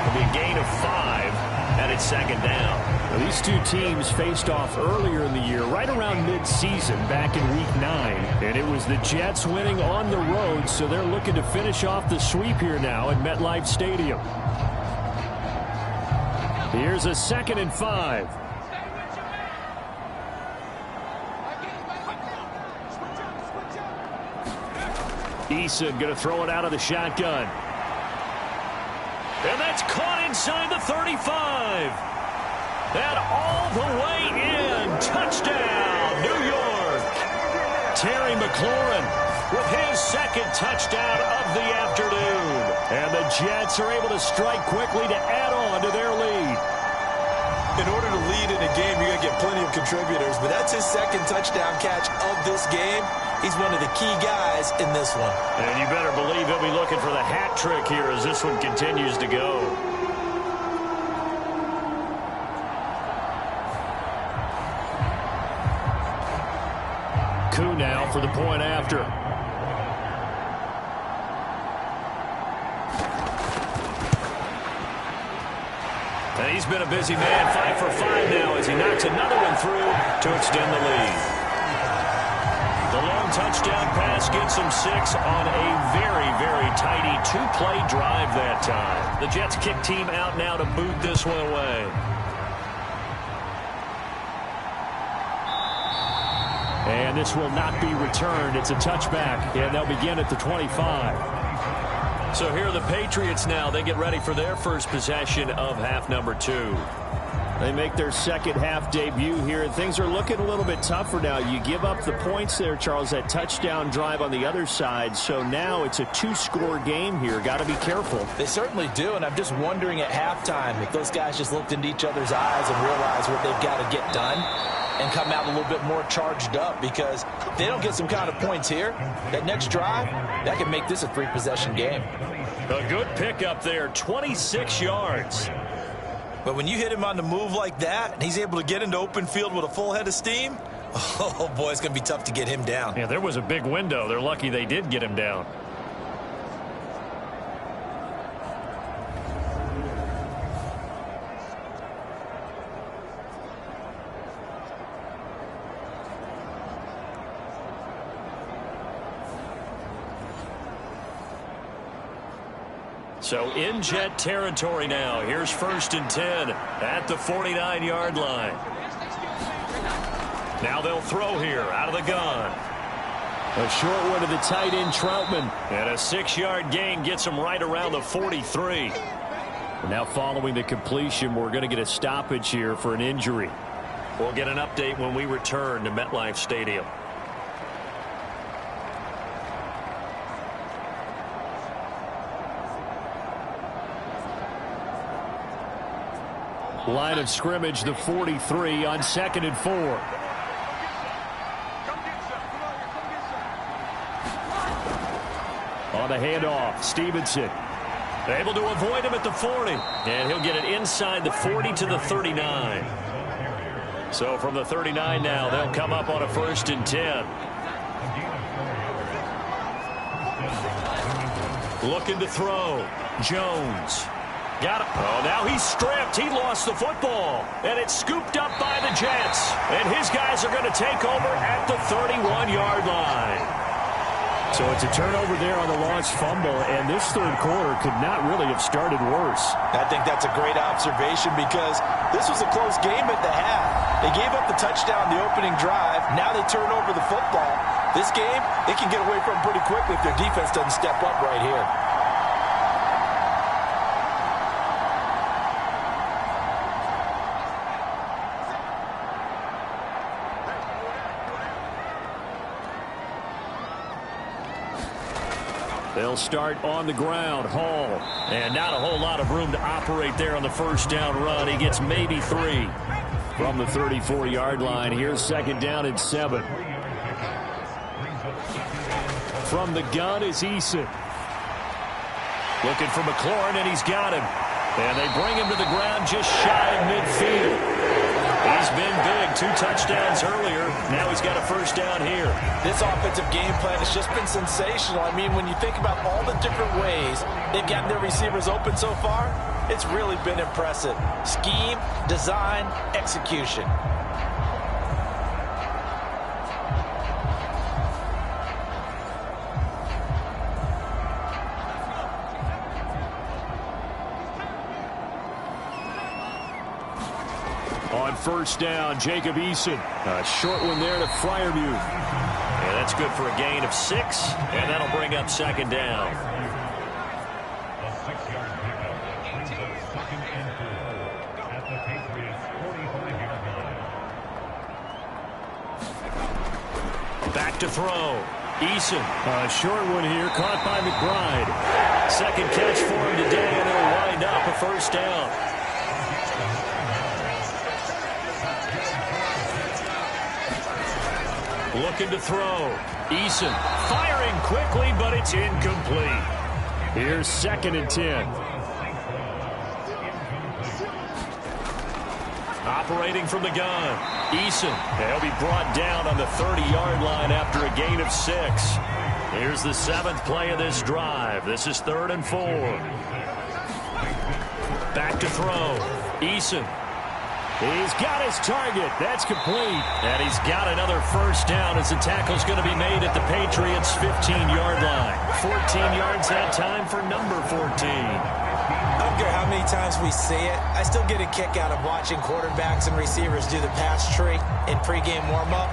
It'll be a gain of 5 and it's 2nd down. Now, these two teams faced off earlier in the year, right around mid-season, back in Week 9. And it was the Jets winning on the road, so they're looking to finish off the sweep here now at MetLife Stadium. Here's a 2nd and 5. Eason going to throw it out of the shotgun. And that's caught inside the 35. And all the way in. Touchdown, New York. Terry McLaurin with his 2nd touchdown of the afternoon. And the Jets are able to strike quickly to add on to their lead. In order to lead in a game, you're going to get plenty of contributors, but that's his second touchdown catch of this game. He's one of the key guys in this one. And you better believe he'll be looking for the hat trick here as this one continues to go. Koo now for the point after. And he's been a busy man, 5 for 5 now as he knocks another one through to extend the lead. The long touchdown pass gets him 6 on a very, very tidy two-play drive that time. The Jets kick team out now to boot this one away. And this will not be returned. It's a touchback, and they'll begin at the 25. So here are the Patriots now. They get ready for their first possession of half number 2. They make their second half debut here, and things are looking a little bit tougher now. You give up the points there, Charles, that touchdown drive on the other side. So now it's a 2-score game here. Got to be careful. They certainly do, and I'm just wondering at halftime if those guys just looked into each other's eyes and realized what they've got to get done and come out a little bit more charged up, because if they don't get some kind of points here, that next drive, that can make this a 3-possession game. A good pickup there, 26 yards. But when you hit him on the move like that, and he's able to get into open field with a full head of steam, oh, boy, it's going to be tough to get him down. Yeah, there was a big window. They're lucky they did get him down. So in Jet territory now. Here's 1st and 10 at the 49-yard line. Now they'll throw here out of the gun. A short one to the tight end, Troutman. And a 6-yard gain gets him right around the 43. Now following the completion, we're going to get a stoppage here for an injury. We'll get an update when we return to MetLife Stadium. Line of scrimmage, the 43 on 2nd and 4. On the handoff, Stevenson. Able to avoid him at the 40. And he'll get it inside the 40 to the 39. So from the 39 now, they'll come up on a 1st and 10. Looking to throw. Jones. Got it. Oh, now he's stripped. He lost the football. And it's scooped up by the Jets. And his guys are going to take over at the 31-yard line. So it's a turnover there on the lost fumble, and this third quarter could not really have started worse. I think that's a great observation, because this was a close game at the half. They gave up the touchdown the opening drive. Now they turn over the football. This game, they can get away from pretty quickly if their defense doesn't step up right here. They'll start on the ground. Hall. And not a whole lot of room to operate there on the first down run. He gets maybe 3. From the 34-yard line, here's 2nd down and 7. From the gun is Eason. Looking for McLaurin, and he's got him. And they bring him to the ground just shy of midfield. He's been big. 2 touchdowns earlier. Now he's got a 1st down here. This offensive game plan has just been sensational. I mean, when you think about all the different ways they've gotten their receivers open so far, it's really been impressive. Scheme, design, execution. On 1st down, Jacob Eason. A short one there to Freiermuth. Yeah, that's good for a gain of 6, and that'll bring up 2nd down. Back to throw. Eason. A short one here, caught by McBride. 2nd catch for him today, and it'll wind up a 1st down. Looking to throw. Eason firing quickly, but it's incomplete. Here's 2nd and 10. Operating from the gun. Eason. He'll be brought down on the 30-yard line after a gain of 6. Here's the 7th play of this drive. This is 3rd and 4. Back to throw. Eason. He's got his target. That's complete. And he's got another first down as the tackle's going to be made at the Patriots' 15-yard line. 14 yards that time for number 14. I don't care how many times we see it. I still get a kick out of watching quarterbacks and receivers do the pass tree in pregame warm-up.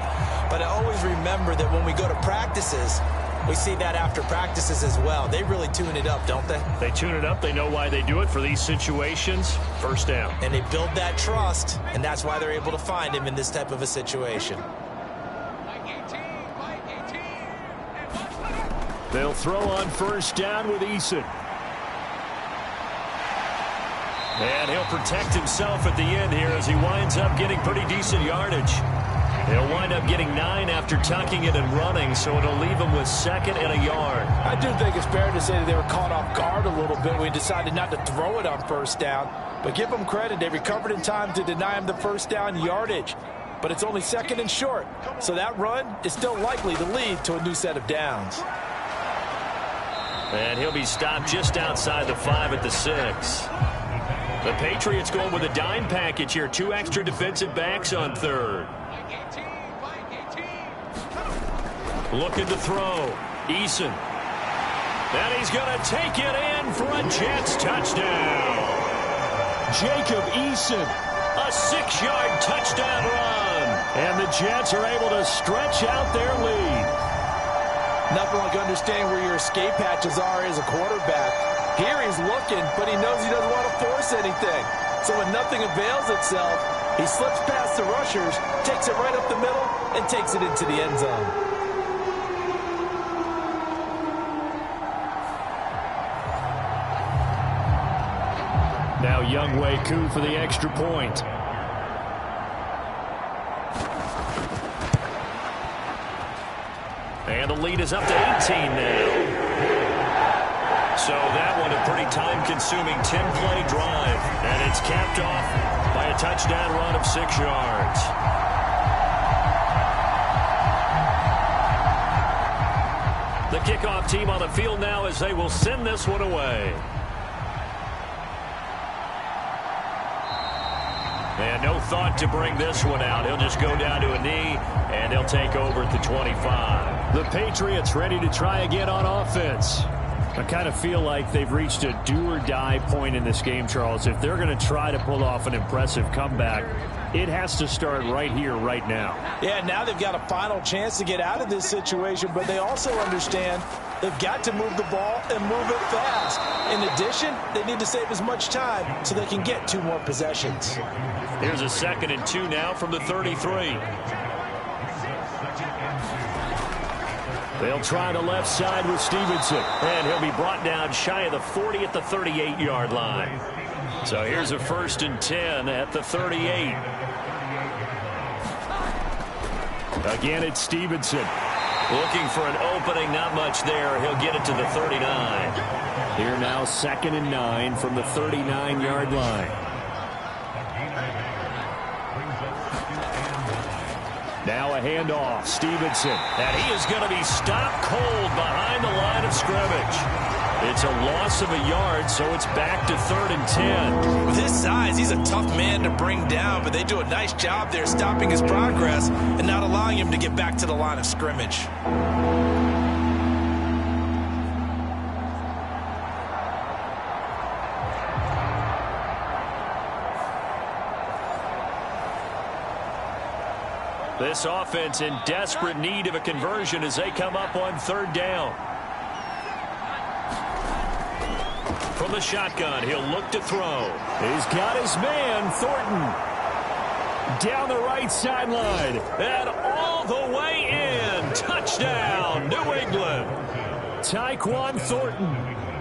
But I always remember that when we go to practices, we see that after practices as well. They really tune it up, don't they? They tune it up. They know why they do it for these situations. First down. And they build that trust, and that's why they're able to find him in this type of a situation. They'll throw on first down with Eason. And he'll protect himself at the end here as he winds up getting pretty decent yardage. He'll wind up getting 9 after tucking it and running, so it'll leave him with 2nd and a yard. I do think it's fair to say that they were caught off guard a little bit when we decided not to throw it on first down. But give them credit. They recovered in time to deny him the first down yardage. But it's only 2nd and short, so that run is still likely to lead to a new set of downs. And he'll be stopped just outside the 5 at the 6. The Patriots going with a dime package here. 2 extra defensive backs on 3rd. Looking to throw. Eason. And he's going to take it in for a Jets touchdown. Jacob Eason. A 6-yard touchdown run. And the Jets are able to stretch out their lead. Nothing like understanding where your escape hatches are as a quarterback. Here he's looking, but he knows he doesn't want to force anything. So when nothing avails itself, he slips past the rushers, takes it right up the middle, and takes it into the end zone. Now Younghoe Koo for the extra point. And the lead is up to 18 now. So that one a pretty time-consuming 10-play drive. And it's capped off by a touchdown run of 6 yards. The kickoff team on the field now as they will send this one away. And no thought to bring this one out. He'll just go down to a knee, and they'll take over at the 25. The Patriots ready to try again on offense. I kind of feel like they've reached a do-or-die point in this game, Charles. If they're going to try to pull off an impressive comeback, it has to start right here, right now. Yeah, now they've got a final chance to get out of this situation, but they also understand they've got to move the ball and move it fast. In addition, they need to save as much time so they can get 2 more possessions. Here's a 2nd and 2 now from the 33. They'll try the left side with Stevenson. And he'll be brought down shy of the 40 at the 38-yard line. So here's a 1st and 10 at the 38. Again, it's Stevenson. Looking for an opening, not much there. He'll get it to the 39. Here now, 2nd and 9 from the 39-yard line. Now a handoff. Stevenson. And he is going to be stopped cold behind the line of scrimmage. It's a loss of a yard, so it's back to 3rd and 10. With his size, he's a tough man to bring down, but they do a nice job there stopping his progress and not allowing him to get back to the line of scrimmage. This offense in desperate need of a conversion as they come up on 3rd down. From the shotgun, he'll look to throw. He's got his man, Thornton. Down the right sideline. And all the way in. Touchdown, New England. Tyquan Thornton.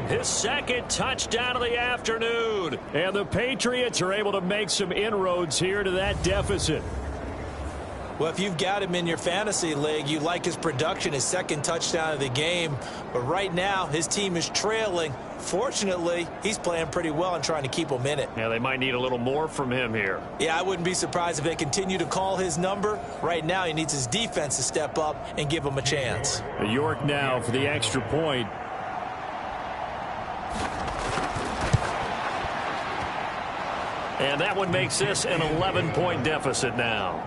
His 2nd touchdown of the afternoon. And the Patriots are able to make some inroads here to that deficit. Well, if you've got him in your fantasy league, you like his production, his second touchdown of the game. But right now, his team is trailing. Fortunately, he's playing pretty well and trying to keep them in it. Yeah, they might need a little more from him here. Yeah, I wouldn't be surprised if they continue to call his number. Right now, he needs his defense to step up and give him a chance. York now for the extra point. And that one makes this an 11-point deficit now.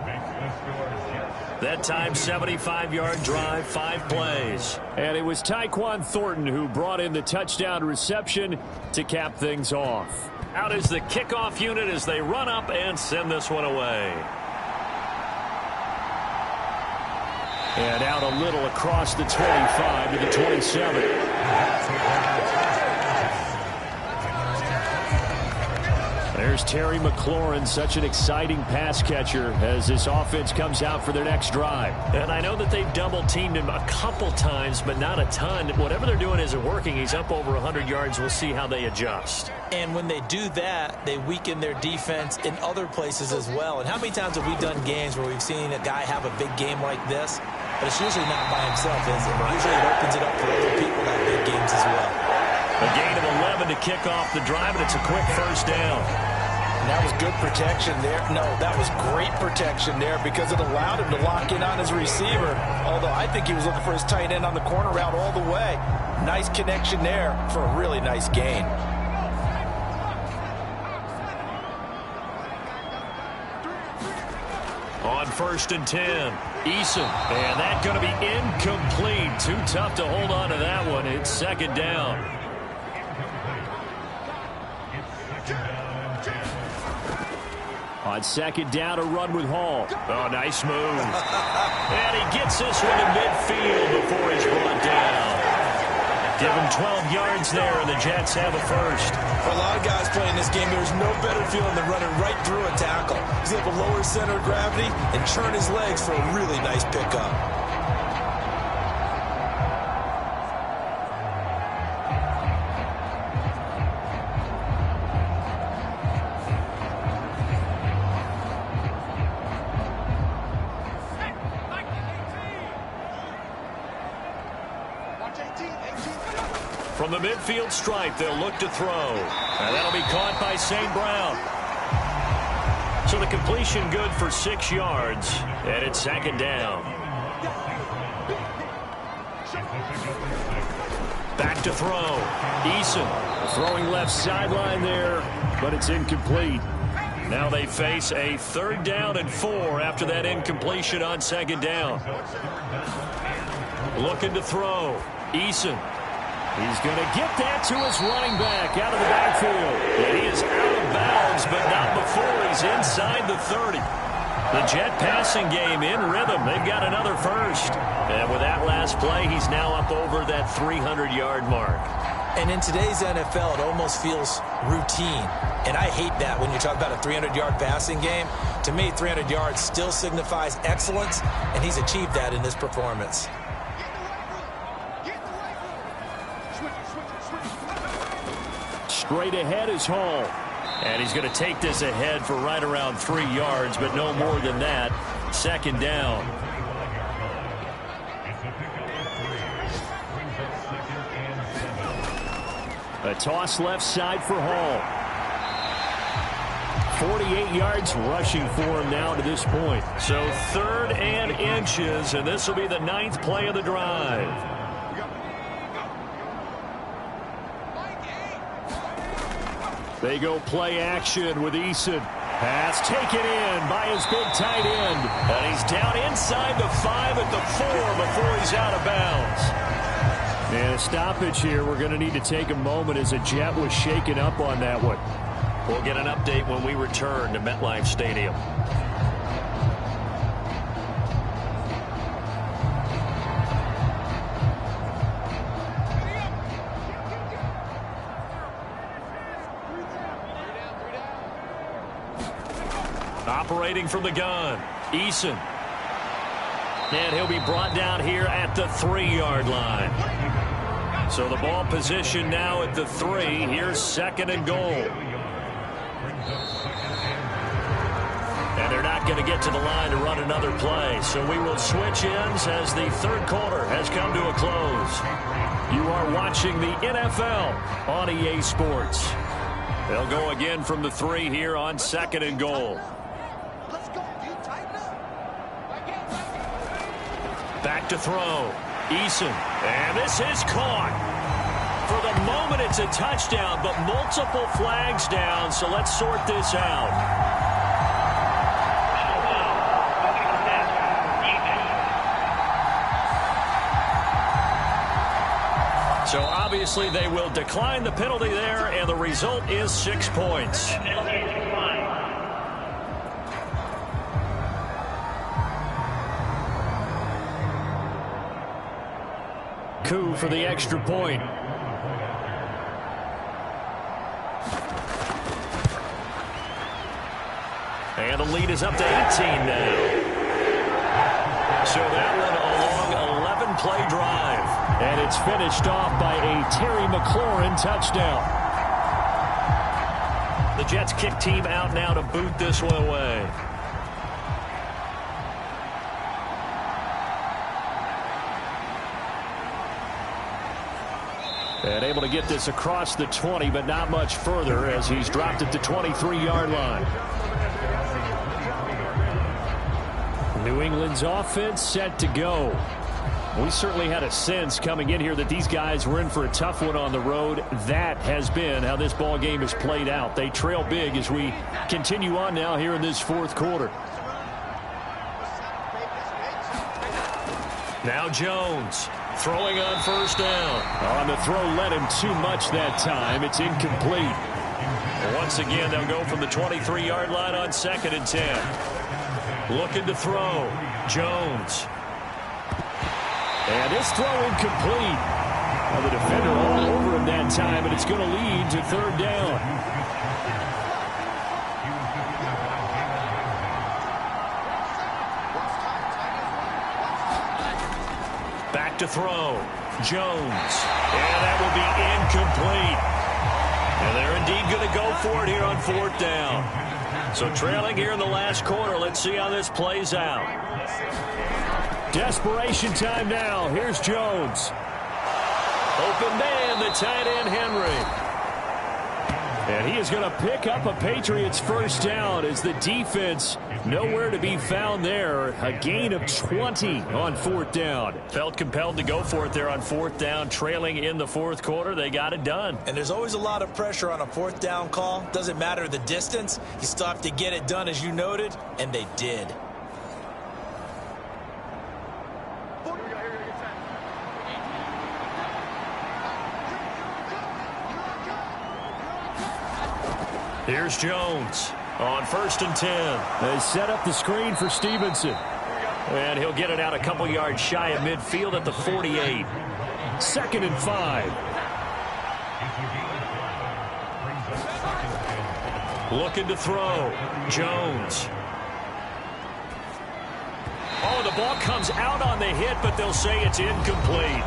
That time, 75-yard drive, 5 plays. And it was Tyquan Thornton who brought in the touchdown reception to cap things off. Out is the kickoff unit as they run up and send this one away. And out a little across the 25 to the 27. There's Terry McLaurin, such an exciting pass catcher as this offense comes out for their next drive. And I know that they've double-teamed him a couple times, but not a ton. Whatever they're doing isn't working. He's up over 100 yards. We'll see how they adjust. And when they do that, they weaken their defense in other places as well. And how many times have we done games where we've seen a guy have a big game like this? But it's usually not by himself, is it? Usually it opens it up for other people to have big games as well. A gain of 11 to kick off the drive, and it's a quick first down. And that was good protection there. No, that was great protection there because it allowed him to lock in on his receiver. Although I think he was looking for his tight end on the corner route all the way. Nice connection there for a really nice gain. On 1st and 10, Eason. And that's going to be incomplete. Too tough to hold on to that one. It's 2nd down. On 2nd down, a run with Hall. Oh, nice move. And he gets this one to midfield before he's brought down. Give him 12 yards there, and the Jets have a first. For a lot of guys playing this game, there's no better feeling than running right through a tackle. He's able to lower his center of gravity and turn his legs for a really nice pickup. From the midfield stripe, they'll look to throw. And that'll be caught by St. Brown. So the completion good for 6 yards. And it's 2nd down. Back to throw. Eason throwing left sideline there, but it's incomplete. Now they face a 3rd down and 4 after that incompletion on 2nd down. Looking to throw. Eason. He's going to get that to his running back out of the backfield. And he is out of bounds, but not before he's inside the 30. The Jet passing game in rhythm. They've got another first. And with that last play, he's now up over that 300-yard mark. And in today's NFL, it almost feels routine. And I hate that when you talk about a 300-yard passing game. To me, 300 yards still signifies excellence, and he's achieved that in this performance. Straight ahead is Hall. And he's going to take this ahead for right around 3 yards, but no more than that. 2nd down. A toss left side for Hall. 48 yards rushing for him now to this point. So 3rd and inches, and this will be the 9th play of the drive. They go play action with Eason. Pass taken in by his big tight end. And he's down inside the 5 at the 4 before he's out of bounds. And a stoppage here. We're going to need to take a moment as a Jet was shaken up on that one. We'll get an update when we return to MetLife Stadium. Operating from the gun, Eason. And he'll be brought down here at the 3-yard line. So the ball position now at the 3. Here's 2nd and goal. And they're not not going to get to the line to run another play. So we will switch ends as the third quarter has come to a close. You are watching the NFL on EA Sports. They'll go again from the 3 here on 2nd and goal. Back to throw. Eason. And this is caught. For the moment, it's a touchdown, but multiple flags down, so let's sort this out. So obviously they will decline the penalty there, and the result is 6 points. Coup for the extra point. And the lead is up to 18 now. So that one a long 11-play drive. And it's finished off by a Terry McLaurin touchdown. The Jets kick team out now to boot this one away. And able to get this across the 20, but not much further as he's dropped it to 23-yard line. New England's offense set to go. We certainly had a sense coming in here that these guys were in for a tough one on the road. That has been how this ball game has played out. They trail big as we continue on now here in this fourth quarter. Now Jones throwing on first down. On the throw, led him too much that time. It's incomplete. Once again, they'll go from the 23-yard line on 2nd and 10. Looking to throw. Jones. And this throw incomplete. Well, the defender all over him that time, and it's going to lead to 3rd down. Back to throw. Jones. And that will be incomplete. And they're indeed going to go for it here on 4th down. So trailing here in the last quarter. Let's see how this plays out. Desperation time now. Here's Jones. Open man, the tight end, Henry. And he is going to pick up a Patriots first down as the defense nowhere to be found there. A gain of 20 on 4th down. Felt compelled to go for it there on 4th down, trailing in the 4th quarter. They got it done. And there's always a lot of pressure on a 4th down call. Doesn't matter the distance. You still have to get it done, as you noted, and they did. Here's Jones on 1st and 10. They set up the screen for Stevenson. And he'll get it out a couple yards shy of midfield at the 48. 2nd and 5. Looking to throw. Jones. Oh, the ball comes out on the hit, but they'll say it's incomplete.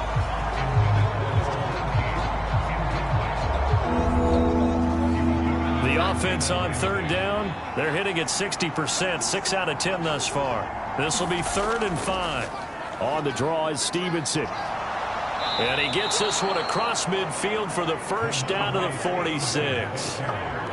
The offense on 3rd down, they're hitting at 60%, 6 out of 10 thus far. This will be 3rd and 5. On the draw is Stevenson. And he gets this one across midfield for the first down to the 46.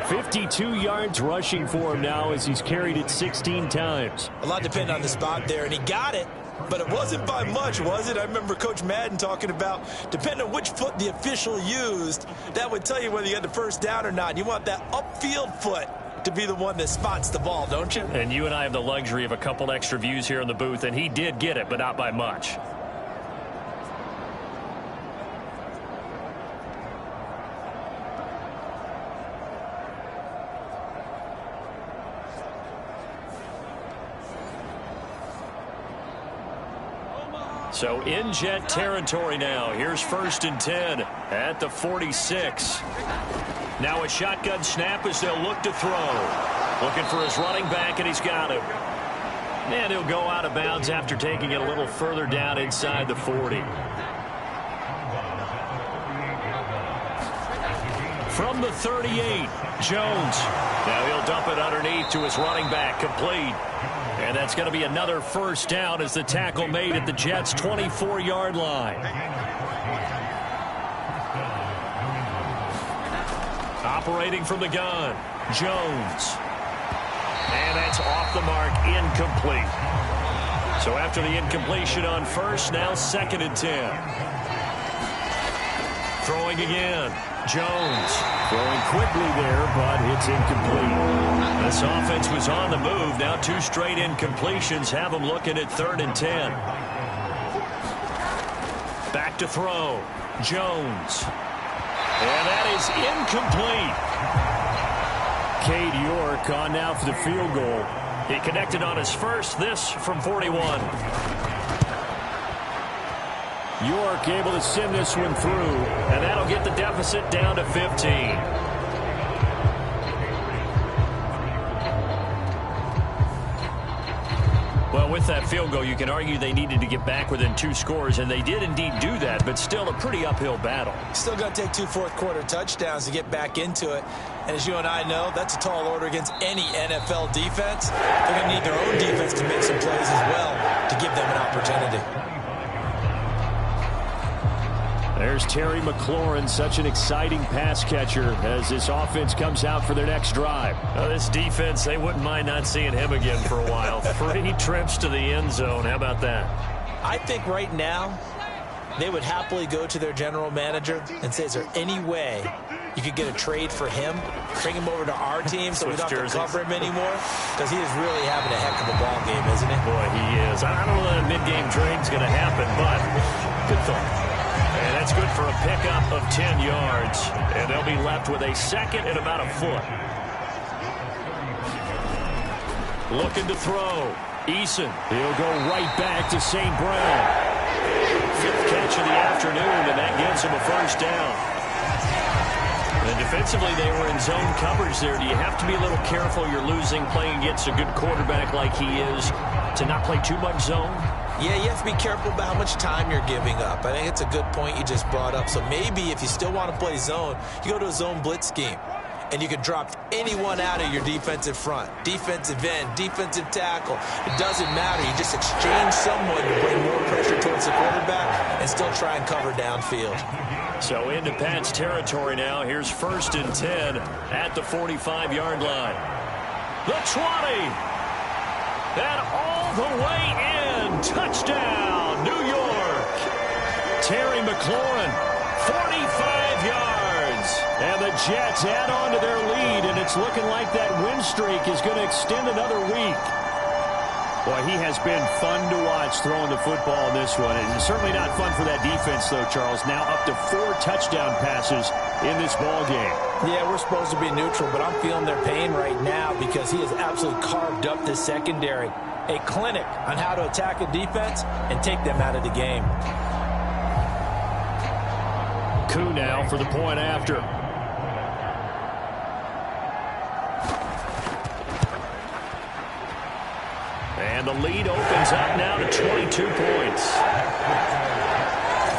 52 yards rushing for him now as he's carried it 16 times. A lot depending on the spot there, and he got it. But it wasn't by much, was it? I remember Coach Madden talking about, depending on which foot the official used, that would tell you whether you had the first down or not. You want that upfield foot to be the one that spots the ball, don't you? And you and I have the luxury of a couple extra views here in the booth, and he did get it, but not by much. So in Jet territory now. Here's 1st and 10 at the 46. Now a shotgun snap as they'll look to throw. Looking for his running back, and he's got him. And he'll go out of bounds after taking it a little further down inside the 40. From the 38, Jones. Now he'll dump it underneath to his running back, complete. And that's going to be another first down as the tackle made at the Jets' 24-yard line. Operating from the gun, Jones. And that's off the mark, incomplete. So after the incompletion on first, now 2nd and 10. Throwing again, Jones. Throwing quickly there, but it's incomplete. This offense was on the move. Now 2 straight incompletions have them looking at 3rd and 10. Back to throw, Jones. And that is incomplete. Cade York on now for the field goal. He connected on his first, this from 41. York able to send this one through, and that'll get the deficit down to 15. Well, with that field goal, you can argue they needed to get back within 2 scores, and they did indeed do that, but still a pretty uphill battle. Still going to take 2 fourth-quarter touchdowns to get back into it. And as you and I know, that's a tall order against any NFL defense. They're going to need their own defense to make some plays as well to give them an opportunity. There's Terry McLaurin, such an exciting pass catcher as this offense comes out for their next drive. This defense, they wouldn't mind not seeing him again for a while. 3 trips to the end zone. How about that? I think right now they would happily go to their general manager and say, is there any way you could get a trade for him, bring him over to our team so we don't have to cover him anymore? Because he is really having a heck of a ball game, isn't he? Boy, he is. I don't know that a mid-game trade's going to happen, but good thought. And that's good for a pickup of 10 yards. And they'll be left with a 2nd and about a foot. Looking to throw. Eason. He'll go right back to St. Brown. 5th catch of the afternoon, and that gets him a first down. And defensively, they were in zone coverage there. Do you have to be a little careful? You're losing, playing against a good quarterback like he is, to not play too much zone? Yeah, you have to be careful about how much time you're giving up. I think it's a good point you just brought up. So maybe if you still want to play zone, you go to a zone blitz scheme. And you can drop anyone out of your defensive front. Defensive end, defensive tackle. It doesn't matter. You just exchange someone to bring more pressure towards the quarterback and still try and cover downfield. So into Pat's territory now. Here's 1st and 10 at the 45-yard line. The 20. And all the way in. Touchdown, New York. Terry McLaurin, 45 yards. And the Jets add on to their lead, and it's looking like that win streak is going to extend another week. Boy, he has been fun to watch throwing the football in this one. It's certainly not fun for that defense, though, Charles. Now up to 4 touchdown passes in this ball game. Yeah, we're supposed to be neutral, but I'm feeling their pain right now because he has absolutely carved up this secondary. A clinic on how to attack a defense and take them out of the game. Koo now for the point after. And the lead opens up now to 22 points.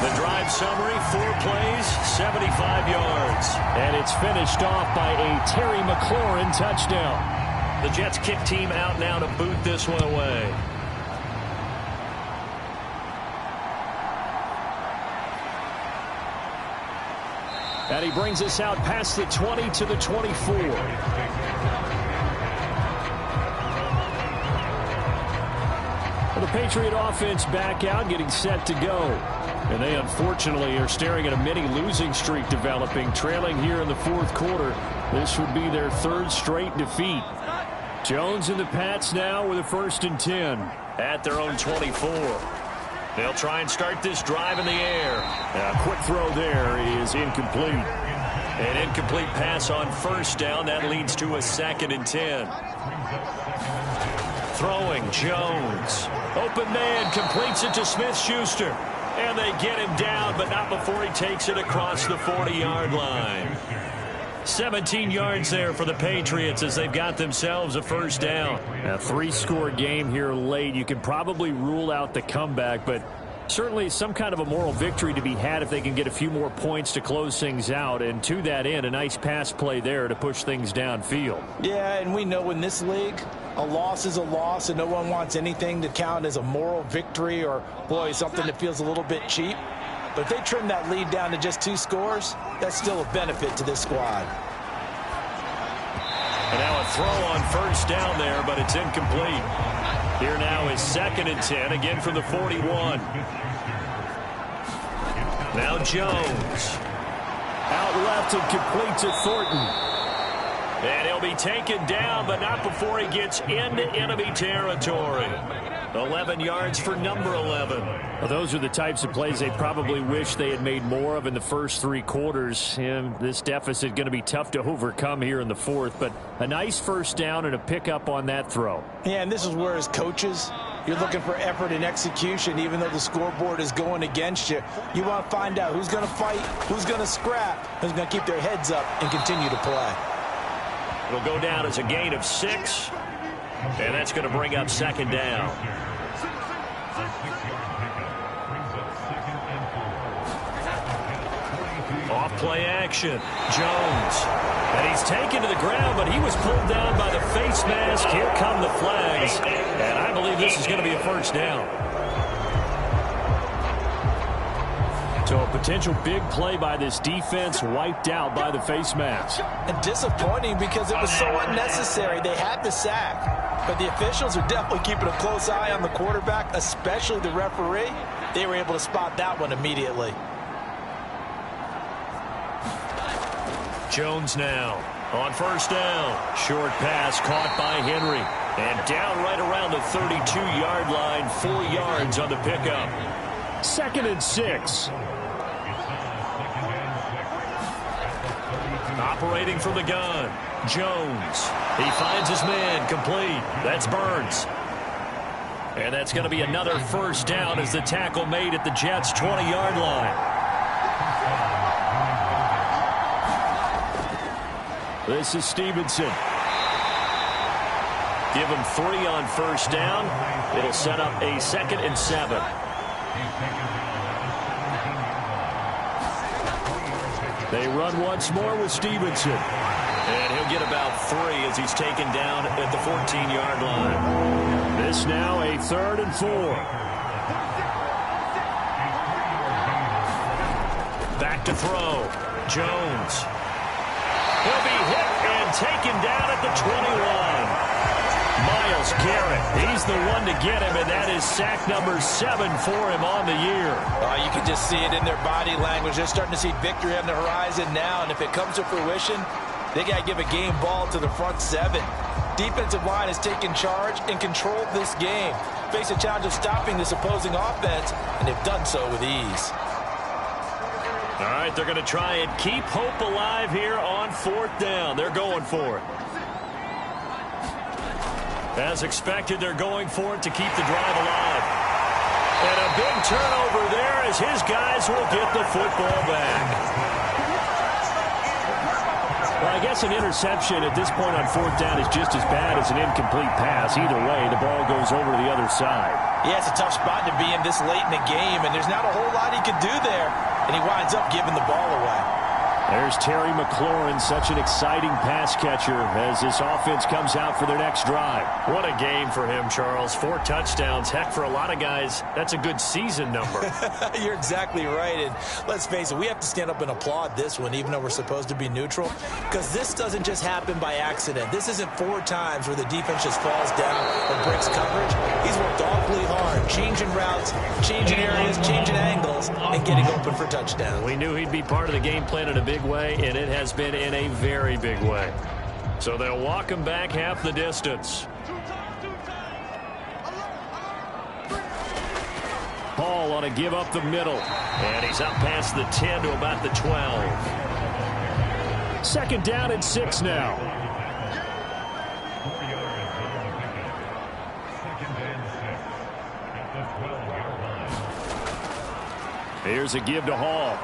The drive summary, 4 plays, 75 yards. And it's finished off by a Terry McLaurin touchdown. The Jets kick team out now to boot this one away. And he brings us out past the 20 to the 24. Well, the Patriot offense back out, getting set to go. And they unfortunately are staring at a mini losing streak developing, trailing here in the 4th quarter. This would be their 3rd straight defeat. Jones and the Pats now with a 1st and 10 at their own 24. They'll try and start this drive in the air. A quick throw there is incomplete. An incomplete pass on 1st down. That leads to a 2nd and 10. Throwing, Jones. Open man, completes it to Smith-Schuster. And they get him down, but not before he takes it across the 40-yard line. 17 yards there for the Patriots as they've got themselves a 1st down. A 3-score game here late. You can probably rule out the comeback, but Certainly some kind of a moral victory to be had if they can get a few more points to close things out. And to that end, a nice pass play there to push things downfield. Yeah, and we know in this league, a loss is a loss, and no one wants anything to count as a moral victory or, boy, something that feels a little bit cheap. But if they trim that lead down to just 2 scores, that's still a benefit to this squad. And now a throw on first down there, but it's incomplete. Here now is 2nd and 10, again from the 41. Now Jones. Out left and completes to Thornton. And he'll be taken down, but not before he gets into enemy territory. 11 yards for number 11. Well, those are the types of plays they probably wish they had made more of in the first 3 quarters. And this deficit going to be tough to overcome here in the 4th, but a nice first down and a pickup on that throw. Yeah, and this is where as coaches, you're looking for effort and execution, even though the scoreboard is going against you. You want to find out who's going to fight, who's going to scrap, who's going to keep their heads up and continue to play. It'll go down as a gain of 6, and that's going to bring up 2nd down. Off play action. Jones. And he's taken to the ground, but he was pulled down by the face mask. Here come the flags. And I believe this is going to be a first down. So a potential big play by this defense wiped out by the face mask. And disappointing because it was so unnecessary. They had the sack, but the officials are definitely keeping a close eye on the quarterback, especially the referee. They were able to spot that one immediately. Jones now on first down. Short pass caught by Henry. And down right around the 32-yard line, 4 yards on the pickup. 2nd and 6. Operating from the gun, Jones. He finds his man, complete. That's Burns. And that's going to be another first down as the tackle made at the Jets' 20-yard line. This is Stevenson. Give him 3 on first down. It'll set up a 2nd and 7. They run once more with Stevenson. And he'll get about 3 as he's taken down at the 14-yard line. This now a 3rd and 4. Back to throw. Jones. He'll be hit and taken down at the 21. Myles Garrett, he's the one to get him, and that is sack number 7 for him on the year. You can just see it in their body language. They're starting to see victory on the horizon now, and if it comes to fruition, they got to give a game ball to the front 7. Defensive line has taken charge and controlled this game. Face a challenge of stopping this opposing offense, and they've done so with ease. All right, they're going to try and keep hope alive here on 4th down. They're going for it. As expected, they're going for it to keep the drive alive. And a big turnover there as his guys will get the football back. Well, I guess an interception at this point on 4th down is just as bad as an incomplete pass. Either way, the ball goes over to the other side. Yeah, it's a tough spot to be in this late in the game, and there's not a whole lot he can do there. And he winds up giving the ball away. There's Terry McLaurin, such an exciting pass catcher as this offense comes out for their next drive. What a game for him, Charles. 4 touchdowns. Heck, for a lot of guys, that's a good season number. You're exactly right. And let's face it, we have to stand up and applaud this one, even though we're supposed to be neutral, because this doesn't just happen by accident. This isn't 4 times where the defense just falls down or breaks coverage. He's worked awfully hard, changing routes, changing areas, changing angles, and getting open for touchdowns. We knew he'd be part of the game plan in a big way, and it has been in a very big way. So they'll walk him back half the distance. Hall on a give up the middle, and he's up past the 10 to about the 12. 2nd down and 6 now. Here's a give to Hall.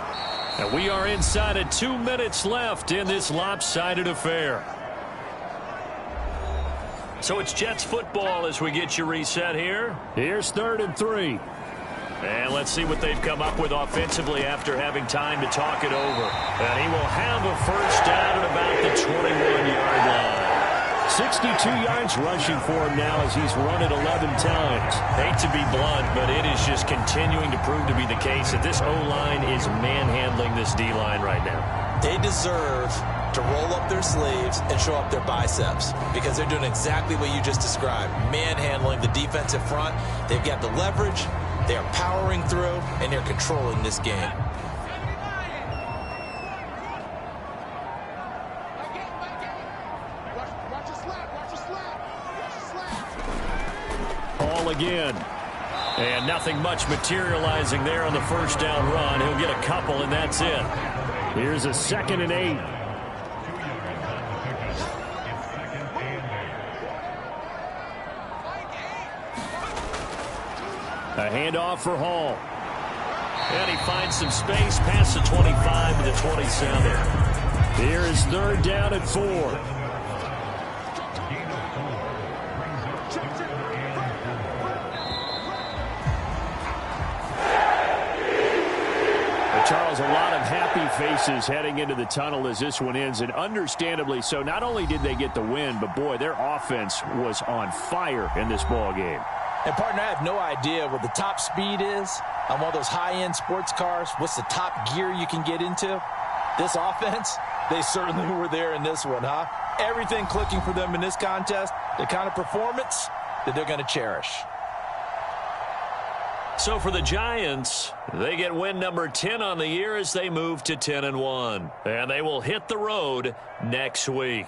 And we are inside of 2 minutes left in this lopsided affair. So it's Jets football as we get you reset here. Here's 3rd and 3. And let's see what they've come up with offensively after having time to talk it over. And he will have a first down at about the 21-yard line. 62 yards rushing for him now as he's run it 11 times. Hate to be blunt, but it is just continuing to prove to be the case that this O-line is manhandling this D-line right now. They deserve to roll up their sleeves and show up their biceps because they're doing exactly what you just described, manhandling the defensive front. They've got the leverage, they are powering through, and they're controlling this game. Ball again. And nothing much materializing there on the first down run. He'll get a couple, and that's it. Here's a 2nd and 8. A handoff for Hall. And he finds some space past the 25 to the 27. Here is 3rd down and 4. Charles, a lot of happy faces heading into the tunnel as this one ends, and understandably so. Not only did they get the win, but, boy, their offense was on fire in this ball game. And, partner, I have no idea what the top speed is on one of those high-end sports cars. What's the top gear you can get into? This offense, they certainly were there in this one, huh? Everything clicking for them in this contest, the kind of performance that they're going to cherish. So for the Giants, they get win number 10 on the year as they move to 10-1. And they will hit the road next week.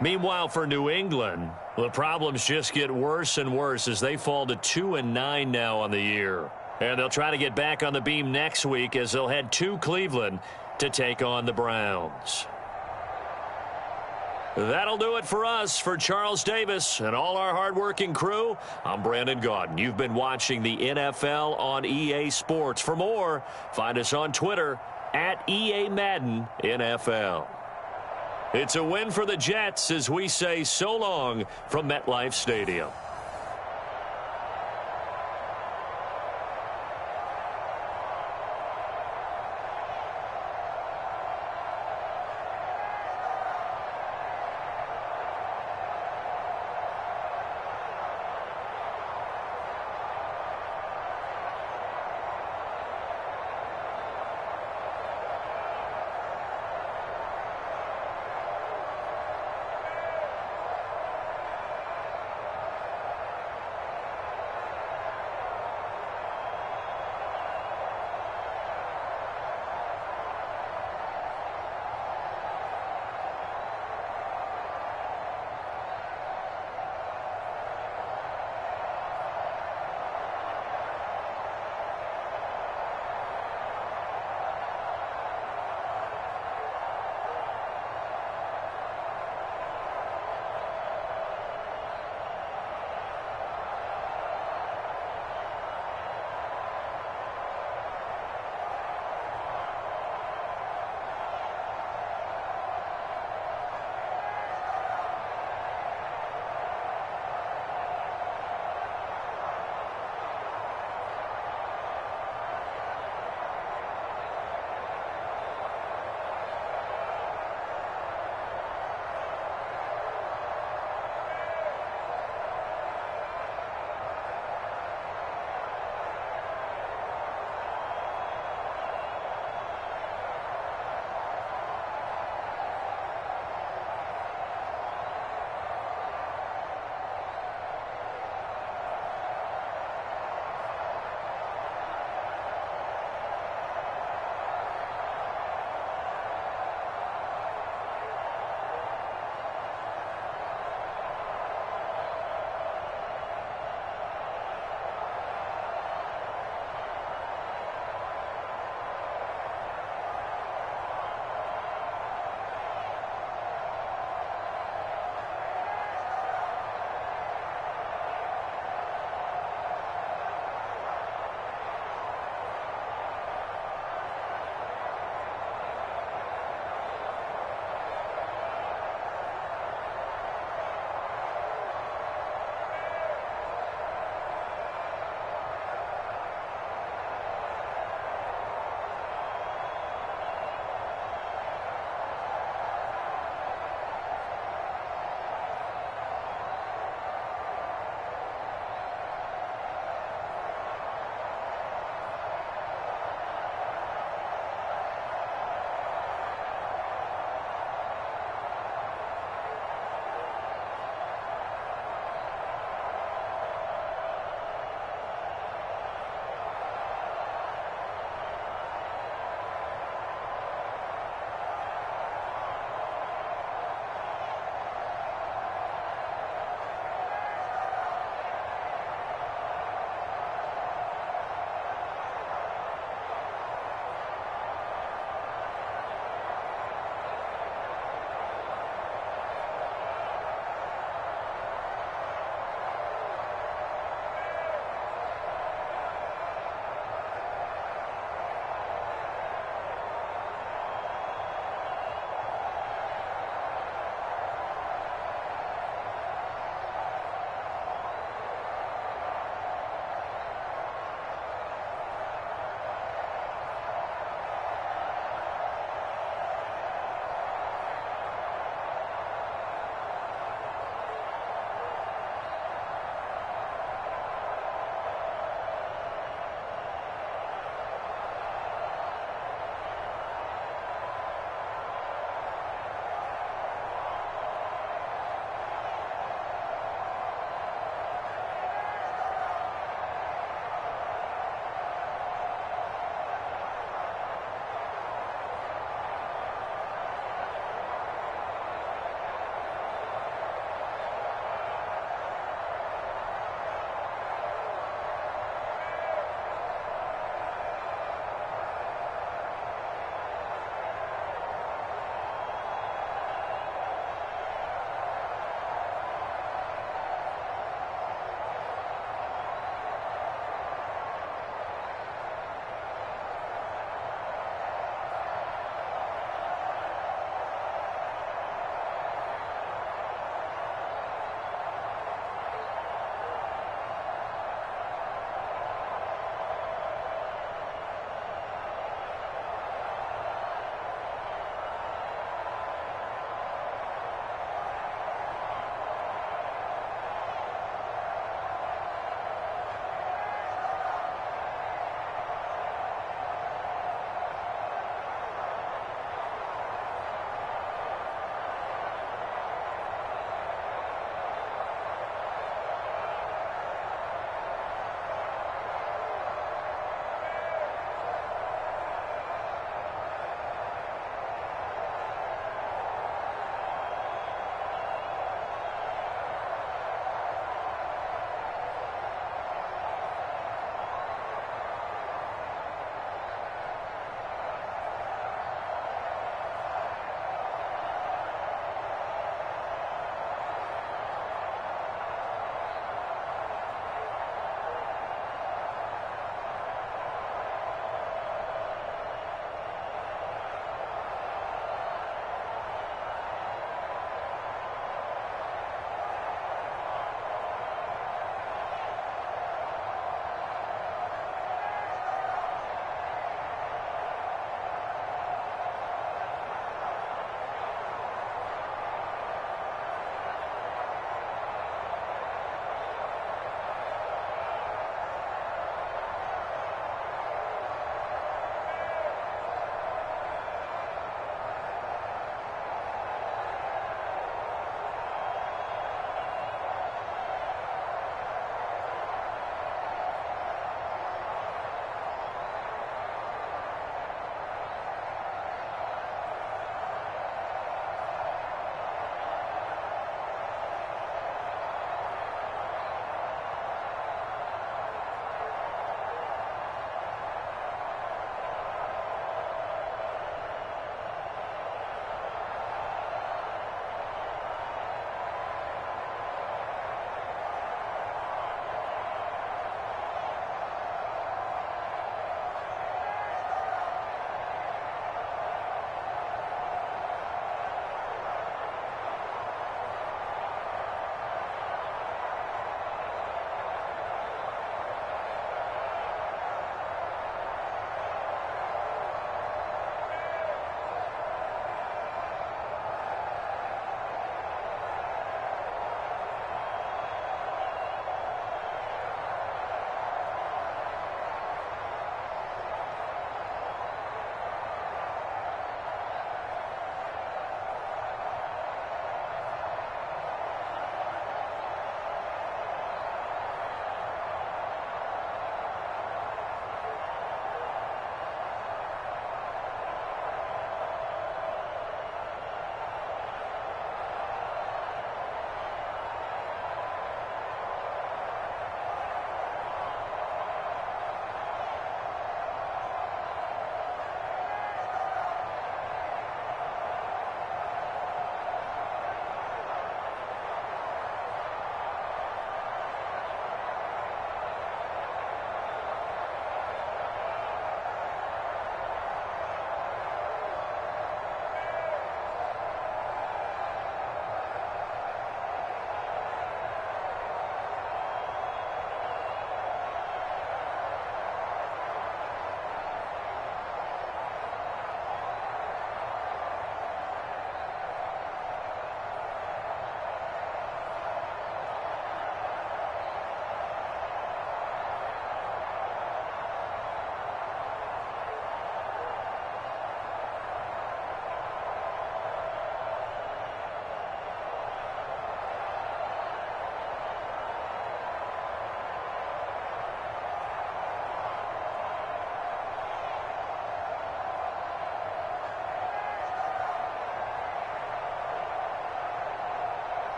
Meanwhile, for New England, the problems just get worse and worse as they fall to 2-9 now on the year. And they'll try to get back on the beam next week as they'll head to Cleveland to take on the Browns. That'll do it for us. For Charles Davis and all our hardworking crew, I'm Brandon Gaudin. You've been watching the NFL on EA Sports. For more, find us on Twitter at EA Madden NFL. It's a win for the Jets as we say so long from MetLife Stadium.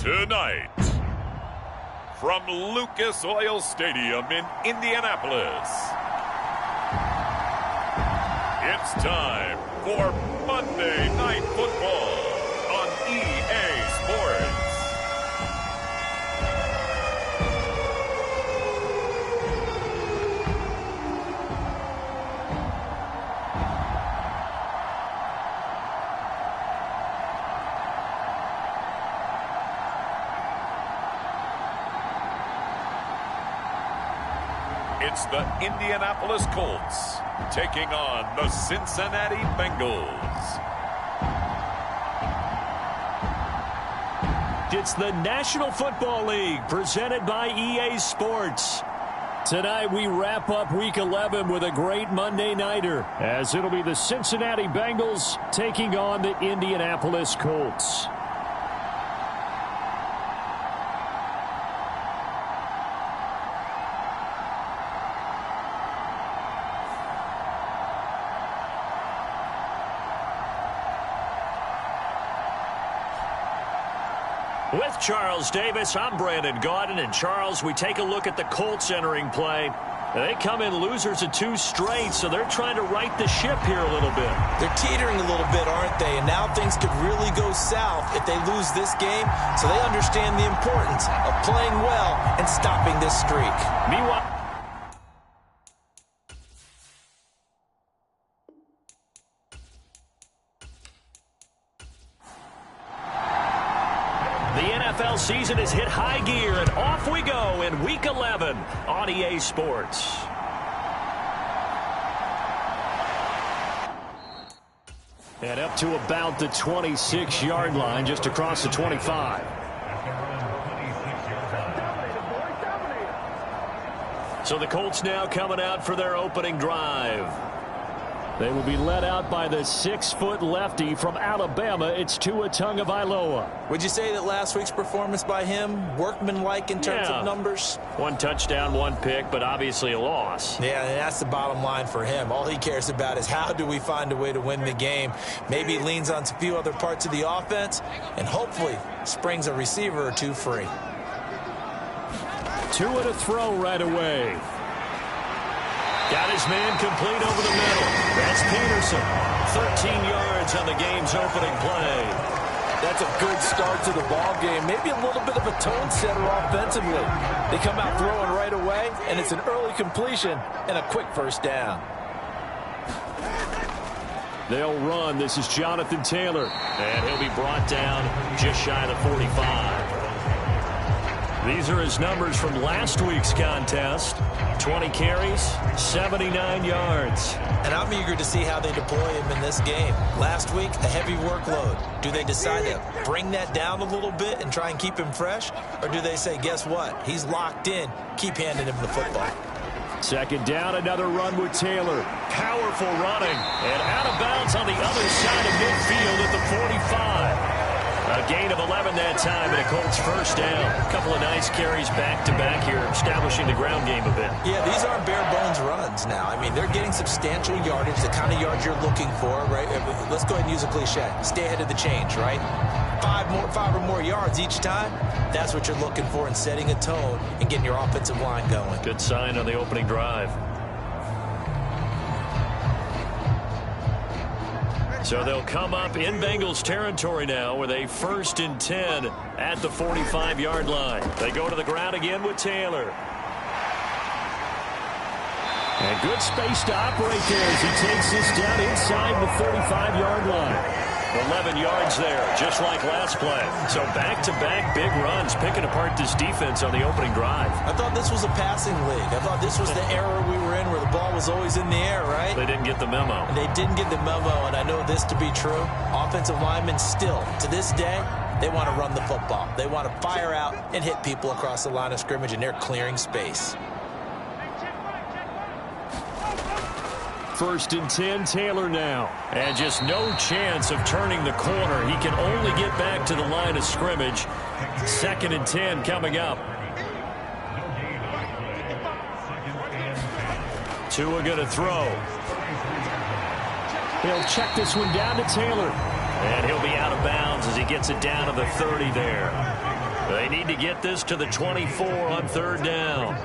Tonight, from Lucas Oil Stadium in Indianapolis, it's time for Monday Night Football on EA Sports. It's the Indianapolis Colts taking on the Cincinnati Bengals. It's the National Football League presented by EA Sports. Tonight we wrap up Week 11 with a great Monday nighter, as it'll be the Cincinnati Bengals taking on the Indianapolis Colts. With Charles Davis, I'm Brandon Gaudin. And Charles, we take a look at the Colts entering play. They come in losers of 2 straight, so they're trying to right the ship here a little bit. They're teetering a little bit, aren't they? And now things could really go south if they lose this game. So they understand the importance of playing well and stopping this streak. Meanwhile, the NFL season has hit high gear, and off we go in Week 11 on EA Sports. And up to about the 26-yard line, just across the 25. So the Colts now coming out for their opening drive. They will be led out by the 6-foot lefty from Alabama. It's Tua Tagovailoa. Would you say that last week's performance by him, workmanlike in terms of numbers? 1 touchdown, 1 pick, but obviously a loss. Yeah, and that's the bottom line for him. All he cares about is how do we find a way to win the game. Maybe he leans on a few other parts of the offense and hopefully springs a receiver or 2 free. Tua to throw right away. Got his man complete over the middle. That's Peterson. 13 yards on the game's opening play. That's a good start to the ball game. Maybe a little bit of a tone setter offensively. They come out throwing right away, and it's an early completion and a quick first down. They'll run. This is Jonathan Taylor. And he'll be brought down just shy of the 45. These are his numbers from last week's contest. 20 carries, 79 yards. And I'm eager to see how they deploy him in this game. Last week, a heavy workload. Do they decide to bring that down a little bit and try and keep him fresh? Or do they say, guess what? He's locked in. Keep handing him the football. Second down, another run with Taylor. Powerful running. And out of bounds on the other side of midfield at the 45. A gain of 11 that time and a Colts first down. A couple of nice carries back-to-back here, establishing the ground game a bit. Yeah, these aren't bare-bones runs now. I mean, they're getting substantial yardage, the kind of yards you're looking for, right? Let's go ahead and use a cliche. Stay ahead of the change, right? 5 or more yards each time. That's what you're looking for in setting a tone and getting your offensive line going. Good sign on the opening drive. So they'll come up in Bengals territory now with a 1st and 10 at the 45-yard line. They go to the ground again with Taylor. And good space to operate there as he takes this down inside the 35-yard line. 11 yards there, just like last play. So back-to-back big runs, picking apart this defense on the opening drive. I thought this was a passing league. I thought this was the era we were in where the ball was always in the air, right? They didn't get the memo. And they didn't get the memo, and I know this to be true. Offensive linemen still, to this day, they want to run the football. They want to fire out and hit people across the line of scrimmage, and they're clearing space. 1st and 10, Taylor now. And just no chance of turning the corner. He can only get back to the line of scrimmage. 2nd and 10 coming up. Tua going to throw. He'll check this one down to Taylor. And he'll be out of bounds as he gets it down to the 30 there. They need to get this to the 24 on third down.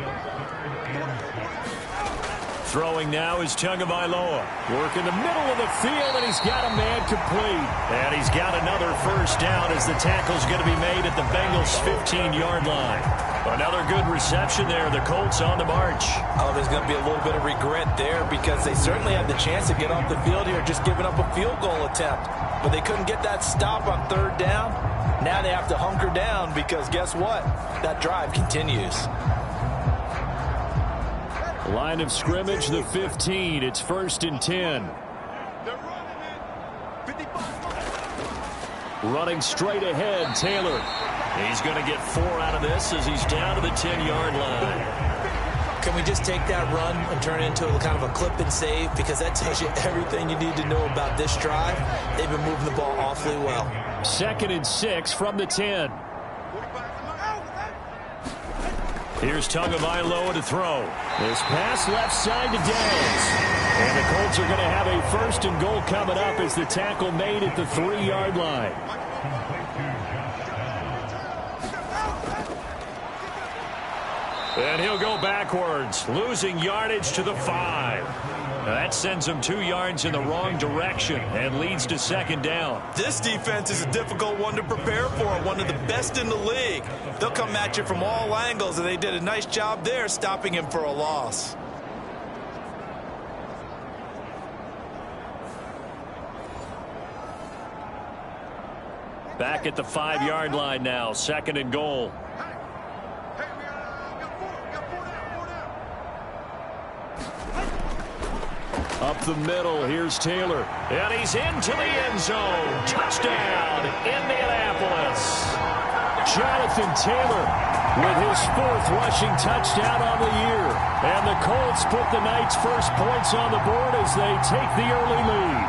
Throwing now is Tagovailoa. Work in the middle of the field, and he's got a man complete. And he's got another first down as the tackle's going to be made at the Bengals' 15-yard line. Another good reception there. The Colts on the march. Oh, there's going to be a little bit of regret there because they certainly had the chance to get off the field here, just giving up a field goal attempt. But they couldn't get that stop on third down. Now they have to hunker down because guess what? That drive continues. Line of scrimmage, the 15. It's 1st and 10. Running straight ahead, Taylor. He's going to get 4 out of this as he's down to the 10-yard line. Can we just take that run and turn it into a kind of a clip and save? Because that tells you everything you need to know about this drive. They've been moving the ball awfully well. 2nd and 6 from the 10. Here's Tagovailoa to throw. This pass left side to Downs. And the Colts are going to have a 1st and goal coming up as the tackle made at the 3-yard line. And he'll go backwards, losing yardage to the 5. That sends him 2 yards in the wrong direction and leads to 2nd down. This defense is a difficult one to prepare for, one of the best in the league. They'll come at you from all angles, and they did a nice job there stopping him for a loss. Back at the 5-yard line now, 2nd and goal. Up the middle, here's Taylor. And he's into the end zone. Touchdown, Indianapolis. Jonathan Taylor with his 4th rushing touchdown on the year. And the Colts put the Knights' first points on the board as they take the early lead.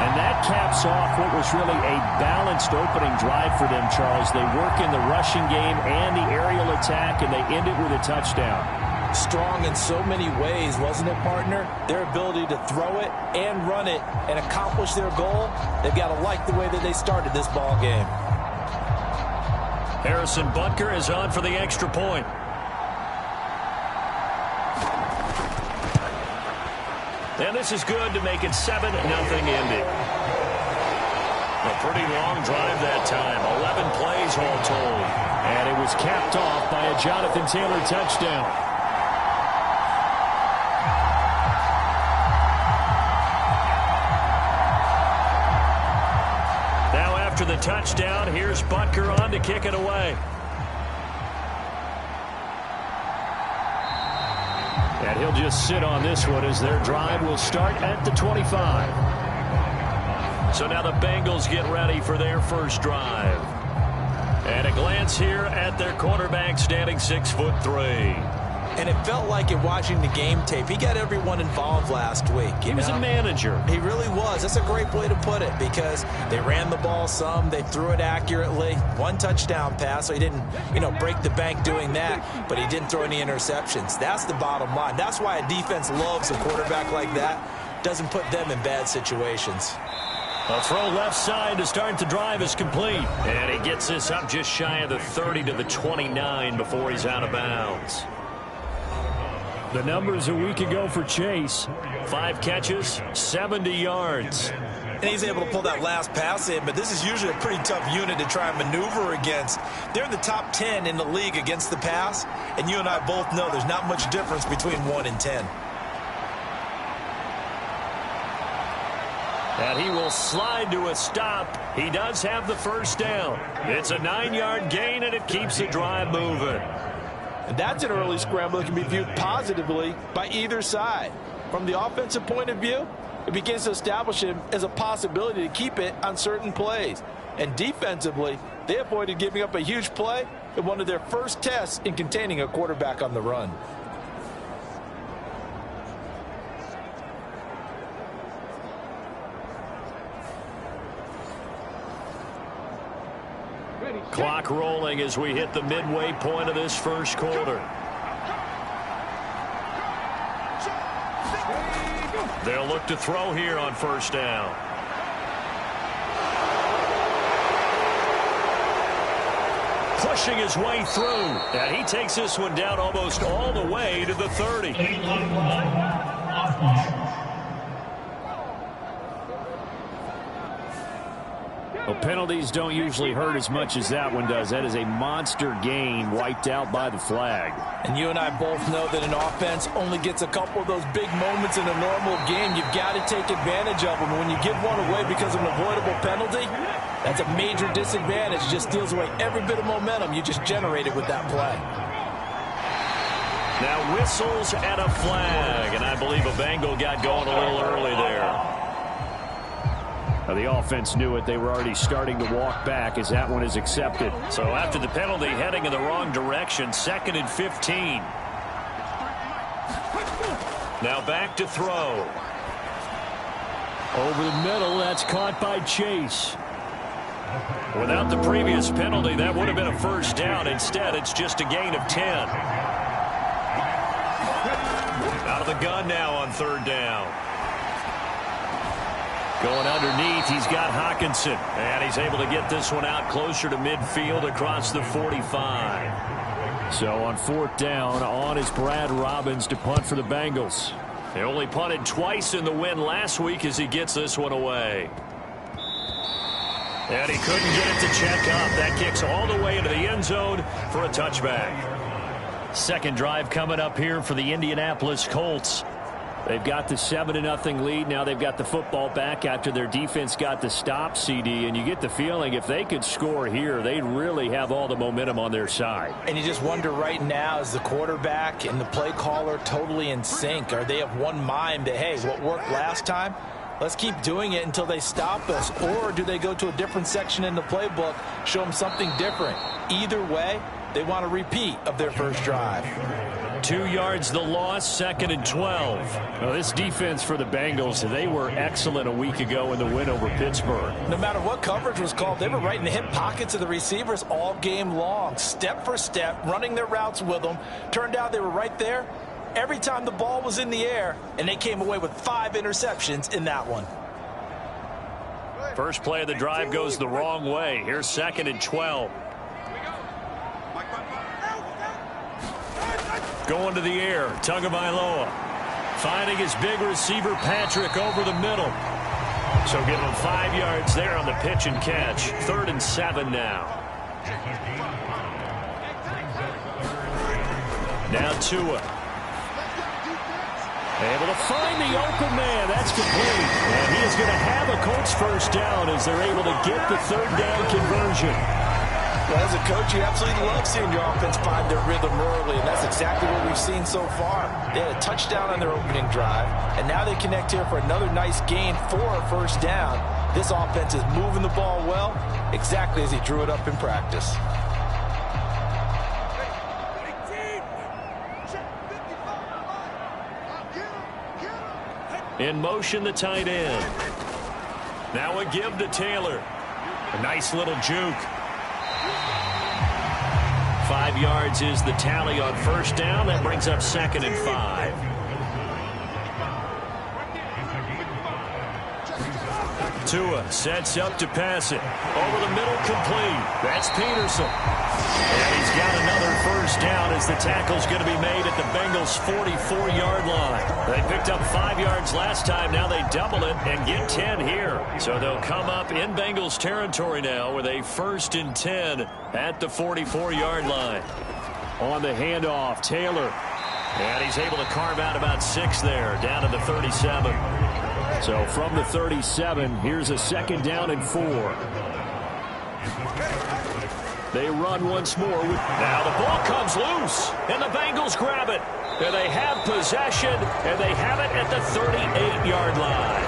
And that caps off what was really a balanced opening drive for them, Charles. They work in the rushing game and the aerial attack, and they end it with a touchdown. Strong in so many ways, wasn't it, partner? Their ability to throw it and run it and accomplish their goal, they've got to like the way that they started this ball game. Harrison Butker is on for the extra point. And this is good to make it 7-0 Indy. A pretty long drive that time. 11 plays all told. And it was capped off by a Jonathan Taylor touchdown. After the touchdown, here's Butker on to kick it away. And he'll just sit on this one as their drive will start at the 25. So now the Bengals get ready for their first drive. And a glance here at their quarterback standing 6'3". And it felt like in watching the game tape, he got everyone involved last week. He was a manager. He really was. That's a great way to put it because they ran the ball some. They threw it accurately. 1 touchdown pass, so he didn't, break the bank doing that, but he didn't throw any interceptions. That's the bottom line. That's why a defense loves a quarterback like that. Doesn't put them in bad situations. A throw left side to start the drive is complete. And he gets this up just shy of the 30 to the 29 before he's out of bounds. The numbers a week ago for Chase. 5 catches, 70 yards. And he's able to pull that last pass in, but this is usually a pretty tough unit to try and maneuver against. They're in the top 10 in the league against the pass, and you and I both know there's not much difference between 1 and 10. And he will slide to a stop. He does have the first down. It's a 9-yard gain, and it keeps the drive moving. And that's an early scramble that can be viewed positively by either side. From the offensive point of view, it begins to establish him as a possibility to keep it on certain plays. And defensively, they avoided giving up a huge play in one of their first tests in containing a quarterback on the run. Clock rolling as we hit the midway point of this first quarter. They'll look to throw here on first down. pushing his way through. And he takes this one down almost all the way to the 30. Well, penalties don't usually hurt as much as that one does. That is a monster gain wiped out by the flag. And you and I both know that an offense only gets a couple of those big moments in a normal game. You've got to take advantage of them. When you give one away because of an avoidable penalty, that's a major disadvantage. It just steals away every bit of momentum you just generated with that play. Now whistles and a flag, and I believe a Bengal got going a little early there. The offense knew it. They were already starting to walk back as that one is accepted. So after the penalty, heading in the wrong direction, 2nd and 15. Now back to throw. Over the middle, that's caught by Chase. Without the previous penalty, that would have been a first down. Instead, it's just a gain of 10. Out of the gun now on 3rd down. Going underneath, he's got Hawkinson. And he's able to get this one out closer to midfield across the 45. So on 4th down, on is Brad Robbins to punt for the Bengals. They only punted twice in the win last week as he gets this one away. And he couldn't get it to check up. That kicks all the way into the end zone for a touchback. Second drive coming up here for the Indianapolis Colts. They've got the 7-0 lead. Now they've got the football back after their defense got the stop, CD. And you get the feeling if they could score here, they'd really have all the momentum on their side. And you just wonder right now, is the quarterback and the play caller totally in sync? Are they of one mind that, hey, what worked last time? Let's keep doing it until they stop us. Or do they go to a different section in the playbook, show them something different? Either way, they want a repeat of their first drive. 2 yards the loss, 2nd and 12. Well, this defense for the Bengals, they were excellent a week ago in the win over Pittsburgh. No matter what coverage was called, they were right in the hip pockets of the receivers all game long, step for step, running their routes with them. Turned out they were right there every time the ball was in the air, and they came away with 5 interceptions in that one. First play of the drive goes the wrong way. Here's 2nd and 12. Going to the air, Tagovailoa. Finding his big receiver, Patrick, over the middle. So give him 5 yards there on the pitch and catch. 3rd and 7 now. Now Tua. Able to find the open man. That's complete. And he is going to have a Colts first down as they're able to get the 3rd down conversion. Well, as a coach, you absolutely love seeing your offense find their rhythm early, and that's exactly what we've seen so far. They had a touchdown on their opening drive, and now they connect here for another nice gain for a first down. This offense is moving the ball well, exactly as he drew it up in practice. In motion, the tight end. Now a give to Taylor. A nice little juke. 5 yards is the tally on first down. That brings up 2nd and 5. Tua sets up to pass it. Over the middle, complete. That's Peterson. And he's got another first down as the tackle's going to be made at the Bengals' 44-yard line. They picked up 5 yards last time. Now they double it and get 10 here. So they'll come up in Bengals territory now with a 1st and 10 at the 44-yard line. On the handoff, Taylor. And he's able to carve out about 6 there, down to the 37. So from the 37, here's a 2nd down and 4. They run once more. Now the ball comes loose, and the Bengals grab it. And they have possession, and they have it at the 38-yard line.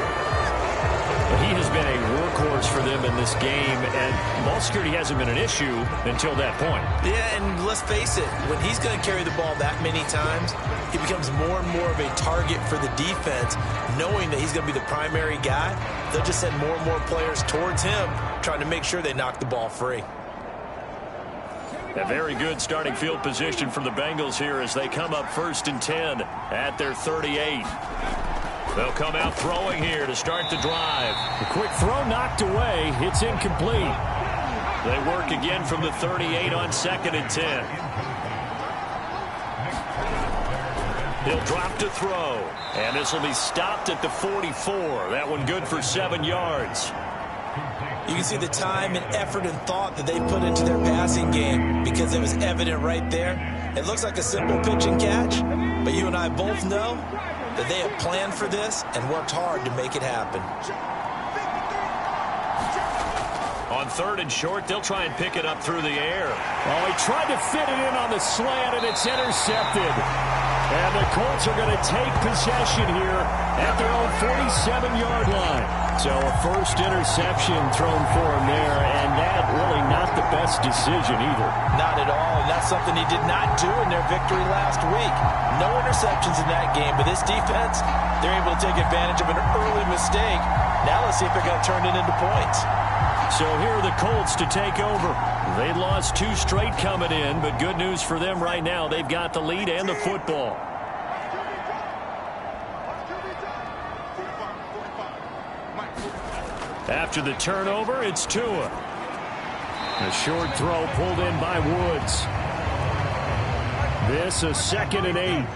He has been a workhorse for them in this game, and ball security hasn't been an issue until that point. Yeah, and let's face it, when he's going to carry the ball that many times, he becomes more and more of a target for the defense, knowing that he's going to be the primary guy. They'll just send more and more players towards him, trying to make sure they knock the ball free. A very good starting field position for the Bengals here as they come up 1st and 10 at their 38. They'll come out throwing here to start the drive. The quick throw knocked away. It's incomplete. They work again from the 38 on 2nd and 10. He'll drop to throw. And this will be stopped at the 44. That one good for 7 yards. You can see the time and effort and thought that they put into their passing game because it was evident right there. It looks like a simple pitch and catch, but you and I both know that they have planned for this and worked hard to make it happen. On 3rd and short, they'll try and pick it up through the air. Oh, he tried to fit it in on the slant, and it's intercepted. And the Colts are going to take possession here at their own 47-yard line. So a first interception thrown for him there, and that really not the best decision either. Not at all, and that's something he did not do in their victory last week. No interceptions in that game, but this defense, they're able to take advantage of an early mistake. Now let's see if they're going to turn it into points. So here are the Colts to take over. They lost 2 straight coming in, but good news for them right now. They've got the lead and the football. After the turnover, it's Tua. A short throw pulled in by Woods. This a 2nd and 8.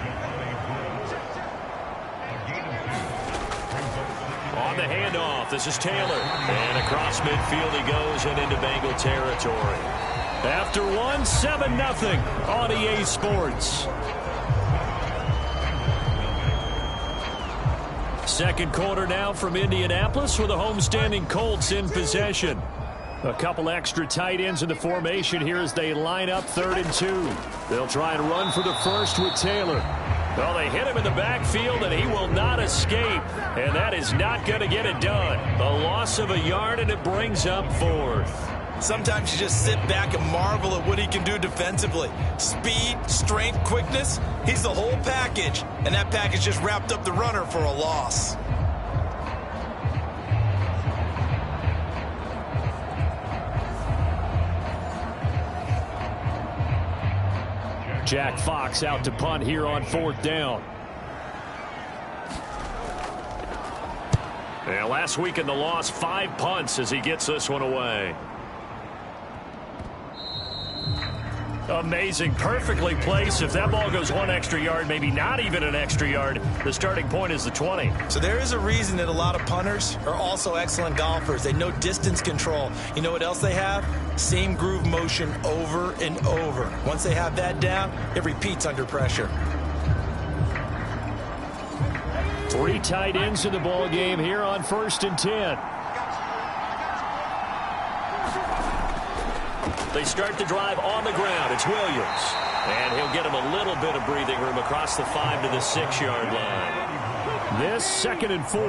On the handoff, this is Taylor. And across midfield he goes and into Bengal territory. After one, 7-0 on EA Sports. Second quarter now from Indianapolis with the homestanding Colts in possession. A couple extra tight ends in the formation here as they line up 3rd and 2. They'll try and run for the first with Taylor. Well, they hit him in the backfield, and he will not escape. And that is not going to get it done. A loss of a yard, and it brings up 4th. Sometimes you just sit back and marvel at what he can do defensively. Speed, strength, quickness, he's the whole package. And that package just wrapped up the runner for a loss. Jack Fox out to punt here on 4th down. Yeah, last week in the loss, 5 punts as he gets this one away. Amazing. Perfectly placed. If that ball goes 1 extra yard, maybe not even an extra yard, the starting point is the 20. So there is a reason that a lot of punters are also excellent golfers. They know distance control. You know what else they have? Same groove motion over and over. Once they have that down, it repeats under pressure. 3 tight ends in the ball game here on 1st and 10. They start the drive on the ground. It's Williams. And he'll get him a little bit of breathing room across the 5 to the 6-yard line. This 2nd and 4.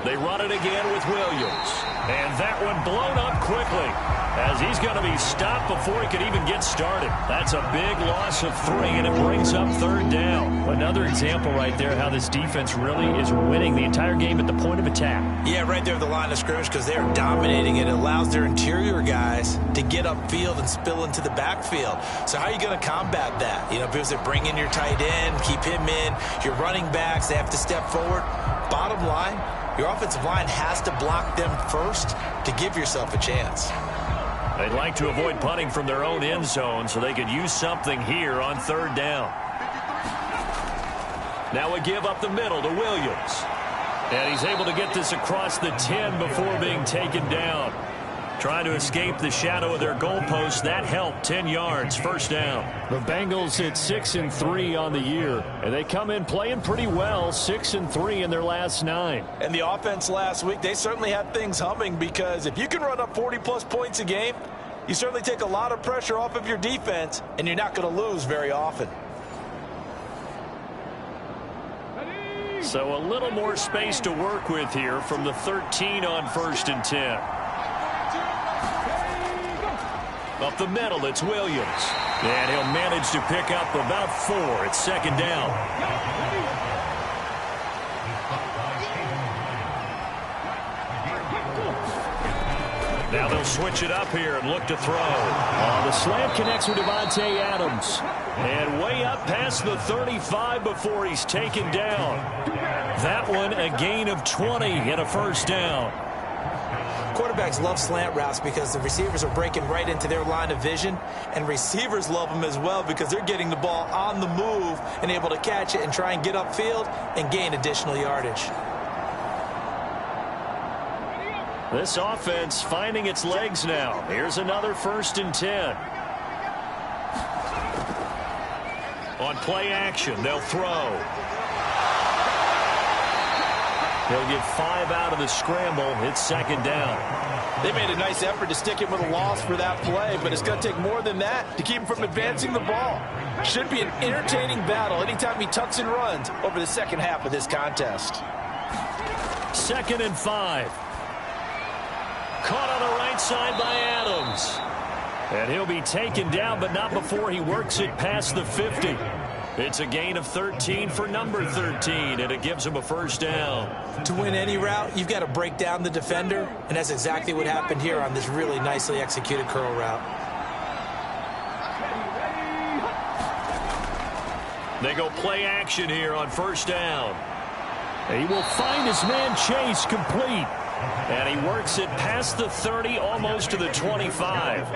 They run it again with Williams. And that one blown up quickly as he's going to be stopped before he could even get started. That's a big loss of 3, and it brings up 3rd down. Another example right there how this defense really is winning the entire game at the point of attack. Yeah, right there at the line of scrimmage because they're dominating it. It allows their interior guys to get upfield and spill into the backfield. So how are you going to combat that? You know, because they bring in your tight end, keep him in. Your running backs, they have to step forward. Bottom line, your offensive line has to block them first to give yourself a chance. They'd like to avoid punting from their own end zone so they could use something here on 3rd down. Now a give up the middle to Williams. And he's able to get this across the 10 before being taken down. Trying to escape the shadow of their goalpost. That helped. 10 yards. 1st down. The Bengals at 6-3 on the year. And they come in playing pretty well. 6-3 in their last 9. And the offense last week, they certainly had things humming because if you can run up 40-plus points a game, you certainly take a lot of pressure off of your defense, and you're not going to lose very often. So a little more space to work with here from the 13 on 1st and 10. Up the middle, it's Williams. And he'll manage to pick up about 4. It's 2nd down. Now they'll switch it up here and look to throw. The slant connects with Devontae Adams. And way up past the 35 before he's taken down. that one a gain of 20 and a first down. Quarterbacks love slant routes because the receivers are breaking right into their line of vision, and receivers love them as well because they're getting the ball on the move and able to catch it and try and get upfield and gain additional yardage. This offense finding its legs now. Here's another 1st and 10. On play action, they'll throw. He'll get 5 out of the scramble. It's 2nd down. They made a nice effort to stick him with a loss for that play, but it's going to take more than that to keep him from advancing the ball. Should be an entertaining battle anytime he tucks and runs over the second half of this contest. 2nd and 5. Caught on the right side by Adams. And he'll be taken down, but not before he works it past the 50. It's a gain of 13 for number 13, and it gives him a first down. To win any route, you've got to break down the defender, and that's exactly what happened here on this really nicely executed curl route. They go play action here on first down. He will find his man Chase complete. And he works it past the 30, almost to the 25.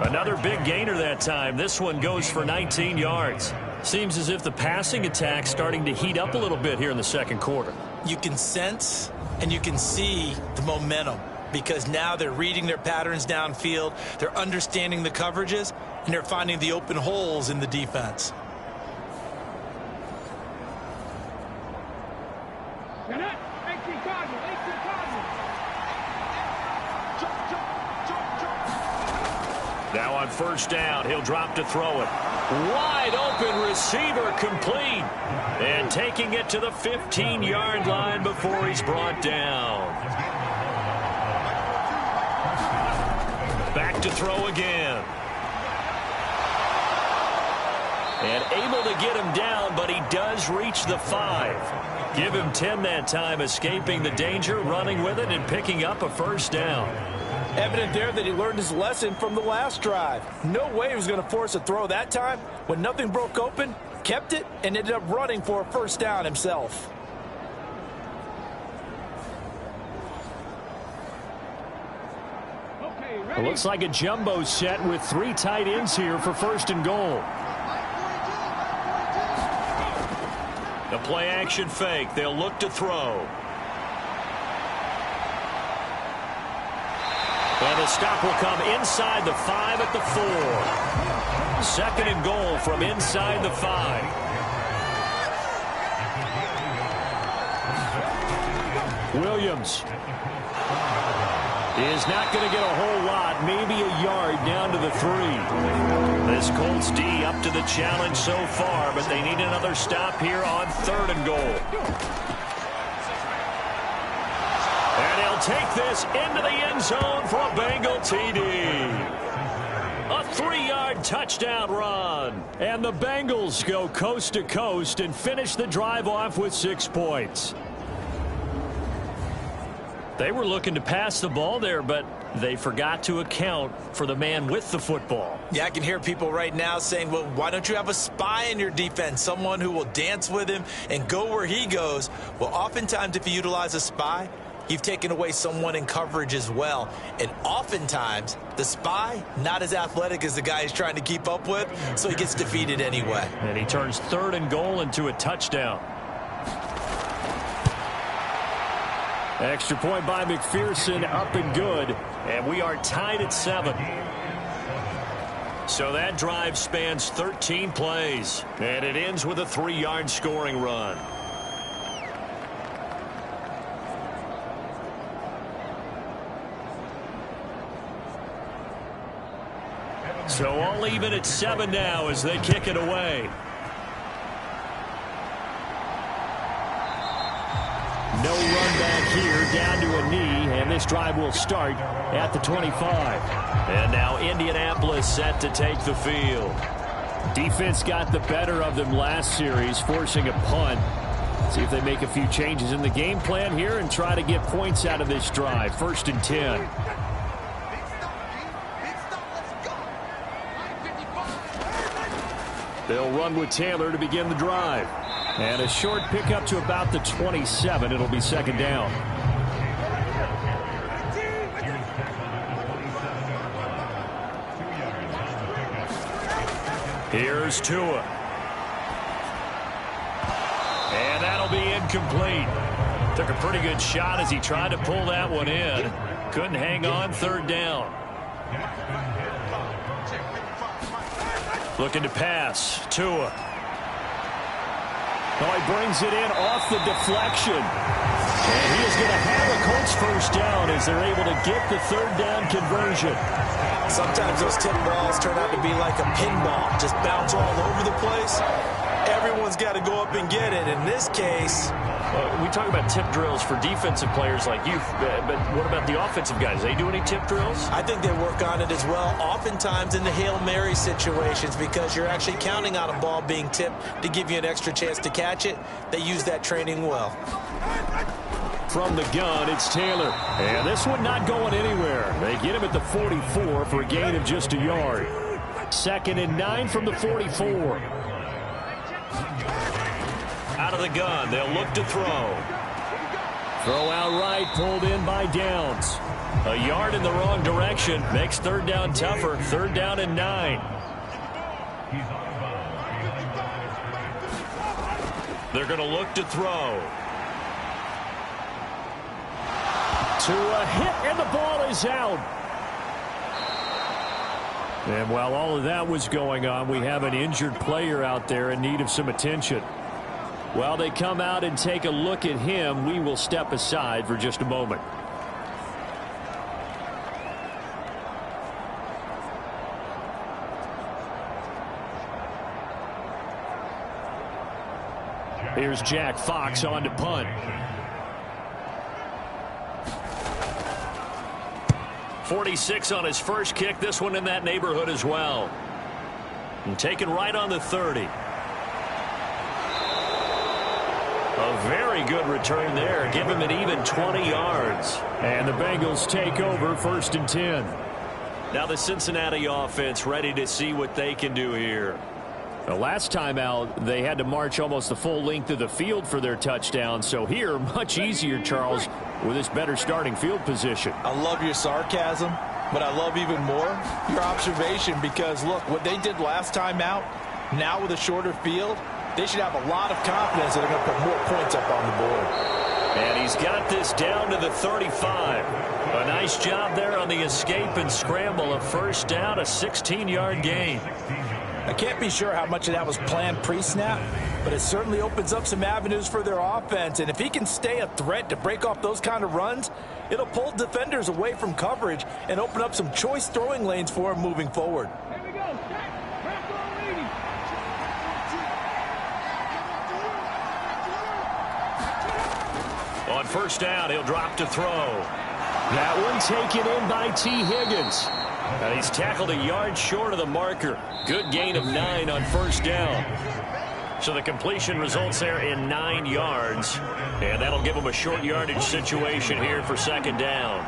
Another big gainer that time. This one goes for 19 yards. Seems as if the passing attack's starting to heat up a little bit here in the second quarter. You can sense and you can see the momentum because now they're reading their patterns downfield, they're understanding the coverages, and they're finding the open holes in the defense. Now on first down, he'll drop to throw it. Wide open receiver complete. And taking it to the 15-yard line before he's brought down. Back to throw again. And able to get him down, but he does reach the 5. Give him 10 that time, escaping the danger, running with it, and picking up a first down. Evident there that he learned his lesson from the last drive. No way he was going to force a throw that time. When nothing broke open, kept it, and ended up running for a first down himself. It looks like a jumbo set with 3 tight ends here for 1st and goal. The play action fake. They'll look to throw. And the stop will come inside the 5 at the 4. 2nd and goal from inside the 5. Williams is not going to get a whole lot, maybe a yard down to the 3. This Colts D up to the challenge so far, but they need another stop here on 3rd and goal. And he'll take this into the end zone for a Bengal TD. A 3-yard touchdown run. And the Bengals go coast to coast and finish the drive off with 6 points. They were looking to pass the ball there, but they forgot to account for the man with the football. Yeah, I can hear people right now saying, well, why don't you have a spy in your defense, someone who will dance with him and go where he goes? Well, oftentimes if you utilize a spy, you've taken away someone in coverage as well. And oftentimes, the spy, not as athletic as the guy he's trying to keep up with, so he gets defeated anyway. And he turns 3rd and goal into a touchdown. Extra point by McPherson, up and good. And we are tied at 7. So that drive spans 13 plays. And it ends with a 3-yard scoring run. So all even at 7 now as they kick it away. No run back here, down to a knee, and this drive will start at the 25. And now Indianapolis set to take the field. Defense got the better of them last series, forcing a punt. See if they make a few changes in the game plan here and try to get points out of this drive. 1st and 10. They'll run with Taylor to begin the drive. And a short pickup to about the 27. It'll be second down. Here's Tua. And that'll be incomplete. Took a pretty good shot as he tried to pull that one in. Couldn't hang on, third down. Looking to pass. Tua. Oh, he brings it in off the deflection. And he is going to have a Colts first down as they're able to get the third down conversion. Sometimes those tip balls turn out to be like a pinball, just bounce all over the place. Everyone's got to go up and get it. In this case, we talk about tip drills for defensive players like you, but what about the offensive guys? They do any tip drills? I think they work on it as well, oftentimes in the Hail Mary situations, because you're actually counting on a ball being tipped to give you an extra chance to catch it. They use that training well. From the gun, it's Taylor. And this one not going anywhere. They get him at the 44 for a gain of just a yard. 2nd and 9 from the 44. Out of the gun, they'll look to throw. Throw out right, pulled in by Downs. A yard in the wrong direction makes third down tougher. 3rd down and 9. They're going to look to throw. To a hit, and the ball is out. And while all of that was going on, we have an injured player out there in need of some attention. While they come out and take a look at him, we will step aside for just a moment. Here's Jack Fox on to punt. 46 on his first kick. This one in that neighborhood as well. And taken right on the 30. A very good return there. Give him an even 20 yards. And the Bengals take over 1st and 10. Now the Cincinnati offense ready to see what they can do here. The last time out, they had to march almost the full length of the field for their touchdown. So here, much easier, Charles, with this better starting field position. I love your sarcasm, but I love even more your observation because, look, what they did last time out, now with a shorter field, they should have a lot of confidence that they're going to put more points up on the board. And he's got this down to the 35. A nice job there on the escape and scramble. A first down, a 16-yard gain. I can't be sure how much of that was planned pre-snap, but it certainly opens up some avenues for their offense. And if he can stay a threat to break off those kind of runs, it'll pull defenders away from coverage and open up some choice throwing lanes for him moving forward. Here we go. Press on leading. On first down, he'll drop to throw. That one taken in by T. Higgins. And he's tackled a yard short of the marker. Good gain of 9 on first down. So the completion results there in 9 yards. And that'll give him a short yardage situation here for 2nd down.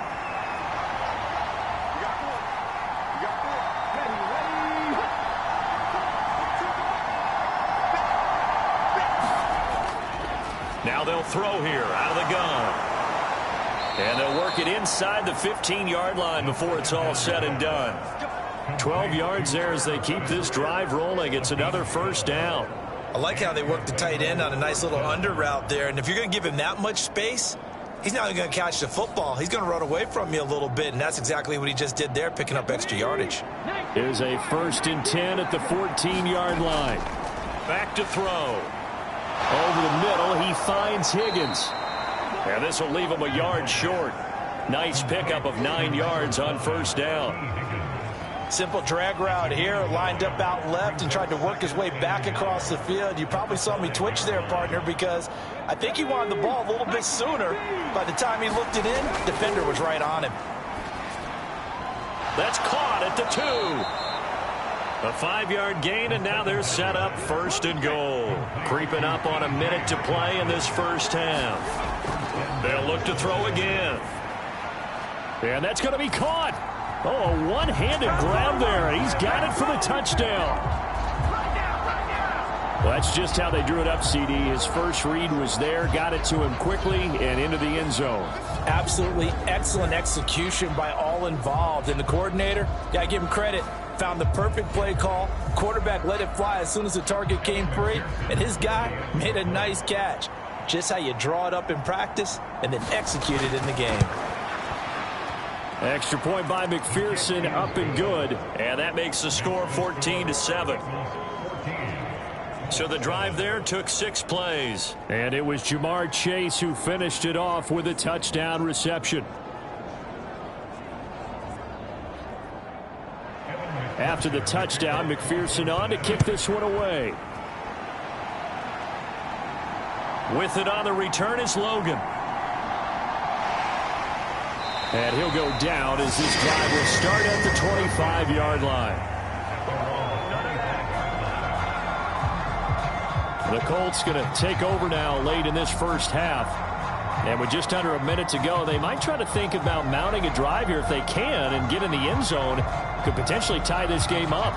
Now they'll throw here out of the gun. And they'll work it inside the 15-yard line before it's all said and done. 12 yards there as they keep this drive rolling. It's another first down. I like how they work the tight end on a nice little under route there. And if you're going to give him that much space, he's not going to catch the football. He's going to run away from you a little bit, and that's exactly what he just did there, picking up extra yardage. Here's a 1st and 10 at the 14-yard line. Back to throw. Over the middle, he finds Higgins. And this will leave him a yard short. Nice pickup of 9 yards on first down. Simple drag route here, lined up out left and tried to work his way back across the field. You probably saw me twitch there, partner, because I think he wanted the ball a little bit sooner. By the time he looked it in, defender was right on him. That's caught at the 2. A 5-yard gain, and now they're set up 1st and goal. Creeping up on a minute to play in this first half. They'll look to throw again. And that's going to be caught. Oh, a one-handed grab there. He's got it for the touchdown. Well, that's just how they drew it up, CD. His first read was there, got it to him quickly, and into the end zone. Absolutely excellent execution by all involved. And the coordinator, got to give him credit, found the perfect play call. Quarterback let it fly as soon as the target came free, and his guy made a nice catch. Just how you draw it up in practice and then execute it in the game. Extra point by McPherson, up and good. And that makes the score 14-7. So the drive there took 6 plays. And it was Jamar Chase who finished it off with a touchdown reception. After the touchdown, McPherson on to kick this one away. With it on the return is Logan. And he'll go down as this drive will start at the 25-yard line. The Colts going to take over now late in this first half. And with just under a minute to go, they might try to think about mounting a drive here if they can and get in the end zone. Could potentially tie this game up.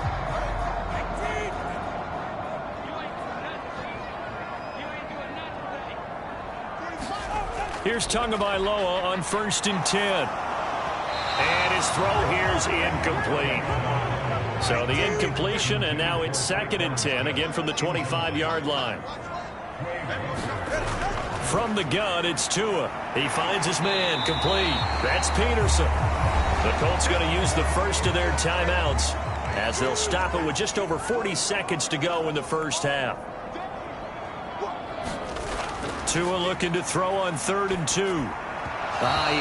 Here's Tagovailoa on 1st and 10. And his throw here is incomplete. So the incompletion, and now it's 2nd and 10, again from the 25-yard line. From the gun, it's Tua. He finds his man, complete. That's Peterson. The Colts going to use the first of their timeouts as they'll stop it with just over 40 seconds to go in the first half. Tua looking to throw on 3rd and 2. He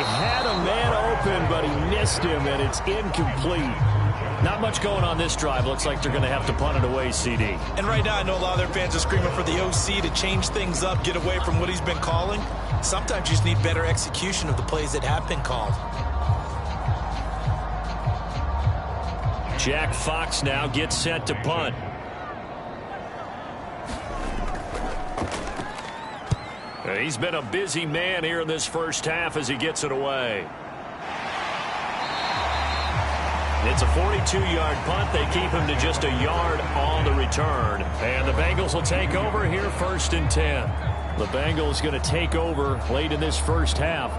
had a man open, but he missed him, and it's incomplete. Not much going on this drive. Looks like they're going to have to punt it away, CD. And right now, I know a lot of their fans are screaming for the OC to change things up, get away from what he's been calling. Sometimes you just need better execution of the plays that have been called. Jack Fox now gets set to punt. He's been a busy man here in this first half as he gets it away. It's a 42-yard punt. They keep him to just a yard on the return. And the Bengals will take over here 1st and 10. The Bengals going to take over late in this first half.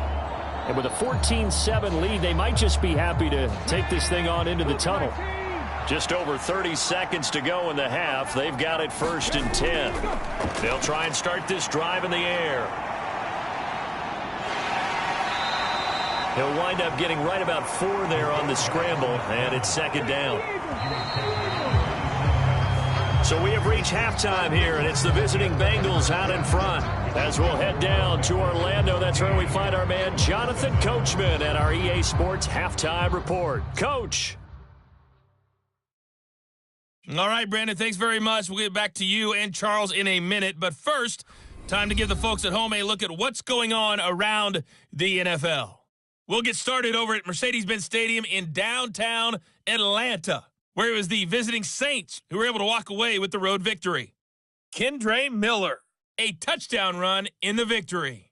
And with a 14-7 lead, they might just be happy to take this thing on into the tunnel. Just over 30 seconds to go in the half. They've got it 1st and 10. They'll try and start this drive in the air. He'll wind up getting right about 4 there on the scramble, and it's 2nd down. So we have reached halftime here, and it's the visiting Bengals out in front. As we'll head down to Orlando, that's where we find our man Jonathan Coachman at our EA Sports Halftime Report. Coach. All right, Brandon, thanks very much. We'll get back to you and Charles in a minute. But first, time to give the folks at home a look at what's going on around the NFL. We'll get started over at Mercedes-Benz Stadium in downtown Atlanta, where it was the visiting Saints who were able to walk away with the road victory. Kendre Miller, a touchdown run in the victory.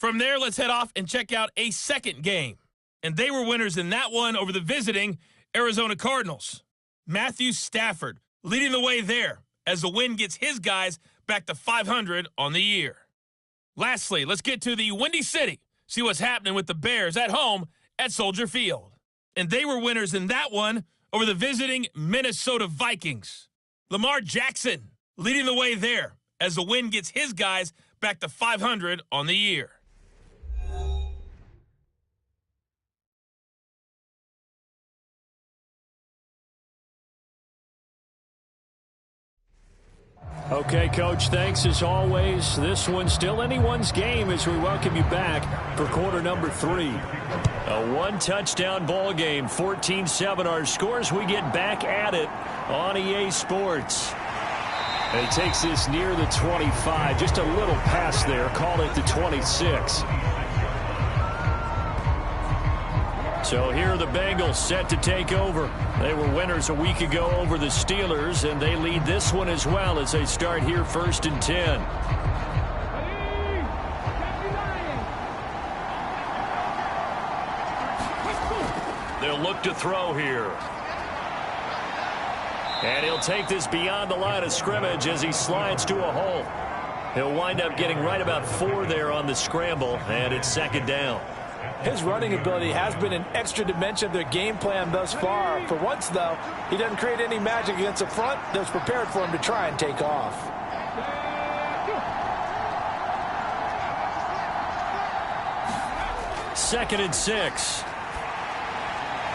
From there, let's head off and check out a second game. And they were winners in that one over the visiting Arizona Cardinals. Matthew Stafford leading the way there as the win gets his guys back to 500 on the year. Lastly, let's get to the Windy City, see what's happening with the Bears at home at Soldier Field. And they were winners in that one over the visiting Minnesota Vikings. Lamar Jackson leading the way there as the win gets his guys back to 500 on the year. Okay, Coach, thanks as always. This one's still anyone's game as we welcome you back for quarter number 3. A one-touchdown ball game, 14-7 our scores. We get back at it on EA Sports. And he takes this near the 25, just a little pass there, call it the 26. So here are the Bengals set to take over. They were winners a week ago over the Steelers, and they lead this one as well as they start here 1st and 10. They'll look to throw here. And he'll take this beyond the line of scrimmage as he slides to a hole. He'll wind up getting right about 4 there on the scramble, and it's 2nd down. His running ability has been an extra dimension of their game plan thus far. For once, though, he doesn't create any magic against a front that's prepared for him to try and take off. 2nd and 6.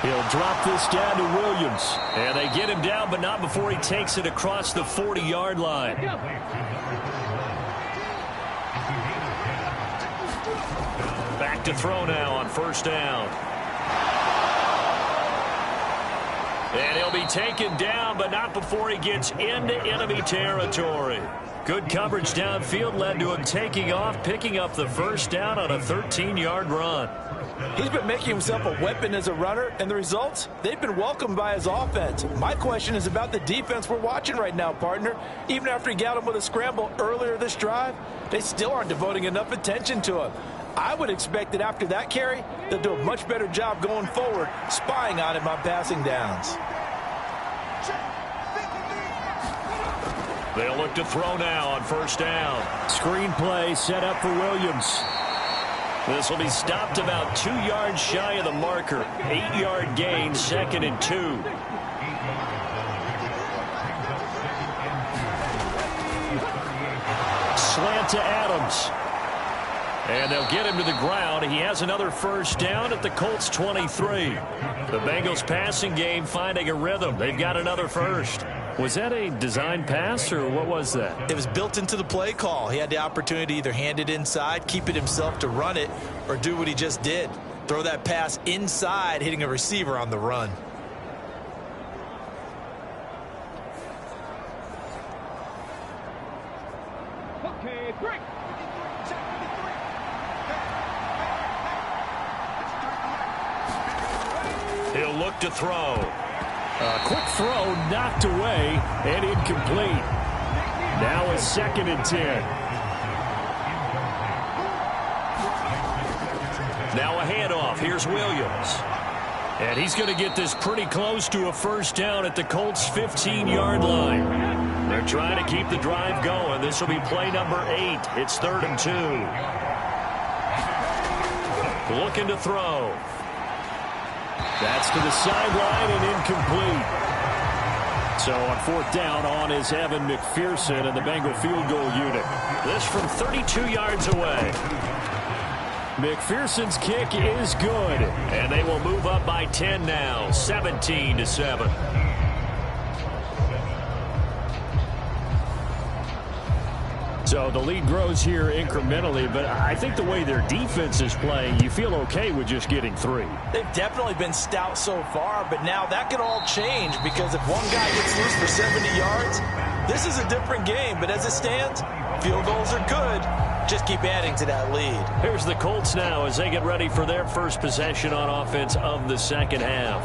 He'll drop this down to Williams. And they get him down, but not before he takes it across the 40-yard line. Back to throw now on 1st down. And he'll be taken down, but not before he gets into enemy territory. Good coverage downfield led to him taking off, picking up the 1st down on a 13-yard run. He's been making himself a weapon as a runner, and the results, they've been welcomed by his offense. My question is about the defense we're watching right now, partner. Even after he got him with a scramble earlier this drive, they still aren't devoting enough attention to him. I would expect that after that carry, they'll do a much better job going forward, spying on him on passing downs. They'll look to throw now on 1st down. Screen play set up for Williams. This will be stopped about 2 yards shy of the marker. 8-yard gain, 2nd and 2. Slant to Adams. And they'll get him to the ground. He has another 1st down at the Colts 23. The Bengals passing game finding a rhythm. They've got another 1st. Was that a design pass, or what was that? It was built into the play call. He had the opportunity to either hand it inside, keep it himself to run it, or do what he just did. Throw that pass inside, hitting a receiver on the run. Okay, break. He'll look to throw. A quick throw knocked away and incomplete. Now a 2nd and 10. Now a handoff. Here's Williams. And he's going to get this pretty close to a 1st down at the Colts' 15-yard line. They're trying to keep the drive going. This will be play number 8. It's 3rd and 2. Looking to throw. That's to the sideline and incomplete. So on 4th down on is Evan McPherson and the Bengal field goal unit. This from 32 yards away. McPherson's kick is good. And they will move up by 10 now, 17-7. So the lead grows here incrementally, but I think the way their defense is playing, you feel okay with just getting 3. They've definitely been stout so far, but now that could all change because if one guy gets loose for 70 yards, this is a different game. But as it stands, field goals are good. Just keep adding to that lead. Here's the Colts now as they get ready for their first possession on offense of the 2nd half.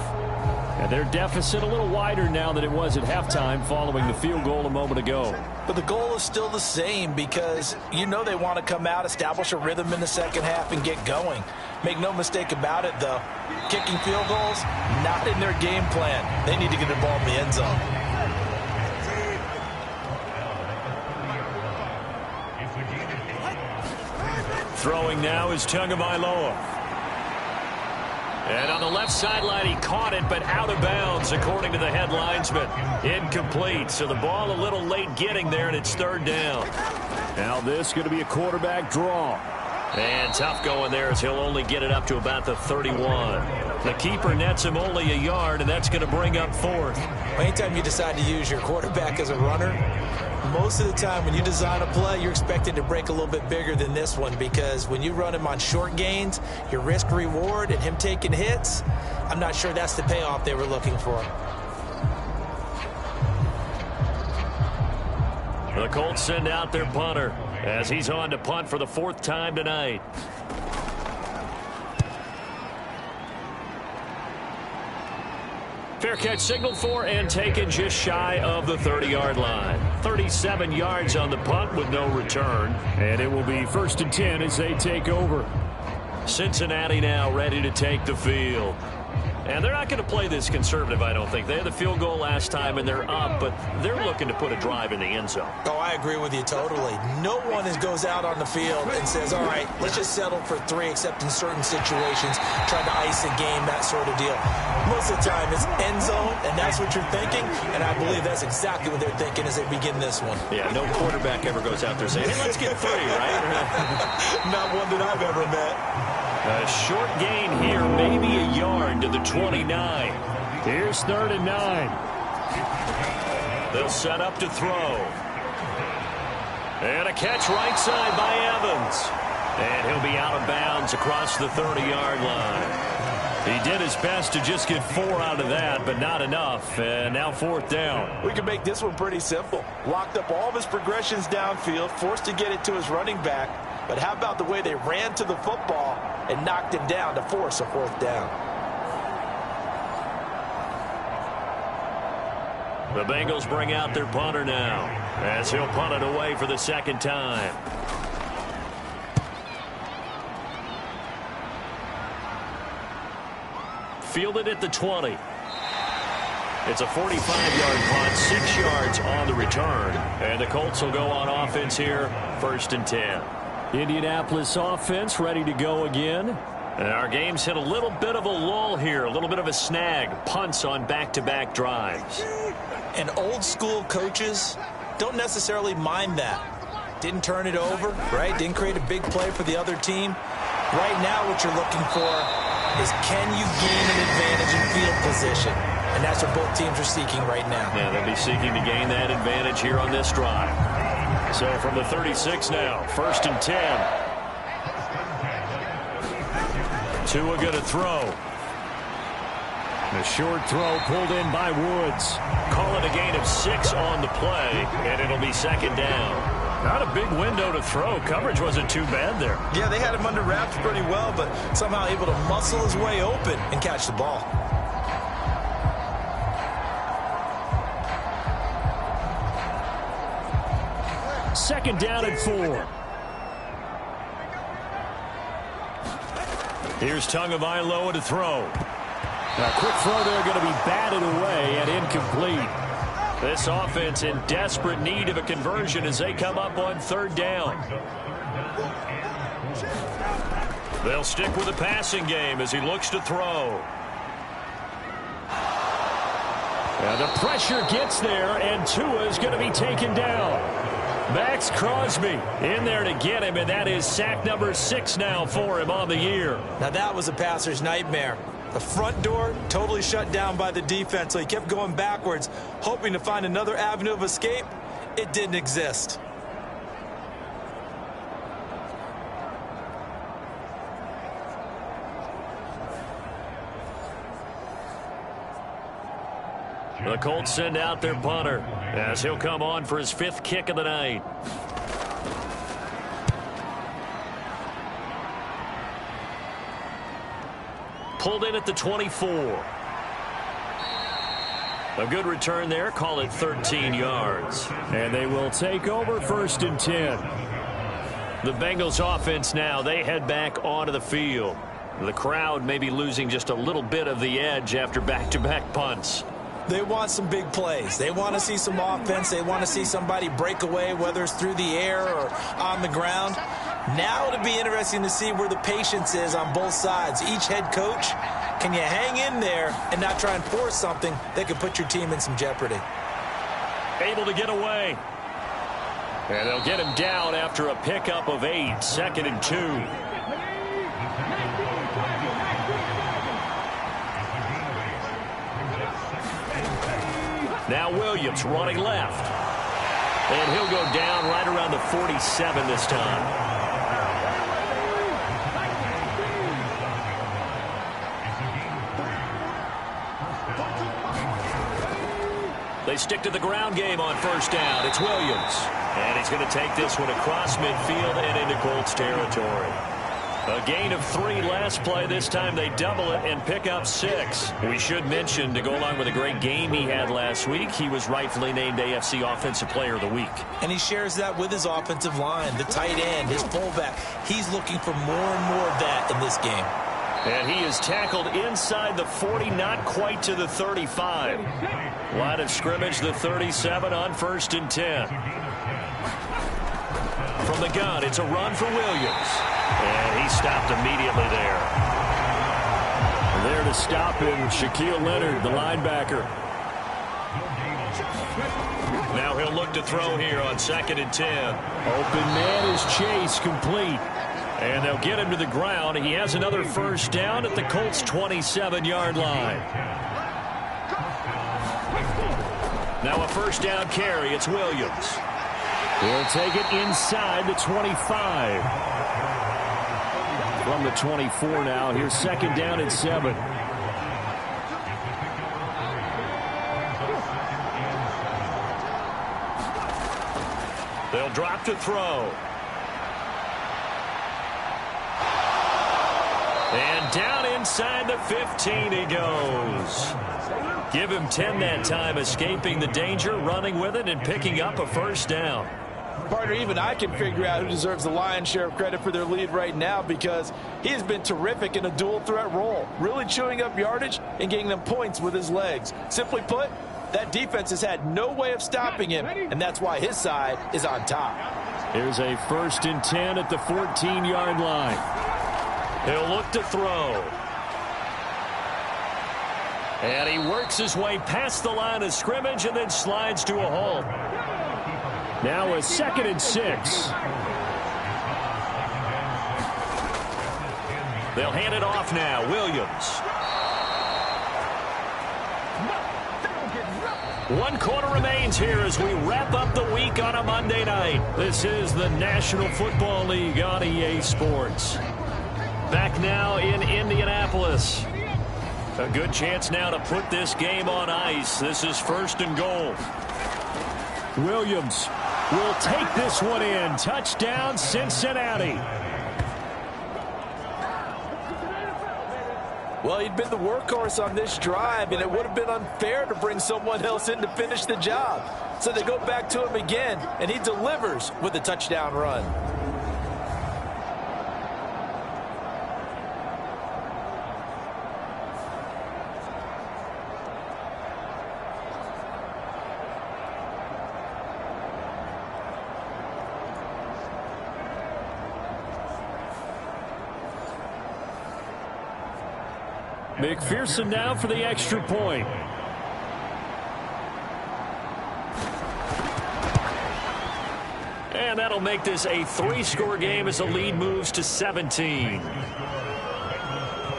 And their deficit a little wider now than it was at halftime following the field goal a moment ago. But the goal is still the same because you know they want to come out, establish a rhythm in the 2nd half, and get going. Make no mistake about it, though. Kicking field goals, not in their game plan. They need to get the ball in the end zone. Throwing now is Tagovailoa. And on the left sideline, he caught it, but out of bounds, according to the head linesman. Incomplete, so the ball a little late getting there, and it's 3rd down. Now this is going to be a quarterback draw. And tough going there as he'll only get it up to about the 31. The keeper nets him only a yard, and that's going to bring up 4th. Anytime you decide to use your quarterback as a runner, most of the time when you design a play, you're expected to break a little bit bigger than this one because when you run him on short gains, your risk-reward and him taking hits, I'm not sure that's the payoff they were looking for. The Colts send out their punter as he's on to punt for the 4th time tonight. Fair catch signaled for and taken just shy of the 30-yard line. 37 yards on the punt with no return. And it will be 1st and 10 as they take over. Cincinnati now ready to take the field. And they're not going to play this conservative, I don't think. They had the field goal last time, and they're up, but they're looking to put a drive in the end zone. Oh, I agree with you totally. No one goes out on the field and says, all right, let's just settle for 3, except in certain situations, trying to ice a game, that sort of deal. Most of the time, it's end zone, and that's what you're thinking, and I believe that's exactly what they're thinking as they begin this one. Yeah, no quarterback ever goes out there saying, hey, let's get 3, right? Not one that I've ever met. A short gain here, maybe a yard to the 29. Here's 3rd and 9. They'll set up to throw. And a catch right side by Evans. And he'll be out of bounds across the 30-yard line. He did his best to just get 4 out of that, but not enough. And now 4th down. We can make this one pretty simple. Locked up all of his progressions downfield, forced to get it to his running back. But how about the way they ran to the football and knocked him down to force a 4th down? The Bengals bring out their punter now as he'll punt it away for the 2nd time. Fielded at the 20. It's a 45-yard punt, 6 yards on the return. And the Colts will go on offense here, 1st and 10. Indianapolis offense ready to go again. And our game's hit a little bit of a lull here, a little bit of a snag. Punts on back-to-back drives. And old school coaches don't necessarily mind that. Didn't turn it over, right? Didn't create a big play for the other team. Right now what you're looking for is can you gain an advantage in field position? And that's what both teams are seeking right now. Yeah, they'll be seeking to gain that advantage here on this drive. So from the 36 now, 1st and 10. Tua going to throw. A short throw pulled in by Woods. Call it a gain of 6 on the play, and it'll be 2nd down. Not a big window to throw. Coverage wasn't too bad there. Yeah, they had him under wraps pretty well, but somehow able to muscle his way open and catch the ball. Second down and 4. Here's Tagovailoa to throw. A quick throw there going to be batted away and incomplete. This offense in desperate need of a conversion as they come up on 3rd down. They'll stick with the passing game as he looks to throw. And the pressure gets there, and Tua is going to be taken down. Max Crosby in there to get him, and that is sack number 6 now for him on the year. Now that was a passer's nightmare. The front door totally shut down by the defense, so he kept going backwards, hoping to find another avenue of escape. It didn't exist. The Colts send out their punter as he'll come on for his 5th kick of the night. Pulled in at the 24. A good return there. Call it 13 yards. And they will take over 1st and 10. The Bengals offense now, they head back onto the field. The crowd may be losing just a little bit of the edge after back-to-back punts. They want some big plays. They want to see some offense. They want to see somebody break away, whether it's through the air or on the ground. Now it'll be interesting to see where the patience is on both sides. Each head coach, can you hang in there and not try and force something that could put your team in some jeopardy? Able to get away. And they'll get him down after a pickup of 8, 2nd and 2. Now Williams running left. And he'll go down right around the 47 this time. They stick to the ground game on 1st down. It's Williams. And he's going to take this one across midfield and into Colts territory. A gain of 3 last play. This time they double it and pick up 6. We should mention, to go along with a great game he had last week, he was rightfully named AFC Offensive Player of the Week. And he shares that with his offensive line, the tight end, his fullback. He's looking for more and more of that in this game. And he is tackled inside the 40, not quite to the 35. Line of scrimmage, the 37 on 1st and 10. From the gun, it's a run for Williams. And he stopped immediately there. And there to stop him, Shaquille Leonard, the linebacker. Now he'll look to throw here on 2nd and 10. Open man is Chase, complete. And they'll get him to the ground. He has another first down at the Colts' 27-yard line. Now a first down carry. It's Williams. He'll take it inside the 25. From the 24 now. Here's 2nd down and 7. They'll drop to throw. And down inside the 15 he goes. Give him 10 that time, escaping the danger, running with it, and picking up a first down. Partner, even I can figure out who deserves the lion's share of credit for their lead right now, because he has been terrific in a dual threat role, really chewing up yardage and getting them points with his legs. Simply put, that defense has had no way of stopping him, and that's why his side is on top. Here's a 1st and 10 at the 14-yard line. He'll look to throw. And he works his way past the line of scrimmage and then slides to a halt. Now a 2nd and 6. They'll hand it off now. Williams. 1 quarter remains here as we wrap up the week on a Monday night. This is the National Football League on EA Sports. Back now in Indianapolis. A good chance now to put this game on ice. This is 1st and goal. Williams will take this one in. Touchdown, Cincinnati. Well, he'd been the workhorse on this drive, and it would have been unfair to bring someone else in to finish the job. So they go back to him again, and he delivers with a touchdown run. McPherson now for the extra point. And that'll make this a 3-score game as the lead moves to 17.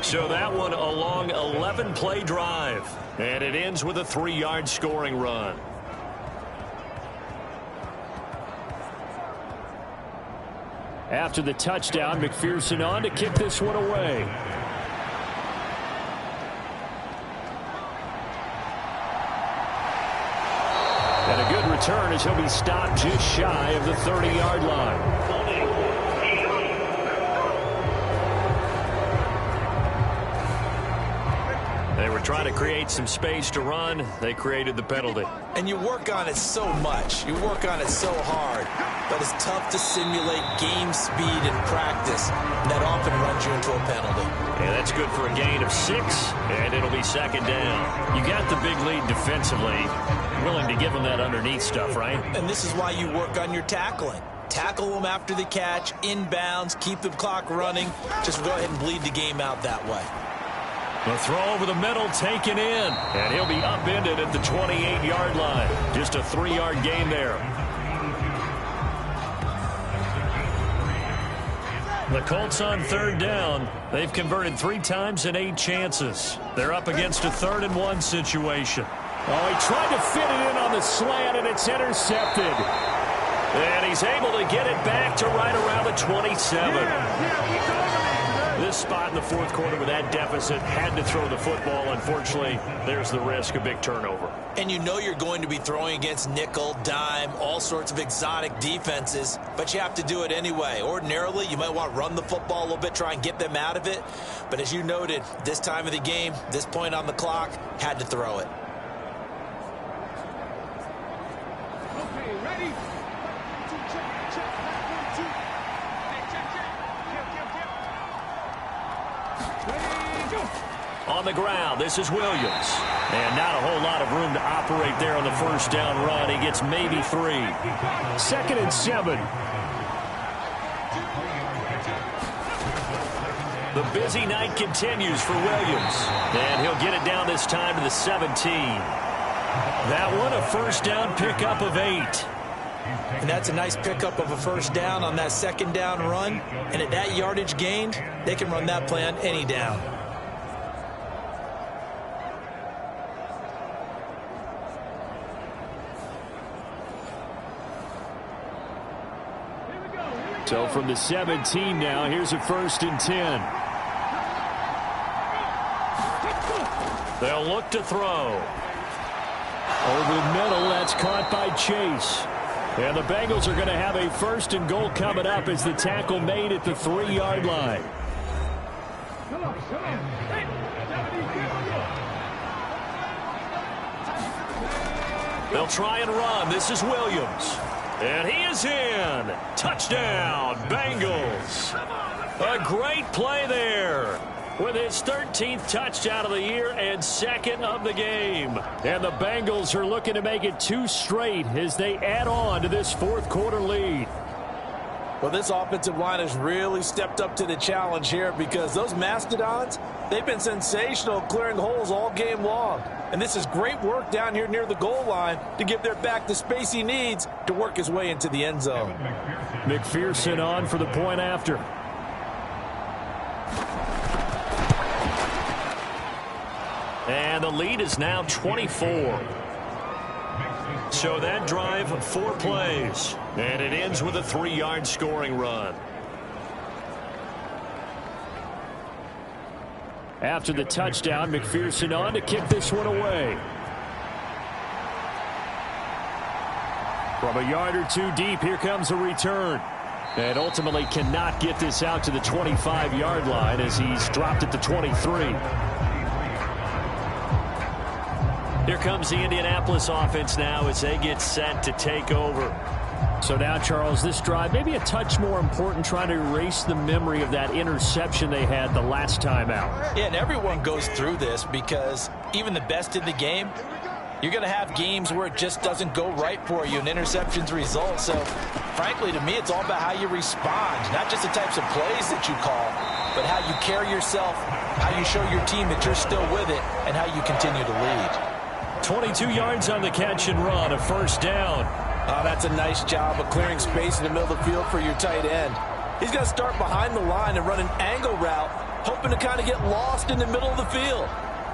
So that one a long 11-play drive. And it ends with a 3-yard scoring run. After the touchdown, McPherson on to kick this one away. And a good return as he'll be stopped just shy of the 30-yard line. They were trying to create some space to run. They created the penalty. And you work on it so much. You work on it so hard. But it's tough to simulate game speed in practice. And that often runs you into a penalty. And that's good for a gain of 6. And it'll be 2nd down. You got the big lead defensively. Willing to give them that underneath stuff, right? And this is why you work on your tackling. Tackle them after the catch, inbounds, keep the clock running. Just go ahead and bleed the game out that way. The throw over the middle taken in. And he'll be upended at the 28-yard line. Just a 3-yard gain there. The Colts on 3rd down. They've converted 3 times in 8 chances. They're up against a 3rd and 1 situation. Oh, he tried to fit it in on the slant, and it's intercepted. And he's able to get it back to right around the 27. This spot in the 4th quarter with that deficit, had to throw the football. Unfortunately, there's the risk of big turnover. And you know you're going to be throwing against nickel, dime, all sorts of exotic defenses, but you have to do it anyway. Ordinarily, you might want to run the football a little bit, try and get them out of it. But as you noted, this time of the game, this point on the clock, had to throw it. Ready? On the ground, this is Williams. And not a whole lot of room to operate there on the first down run. He gets maybe 3. 2nd and 7. The busy night continues for Williams. And he'll get it down this time to the 17. That one a first down pickup of 8. And that's a nice pickup of a first down on that second down run. And at that yardage gained, they can run that play on any down. So from the 17 now, here's a 1st and 10. They'll look to throw. Over the middle, that's caught by Chase. And the Bengals are going to have a 1st and goal coming up as the tackle made at the 3-yard line. They'll try and run. This is Williams. And he is in. Touchdown, Bengals. A great play there with his 13th touchdown of the year and 2nd of the game. And the Bengals are looking to make it 2 straight as they add on to this 4th quarter lead. Well, this offensive line has really stepped up to the challenge here because those Mastodons, they've been sensational clearing holes all game long. And this is great work down here near the goal line to give their back the space he needs to work his way into the end zone. McPherson on for the point after. And the lead is now 24. So that drive, 4 plays. And it ends with a 3-yard scoring run. After the touchdown, McPherson on to kick this one away. From a yard or 2 deep, here comes a return. And ultimately cannot get this out to the 25-yard line as he's dropped at the 23. Here comes the Indianapolis offense now as they get set to take over. So now, Charles, this drive maybe a touch more important, trying to erase the memory of that interception they had the last time out. Yeah, and everyone goes through this because even the best in the game, you're going to have games where it just doesn't go right for you and interceptions result. So, frankly, to me, it's all about how you respond, not just the types of plays that you call, but how you carry yourself, how you show your team that you're still with it, and how you continue to lead. 22 yards on the catch and run, a first down. Oh, that's a nice job of clearing space in the middle of the field for your tight end. He's going to start behind the line and run an angle route, hoping to kind of get lost in the middle of the field.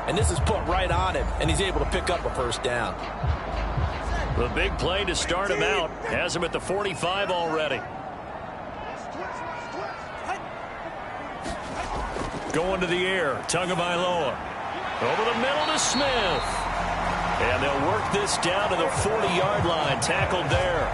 And this is put right on him, and he's able to pick up a first down. The big play to start him out has him at the 45 already. Going to the air, Tagovailoa. Over the middle to Smith. And they'll work this down to the 40-yard line, tackled there.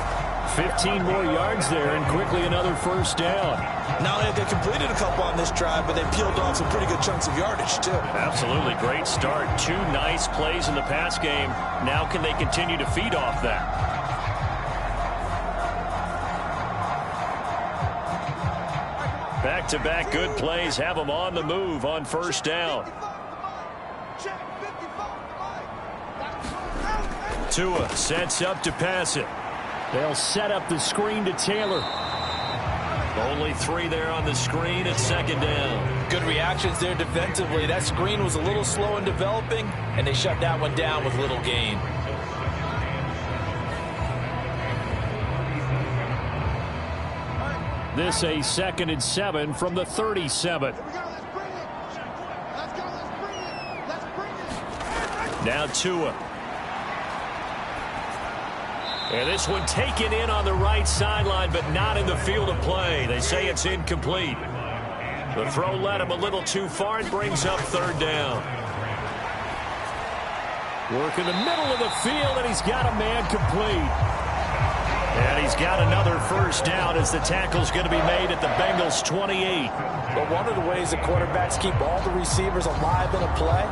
15 more yards there, and quickly another first down. Not only have they completed a couple on this drive, but they peeled off some pretty good chunks of yardage, too. Absolutely great start. 2 nice plays in the pass game. Now can they continue to feed off that? Back-to-back good plays have them on the move on first down. Tua sets up to pass it. They'll set up the screen to Taylor. Only 3 there on the screen at second down. Good reactions there defensively. That screen was a little slow in developing, and they shut that one down with little gain. This a 2nd and 7 from the 37. Now Tua. And this one taken in on the right sideline, but not in the field of play. They say it's incomplete. The throw led him a little too far and brings up 3rd down. Work in the middle of the field, and he's got a man complete. And he's got another first down as the tackle's going to be made at the Bengals' 28. But one of the ways the quarterbacks keep all the receivers alive in a play,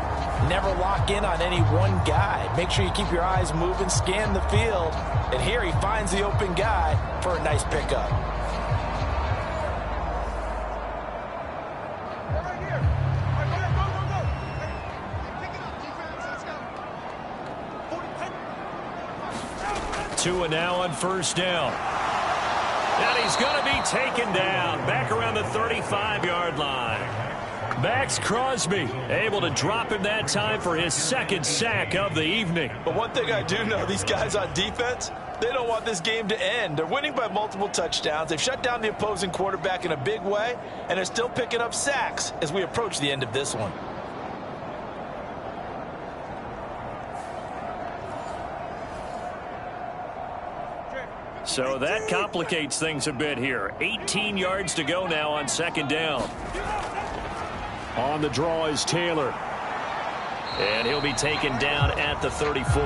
never lock in on any one guy. Make sure you keep your eyes moving, scan the field. And here he finds the open guy for a nice pickup. Tua now on first down. And he's going to be taken down back around the 35-yard line. Max Crosby able to drop him that time for his second sack of the evening. But one thing I do know, these guys on defense, they don't want this game to end. They're winning by multiple touchdowns. They've shut down the opposing quarterback in a big way, and they're still picking up sacks as we approach the end of this one. So that complicates things a bit here. 18 yards to go now on second down. On the draw is Taylor. And he'll be taken down at the 34.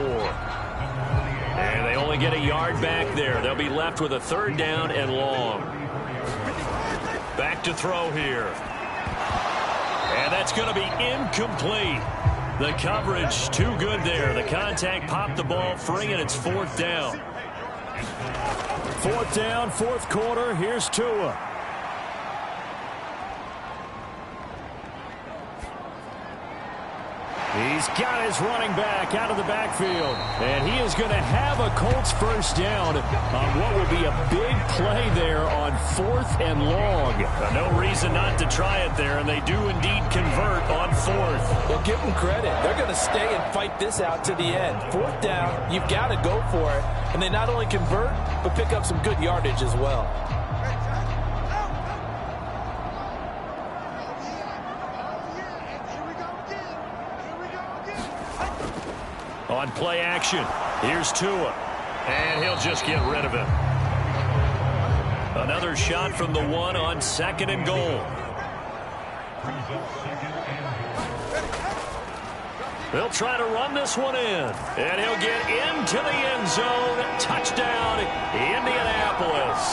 And they only get a yard back there. They'll be left with a third down and long. Back to throw here. And that's going to be incomplete. The coverage too good there. The contact popped the ball free, and it's fourth down. Fourth down, fourth quarter. Here's Tua. He's got his running back out of the backfield. And he is going to have a Colts first down on what will be a big play there on fourth and long. No reason not to try it there, and they do indeed convert on fourth. Well, give them credit. They're going to stay and fight this out to the end. Fourth down, you've got to go for it. And they not only convert, but pick up some good yardage as well. On play action, here's Tua. And he'll just get rid of him. Another shot from the one on second and goal. They'll try to run this one in. And he'll get into the end zone. Touchdown, Indianapolis.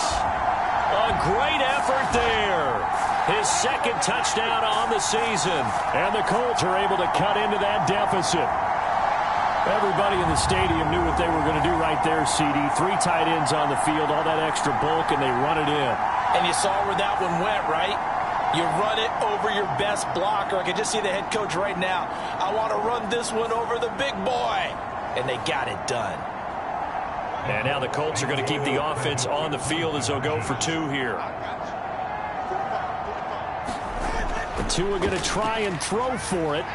A great effort there. His second touchdown on the season. And the Colts are able to cut into that deficit. Everybody in the stadium knew what they were going to do right there, CD. 3 tight ends on the field, all that extra bulk, and they run it in. And you saw where that one went, right? You run it over your best blocker. I can just see the head coach right now. I want to run this one over the big boy. And they got it done. And now the Colts are going to keep the offense on the field as they'll go for 2 here. Tua going to try and throw for it.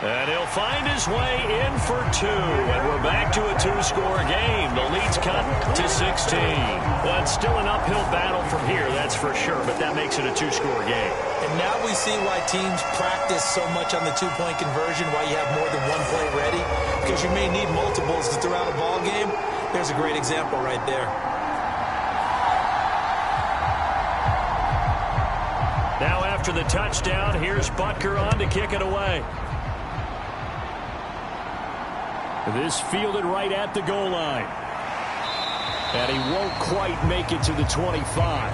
And he'll find his way in for 2. And we're back to a 2-score game. The lead's cut to 16. Well, it's still an uphill battle from here, that's for sure. But that makes it a 2-score game. And now we see why teams practice so much on the 2-point conversion, why you have more than one play ready. Because you may need multiples to throw out a ball game. There's a great example right there. Now after the touchdown, here's Butker on to kick it away. This fielded right at the goal line. And he won't quite make it to the 25.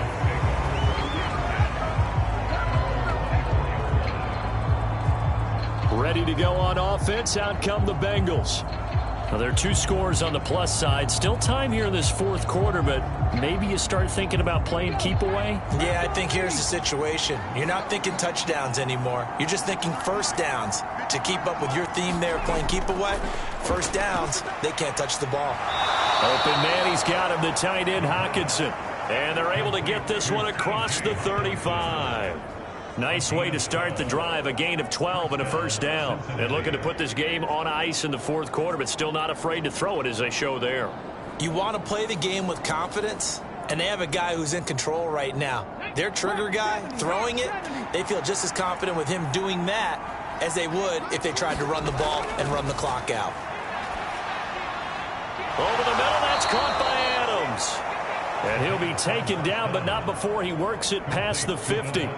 Ready to go on offense. Out come the Bengals. Now, there are 2 scores on the plus side. Still time here in this fourth quarter, but maybe you start thinking about playing keep away? Yeah, I think here's the situation. You're not thinking touchdowns anymore. You're just thinking first downs. To keep up with your theme there, playing keep away, first downs, they can't touch the ball. Open man, he's got him, the tight end Hockenson. And they're able to get this one across the 35. Nice way to start the drive, a gain of 12 and a first down. And looking to put this game on ice in the fourth quarter, but still not afraid to throw it as they show there. You want to play the game with confidence, and they have a guy who's in control right now. Their trigger guy, throwing it, they feel just as confident with him doing that as they would if they tried to run the ball and run the clock out. Over the middle, that's caught by Adams. And he'll be taken down, but not before he works it past the 50.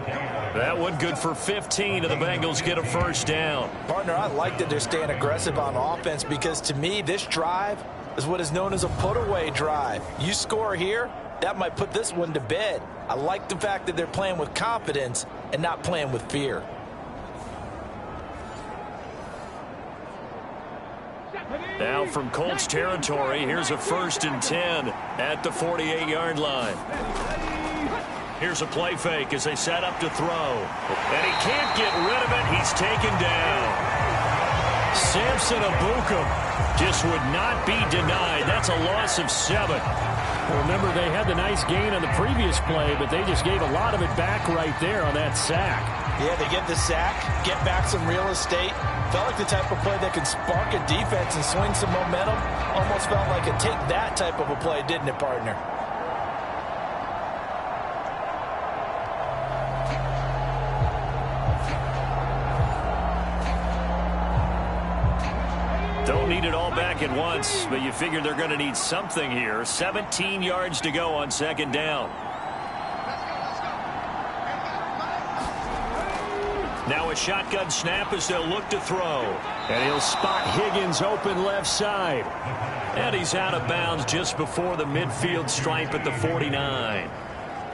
That one good for 15, and the Bengals get a first down. Partner, I like that they're staying aggressive on offense because, to me, this drive is what is known as a put-away drive. You score here, that might put this one to bed. I like the fact that they're playing with confidence and not playing with fear. Now from Colts territory, here's a 1st and 10 at the 48-yard line. Here's a play fake as they set up to throw. And he can't get rid of it. He's taken down. Samson Abuka just would not be denied. That's a loss of 7. Well, remember, they had the nice gain on the previous play, but they just gave a lot of it back right there on that sack. Yeah, they get the sack, get back some real estate. Felt like the type of play that could spark a defense and swing some momentum. Almost felt like a take that type of a play, didn't it, partner? Don't need it all back at once, but you figure they're going to need something here. 17 yards to go on second down. Now a shotgun snap as they'll look to throw. And he'll spot Higgins open left side. And he's out of bounds just before the midfield stripe at the 49.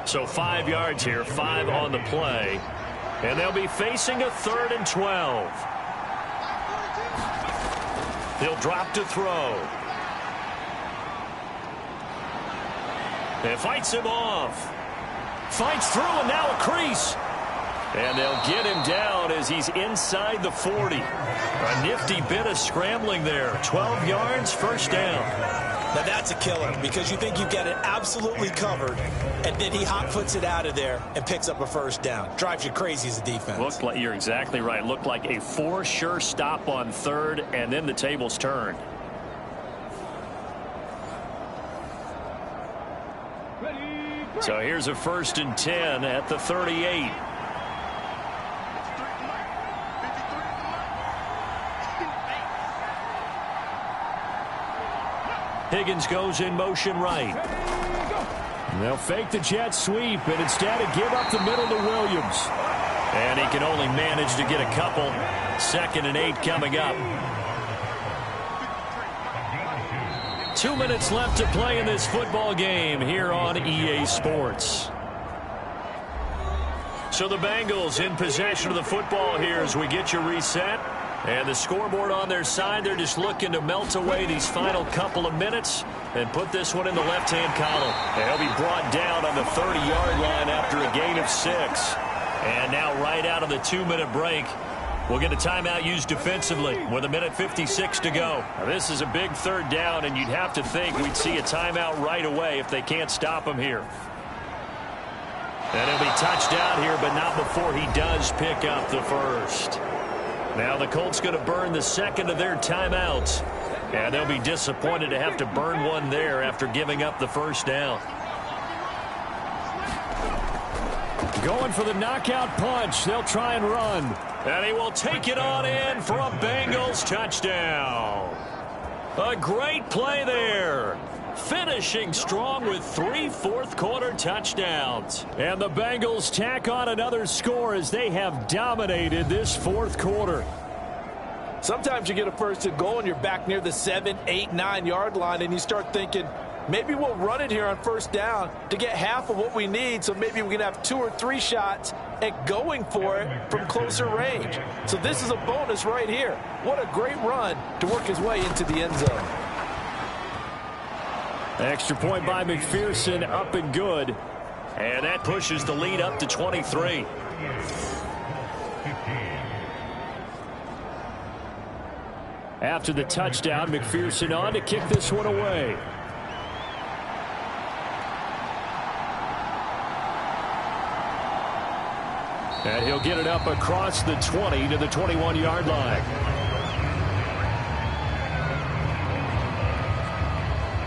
So 5 yards here, 5 on the play. And they'll be facing a 3rd and 12. He'll drop to throw. And fights him off. Fights through, and now a crease. And they'll get him down as he's inside the 40. A nifty bit of scrambling there. 12 yards, first down. Now that's a killer because you think you've got it absolutely covered, and then he hot puts it out of there and picks up a first down. Drives you crazy as a defense. Looked like, you're exactly right. Looked like a for sure stop on 3rd, and then the tables turned. So here's a 1st and 10 at the 38. Higgins goes in motion right. They'll fake the jet sweep and instead give up the middle to Williams. And he can only manage to get a couple. 2nd and 8 coming up. 2 minutes left to play in this football game here on EA Sports. So the Bengals in possession of the football here as we get you reset. And the scoreboard on their side, they're just looking to melt away these final couple of minutes and put this one in the left-hand column. And he'll be brought down on the 30-yard line after a gain of 6. And now right out of the 2-minute break, we'll get a timeout used defensively with 1:56 to go. Now, this is a big 3rd down, and you'd have to think we'd see a timeout right away if they can't stop him here. And he'll be touched down here, but not before he does pick up the 1st. Now the Colts going to burn the 2nd of their timeouts. And they'll be disappointed to have to burn one there after giving up the 1st down. Going for the knockout punch. They'll try and run. And he will take it on in for a Bengals touchdown. A great play there. Finishing strong with 3 fourth-quarter touchdowns. And the Bengals tack on another score as they have dominated this 4th quarter. Sometimes you get a 1st and goal and you're back near the 7, 8, 9-yard line, and you start thinking, maybe we'll run it here on 1st down to get half of what we need, so maybe we can have 2 or 3 shots at going for it from closer range. So this is a bonus right here. What a great run to work his way into the end zone. Extra point by McPherson, up and good. And that pushes the lead up to 23. After the touchdown, McPherson on to kick this one away. And he'll get it up across the 20 to the 21-yard line.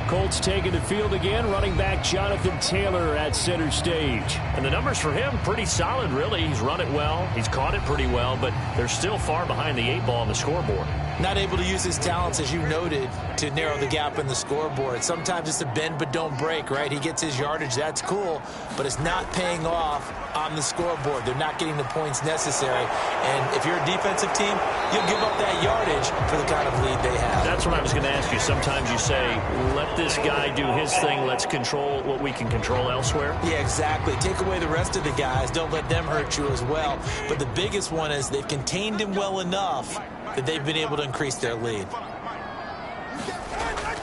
Colts taking the field again. Running back Jonathan Taylor at center stage. And the numbers for him pretty solid, really. He's run it well. He's caught it pretty well, but they're still far behind the 8 ball on the scoreboard. Not able to use his talents, as you noted, to narrow the gap in the scoreboard. Sometimes it's a bend but don't break, right? He gets his yardage. That's cool, but it's not paying off on the scoreboard. They're not getting the points necessary. And if you're a defensive team, you'll give up that yardage for the kind of lead they have. That's what I was going to ask you. Sometimes you say, let this guy do his thing. Let's control what we can control elsewhere. Yeah, exactly. Take away the rest of the guys. Don't let them hurt you as well. But the biggest one is they've contained him well enough that they've been able to increase their lead.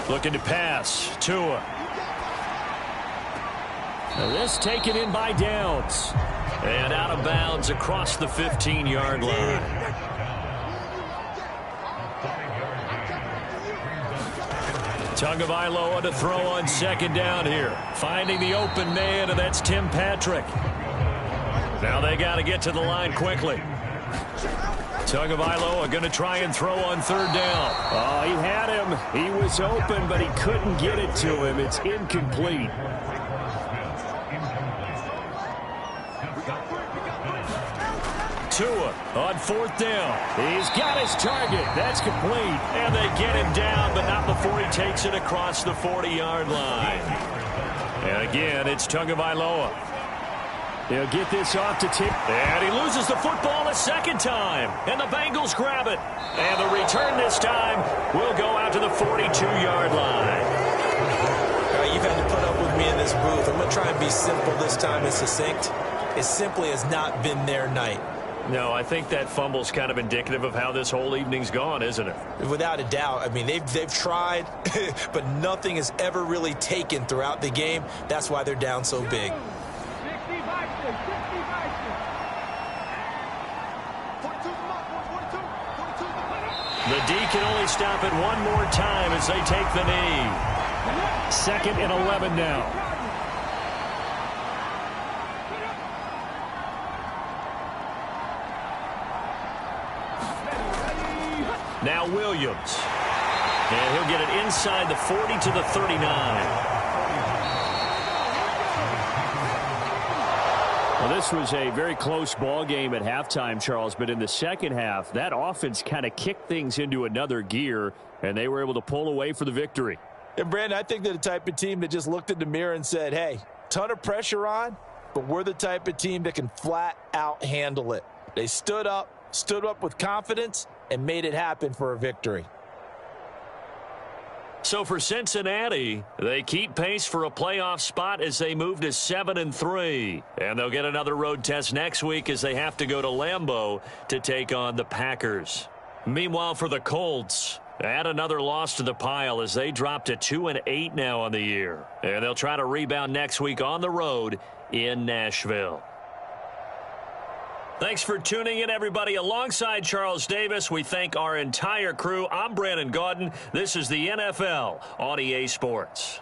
Looking to pass. Tua. Now this taken in by Downs. And out of bounds across the 15-yard line. Tagovailoa to throw on second down here. Finding the open man, and that's Tim Patrick. Now they got to get to the line quickly. Tagovailoa going to try and throw on third down. Oh, he had him. He was open, but he couldn't get it to him. It's incomplete. Tua on fourth down. He's got his target. That's complete. And they get him down, but not before he takes it across the 40-yard line. And again, it's Tagovailoa. He'll get this off to Tim. And he loses the football a second time. And the Bengals grab it. And the return this time will go out to the 42-yard line. All right, you've had to put up with me in this booth. I'm going to try and be simple this time and succinct. It simply has not been their night. No, I think that fumble's kind of indicative of how this whole evening's gone, isn't it? Without a doubt. I mean, they've tried, but nothing has ever really taken throughout the game. That's why they're down so big. The D can only stop it one more time as they take the knee. 2nd and 11 now. Now Williams. And he'll get it inside the 40 to the 39. Well, this was a very close ball game at halftime, Charles, but in the second half, that offense kind of kicked things into another gear, and they were able to pull away for the victory. And, Brandon, I think they're the type of team that just looked in the mirror and said, hey, ton of pressure on, but we're the type of team that can flat out handle it. They stood up with confidence, and made it happen for a victory. So for Cincinnati, they keep pace for a playoff spot as they move to 7-3. And they'll get another road test next week as they have to go to Lambeau to take on the Packers. Meanwhile, for the Colts, add another loss to the pile as they drop to 2-8 now on the year. And they'll try to rebound next week on the road in Nashville. Thanks for tuning in, everybody. Alongside Charles Davis, we thank our entire crew. I'm Brandon Gaudin. This is the NFL on EA Sports.